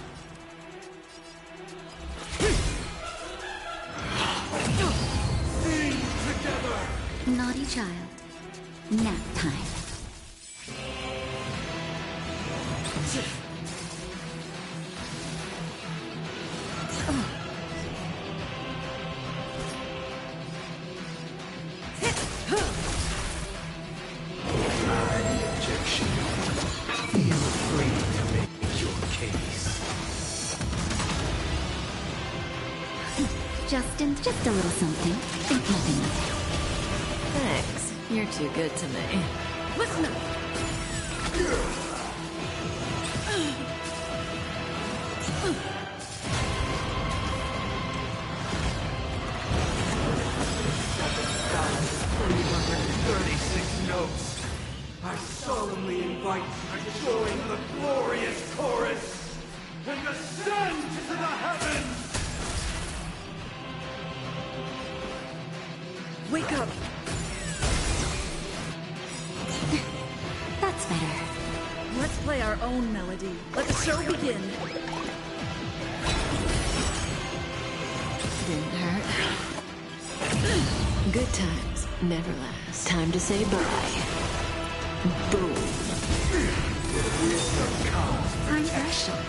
Sing together. Naughty child. Nap time. Objection. Feel free to make your case. Just a little something. Think nothing of it. Thanks. You're too good to me. Listen up. Notes. I solemnly invite you to join the glorious chorus and ascend to the heavens! Wake up. That's better. Let's play our own melody. Let the show begin. Didn't hurt. Good times never last. Time to say bye. Boom. Time for a shot.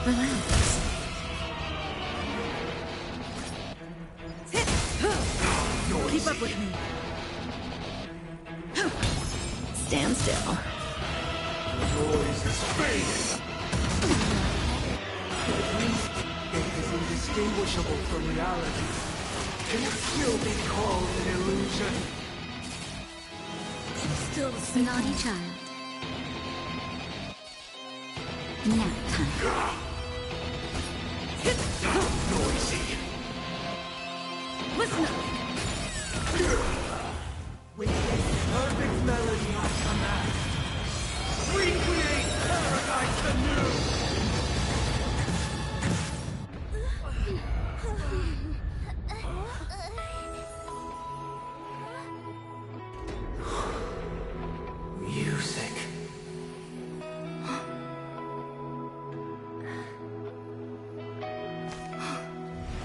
Relax. Keep up with me. Stand still. Noise is fading. It is indistinguishable from reality. Can it still be called an illusion? Still the same. Naughty child. Nap time. Noisy. Listen up. We make perfect melody on command. Recreate paradise anew. Music.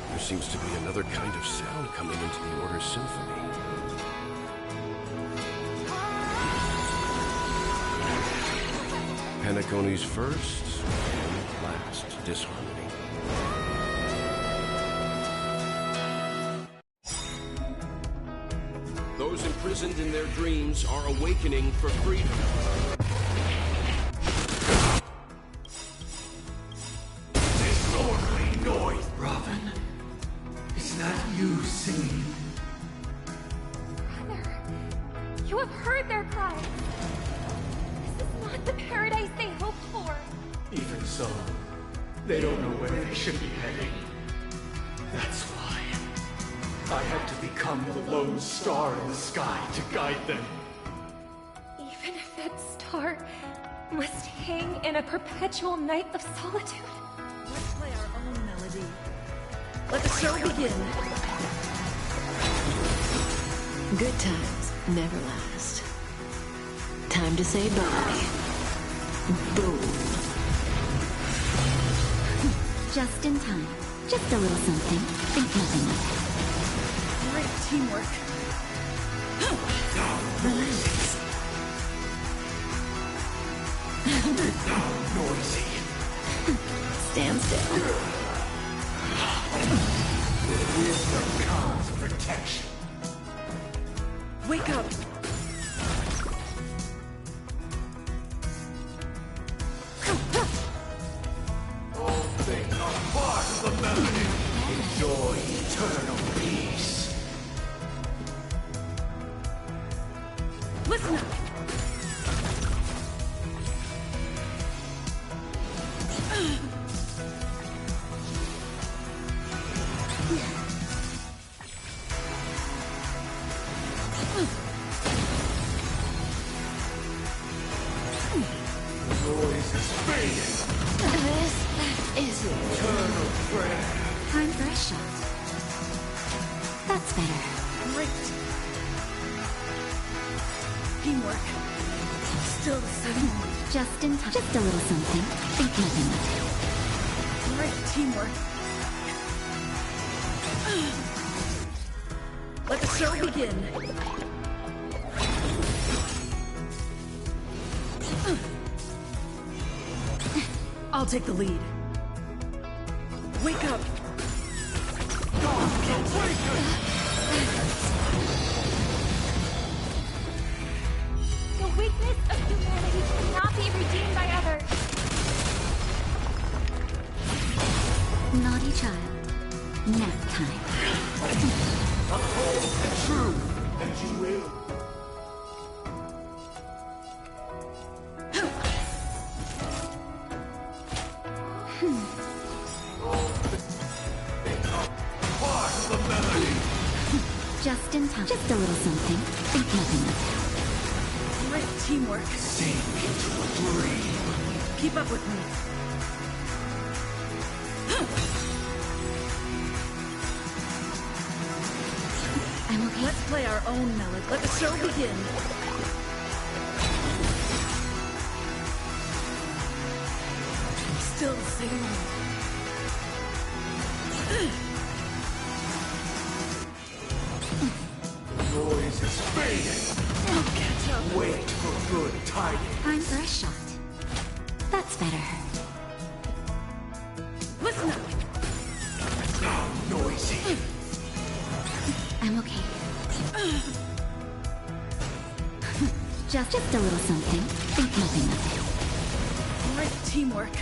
There seems to be another kind of sound coming into the Order's symphony. Penacony's first and last disharmony. Those imprisoned in their dreams are awakening for freedom. so they don't know where they should be heading. That's why I had to become the lone star in the sky to guide them. Even if that star must hang in a perpetual night of solitude. Let's play our own melody. Let the show begin. Good times never last. Time to say bye. Boom. Just in time. Just a little something. Think nothing of it. Great teamwork. Relax. Noisy. Stand still. Wisdom comes protection. Wake up. All things are part of the melody. Enjoy eternal peace. Listen up. Noise is fading. This is Eternal prayer. time for a shot. That's better. Great. Teamwork. Still the same. Just in time. Just a little something. Think nothing of it. Great teamwork. Let the show begin. I'll take the lead. Wake up. The weakness of humanity cannot be redeemed by others. Naughty child. Nap time. Uphold the truth, and you will. Part of the melody. Just in time. Just a little something. Think nothing of it. Great teamwork. Sink into a dream. Keep up with me. I'm okay. Let's play our own melody. Let the show begin. Still the same old. Noise is fading. I'll catch up. Wait for good tidings. Time for a shot. That's better. Listen up. Now noisy. I'm okay. Just a little something. Think nothing of it. Great teamwork.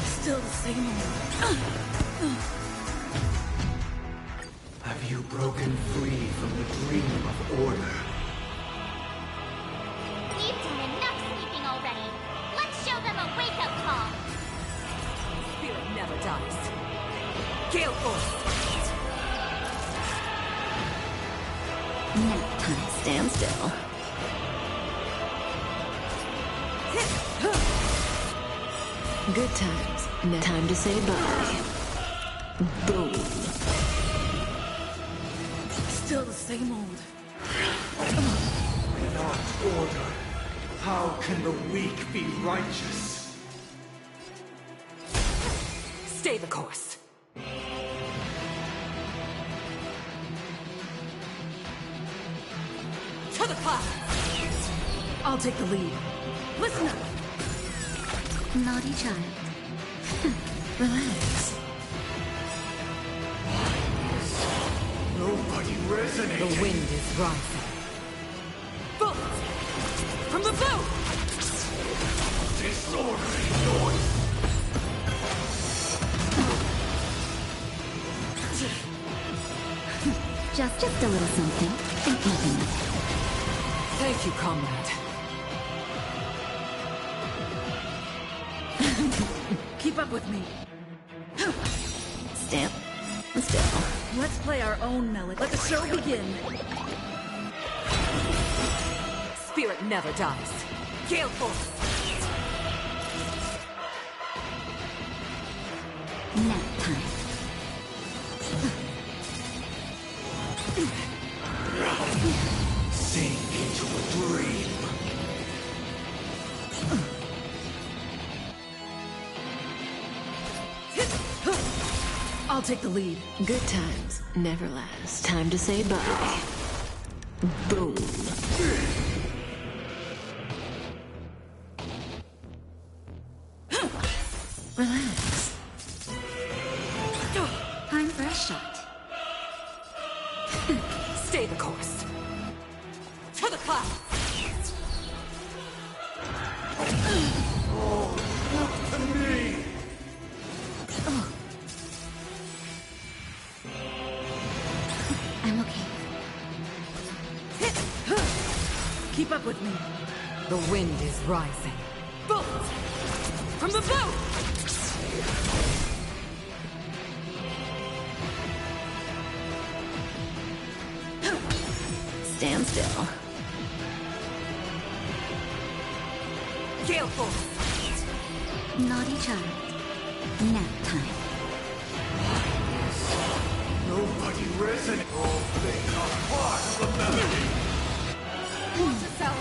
Still the same old. Have you broken free from the dream of order? We've done enough sleeping already. Let's show them a wake-up call. Spirit never dies. Gale Force. Nap time. Stand still. Good times. Now time to say bye. Boom. Still the same old. Without order, how can the weak be righteous? Stay the course. To the closet. I'll take the lead. Listen up. Naughty child. Relax. Nobody resonates. The wind is rising. Bullets! From the boat! Disorderly noise. Just a little something. Think nothing of it. Thank you, comrade. Keep up with me. Stand still. Let's play our own melody. Let the show begin. Spirit never dies. Gale Force. Nap time. Sink into a dream. I'll take the lead. Good times never last. Time to say bye. Boom. Relax. Time for a shot. Stay the course. To the clouds. Oh, look to me! I'm okay. Keep up with me. The wind is rising. Bolt! From the boat! Stand still. Gale Force! Naughty child. Nap time. Nobody resonates. Oh, they are part of the melody. Watch yourself!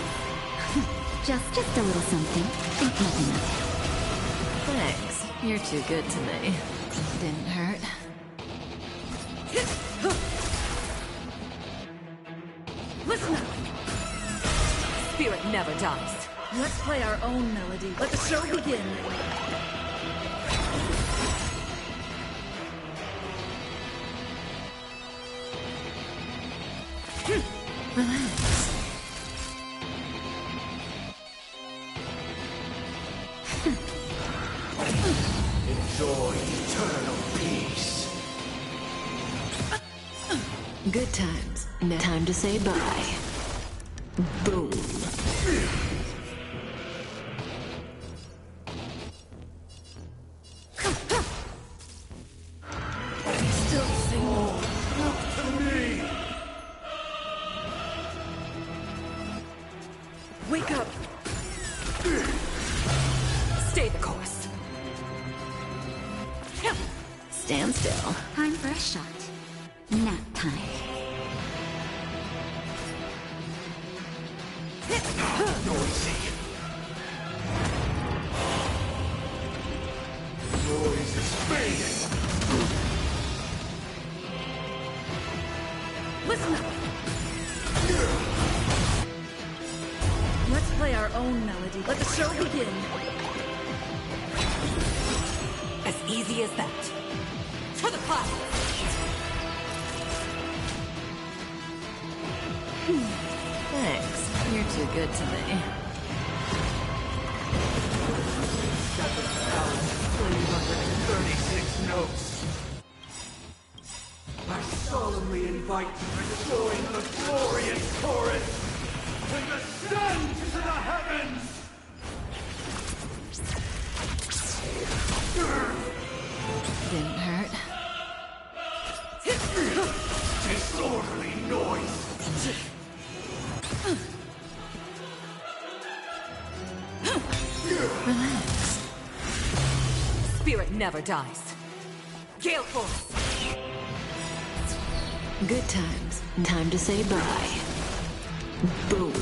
Just a little something. Think nothing of it. Thanks. You're too good to me. Didn't hurt. Listen up! Spirit never dies. Let's play our own melody. Let the show begin. Relax. Enjoy eternal peace. Good times. Now time to say bye. Boom. Still single. Look to me! Wake up! Stay the course. Stand still. Time for a shot. Nap time. Noisy. Noise is fading. Listen up! Let's play our own melody. Let the show begin. As easy as that. To the clouds! Thanks. You're too good to me. 336 notes. I solemnly invite you to join the glorious chorus and ascend to the heavens! Didn't hurt. Disorderly noise! Relax. Spirit never dies. Gale Force! Good times. Time to say bye. Boom.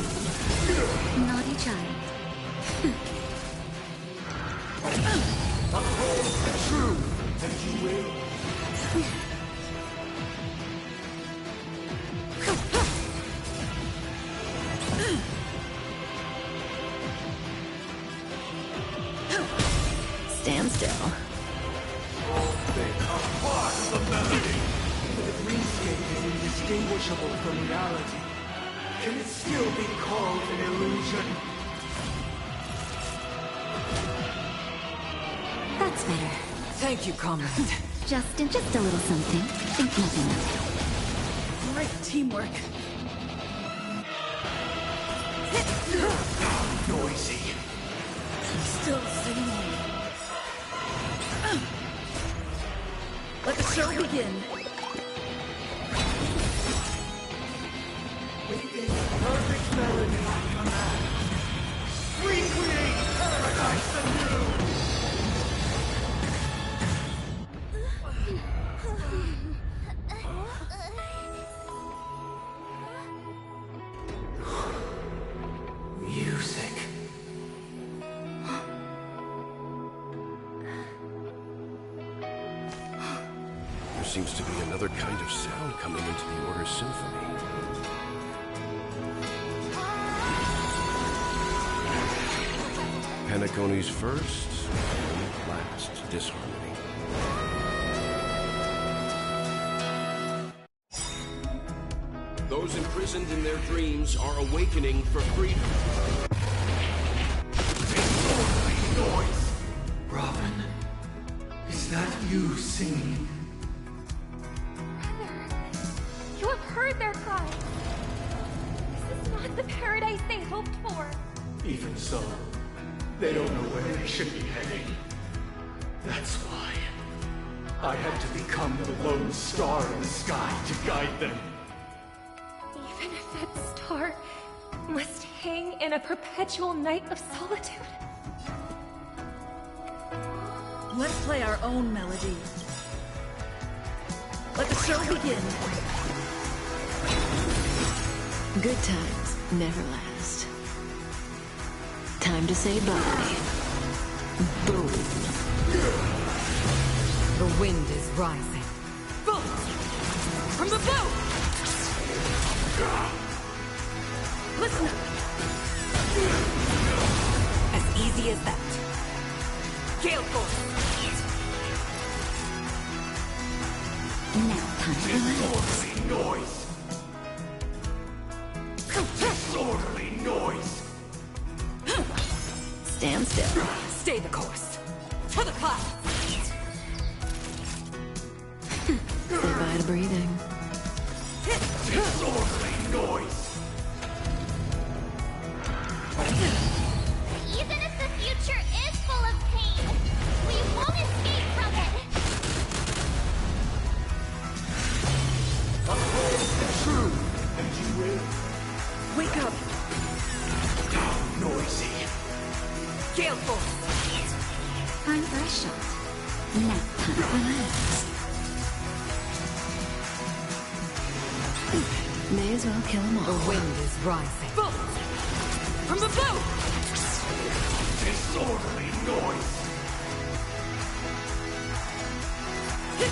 Naughty child. Uphold the truth, and you will. Stand still. All things are part of the melody. The dreamscape is indistinguishable from reality. Can it still be called an illusion? That's better. Thank you, comrade. Just a little something. Think nothing of Great teamwork. show begin. Perfect melody on command. Recreate paradise anew! Music. There seems to be another kind of sound coming into the Order's symphony. Penacony's first and last disharmony. Those imprisoned in their dreams are awakening for freedom. Noise! Robin, is that you singing? You have heard their cry. This is not the paradise they hoped for. Even so, they don't know where they should be heading. That's why I had to become the lone star in the sky to guide them. Even if that star must hang in a perpetual night of solitude. Let's play our own melody. Let the show begin. Good times never last. Time to say bye. Boom. The wind is rising. Boom! From the boat! Listen up. As easy as that. Gale force. Now time Disorderly noise! Disorderly noise! Stand still. Stay the course. To the clouds. Say bye to breathing. Disorderly noise! Even if the future is full of pain, we won't escape from it. Uphold the truth, and you will. Wake up. Down, noisy. Gale force. Time for a shot. Now time to relax. May as well kill them all. The wind is rising. Boom! From the boat! Disorderly noise! The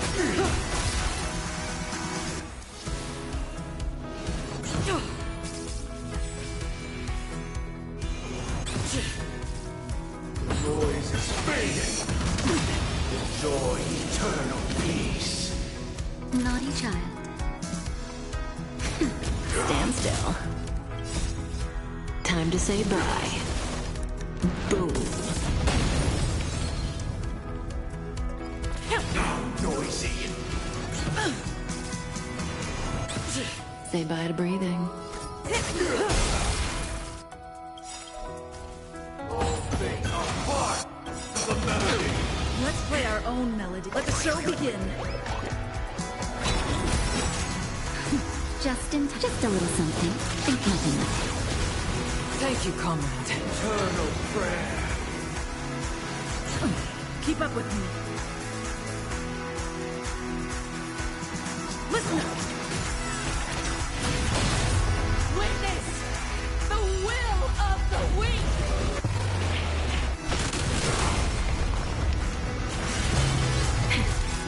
noise is fading. Enjoy eternal peace. Naughty child. Stand still. Time to say bye. Boom. Now, noisy. Say bye to breathing. All things are part of the melody. Let's play our own melody. Let the show begin. Just a little something. Think nothing of it. Thank you, comrade. Eternal prayer. Keep up with me. Listen up. Witness the will of the weak.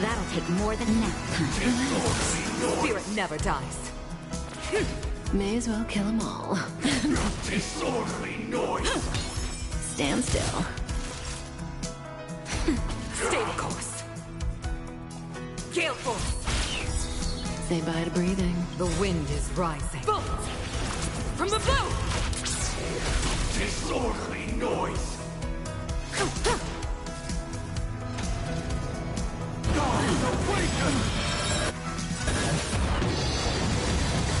That'll take more than nap time. Spirit never dies. May as well kill them all. Disorderly noise. Stand still. Stay the course. Gale force. Say bye to breathing. The wind is rising. Boom! From the boat! Disorderly noise. God awaken!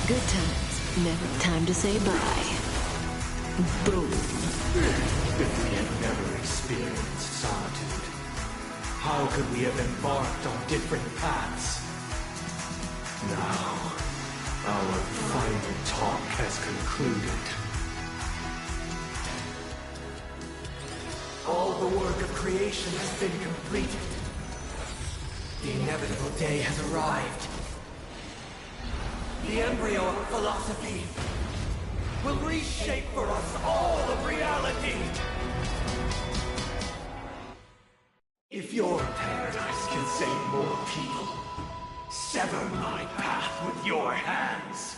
Good times. Never time to say bye. Boom. If we had never experienced solitude, How could we have embarked on different paths? Now, our final talk has concluded. All the work of creation has been completed. The inevitable day has arrived. The embryo of philosophy will reshape for us all of reality. If your paradise can save more people, sever my path with your hands.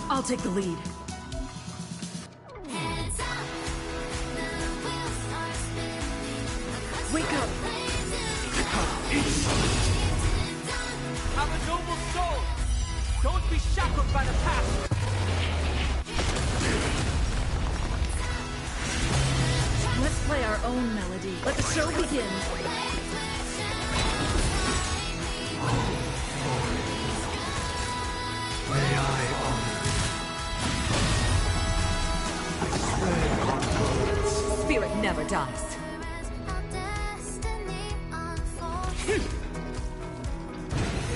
I'll take the lead. Wake up! Have a noble soul! Don't be shackled by the past! Let's play our own melody. Let the show begin. May I honor you? I swear on words. Spirit never dies.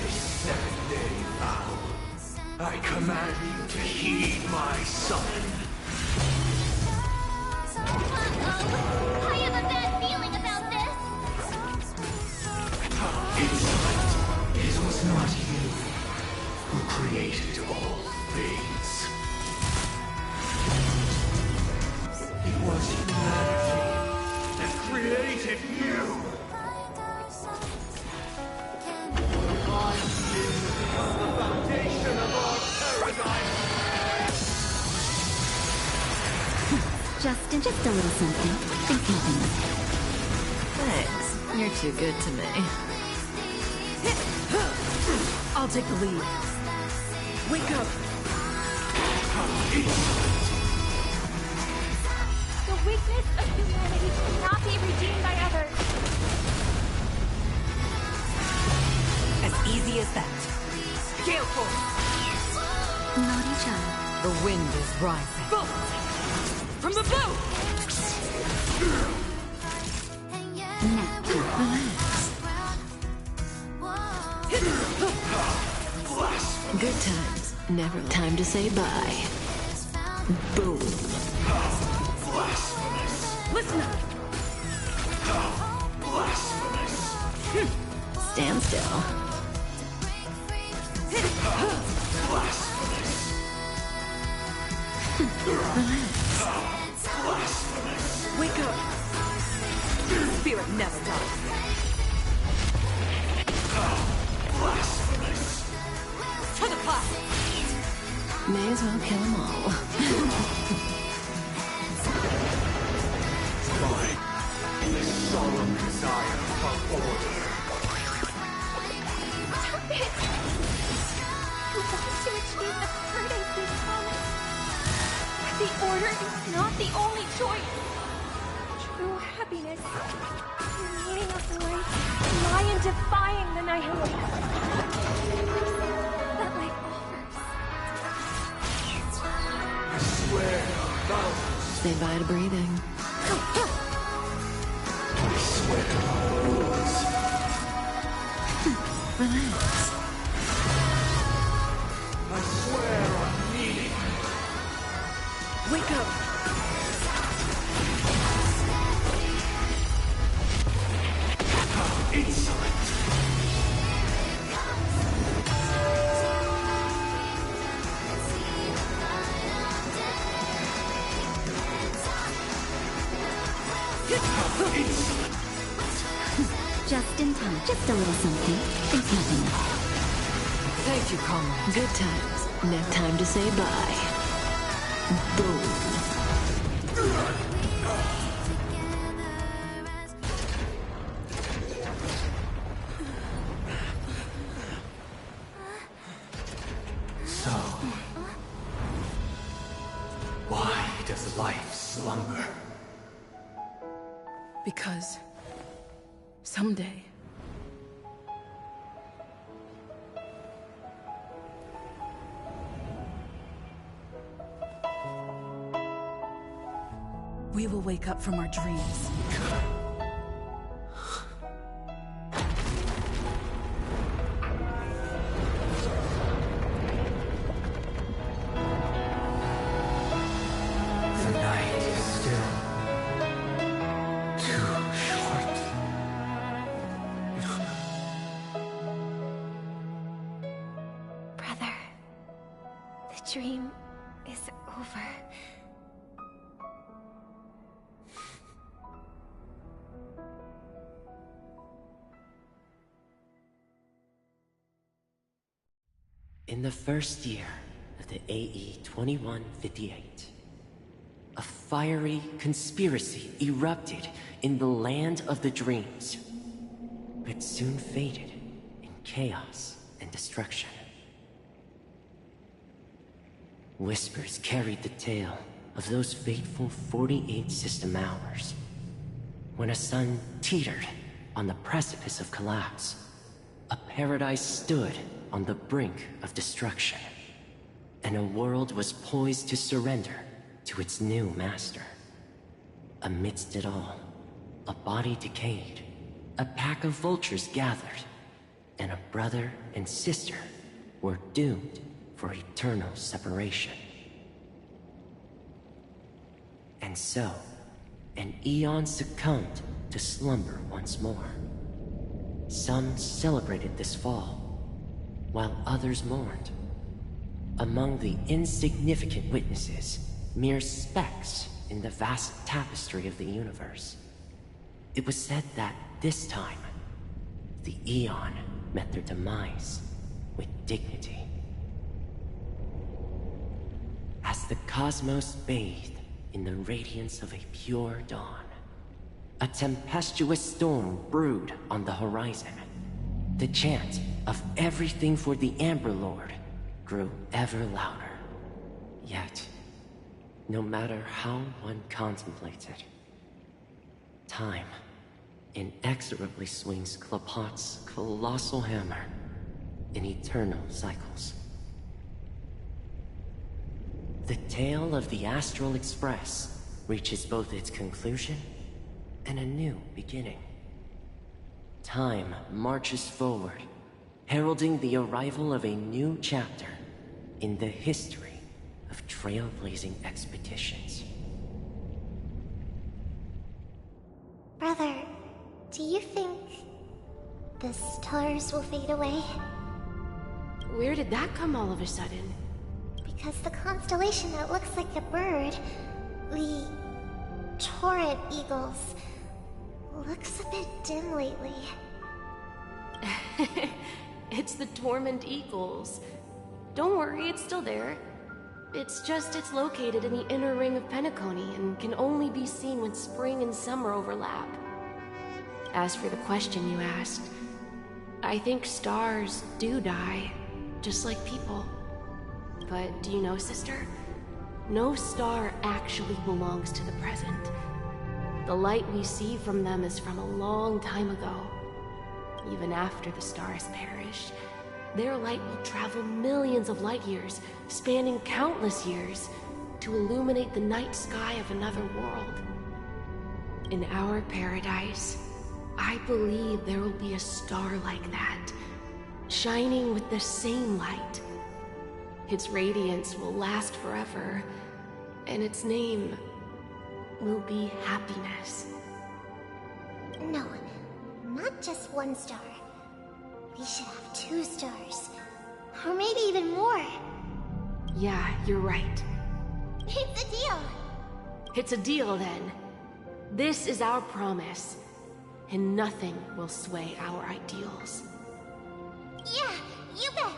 Seven-day vow. I command you to heed my summon. I have a bad feeling about this. Insolent, it was not you who created all things. It was humanity that created you. I begin to become the foundation of our paradise. Just a little something. Think nothing of it. Thanks. You're too good to me. I'll take the lead. Wake up! The weakness of humanity cannot be redeemed by others. As easy as that. Gale force! Naughty child. The wind is rising. Bolt! From the bow! Now, Good times. Never time to say bye. Boom. Blasphemous. Listen up! Blasphemous. Stand still. Blasphemous. Blasphemous. Wake up! Spirit never dies. Blasphemous. To the pot! May as well kill them all. Mine is solemn desire for order. Stop it! You want to achieve the paradise we promised. But the order is not the only choice. True happiness and meaning of life lie in defying the nihilism that life offers. I swear on vows. Say bye to breathing. I swear on rules. Relax. I swear on meaning. Wake up! Insolent. just in time. Just a little something. Think nothing of it. Thank you, comrade. Good times. Now time to say bye. Boom. So, why does life slumber? Because someday we will wake up from our dreams. dream is over. In the first year of the AE 2158, a fiery conspiracy erupted in the land of the dreams, but soon faded in chaos and destruction. Whispers carried the tale of those fateful 48 system hours, when a sun teetered on the precipice of collapse. A paradise stood on the brink of destruction, and a world was poised to surrender to its new master. Amidst it all, a body decayed, a pack of vultures gathered, and a brother and sister were doomed for eternal separation. And so, an eon succumbed to slumber once more. Some celebrated this fall, while others mourned. Among the insignificant witnesses, mere specks in the vast tapestry of the universe, it was said that this time, the Eon met their demise with dignity. As the cosmos bathed in the radiance of a pure dawn, a tempestuous storm brewed on the horizon. The chant of everything for the Amber Lord grew ever louder. Yet, no matter how one contemplates it, time inexorably swings Klapot's colossal hammer in eternal cycles. The tale of the Astral Express reaches both its conclusion and a new beginning. Time marches forward, heralding the arrival of a new chapter in the history of trailblazing expeditions. Brother, do you think the stars will fade away? Where did that come all of a sudden? Because the constellation that looks like a bird, the Torrent Eagles, looks a bit dim lately. It's the Torment Eagles. Don't worry, it's still there. It's just it's located in the inner ring of Penacony and can only be seen when spring and summer overlap. As for the question you asked, I think stars do die, just like people. But do you know, sister? No star actually belongs to the present. The light we see from them is from a long time ago. Even after the stars perish, their light will travel millions of light years, spanning countless years, to illuminate the night sky of another world. In our paradise, I believe there will be a star like that, shining with the same light. Its radiance will last forever, and its name will be happiness. No, not just one star. We should have 2 stars. Or maybe even more. Yeah, you're right. It's a deal. It's a deal, then. This is our promise, and nothing will sway our ideals. Yeah, you bet.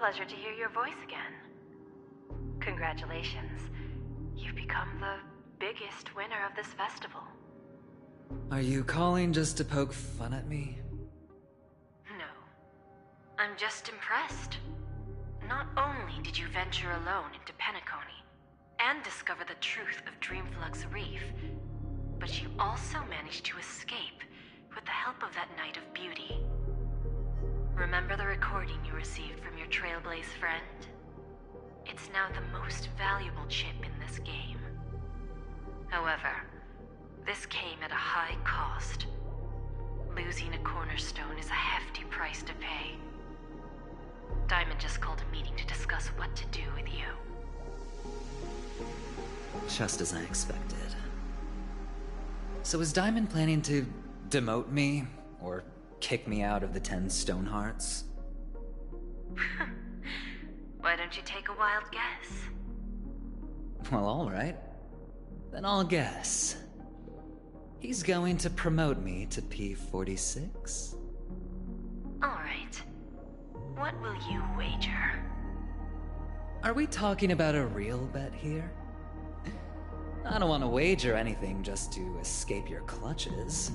pleasure to hear your voice again. Congratulations. You've become the biggest winner of this festival. Are you calling just to poke fun at me? No. I'm just impressed. Not only did you venture alone into Penacony and discover the truth of Dreamflux Reef, but you also managed to escape with the help of that Knight of Beauty. Remember the recording you received from your Trailblaze friend? It's now the most valuable chip in this game. However, this came at a high cost. Losing a cornerstone is a hefty price to pay. Diamond just called a meeting to discuss what to do with you. Just as I expected. So is Diamond planning to demote me, or kick me out of the 10 Stonehearts? Why don't you take a wild guess? Well, alright. Then I'll guess. He's going to promote me to P46? Alright. What will you wager? Are we talking about a real bet here? I don't want to wager anything just to escape your clutches.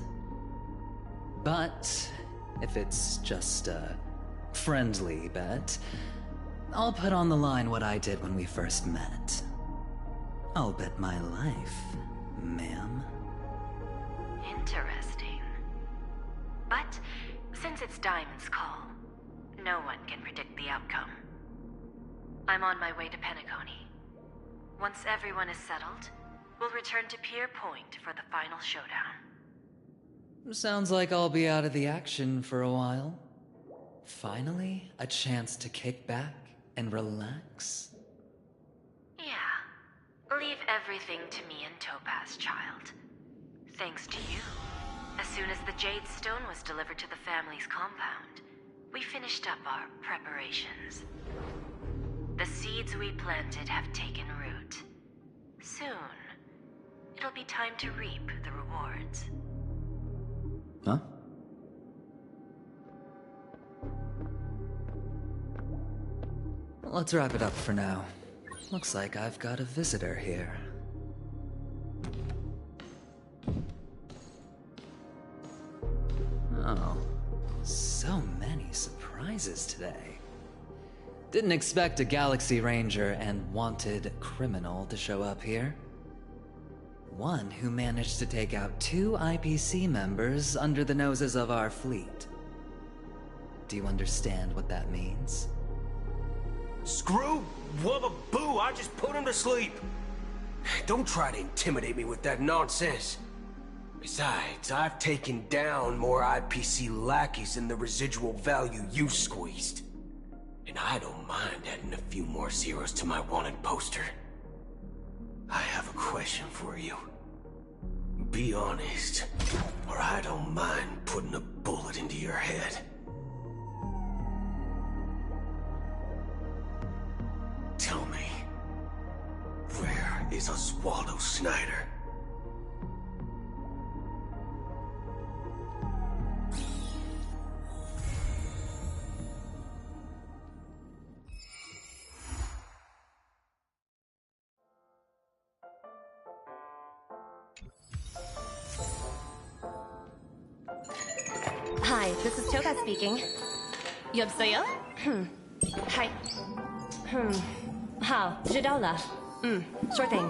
But if it's just a friendly bet, I'll put on the line what I did when we first met. I'll bet my life, ma'am. Interesting. But since it's Diamond's call, no one can predict the outcome. I'm on my way to Penacony. Once everyone is settled, we'll return to Pier Point for the final showdown. Sounds like I'll be out of the action for a while. Finally, a chance to kick back and relax. Yeah. Leave everything to me and Topaz, child. Thanks to you, as soon as the Jade Stone was delivered to the family's compound, we finished up our preparations. The seeds we planted have taken root. Soon, it'll be time to reap the rewards. Huh? Let's wrap it up for now. Looks like I've got a visitor here. Oh, so many surprises today. Didn't expect a Galaxy Ranger and wanted criminal to show up here. One who managed to take out 2 IPC members under the noses of our fleet. Do you understand what that means? Screw Wubba Boo, I just put him to sleep. Don't try to intimidate me with that nonsense. Besides, I've taken down more IPC lackeys than the residual value you squeezed. And I don't mind adding a few more zeros to my wanted poster. I have a question for you. Be honest, or I don't mind putting a bullet into your head. Tell me, where is Oswaldo Snyder? Hi, this is Toga speaking. 여보세요? Hi. 好，知道了. Sure thing.